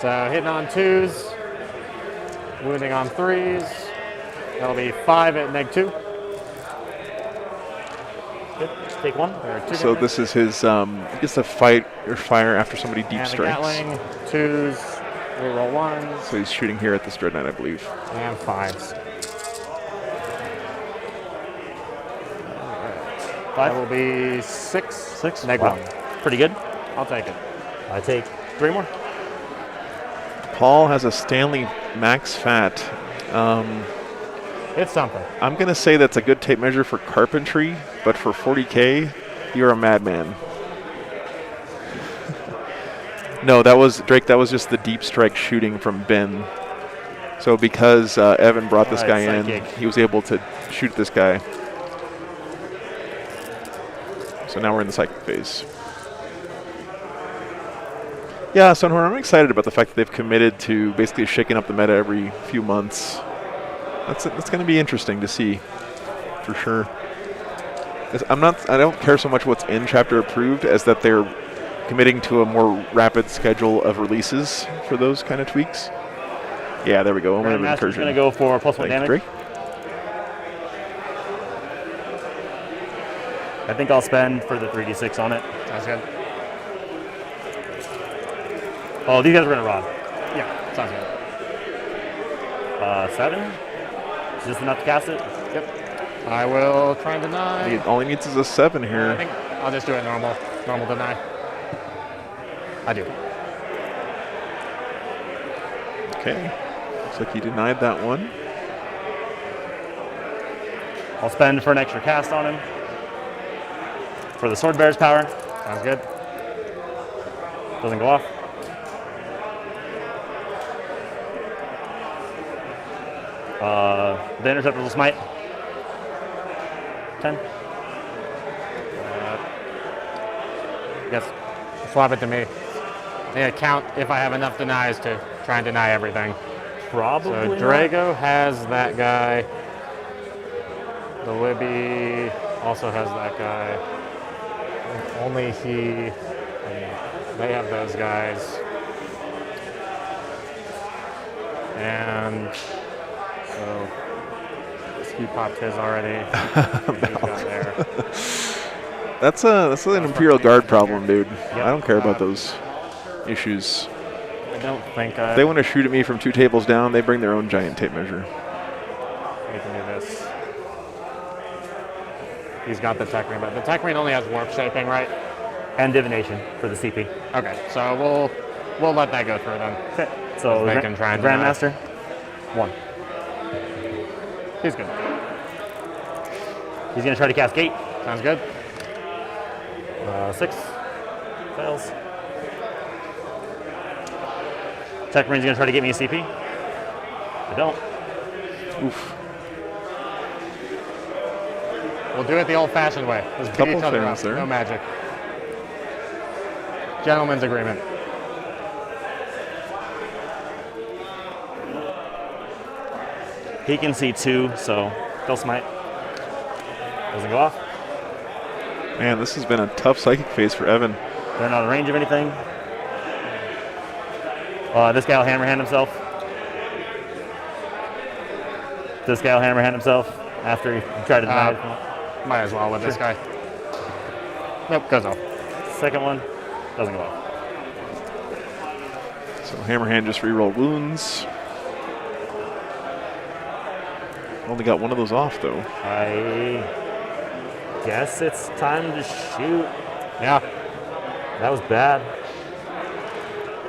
So hitting on 2s, wounding on 3s. That'll be 5 at -2. Good. Take one. There are 2 So different- this is his, he gets to fight or fire after somebody deep and the strikes. Gatling, 2s, reroll 1s, So he's shooting here at this Dread Knight, I believe. and 5s. That will be 6. 6. Neg Wow. 1. Pretty good. I'll take it. I take 3 more. Paul has a Stanley Max Fat. It's something. I'm going to say that's a good tape measure for carpentry, but for 40K, you're a madman. No, that was Drake. That was just the deep strike shooting from Ben. So because Evan brought this guy in, he was able to shoot this guy. So now we're in the psychic phase. Yeah, Sunhorn, I'm excited about the fact that they've committed to basically shaking up the meta every few months. That's going to be interesting to see, for sure. 'Cause I don't care so much what's in chapter approved as that they're committing to a more rapid schedule of releases for those kind of tweaks. Yeah, there we go. Grandmaster's going to go for +1 damage. Drake. I think I'll spend for the 3d6 on it. Sounds good. Oh, these guys are going to rod. Yeah, sounds good. 7. Is this enough to cast it? Yep. I will try and deny. All he needs is a 7 I here. think I'll just do it normal. Normal deny. I do. Okay. Looks like he denied that one. I'll spend for an extra cast on him. For the Sword Bear's power. Sounds good. Doesn't go off. The Interceptor will smite. 10. Yes. Swap it to me. Yeah, count if I have enough denies to try and deny everything. Probably. So not. Drago has that guy. The Libby also has that guy. Only he. They have those guys. And so he popped his already. He's got there. That's an Imperial Guard problem, dude. Yep. I don't care about those issues. I don't think If they want to shoot at me from 2 tables down, they bring their own giant tape measure. we can do this. He's got the Tech Marine, but the Tech Marine only has warp shaping, right? And Divination for the CP. Okay, so we'll let that go through then. Okay. So They can try and deny. Grandmaster. 1. He's good. He's going to try to cast Gate. Sounds good. 6. Fails. Tech Marine's going to try to get me a CP. I don't. Oof. We'll do it the old-fashioned way. Just beat Couple each other up. things there. No magic. Gentleman's agreement. He can see 2, so they'll smite. Doesn't go off. Man, this has been a tough psychic phase for Evan. They're not in range of anything. This guy will hammerhand himself. This guy will hammerhand himself after he tried to deny it. Might as well with this guy. Nope, goes off. Second one doesn't go off. So Hammerhand just reroll wounds. Only got one of those off, though. I guess it's time to shoot. Yeah. That was bad.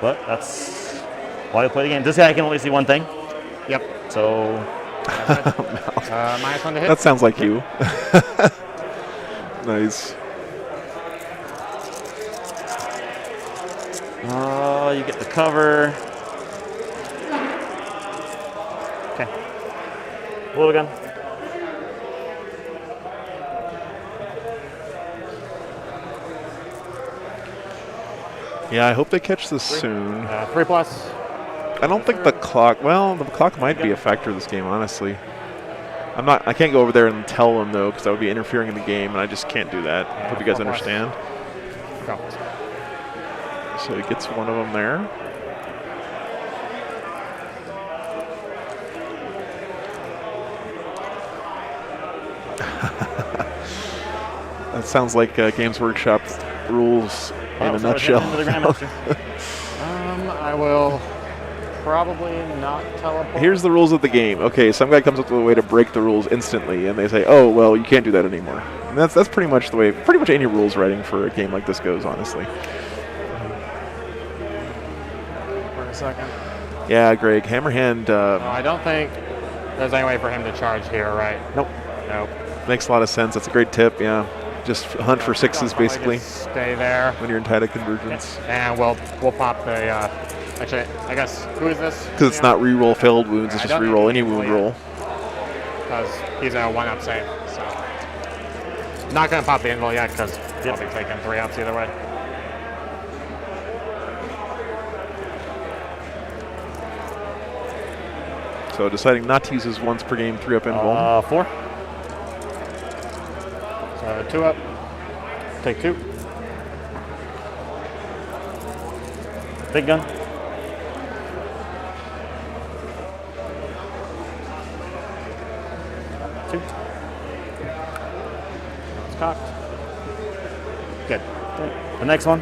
But that's why I play the game. This guy can only see one thing. Yep. So -1 to hit. That sounds like you. Nice. you get the cover. Okay. Blow gun. Yeah, I hope they catch this soon. 3+. I don't think the clock. Well, the clock might be a factor of this game, honestly. I can't go over there and tell them though, because that would be interfering in the game, and I just can't do that. Yeah, Hope you guys 4+. understand. Go. So he gets one of them there. That sounds like Games Workshop rules in a nutshell. I will probably not teleport. Here's the rules of the game. Okay, some guy comes up with a way to break the rules instantly, and they say, oh, well, you can't do that anymore. And that's pretty much the way, pretty much any rules writing for a game like this goes, honestly. For a second. Yeah, Greg, Hammerhand No, I don't think there's any way for him to charge here, right? nope, Nope. makes a lot of sense. That's a great tip, yeah. Just hunt for sixes, Probably basically, just stay there. when you're in tight convergence. And we'll pop the, actually, I guess, who is this? Because it's not reroll failed wounds, it's I just don't reroll think any we wound can roll. Because he's a 1-up save, so. Not going to pop the invul yet, because I'll be taking 3-ups either way. So deciding not to use his once per game 3-up invul. 4. So 2-up, take 2. Big gun. 2. It's cocked. Good. The next one.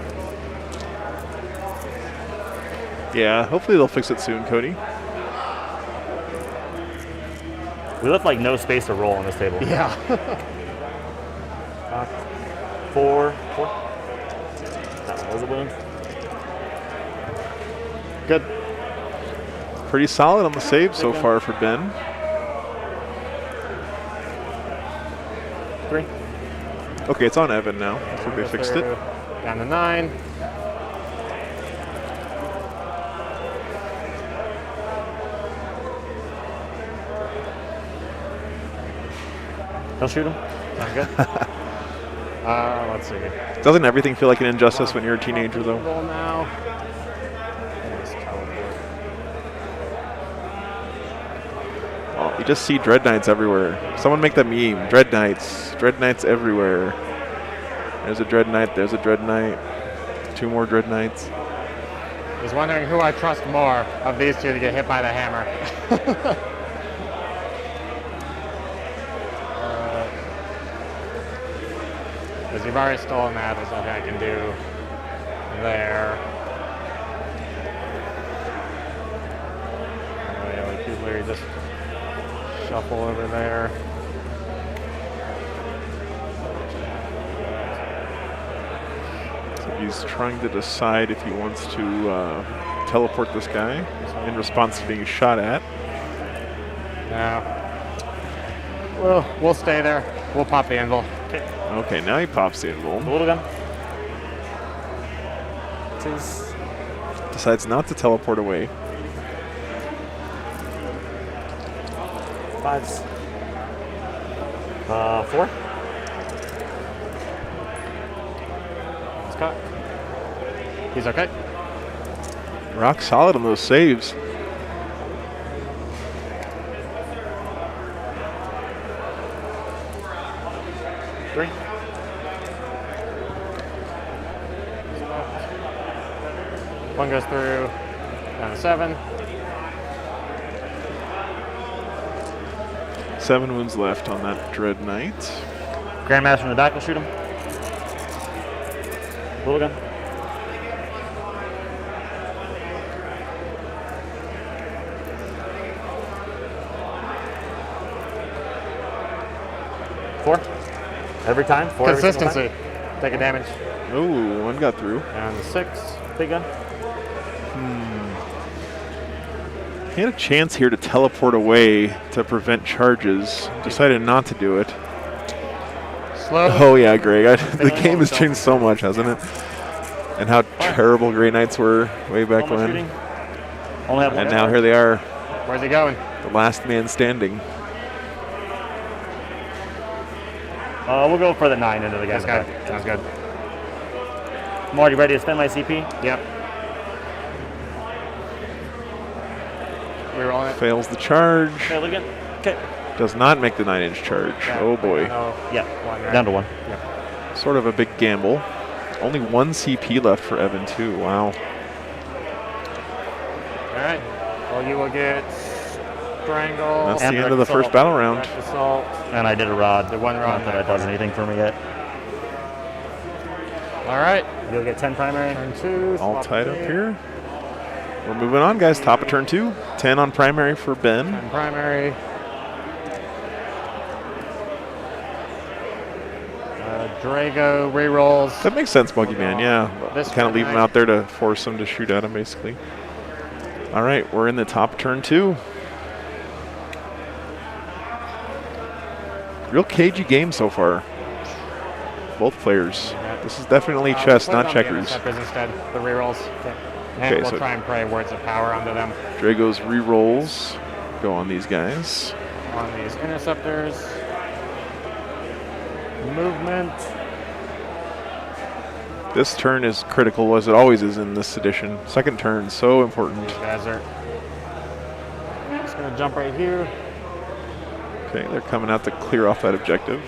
Yeah, hopefully they'll fix it soon, Cody. We left like no space to roll on this table. Yeah. 4. That one was a wound. Good. Pretty solid on the save so far for Ben. 3. Okay, it's on Evan now. I think they fixed it. Down to 9. Don't shoot him. Sound good? Let's see. Doesn't everything feel like an injustice when you're a teenager, though? Roll now. Let's teleport. Well, you just see Dread Knights everywhere. Someone make that meme. Dread Knights. Dread Knights everywhere. There's a Dread Knight. There's a Dread Knight. 2 more Dread Knights. Was wondering who I trust more of these two to get hit by the hammer. Because you've already stolen that, there's nothing I can do there. Oh yeah, like usually just shuffle over there. So he's trying to decide if he wants to teleport this guy in response to being shot at. No. Well, we'll stay there. We'll pop the anvil. Okay, now he pops the The invul. little gun. 2s. Decides not to teleport away. 5s. 4. It's cut. He's okay. Rock solid on those saves. One goes through, down to 7. 7 wounds left on that Dread Knight. Grandmaster in the back will shoot him. Little gun. Four. Every time. 4 every single Consistency. Take a damage. Ooh, 1 got through. Down to 6. time. Big gun. He had a chance here to teleport away to prevent charges. Decided not to do it. Slow. Oh yeah, Greg. The game has changed so much, hasn't it? And how terrible Grey Knights were way back Almost when. shooting. Only have one. And now here they are, Where's he going? the last man standing. We'll go for the 9 into the guy. in That's the good. back. Sounds good. I'm already ready to spend my CP. Yep. We're rolling it. Fails the charge. Okay, look again. Okay. Does not make the 9-inch charge. Oh boy. Yeah. One, right? Down to 1. Yep. Sort of a big gamble. Only 1 CP left for Evan too. Wow. All right. Well, you will get strangle. That's And the end of the first battle round. Direct assault. And I did a rod. The 1 rod. Not that it does anything for me yet. All right. You'll get 10 primary. Turn 2. All swap tied the up game. here. We're moving on, guys. Top of turn 2. 10 on primary for Ben. And primary. Drago rerolls. That makes sense, Buggy Man, yeah. This Kind of leave him turn, out there to force him to shoot at him, basically. All right, we're in the top turn 2. Real cagey game so far. Both players. This is definitely chess, put it not on the checkers. interceptors instead, the rerolls. And Okay, we'll so- try and pray words of power onto them. Drago's re-rolls go on these guys. On these interceptors. Movement. This turn is critical, as it always is in this edition. Second turn, so important. These guys are just going to jump right here. Okay, they're coming out to clear off that objective.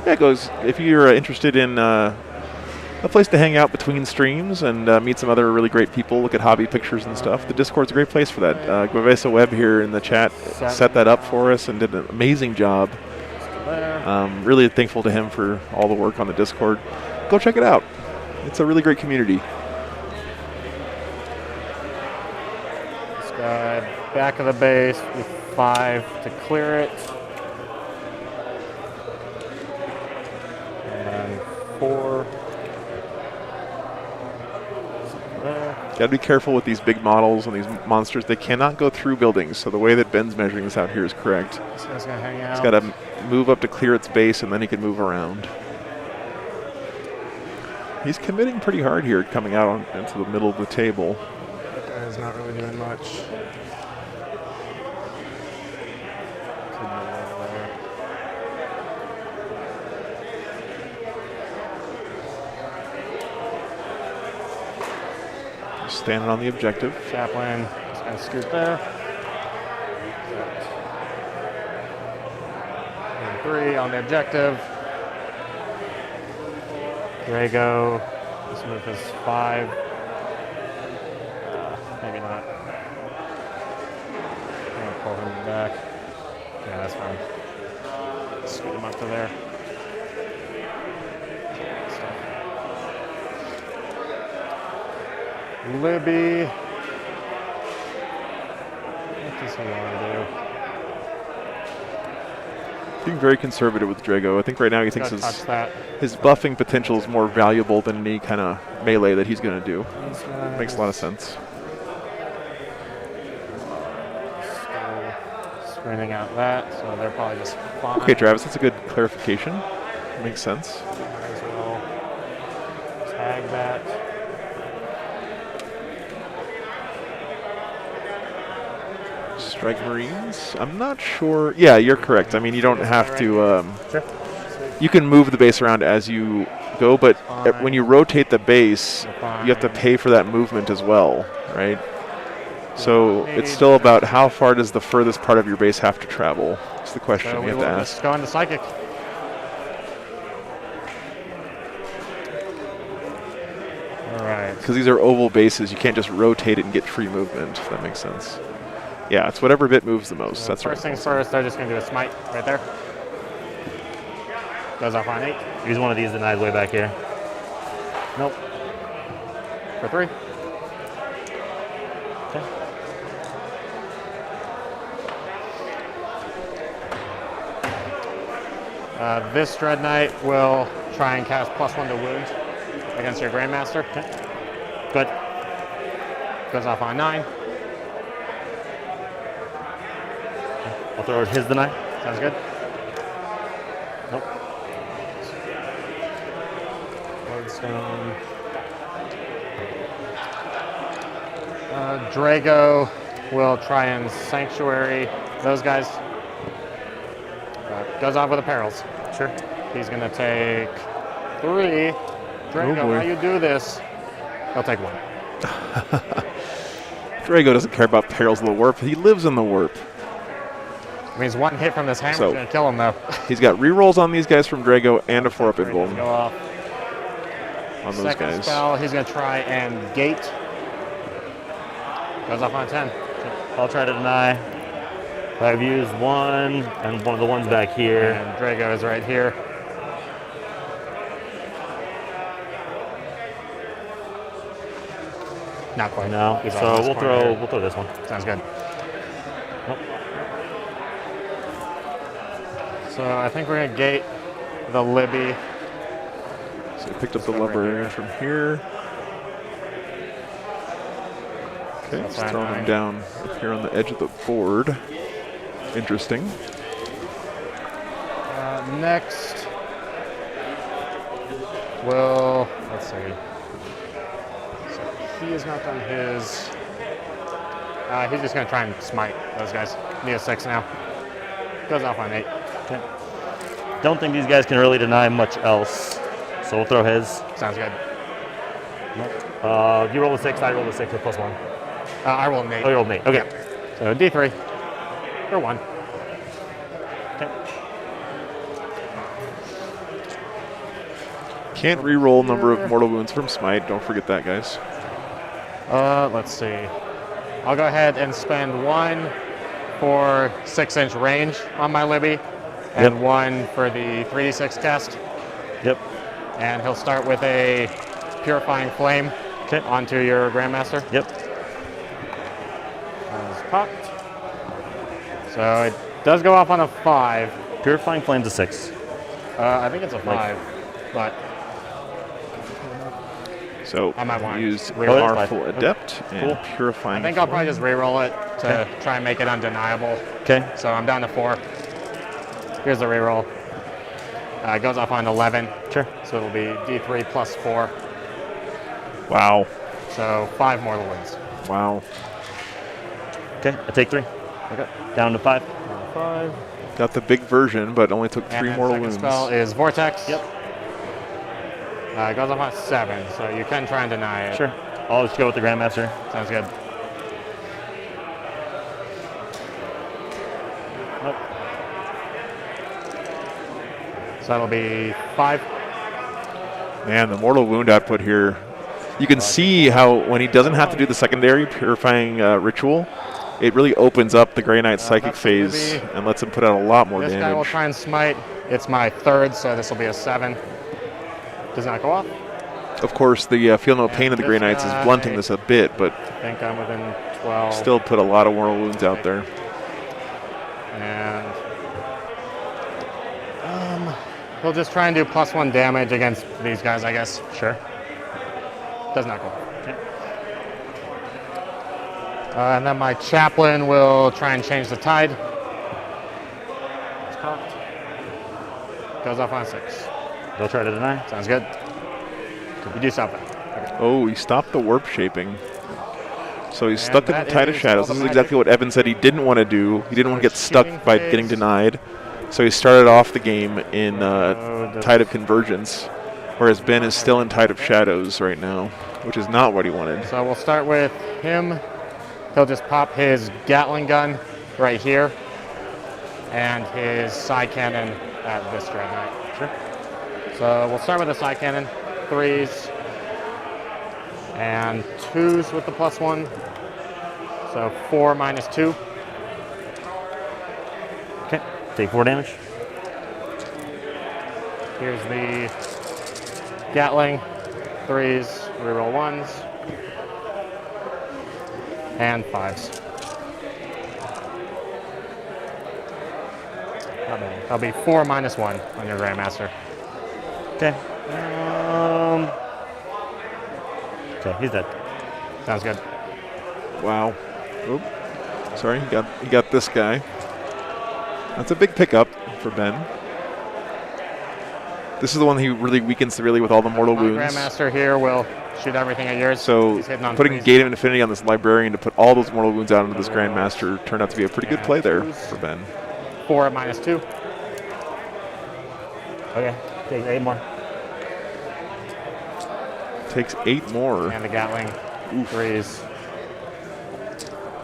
Yeah, it goes. If you're interested in a place to hang out between streams and meet some other really great people, look at hobby pictures and stuff, the Discord's a great place for that. Guavesa Webb here in the chat set that up for us and did an amazing job. Really thankful to him for all the work on the Discord. Go check it out. It's a really great community. This guy, back of the base with 5 to clear it. And 4. Gotta be careful with these big models and these monsters. They cannot go through buildings, so the way that Ben's measuring this out here is correct. This guy's going to hang out. He's got to move up to clear its base, and then he can move around. He's committing pretty hard here, coming out into the middle of the table. That guy's not really doing much. Could be over there. Just standing on the objective. Chaplain is going to scoot there. And 3 on the objective. Drago, let's move his 5. Maybe not. I'm going to pull him back. Yeah, that's fine. Scoot him up to there. Libby. What does he want to do? Being very conservative with Drago. I think right now he thinks Gotta touch that. his buffing potential is more valuable than any kind of melee that he's going to do. Makes a lot of sense. Still screening out that, so they're probably just fine. Okay, Travis, that's a good clarification. Makes sense. Might as well tag that. Strike Marines? I'm not sure. Yeah, you're correct. I mean, you don't have to. You can move the base around as you go, but when you rotate the base, you have to pay for that movement as well, right? So it's still about how far does the furthest part of your base have to travel? That's the question So you we have will to just ask. go into Psychic. All right. Because these are oval bases, you can't just rotate it and get free movement, if that makes sense. Yeah, it's whatever bit moves the most. That's First right. things first, they're just going to do a smite right there. Goes off on 8. Use one of these denied way back here. Nope. For 3. Okay. This Dread Knight will try and cast +1 to wound against your Grandmaster. Okay. Good. Goes off on 9. I'll throw his deny. Sounds good. Nope. Lodestone. Drago will try and Sanctuary those guys. Goes off with the perils. Sure. He's going to take 3. Drago, boy. how you do this? He'll take 1. Drago doesn't care about perils of the warp. He lives in the warp. Means 1 hit from this hammer is So- going to kill him, though. He's got rerolls on these guys from Drago and a 4-up Doesn't invuln go off. on those Second guys. spell, he's going to try and gate. Goes off on 10. I'll try to deny. I've used 1 and one of the ones back here. And Drago is right here. Not quite. No. He's So off this we'll corner throw here. this one. Sounds good. Nope. So I think we're gonna gate the Libby. So I picked up the librarian from here. Okay, That's just fine, throwing fine. him down up here on the edge of the board. Interesting. Next, let's see. So he has not done his. He's just gonna try and smite those guys. Need a 6 now. Goes off on 8. Okay. Don't think these guys can really deny much else. So we'll throw his. Sounds good. You roll a 6, I roll a 6 with +1. I roll an 8. Oh, you rolled an 8. Okay. So D3 for 1. Okay. Can't re-roll number of mortal wounds from smite. Don't forget that, guys. Let's see. I'll go ahead and spend 1 for 6-inch range on my Libby, and Yep. 1 for the 3d6 cast. Yep. And he'll start with a Purifying Flame Okay. onto your Grandmaster. Yep. As popped. So it does go off on a 5. Purifying Flame's a 6. I think it's a 5, but So I might want use to reroll. Powerful Adept and Cool. Purifying. I think I'll probably just re-roll it to try and make it undeniable. Okay. So I'm down to 4. Here's the reroll. It goes off on 11. Sure. So it'll be D3 plus 4. Wow. So 5 mortal wounds. Wow. Okay. I take 3. Okay. Down to 5. 5. Got the big version, but only took 3 And then mortal second wounds. spell is Vortex. Yep. It goes off on 7, so you can try and deny it. Sure. I'll just go with the Grandmaster. Sounds good. Nope. So that'll be 5. Man, the mortal wound output here. You can see how when he doesn't have to do the secondary purifying ritual, it really opens up the Grey Knight psychic that's phase gonna be- and lets him put out a lot more This guy will damage. try and smite. It's my 3rd, so this will be a 7. Does not go off. Of course, the Feel No Pain of the this Grey Knights is guy- blunting this a bit, but I think I'm within 12. still put a lot of mortal wounds out there. And he'll just try and do +1 damage against these guys, I guess. Sure. Does not go. And then my chaplain will try and change the tide. It's cocked. Goes off on 6. They'll try to deny. Sounds good. You do something. Oh, he stopped the warp shaping. So he's And stuck in the that Tide of is Shadows. all the This is magic. exactly what Evan said he didn't want to do. He didn't want to get stuck Shooting by phase. getting denied. So he started off the game in that's- Tide of Convergence, whereas Ben is still in Tide of Shadows right now, which is not what he wanted. So we'll start with him. He'll just pop his Gatling gun right here and his side cannon at this Dreadnought. Sure. So we'll start with the side cannon. 3s and 2s with the +1. So 4 minus 2. Okay. Take 4 damage. Here's the Gatling. 3s, reroll 1s. And 5s. That'll be 4 minus 1 on your Grandmaster. Okay. Okay, he's dead. Sounds good. Wow. Oop. Sorry, he got this guy. That's a big pickup for Ben. This is the one he really weakens severely with all the mortal My wounds. Grandmaster here will shoot everything at yours. So He's hitting on putting 3s. Gate of Infinity on this Librarian to put all those mortal wounds out into this Grandmaster turned out to be a pretty good play there for Ben. 4 minus 2. Okay. Take 8 more. Takes 8 more. And the Gatling. 3s.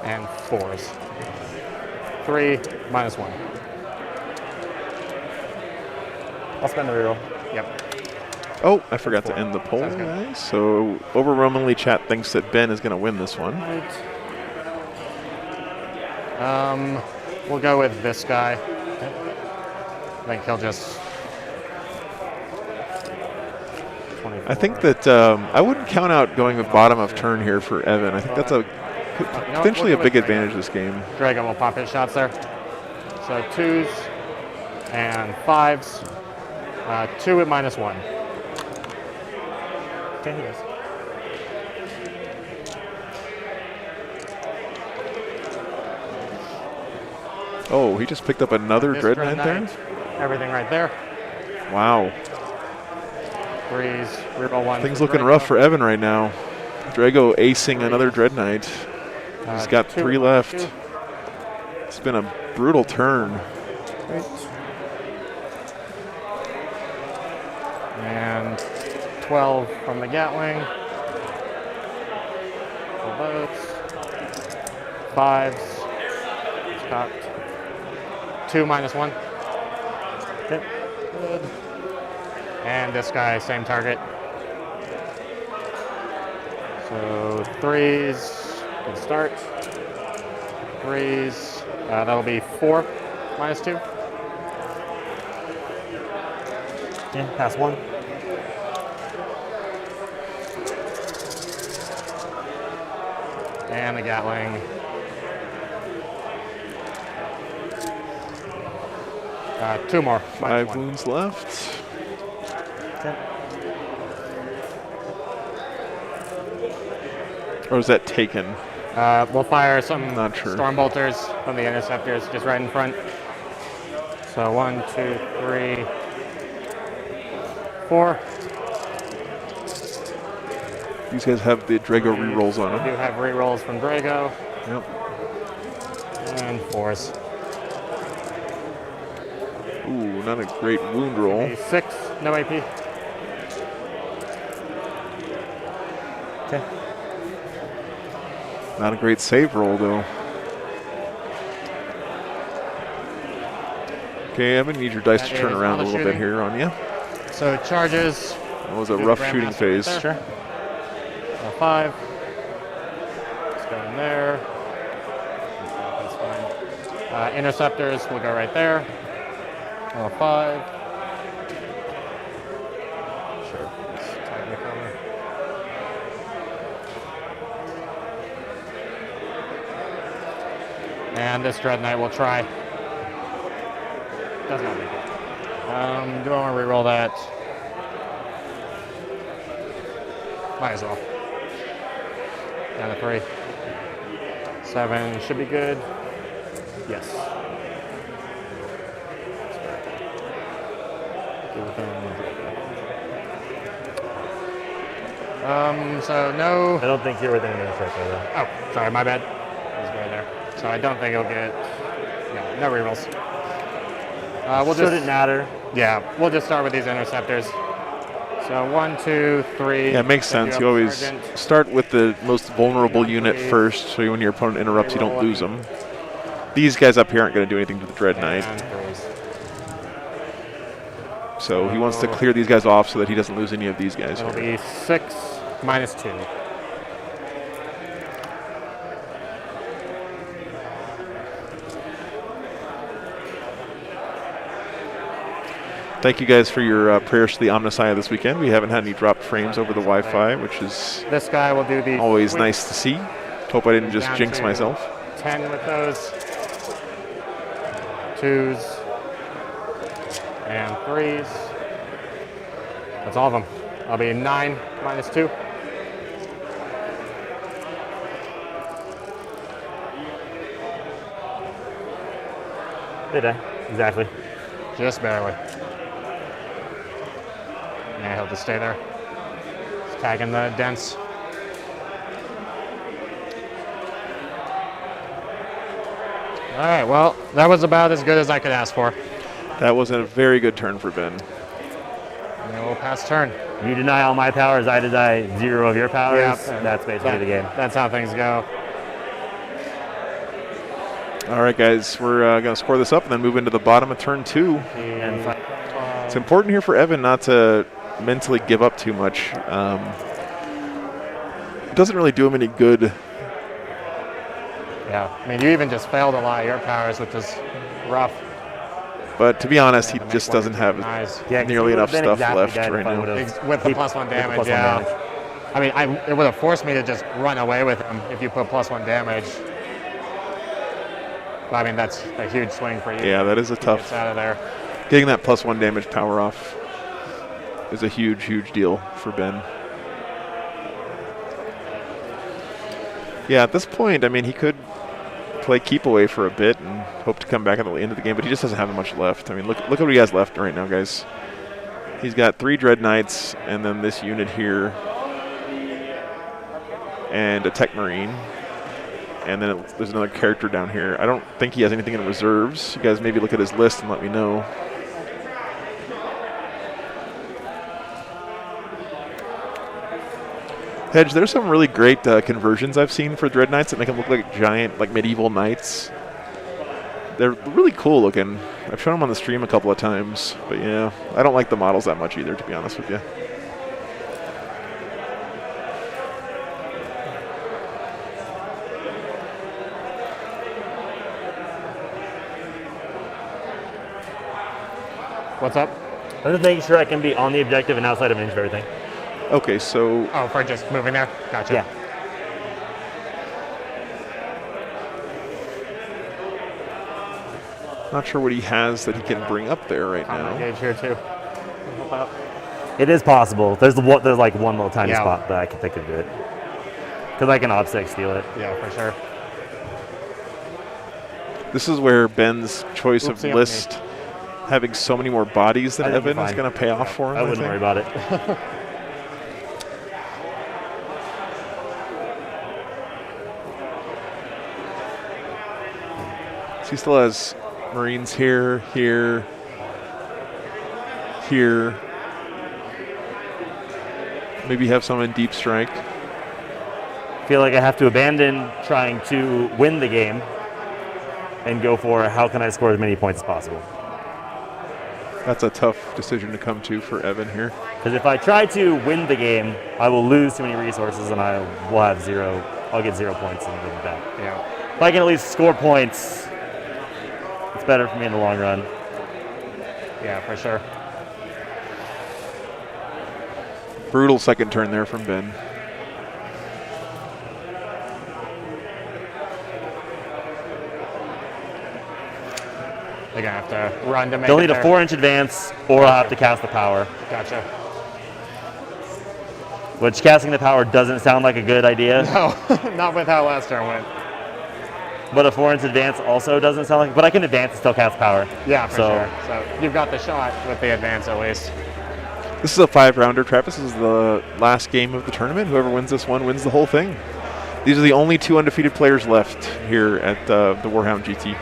And 4s. 3 minus 1. I'll spend the reroll. Yep. Oh, I forgot to end the poll, Sounds good. guys. So overwhelmingly, chat thinks that Ben is going to win this one. We'll go with this guy. I think he'll just. 24. I think that I wouldn't count out going with bottom of turn here for Evan. I think that's a potentially a we'll go big with advantage this game. Dragon will pop his shots there. So 2s and 5s. 2 at -1. Okay, yes. Oh, he just picked up another This Dread Dread Knight there? Knight, everything right there. Wow. 3s, reroll 1. Things looking rough for Evan right now. Drago acing another Dread Knight. He's got 2 3 at left. -2. It's been a brutal turn. And 12 from the Gatling. Full boats. 5s. Cocked. 2 -1. Okay. Good. And this guy, same target. So 3s. Good start. 3s. That'll be 4 -2. Yeah, pass 1. And the Gatling. Two more. 5 -1. wounds left. Okay. Or is that taken? We'll fire some Not sure. storm bolters from the interceptors just right in front. So 1, 2, 3, 4. These guys have the Drago rerolls on We them. do have rerolls from Drago Yep. and 4s. Ooh, not a great wound roll. A 6, no AP. Okay. Not a great save roll, though. Okay, Evan, need your dice to That turn is around a auto little bit shooting. here on you. So charges. That was a Do the rough Grandmaster shooting right phase. there. Sure. 5. Let's go in there. That's fine. Interceptors will go right there. 5. Sure. Let's tighten the cover. And this Dread Knight will try. Does not make it. Do I want to reroll that? Might as well. Down to 3. 7 should be good. Yes. So no. I don't think you're within an intercept though. Oh, sorry, my bad. It was right there. So I don't think he'll get. No rerolls. We'll Shouldn't just. matter. Yeah, we'll just start with these interceptors. So 1, 2, 3. Yeah, it makes Then sense. up You always Sergeant. start with the most vulnerable 1, unit 3. first, so when your opponent interrupts, you don't lose them. These guys up here aren't going to do anything to the Dread Knight, And 3s. so he wants to clear these guys off so that he doesn't lose any of these guys. It'll here. be 6 -2. Thank you guys for your prayers to the Omnissiah this weekend. We haven't had any dropped frames over the Wi-Fi, which is This guy will do the. always quick nice to see. Hope I didn't just down jinx to myself. 10 with those. 2s. And 3s. That's all of them. I'll be 9 -2. Did I? Exactly. Just barely. Yeah, he'll just stay there. Just tagging the dents. All right, well, that was about as good as I could ask for. That was a very good turn for Ben. And then we'll pass turn. You deny all my powers, I deny 0 of your powers. Yep. That's basically the game. That's how things go. All right, guys, we're going to score this up and then move into the bottom of turn 2. And It's important here for Evan not to mentally give up too much. It doesn't really do him any good. Yeah, I mean, you even just failed a lot of your powers, which is rough. But to be honest, he To make just one doesn't have nice. yeah, 'cause nearly he enough would've been stuff exactly left dead if right I now. would've- With the he- +1 with the damage, +1 yeah. damage. I mean, it would have forced me to just run away with him if you put +1 damage. But I mean, that's a huge swing for you. Yeah, that is a He tough. gets out of there. Getting that +1 damage power off is a huge, huge deal for Ben. Yeah, at this point, I mean, he could play keep away for a bit and hope to come back at the end of the game, but he just doesn't have much left. I mean, look at what he has left right now, guys. He's got 3 Dread Knights and then this unit here and a Tech Marine. And then there's another character down here. I don't think he has anything in reserves. You guys maybe look at his list and let me know. Hedge, there's some really great conversions I've seen for Dread Knights that make them look like giant, like medieval knights. They're really cool looking. I've shown them on the stream a couple of times, but yeah, I don't like the models that much either, to be honest with you. What's up? I'm just making sure I can be on the objective and outside of range of everything. Okay, so Oh, for just moving there? Gotcha. Yeah. not sure what he has that he can bring up there right I'm now. engaged here too. It is possible. There's like one little tiny Yeah. spot that I can think of it. Because I can OBSEC steal it. Yeah, for sure. This is where Ben's choice Oopsie, of list having so many more bodies than I think you're Evan is fine. going to pay off for him. I wouldn't think. worry about it. So he still has Marines here, here, here. Maybe have some in deep strike. Feel like I have to abandon trying to win the game and go for how can I score as many points as possible. That's a tough decision to come to for Evan here. Because if I try to win the game, I will lose too many resources and I will have zero. I'll get 0 points and then that. Yeah. If I can at least score points, it's better for me in the long run. Yeah, for sure. Brutal second turn there from Ben. They're gonna have to run to make They'll it need a there. 4-inch advance or I'll have to cast the power. Gotcha. Which casting the power doesn't sound like a good idea, No, not with how last turn went. but a 4-inch advance also doesn't sound like. But I can advance and still cast power. Yeah, for So- sure. So you've got the shot with the advance at least. This is a 5-rounder, Travis. This is the last game of the tournament. Whoever wins this one wins the whole thing. These are the only 2 undefeated players left here at the Warhound GT.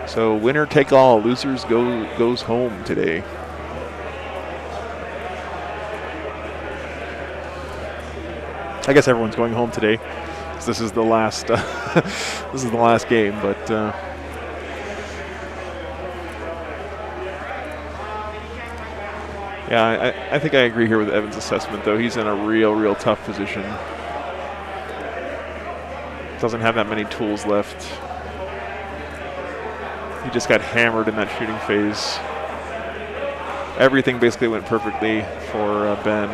So winner take all, losers goes home today. I guess everyone's going home today, 'cause this is the last this is the last game. But yeah, I think I agree here with Evan's assessment. Though he's in a real tough position. Doesn't have that many tools left. He just got hammered in that shooting phase. Everything basically went perfectly for Ben.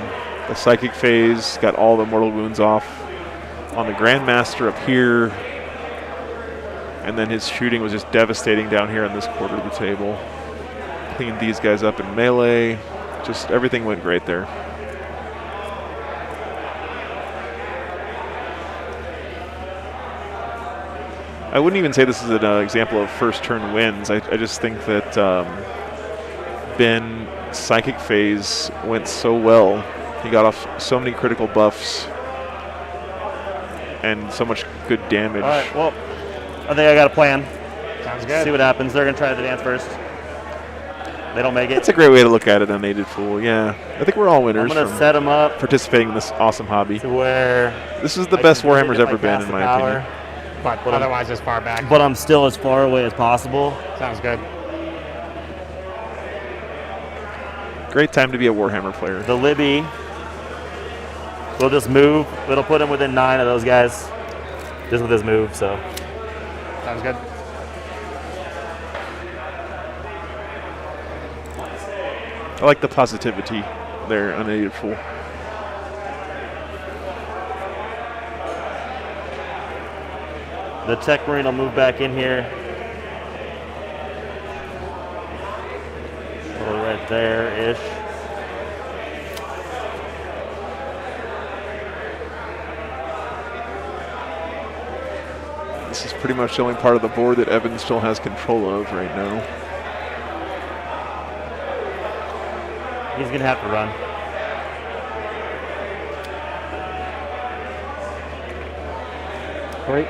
The psychic phase got all the mortal wounds off on the Grandmaster up here. And then his shooting was just devastating down here on this quarter of the table. Cleaned these guys up in melee. Just everything went great there. I wouldn't even say this is an example of first turn wins. I just think that Ben psychic phase went so well. He got off so many critical buffs and so much good damage. All right, well, I think I got a plan. Sounds good. See what happens. They're going to try the dance first. They don't make it. That's a great way to look at it, unaided fool. Yeah, I think we're all I'm winners going to from set them up participating in this awesome hobby. to where This is the I best can take Warhammer's it if I ever been, cast in the my power, opinion. But otherwise, as far back. but I'm still as far away as possible. Sounds good. Great time to be a Warhammer player. The Libby will just move. It'll put him within 9 of those guys just with his move, so. Sounds good. I like the positivity there, unaided fool. The Tech Marine will move back in here. Right there-ish. This is pretty much the only part of the board that Evan still has control of right now. He's going to have to run. Great.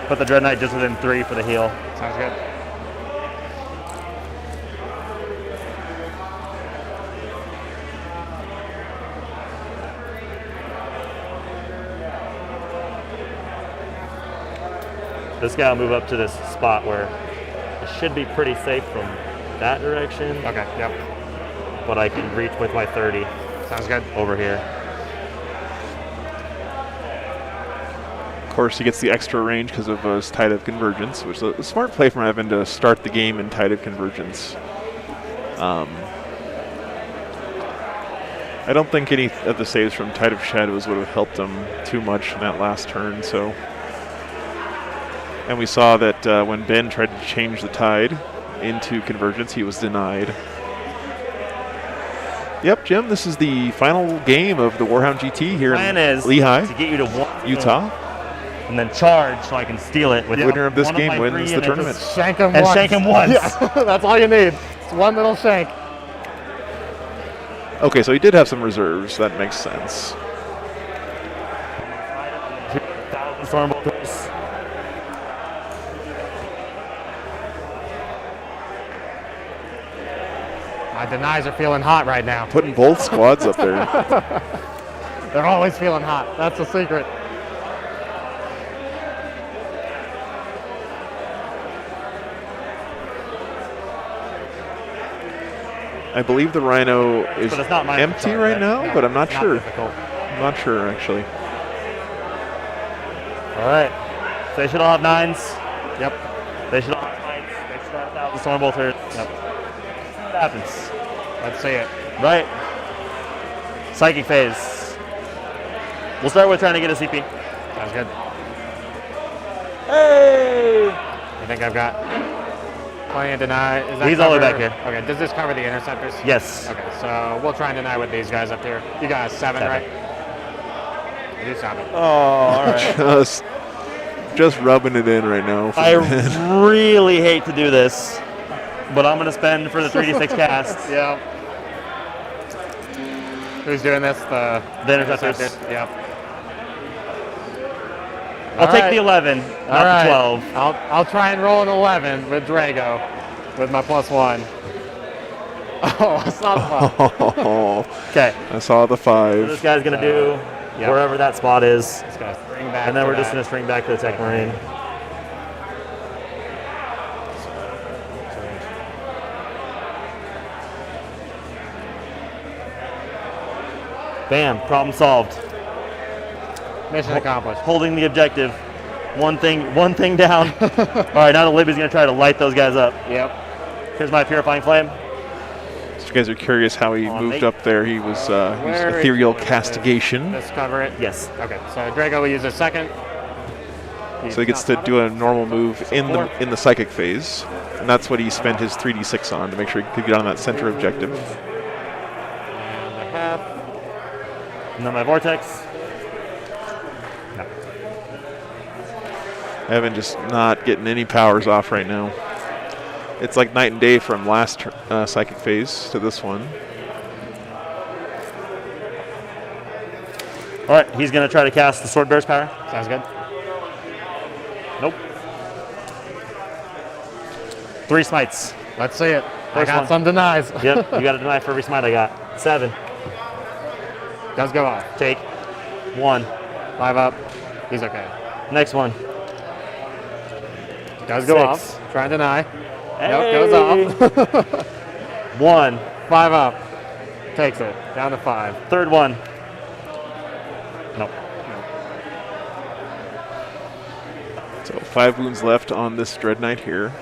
Put the Dread Knight just within 3 for the heal. Sounds good. This guy will move up to this spot where it should be pretty safe from that direction. Okay, yep. But I can reach with my 30 Sounds good. over here. Of course, he gets the extra range because of his Tide of Convergence, which is a smart play from Evan to start the game in Tide of Convergence. I don't think any of the saves from Tide of Shadows would have helped him too much in that last turn. So, and we saw that when Ben tried to change the Tide into Convergence, he was denied. Yep, Jim, this is the final game of the Warhound GT here in Plan is Lehi, to get you to 1 Utah. and then charge so I can steal it with Winner of this one game my wins 3 the and tournament. just- Shank him And once. shank him once. Yeah, that's all you need. It's one little shank. Okay, so he did have some reserves. That makes sense. Stormbolters. My denies are feeling hot right now. Putting both squads up there. They're always feeling hot. That's the secret. I believe the Rhino is But it's not my empty sorry, right that's now, but I'm not sure. difficult. I'm not sure, actually. All right. So they should all have 9s. Yep. They should all have 9s. They should all have 1,000 Stormbolters. Yep. See what happens. Let's see it. Right. Psychic phase. We'll start with trying to get a CP. Sounds good. Hey! I think I've got plenty of deny. Is that He's all the way cover- back here. Okay, does this cover the interceptors? Yes. Okay, so we'll try and deny with these guys up here. You got 7, 7. right? You do 7. Oh, all right. Just rubbing it in right now. I really hate to do this, but I'm going to spend for the 3d6 cast. Yeah. Who's doing this? The Interceptors. Yep. I'll All take right. the 11, All not right. the 12. I'll try and roll an 11 with Drago with my +1. Oh, it's not fun. Oh, Okay. I saw the So this 5. guy's going to do Yep. wherever that spot is, This guy's bring back. and then to we're just that. going to string back to the Tech Marine. Bam, problem solved. Mission accomplished. Holding the objective. One thing down. All right, now the Libby's going to try to light those guys up. Yep. Here's my Purifying Flame. So you guys are curious how he On moved eight. up there. He was Where is ethereal it? castigation. Let's cover it. Yes. Okay, so Drago will use a second. So he gets to do a normal move in the psychic phase, and that's what he spent his 3d6 on to make sure he could get on that center objective. And a half. And then my Vortex. No. Evan just not getting any powers off right now. It's like night and day from last psychic phase to this one. All right, he's going to try to cast the Sword Bear's power. Sounds good. Nope. 3 smites. Let's see it. I First got one. some denies. Yep, you got to deny for every smite I got. 7. Does go off. Take. 1. 5 up. He's okay. Next one. Does go 6. off. Try and deny. Hey. Nope, goes off. 1. 5 up. Takes it. Down to 5. Third one. Nope. So 5 wounds left on this Dread Knight here.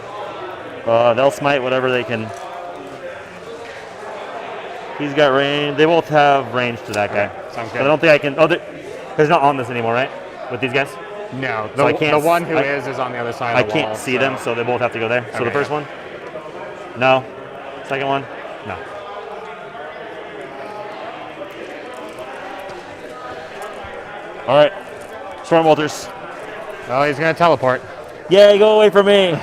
They'll smite whatever they can. He's got range. They both have range to that guy. Sounds But good. I don't think I can. Oh, there's not on this anymore, right? With these guys? No, So I can't the one who I- is on the other side I of the wall. can't see them, so they both have to go there. So the Okay. first one? No. Second one? No. All right. Storm Bolters. Oh, he's going to teleport. Yay, go away from me.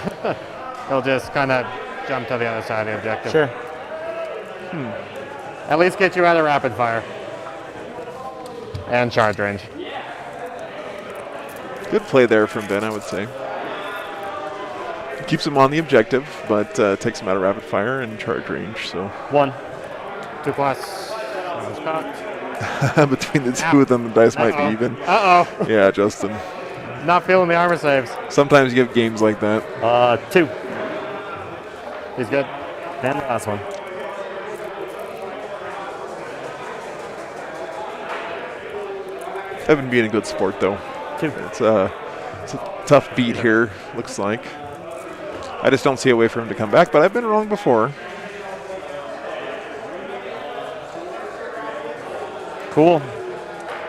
He'll just kind of jump to the other side of the objective. Sure. At least get you out of rapid fire. And charge range. Good play there from Ben, I would say. Keeps him on the objective, but takes him out of rapid fire and charge range. So 1. 2+. That was cocked. between the two of them, the dice might be even. Uh-oh. Yeah, Justin. Not feeling the armor saves. Sometimes you have games like that. 2. He's good. And the last one. Evan being a good sport, though. 2. It's a tough beat here, looks like. I just don't see a way for him to come back, but I've been wrong before. Cool.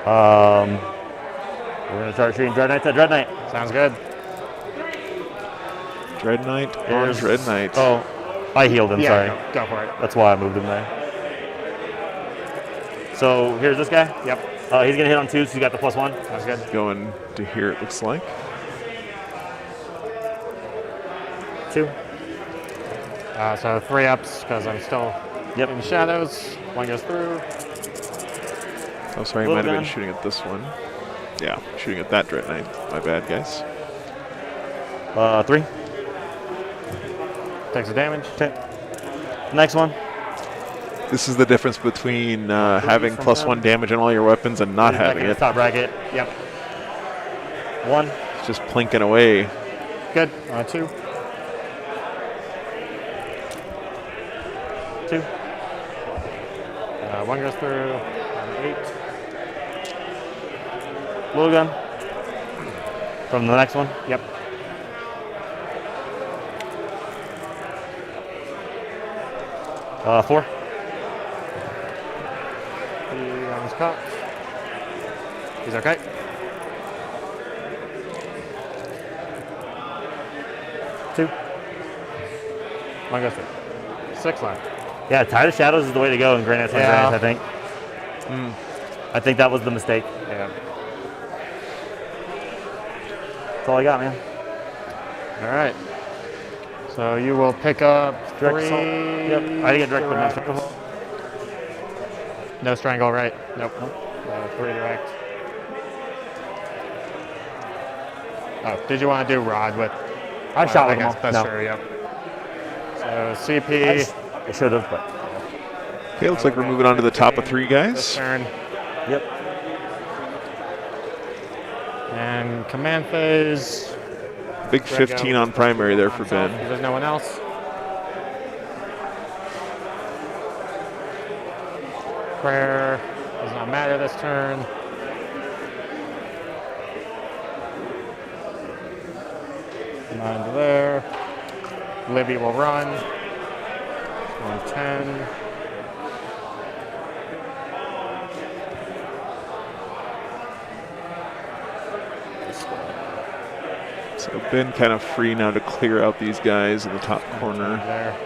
We're going to start shooting Dread Knight to Dread Knight. Sounds good. Dread Knight on Here's- Dread Knight. Oh, I healed him, sorry. Go for it. That's why I moved him there. So here's this guy. Yep. He's going to hit on 2, so he's got the +1. Sounds good. Going to here, it looks like. 2. So 3 ups because I'm still Yep. in shadows. 1 goes through. Oh, sorry, I Little might have been gun. shooting at this one. Yeah, shooting at that Dread Knight. My bad, guys. 3. Takes the damage. Okay. Next one. This is the difference between having +1 damage on all your weapons and not Back having in the it. top bracket. Yep. 1. It's just plinking away. Good. 2. 2. 1 goes through. 8. Little gun. From the next one. Yep. 4. He almost caught. He's okay. 2. 1 goes through. 6 left. Yeah, Tide of Shadows is the way to go in Grand National Yeah. Grants, I think. I think that was the mistake. Yeah. That's all I got, man. All right. So you will pick up Direct 3. assault. Yep. I didn't get direct, but no strangle. No strangle, right? Nope. 3 direct. Oh, did you want to do rod with? I shot with them guess all. that's No. true. Yep. So CP. I should have, but. Okay, looks like we're moving on to the top of 3 This guys. turn. Yep. And command phase. Big 15 on primary there for Ben. Because there's no one else. Prayer does not matter this turn. Nine to there. Libby will run. 110. So Ben kind of free now to clear out these guys in the top corner. There.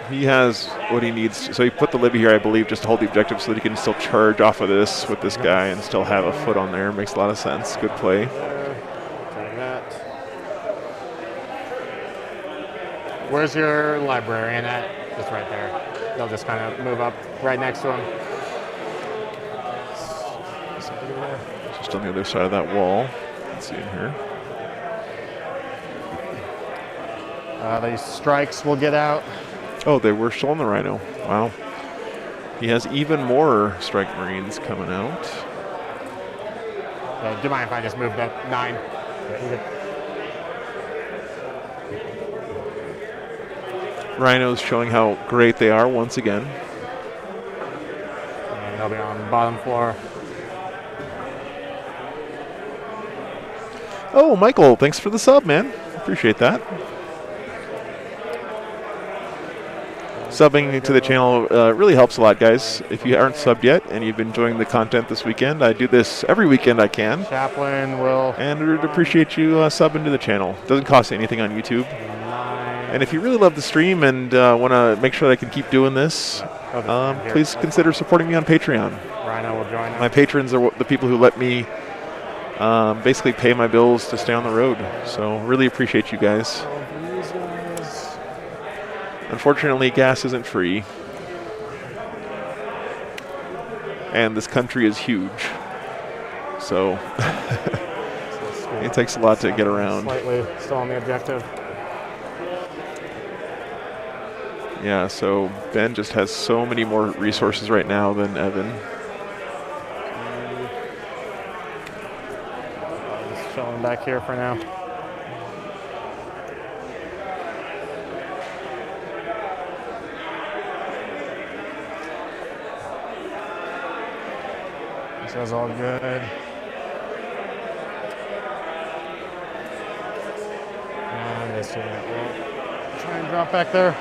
He has what he needs. So he put the Libby here, I believe, just to hold the objective so that he can still charge off of this with this guy and still have a foot on there. Makes a lot of sense. Good play. There. Take that. Where's your librarian at? Just right there. They'll just kind of move up right next to him. Just on the other side of that wall. Let's see in here. These strikes will get out. Oh, they were still on the Rhino. Wow. He has even more Strike Marines coming out. Do you mind if I just move that 9? Rhinos showing how great they are once again. And they'll be on the bottom floor. Oh, Michael, thanks for the sub, man. Appreciate that. Subbing to the channel really helps a lot, guys. If you aren't subbed yet and you've been enjoying the content this weekend, I do this every weekend I can. Chaplain will. And I'd appreciate you subbing to the channel. Doesn't cost you anything on YouTube. 9. And if you really love the stream and want to make sure that I can keep doing this, please consider supporting me on Patreon. Rhino will join us. My patrons are the people who let me basically pay my bills to stay on the road. So really appreciate you guys. Unfortunately, gas isn't free. And this country is huge. So it takes a lot to get around. Slightly still on the objective. Yeah, so Ben just has so many more resources right now than Evan. Just chilling back here for now. This is all good. And this unit will try and drop back there.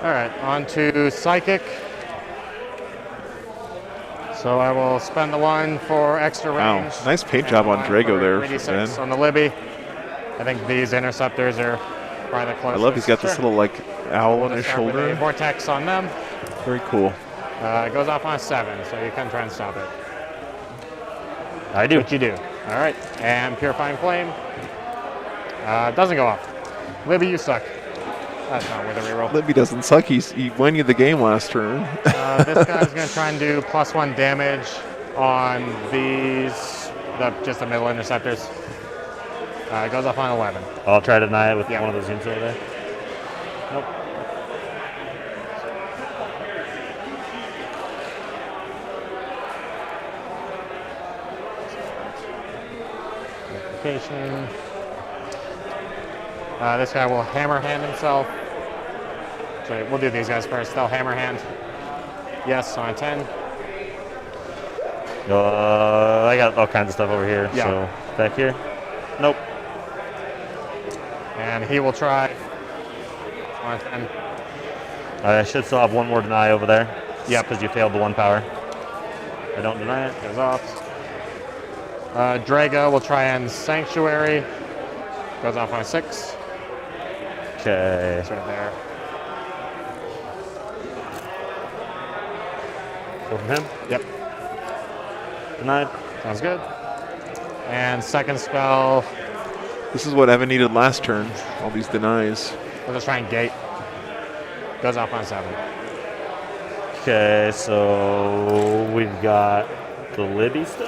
All right, on to Psychic. So I will spend the 1 for extra Wow, range. nice paint job on and Drago 1 there, for 86 Ben. on the Libby. I think these interceptors are probably the I closest. love he's got this little like owl on We'll his start with a shoulder. vortex on them. Very cool. It goes off on a 7, so you can try and stop it. I do. What you do. All right, and Purifying Flame. Doesn't go off. Libby, you suck. That's not worth a reroll. Libby doesn't suck. He won you the game last turn. This guy's going to try and do +1 damage on these, just the middle interceptors. It goes off on 11. I'll try to deny it with Yeah. one of those units over there. Nope. Notification. This guy will hammer hand himself. So we'll do these guys first. They'll hammer hand. Yes, on a 10. I got all kinds of stuff over here. Yeah. So back here. Nope. And he will try on a 10. I should still have one more deny over there. Yep. Because you failed the 1 power. I don't deny it. Goes off. Drago will try and Sanctuary. Goes off on a 6. Okay. It's right there. Go from him. Yep. Denied. Sounds good. And second spell, This is what Evan needed last turn. All these denies. we'll just try and gate. Goes off on 7. Okay, so we've got the Libby still.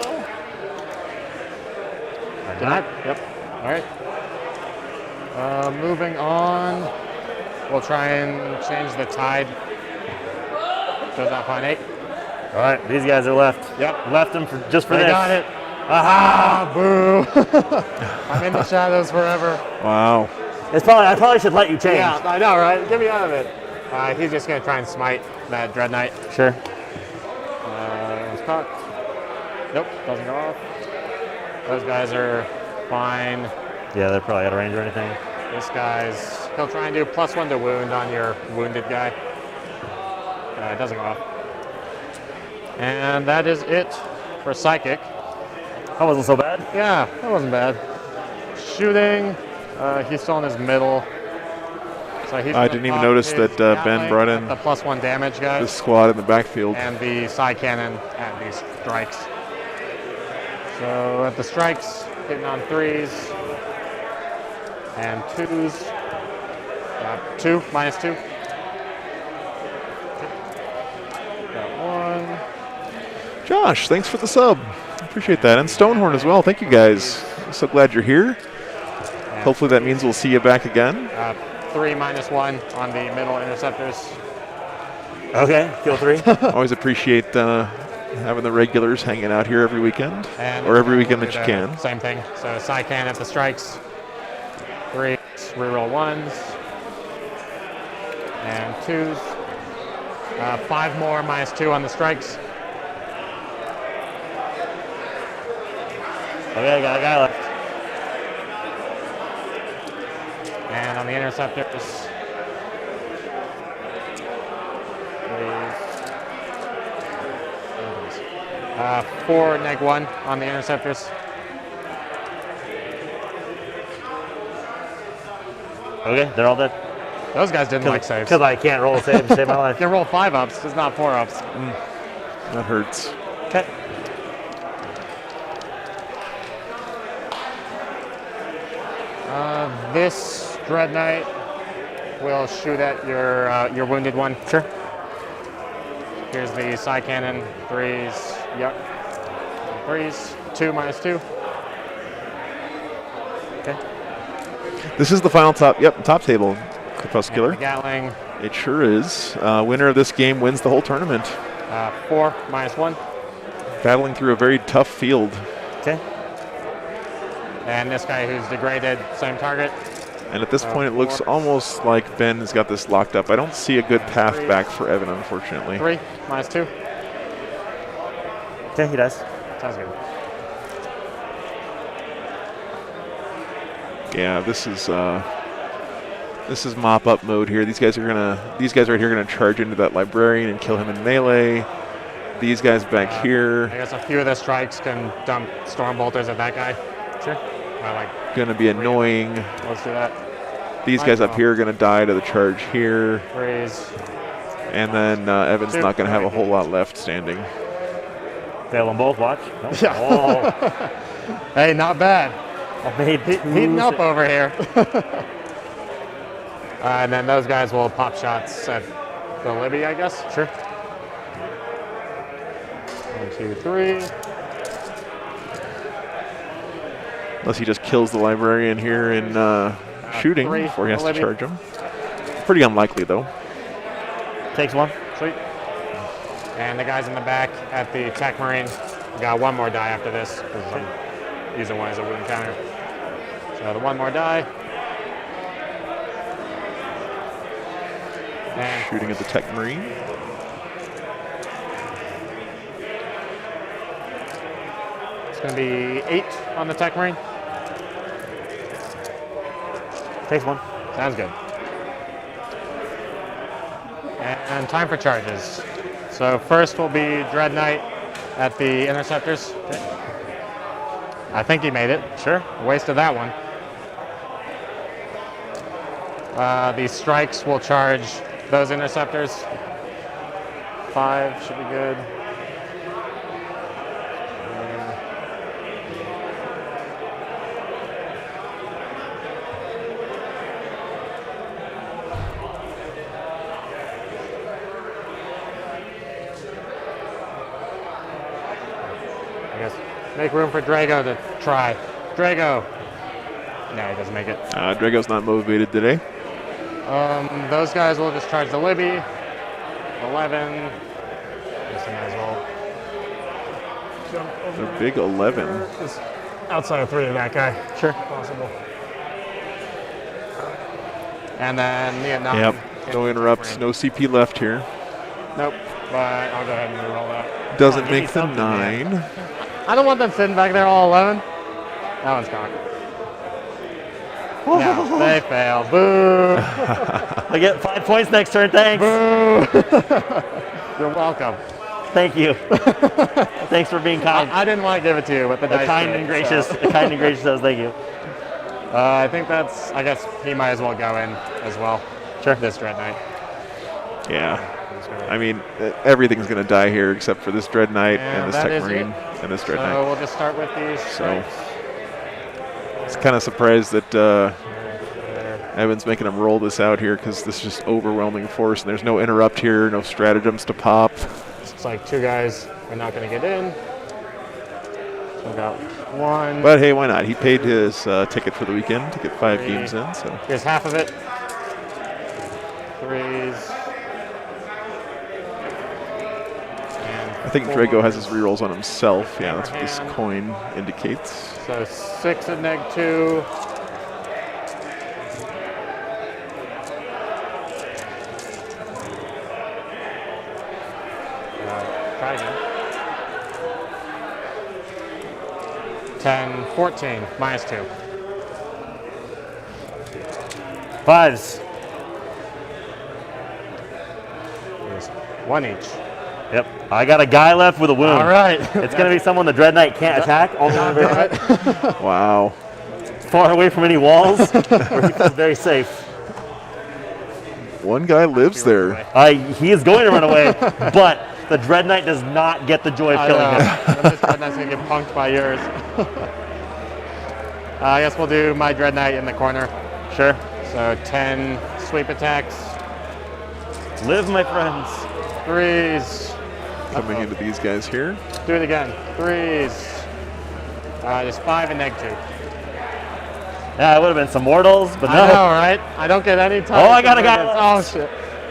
Or Denied? not? Yep. All right. Moving on, we'll try and change the tide. Goes off on 8. All right, these guys are left. Yep. Left them just for They this. got it. Aha! Ah, boo. I'm in the shadows forever. Wow. I probably should let you change. Yeah, I know, right? Get me out of it. He's just going to try and smite that Dread Knight. Sure. It's cocked. Nope, doesn't go off. Those guys are fine. Yeah, they're probably out of range or anything. This guy's, he'll try and do +1 to wound on your wounded guy. It doesn't go off. And that is it for Psychic. That wasn't so bad. Yeah, that wasn't bad. Shooting, he's still in his middle. So he's I gonna didn't even pop notice his that Ben Gatling brought at in the +1 damage guy. this squad in the backfield. And the side cannon at these strikes. So at the strikes, hitting on 3s and 2s. 2, -2. Got 1. Josh, thanks for the sub. Appreciate that. And Stonehorn as well. Thank you guys. So glad you're here. And Hopefully that means we'll see you back again. 3 -1 on the middle interceptors. Okay, kill 3. Always appreciate having the regulars hanging out here every weekend, And or every we'll weekend do that you the can. Same thing. So side can at the strikes. 3s, reroll 1s, and 2s. 5 more -2 on the strikes. Okay, I got a guy left. And on the interceptors, 4 -1 on the interceptors. Okay, they're all dead. Those guys didn't like saves. Because I can't roll a save to save my life. You can roll 5-ups, just not 4-ups. That hurts. Okay. This Dread Knight will shoot at your wounded one. Sure. Here's the side cannon, 3s, yep. 3s, 2 -2. Okay. This is the final top. Yep, top table. Crepuscular. The Gatling, It sure is. Winner of this game wins the whole tournament. 4 -1. Battling through a very tough field. Okay. And this guy who's degraded, same target. And at this point, it looks almost like Ben has got this locked up. I don't see a good path back for Evan, unfortunately. 3 -2. Okay, he does. Sounds good. Yeah, this is mop up mode here. These guys right here are gonna charge into that librarian and kill him in melee. These guys back here I guess a few of the strikes can dump storm bolters at that guy. Sure. gonna be annoying. Let's do that. These guys up here are gonna die to the charge here, 3s. and then Evan's not gonna have a whole lot left standing. Fail them both, watch. No. Yeah. Oh, Hey, not bad. I made Heating up over here. And then those guys will pop shots at the Libby, I guess. Sure. 1, 2, 3. Unless he just kills the librarian here in shooting 3 before he has to Libby. charge him. Pretty unlikely though. Takes one. Sweet. And the guys in the back at the Tech Marine got 1 more die after this because I'm using one as a wound counter. So the 1 more die. And Shooting at the Tech Marine. it's going to be 8 on the Tech Marine. Takes one. Sounds good. And time for charges. So first will be Dread Knight at the interceptors. I think he made it. Sure. Wasted that one. The strikes will charge those interceptors. 5 should be good. I guess make room for Drago to try. Drago. No, he doesn't make it. Drago's not motivated today. Those guys will just charge the Libby. 11. Guess I might as well. A big 11. Just outside of 3 of that guy. Sure. Possible. And then me at 9. Yep. No interrupts. No CP left here. Nope. But I'll go ahead and roll that. Doesn't give me make the something, 9. I don't want them sitting back there all alone. That one's gone. No, they fail. Boo! I get 5 points next turn, thanks. You're welcome. Thank you. Thanks for being kind. I didn't want to give it to you, but the dice kind did, and gracious. so. The kind and gracious says thank you. I think that's. I guess he might as well go in as well. Sure. This Dread Knight. Yeah. I mean, everything's going to die here except for this Dread Knight And and this that Tech is Marine it. and this Dread So Knight. we'll just start with these. So, it's kind of surprised that Evan's making him roll this out here because this is just overwhelming force and there's no interrupt here, no stratagems to pop. It's like 2 guys are not going to get in. So we got 1. But hey, why not? He paid his ticket for the weekend to get 5 3. games in. So Here's half of it. 3s. And I think Drago has his rerolls on himself. Yeah, that's what this coin indicates. So 6 at -2. Try again. 10, 14, -2. 5s. There's 1 each. Yep. I got a guy left with a wound. All right. It's going to be someone the Dread Knight can't attack. All the way back, Wow. far away from any walls, where he feels very safe. One guy lives there. He is going to run away, but the Dread Knight does not get the joy of killing him. This Dread Knight's going to get punked by yours. I guess we'll do my Dread Knight in the corner. Sure. So 10 sweep attacks. Live, my friends. 3s. Coming into these guys here. Do it again. 3s. Just 5 and -2. Yeah, it would have been some mortals, but no. I know, right? I don't get any time. Oh, I got a guy. Oh, shit.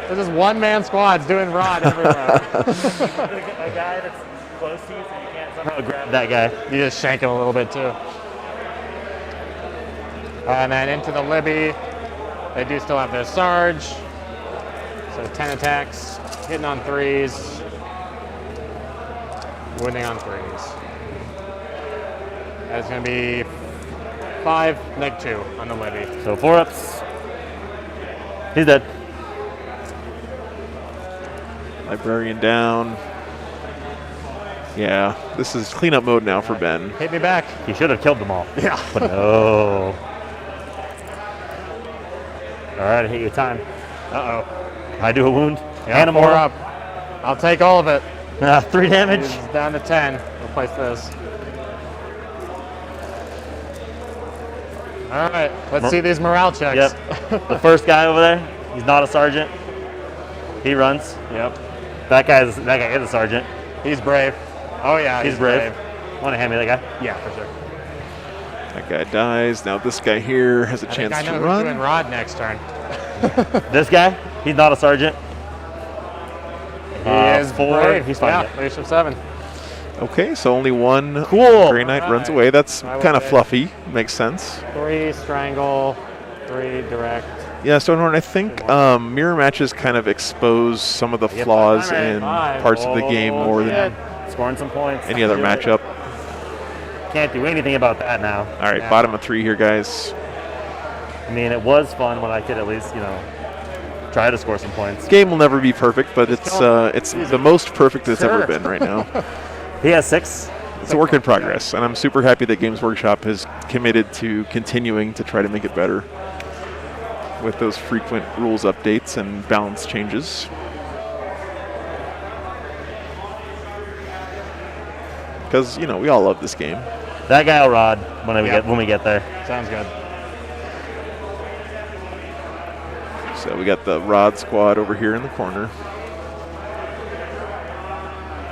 This is one-man squads doing rod everywhere. A guy that's close to you, so you can't somehow grab that guy. You just shank him a little bit, too. And then into the Libby. They do still have their Sarge. So 10 attacks, hitting on 3s, winning on 3s. That's going to be 5, -2 on the Libby. So 4-ups. He's dead. Librarian down. Yeah, this is cleanup mode now for Ben. Hit me back. He should have killed them all. Yeah. But no. All right, I hit your time. Uh-oh. I do a wound. Yeah, and a 4 mortal. up. I'll take all of it. 3 damage. He's down to 10. Replace this. All right, let's see these morale checks. Yep. The first guy over there, he's not a sergeant. He runs. Yep. That guy is a sergeant. He's brave. Oh yeah, He's brave. Want to hand me that guy? Yeah, for sure. That guy dies. Now this guy here has a I think chance I know to who's doing run. rod next turn. This guy, he's not a sergeant. He is 4. brave. He's fine. Yeah, leadership 7. Okay, so only one Cool. Grey Knight runs Alright. away. That's I will kind of say- fluffy. Makes sense. 3 strangle, 3 direct. Yeah, Stonehorn, I think mirror matches kind of expose some of the Yep. flaws Alright. in parts of the game more than Scoring some points. any other Do it. matchup. Can't do anything about that now. All right, Yeah. bottom of 3 here, guys. I mean, it was fun when I could at least, try to score some points. Game will never be perfect, but it's the most perfect it's ever been right now. He has 6. It's a work in progress, and I'm super happy that Games Workshop has committed to continuing to try to make it better with those frequent rules updates and balance changes. Because, we all love this game. That guy will rod when Yep. we get there. Sounds good. So we got the Rod squad over here in the corner.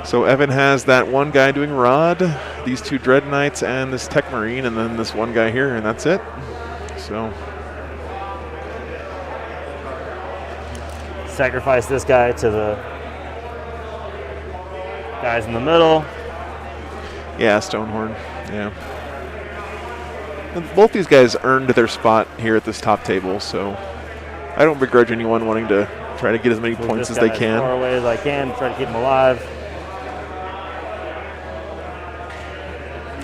So Evan has that one guy doing Rod, these 2 Dread Knights, and this Tech Marine, and then this one guy here, and that's it. So Sacrifice this guy to the guys in the middle. yeah, Stonehorn, yeah. And both these guys earned their spot here at this top table, so I don't begrudge anyone wanting to try to get as many Move points this as they guy as far can. away as I can, try to keep him alive.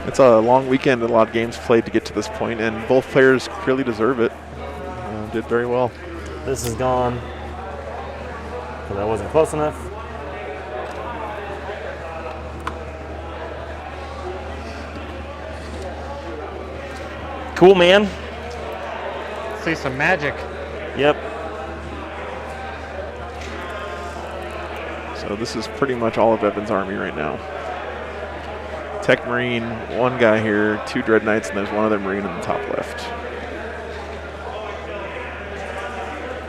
It's a long weekend, a lot of games played to get to this point, and both players clearly deserve it. Did very well. This is gone because I wasn't close enough. Cool, man. See some magic. Yep. So this is pretty much all of Evan's army right now. Tech Marine, one guy here, 2 Dread Knights, and there's one other Marine in the top left.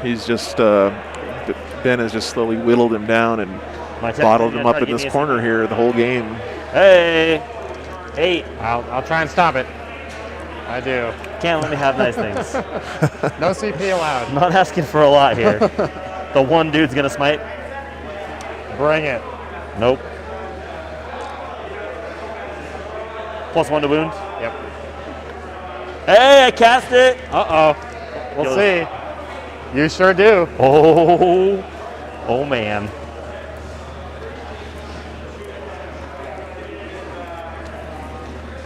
He's just, Ben has just slowly whittled him down and bottled him up in this corner here the whole game. Hey, 8. I'll try and stop it. I do. Can't let me have nice things. No CP allowed. I'm not asking for a lot here. The one dude's gonna smite. Bring it. Nope. +1 to wound. Yep. Hey, I cast it. Uh-oh. We'll Goes. see. You sure do. Oh man.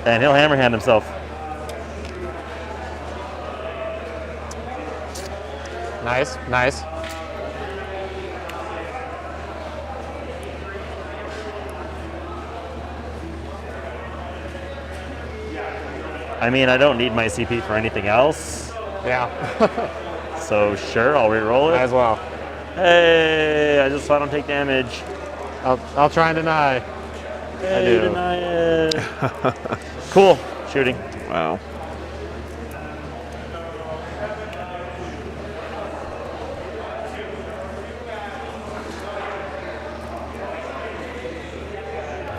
And he'll hammerhand himself. Nice, nice. I mean, I don't need my CP for anything else. Yeah. So sure, I'll re-roll Might it. as well. Hey, I just saw him take damage. I'll try and deny. Hey, do. deny it. Cool. Shooting. Wow.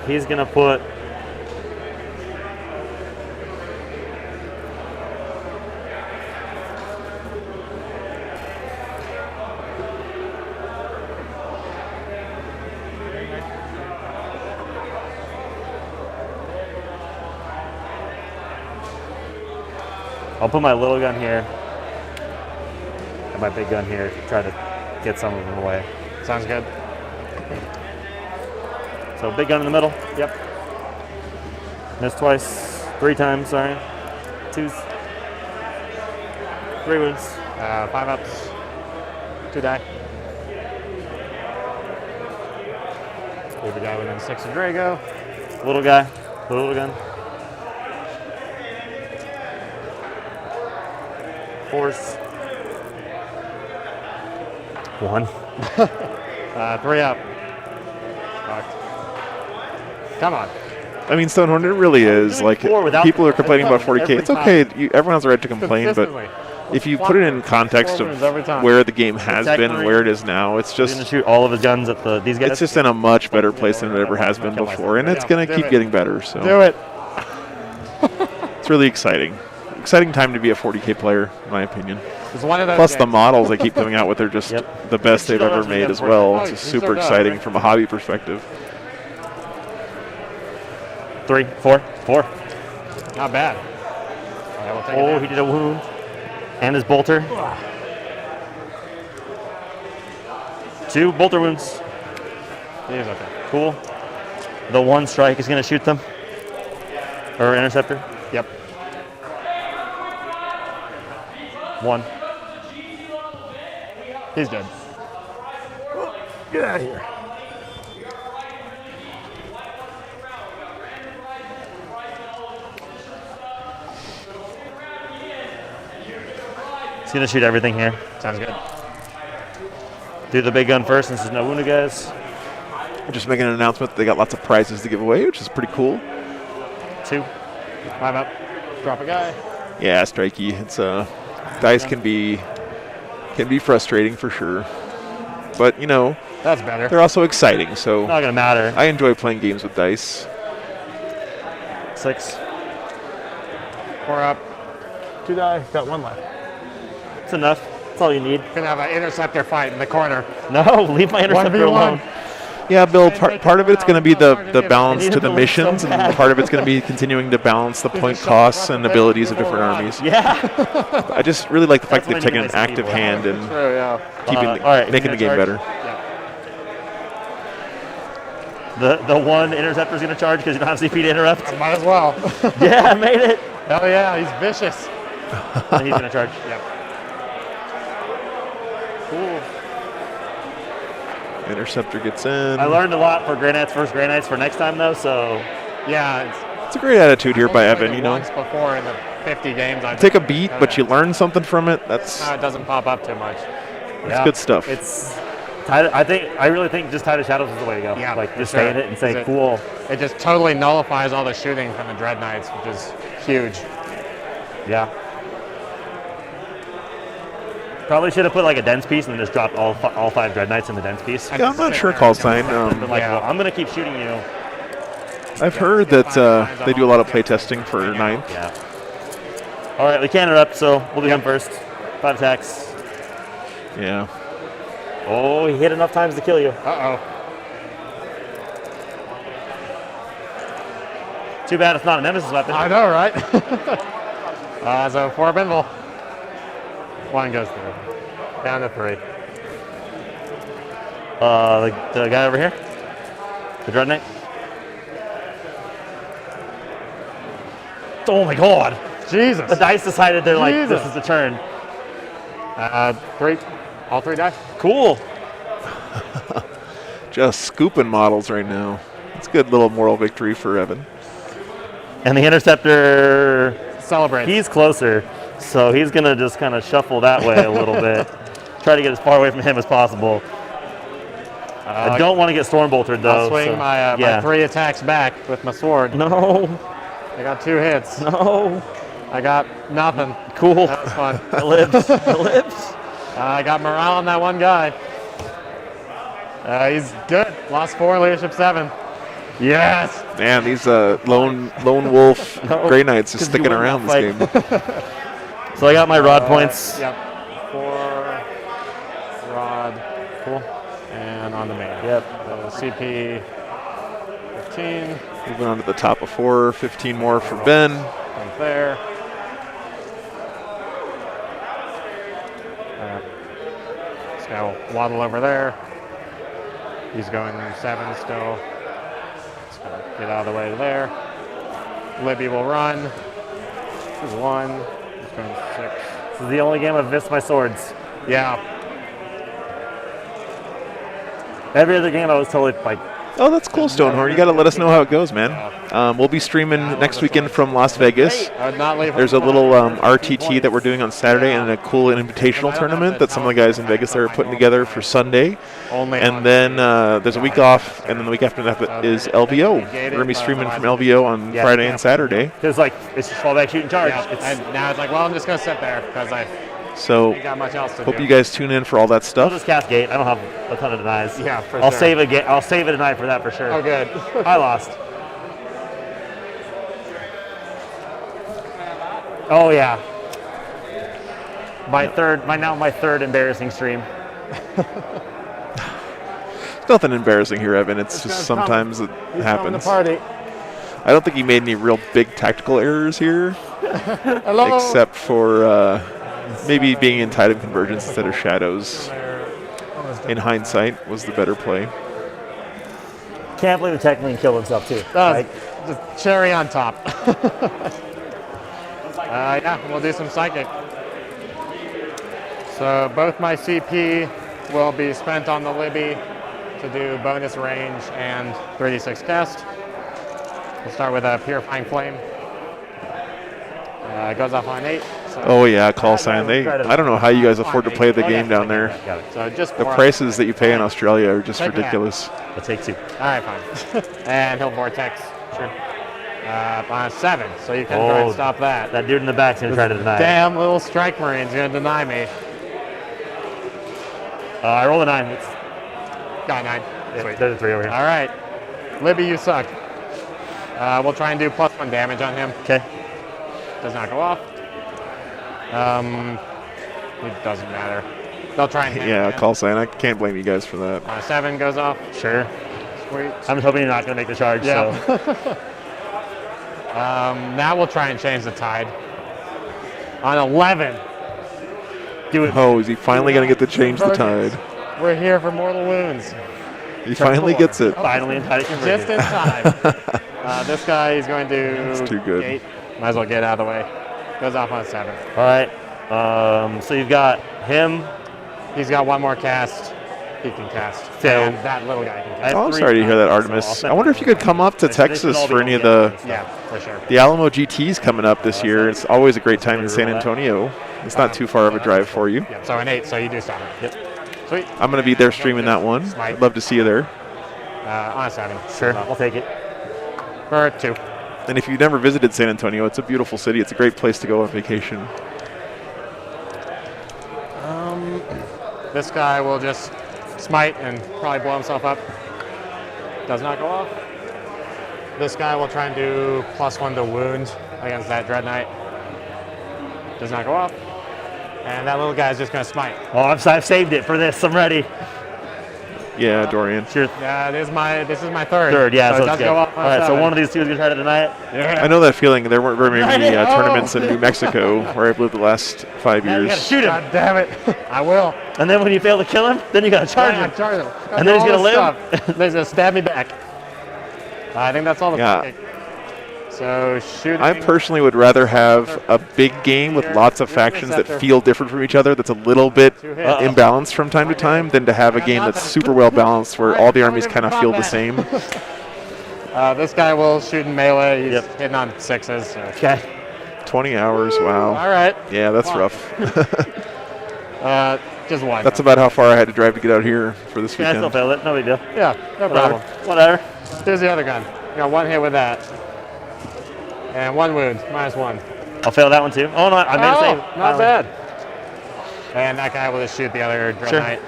He's gonna put I'll put my little gun here and my big gun here to try to get some of them away. Sounds good. So big gun in the middle. Yep. Missed twice. 3 times, sorry. 2s. 3 wounds. 5 ups. 2 die. Leave the guy within 6 of Drago. Little guy. Little gun. 4s. 1. 3 up. Fucked. Come on. I mean, Stonehorn, it really is. Like, 4 without people the are complaining about every 40K. It's time. okay. Everyone has the right to complain, but Consistently. if you put it in context 4 of wins every time. where the game has been and Technically, where it is now, it's He's gonna just shoot all of his guns at these guys. it's just in a much better place than it ever has been before, and it's Yeah, going do to keep it. getting better. So Do it. it's really exciting. Exciting time to be a 40K player, in my opinion. It's one of those Plus, the games. models they keep coming out with are just Yep. the best they've ever made as well. It's just he super sure does. exciting from a hobby perspective. 3, 4, 4. Not bad. I will take it Oh, down. he did a wound. And his bolter. 2 bolter wounds. He is okay. Cool. The 1 strike is going to shoot them. Or interceptor. Yep. 1. He's dead. Get out of here. He's going to shoot everything here. Sounds good. Do the big gun first since there's no wounded guys. We're just making an announcement. They got lots of prizes to give away, which is pretty cool. 2. 5 up. Drop a guy. Yeah, strikey. It's dice can be frustrating for sure, but you know That's better. they're also exciting. So Not going to matter. I enjoy playing games with dice. 6. 4 up. 2 die. Got 1 left. It's enough. That's all you need. Gonna have an interceptor fight in the corner. No, leave my interceptor 1v1. alone. Yeah, Bill. Part of it's going to be the balance I need to a the balance missions, so and bad. part of it's going to be continuing to balance the point costs and abilities of different armies. Yeah. I just really like the fact that That's they've what I taken need an my active CP hand and True, yeah. keeping all right, making the he's game gonna better. The 1 interceptor is going to charge because you don't have CP to interrupt. Might as well. Yeah, I made it. Hell yeah, he's vicious. And he's going to charge. Yep. Cool. Interceptor gets in. I learned a lot for Grey Knights first Grey Knights for next time though, so Yeah, It's a great attitude here by I've played Evan. it You know, once before in the 50 games I've take a beat, but you learn something from it. That's it doesn't pop up too much. yeah, good stuff. It's I really think just Tide of Shadows is the way to go. Yeah, like for just sure. stay in it and say, Is it- cool. It just totally nullifies all the shooting from the Dread Knights, which is huge. Yeah. Probably should have put like a dense piece and then just dropped all 5 Dread Knights in the dense piece. Yeah, I'm not sure call sign. Been like, Yeah. well, I'm gonna keep shooting you. I've heard that they do a lot of play testing for 9th. Yeah. All right, we can't interrupt, so we'll do him first. 5 attacks. Yeah. Oh, he hit enough times to kill you. Uh-oh. Too bad it's not a nemesis weapon. I know, right? So 4 pinball. 1 goes through. Down to 3. The guy over here, the Dread Knight. Oh my God! Jesus. The dice decided they're like, Jesus. this is the turn. 3. All 3 dice. Cool. Just scooping models right now. It's a good little moral victory for Evan. And the interceptor, Celebrate. he's closer, so he's gonna just kind of shuffle that way a little bit. Try to get as far away from him as possible. I don't want to get storm bolted though. I'll swing so- my 3 attacks back with my sword. No, I got 2 hits. no. I got nothing. Cool. That was fun. Ellipse. Ellipse. I got morale on that one guy. He's good. Lost 4, leadership 7. Yes. Man, these lone wolf No, Grey Knights are 'cause you sticking win around that this game. So I got my rod points. Yep. 4 rod. Cool. And on the main. Yep. CP 15. Moving on to the top of 4, 15 more for Ben. Right there. This guy will waddle over there. He's going 7 still. Just gonna get out of the way to there. Libby will run. This is 1. He's going 6. This is the only game I've missed my swords. Yeah. Every other game I was totally like, Oh, that's cool, Stonehorn. You got to let us know how it goes, man. We'll be streaming next weekend from Las Vegas. I would not leave. There's a little RTT that we're doing on Saturday and a cool invitational tournament that some of the guys in Vegas are putting together for Sunday. Only And then there's a week off, and then the week after that is LVO. We're going to be streaming from LVO on Yeah. Friday and Saturday. because like it's just fall back, shoot, and charge. Yeah. It's, And now it's like, well, I'm just gonna sit there because I So ain't got much else to hope do. you guys tune in for all that I'll stuff. just cast gate. I don't have a ton of denies. Yeah, for I'll sure. save it. I'll save it tonight for that for sure. Oh, good. I lost. Oh yeah. My third embarrassing stream. Nothing embarrassing here, Evan. It's just sometimes it The happens. party. I don't think he made any real big tactical errors here, Hello. except for maybe being in Tide of Convergence instead of Shadows. In hindsight, was the better play. Can't believe the tech lane killed himself too. Just cherry on top. Yeah, we'll do some psychic. So both my CP will be spent on the Libby to do bonus range and 3d6 cast. We'll start with a Purifying Flame. It goes off on 8. So, Oh yeah, call sign. I don't know how you guys afford to play the game down there. Got it. so just The 4. prices that you pay in Australia are just Take a hat. ridiculous. I'll take 2. All right, fine. And he'll Vortex. Sure. On a 7, so you can try and stop that. That dude in the back's gonna try to deny. it. Damn little Strike Marine's gonna deny me. I roll a 9. It's, Got 9. yeah, Sweet. there's a 3 over here. All right. Libby, you suck. We'll try and do +1 damage on him. Okay. Does not go off. It doesn't matter. They'll try and hammer Yeah, him. call sign. I can't blame you guys for that. 7 goes off. Sure. Sweet. I'm hoping you're not gonna make the charge. Yeah. So Now we'll try and change the tide. On 11. do it. Oh, is he finally going to get to change the tide? We're here for Mortal Wounds. He finally gets it. Finally entitled Just in time. This guy is going to. It's too good. Gate. Might as well get out of the way. Goes off on 7. All right. So you've got him. He's got 1 more cast. He can cast. So- And that little guy can I cast. have Oh, I'm 3 sorry to hear that, times, so I'll Artemis. send I wonder if you could come up to They should Texas all be for any of on the stuff. Yeah, for sure. the Alamo GTs coming up this year. It's always a great time in San Antonio. It's not too far of a drive for you. Yep, so an 8, so you do stop it. Yep. Sweet. I'm going to be there streaming that one. I'd love to see you there. On a 7. Sure. I'll take it. Or 2. And if you've never visited San Antonio, it's a beautiful city. It's a great place to go on vacation. This guy will just smite and probably blow himself up. Does not go off. This guy will try and do +1 to wound against that Dread Knight. Does not go off. And that little guy is just going to smite. Oh, I've saved it for this. I'm ready. Yeah, Dorian. Cheers. Yeah, this is my third. Third, yeah, so it it's does good. go All up on right, so 7. one of these two is going to try it tonight. Yeah. I know that feeling. There weren't very many Oh. tournaments in New Mexico where I've lived the last 5 Now you got to years. shoot him. God damn it. I will. And then when you fail to kill him, then you got to charge Yeah, him. charge him. And then he's All gonna this live? stuff. Then he's gonna stab me back. I think that's all the Yeah. fucking. So shooting. I personally would rather have a big game with lots of factions that feel different from each other, that's a little bit imbalanced from time to time, than to have a game that's super well balanced where all the armies kind of feel the same. This guy will shoot in melee. He's Yep. hitting on 6s. So. Okay. 20 hours, wow. All right. Yeah, that's rough. Just one. That's about how far I had to drive to get out here for this Yeah, I still weekend. failed it. No big deal. yeah, no problem. Whatever. Here's the other gun. You got 1 hit with that. And 1 wound, -1. I'll fail that one too. Oh, no, I made the same. Not bad. And that guy will just shoot the other Dread Sure. Knight.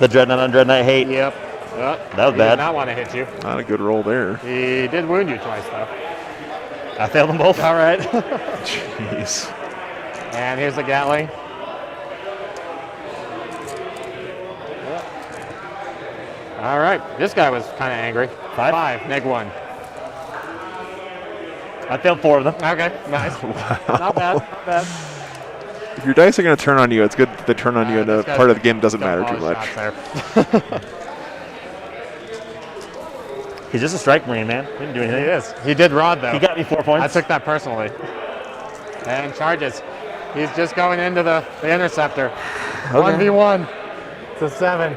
The Dreadnought on Dread Knight hate. Yep. That was He bad. did not want to hit you. Not a good roll there. He did wound you twice, though. I failed them both. All right. Jeez. And here's the Gatling. All right. This guy was kind of angry. 5, -1. I failed 4 of them. Okay, nice. Not bad. Not bad. If your dice are going to turn on you, it's good that they turn on you in a This guy's part of the game that doesn't got matter all too his much. shots there. He's just a strike marine, man. He didn't do He anything. is. He did rod, though. He got me 4 points. I took that personally. And charges. He's just going into the interceptor. 1v1. It's a 7.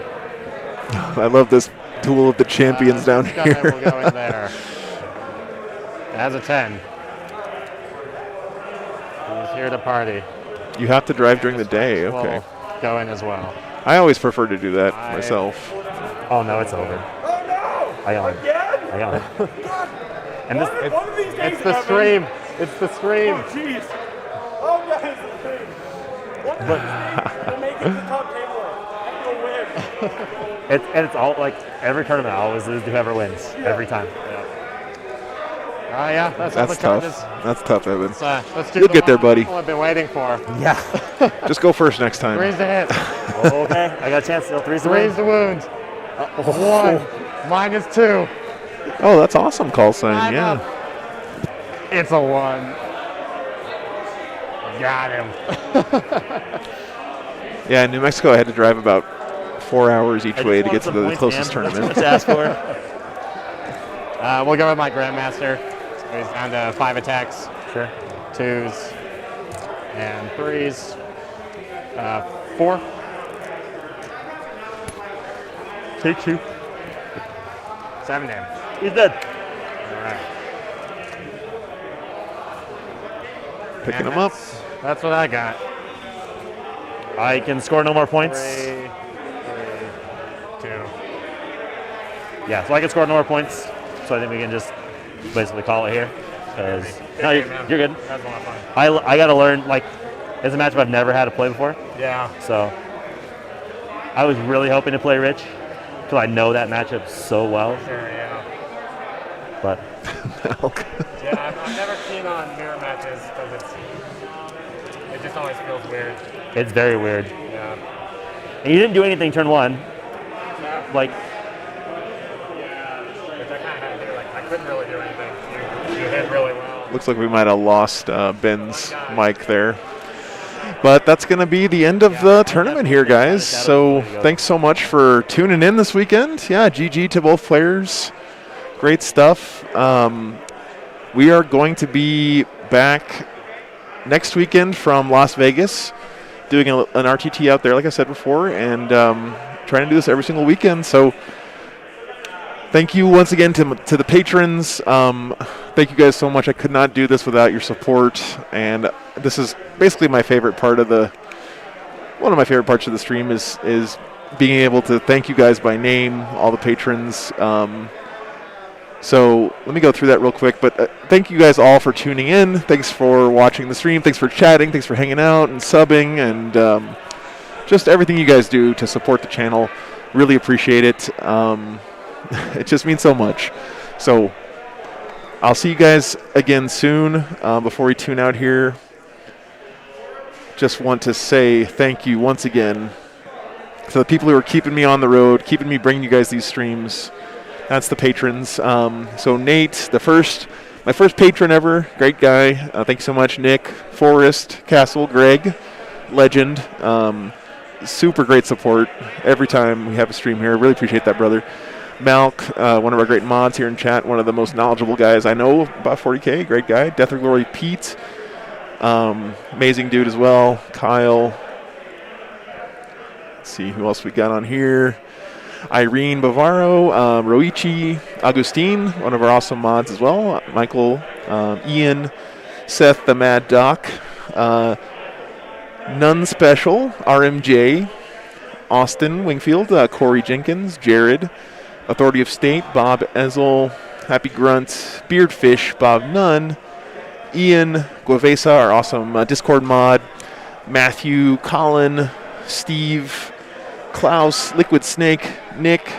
I love this duel of the champions down This guy here. will go in there. As a 10. He's here to party. You have to drive during the day. Okay. Will go in as well. I always prefer to do that myself. Oh, no, it's over. I got him. I got him. And this, One of these days, It's the Evan. stream. It's the stream. Jeez. Oh, guys, we're making the top table. I will win. and it's all like every tournament I always lose to whoever wins. Every time. Oh, yeah. That's all That's the charges. tough. That's tough, Evan. Let's do You'll the get there, one buddy. people have been waiting for. Yeah. Just go first next time. 3's to hit. Okay. I got a chance still. 3's the 3's win. to wound. 1. -2. Oh, that's awesome, call sign. I'm Yeah. up. It's a 1. Got him. Yeah, in New Mexico, I had to drive about 4 hours each I way just to get want to some the points, closest man. tournament. That's what to ask for. We'll go with my Grandmaster. So he's down to 5 attacks, Sure. 2s, and 3s. 4. Take 2. 7 damage. He's dead. All right. Picking And them up. That's what I got. I can score no more points. 3, 2. Yeah, so I can score no more points. So I think we can just basically call it here. 'Cause- no, you're good. That's a lot of fun. I got to learn, like, it's a matchup I've never had to play before. Yeah. So I was really hoping to play Rich because I know that matchup so well. Sure, yeah. But Yeah, I'm never keen on mirror matches because it just always feels weird. it's very weird. Yeah. And you didn't do anything turn 1. Like, Which I kind of had to do. Like, I couldn't really do anything. You hit really well. Looks like we might have lost Ben's mic there. But that's going to be the end of the tournament here, guys. So thanks so much for tuning in this weekend. Yeah, GG to both players. Great stuff. We are going to be back next weekend from Las Vegas, doing an RTT out there, like I said before, and trying to do this every single weekend. So thank you once again to the patrons. Thank you guys so much. I could not do this without your support, and this is basically my favorite part of one of my favorite parts of the stream is being able to thank you guys by name, all the patrons. So let me go through that real quick, but thank you guys all for tuning in. Thanks for watching the stream. Thanks for chatting. Thanks for hanging out and subbing and just everything you guys do to support the channel. Really appreciate it. It just means so much. So I'll see you guys again soon. Before we tune out here, just want to say thank you once again to the people who are keeping me on the road, keeping me bringing you guys these streams. That's the patrons. So Nate, my first patron ever, great guy. Thank you so much, Nick, Forrest, Castle, Greg, legend. Super great support every time we have a stream here. Really appreciate that, brother. Malk, one of our great mods here in chat, one of the most knowledgeable guys I know about 40K, great guy. Death or Glory Pete, amazing dude as well. Kyle. Let's see who else we got on here. Irene Bavaro, Roichi, Agustin, one of our awesome mods as well. Michael, Ian, Seth the Mad Doc, None Special, RMJ, Austin Wingfield, Corey Jenkins, Jared, Authority of State, Bob Ezel, Happy Grunt, Beardfish, Bob Nunn, Ian Guavesa, our awesome Discord mod, Matthew, Colin, Steve, Klaus, Liquid Snake, Nick,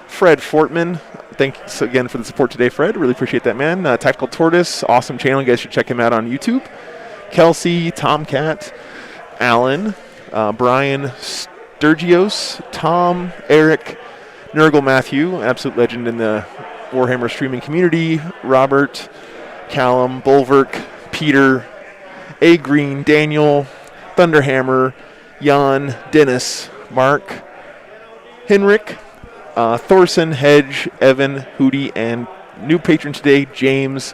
Fred Fortman. Thanks again for the support today, Fred. Really appreciate that, man. Tactical Tortoise, awesome channel. You guys should check him out on YouTube. Kelsey, Tomcat, Alan, Brian Sturgios, Tom, Eric, Nurgle Matthew, absolute legend in the Warhammer streaming community, Robert, Callum, Bulwark, Peter, A. Green, Daniel, Thunderhammer, Jan, Dennis, Mark, Henrik, Thorson, Hedge, Evan, Hootie, and new patron today, James.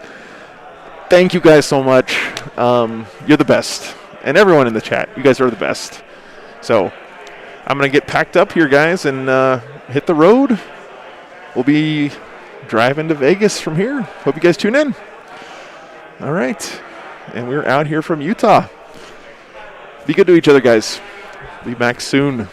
Thank you guys so much. You're the best. And everyone in the chat, you guys are the best. So I'm going to get packed up here, guys, and hit the road. We'll be driving to Vegas from here. Hope you guys tune in. All right. And we're out here from Utah. Be good to each other, guys. Be back soon.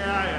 Yeah,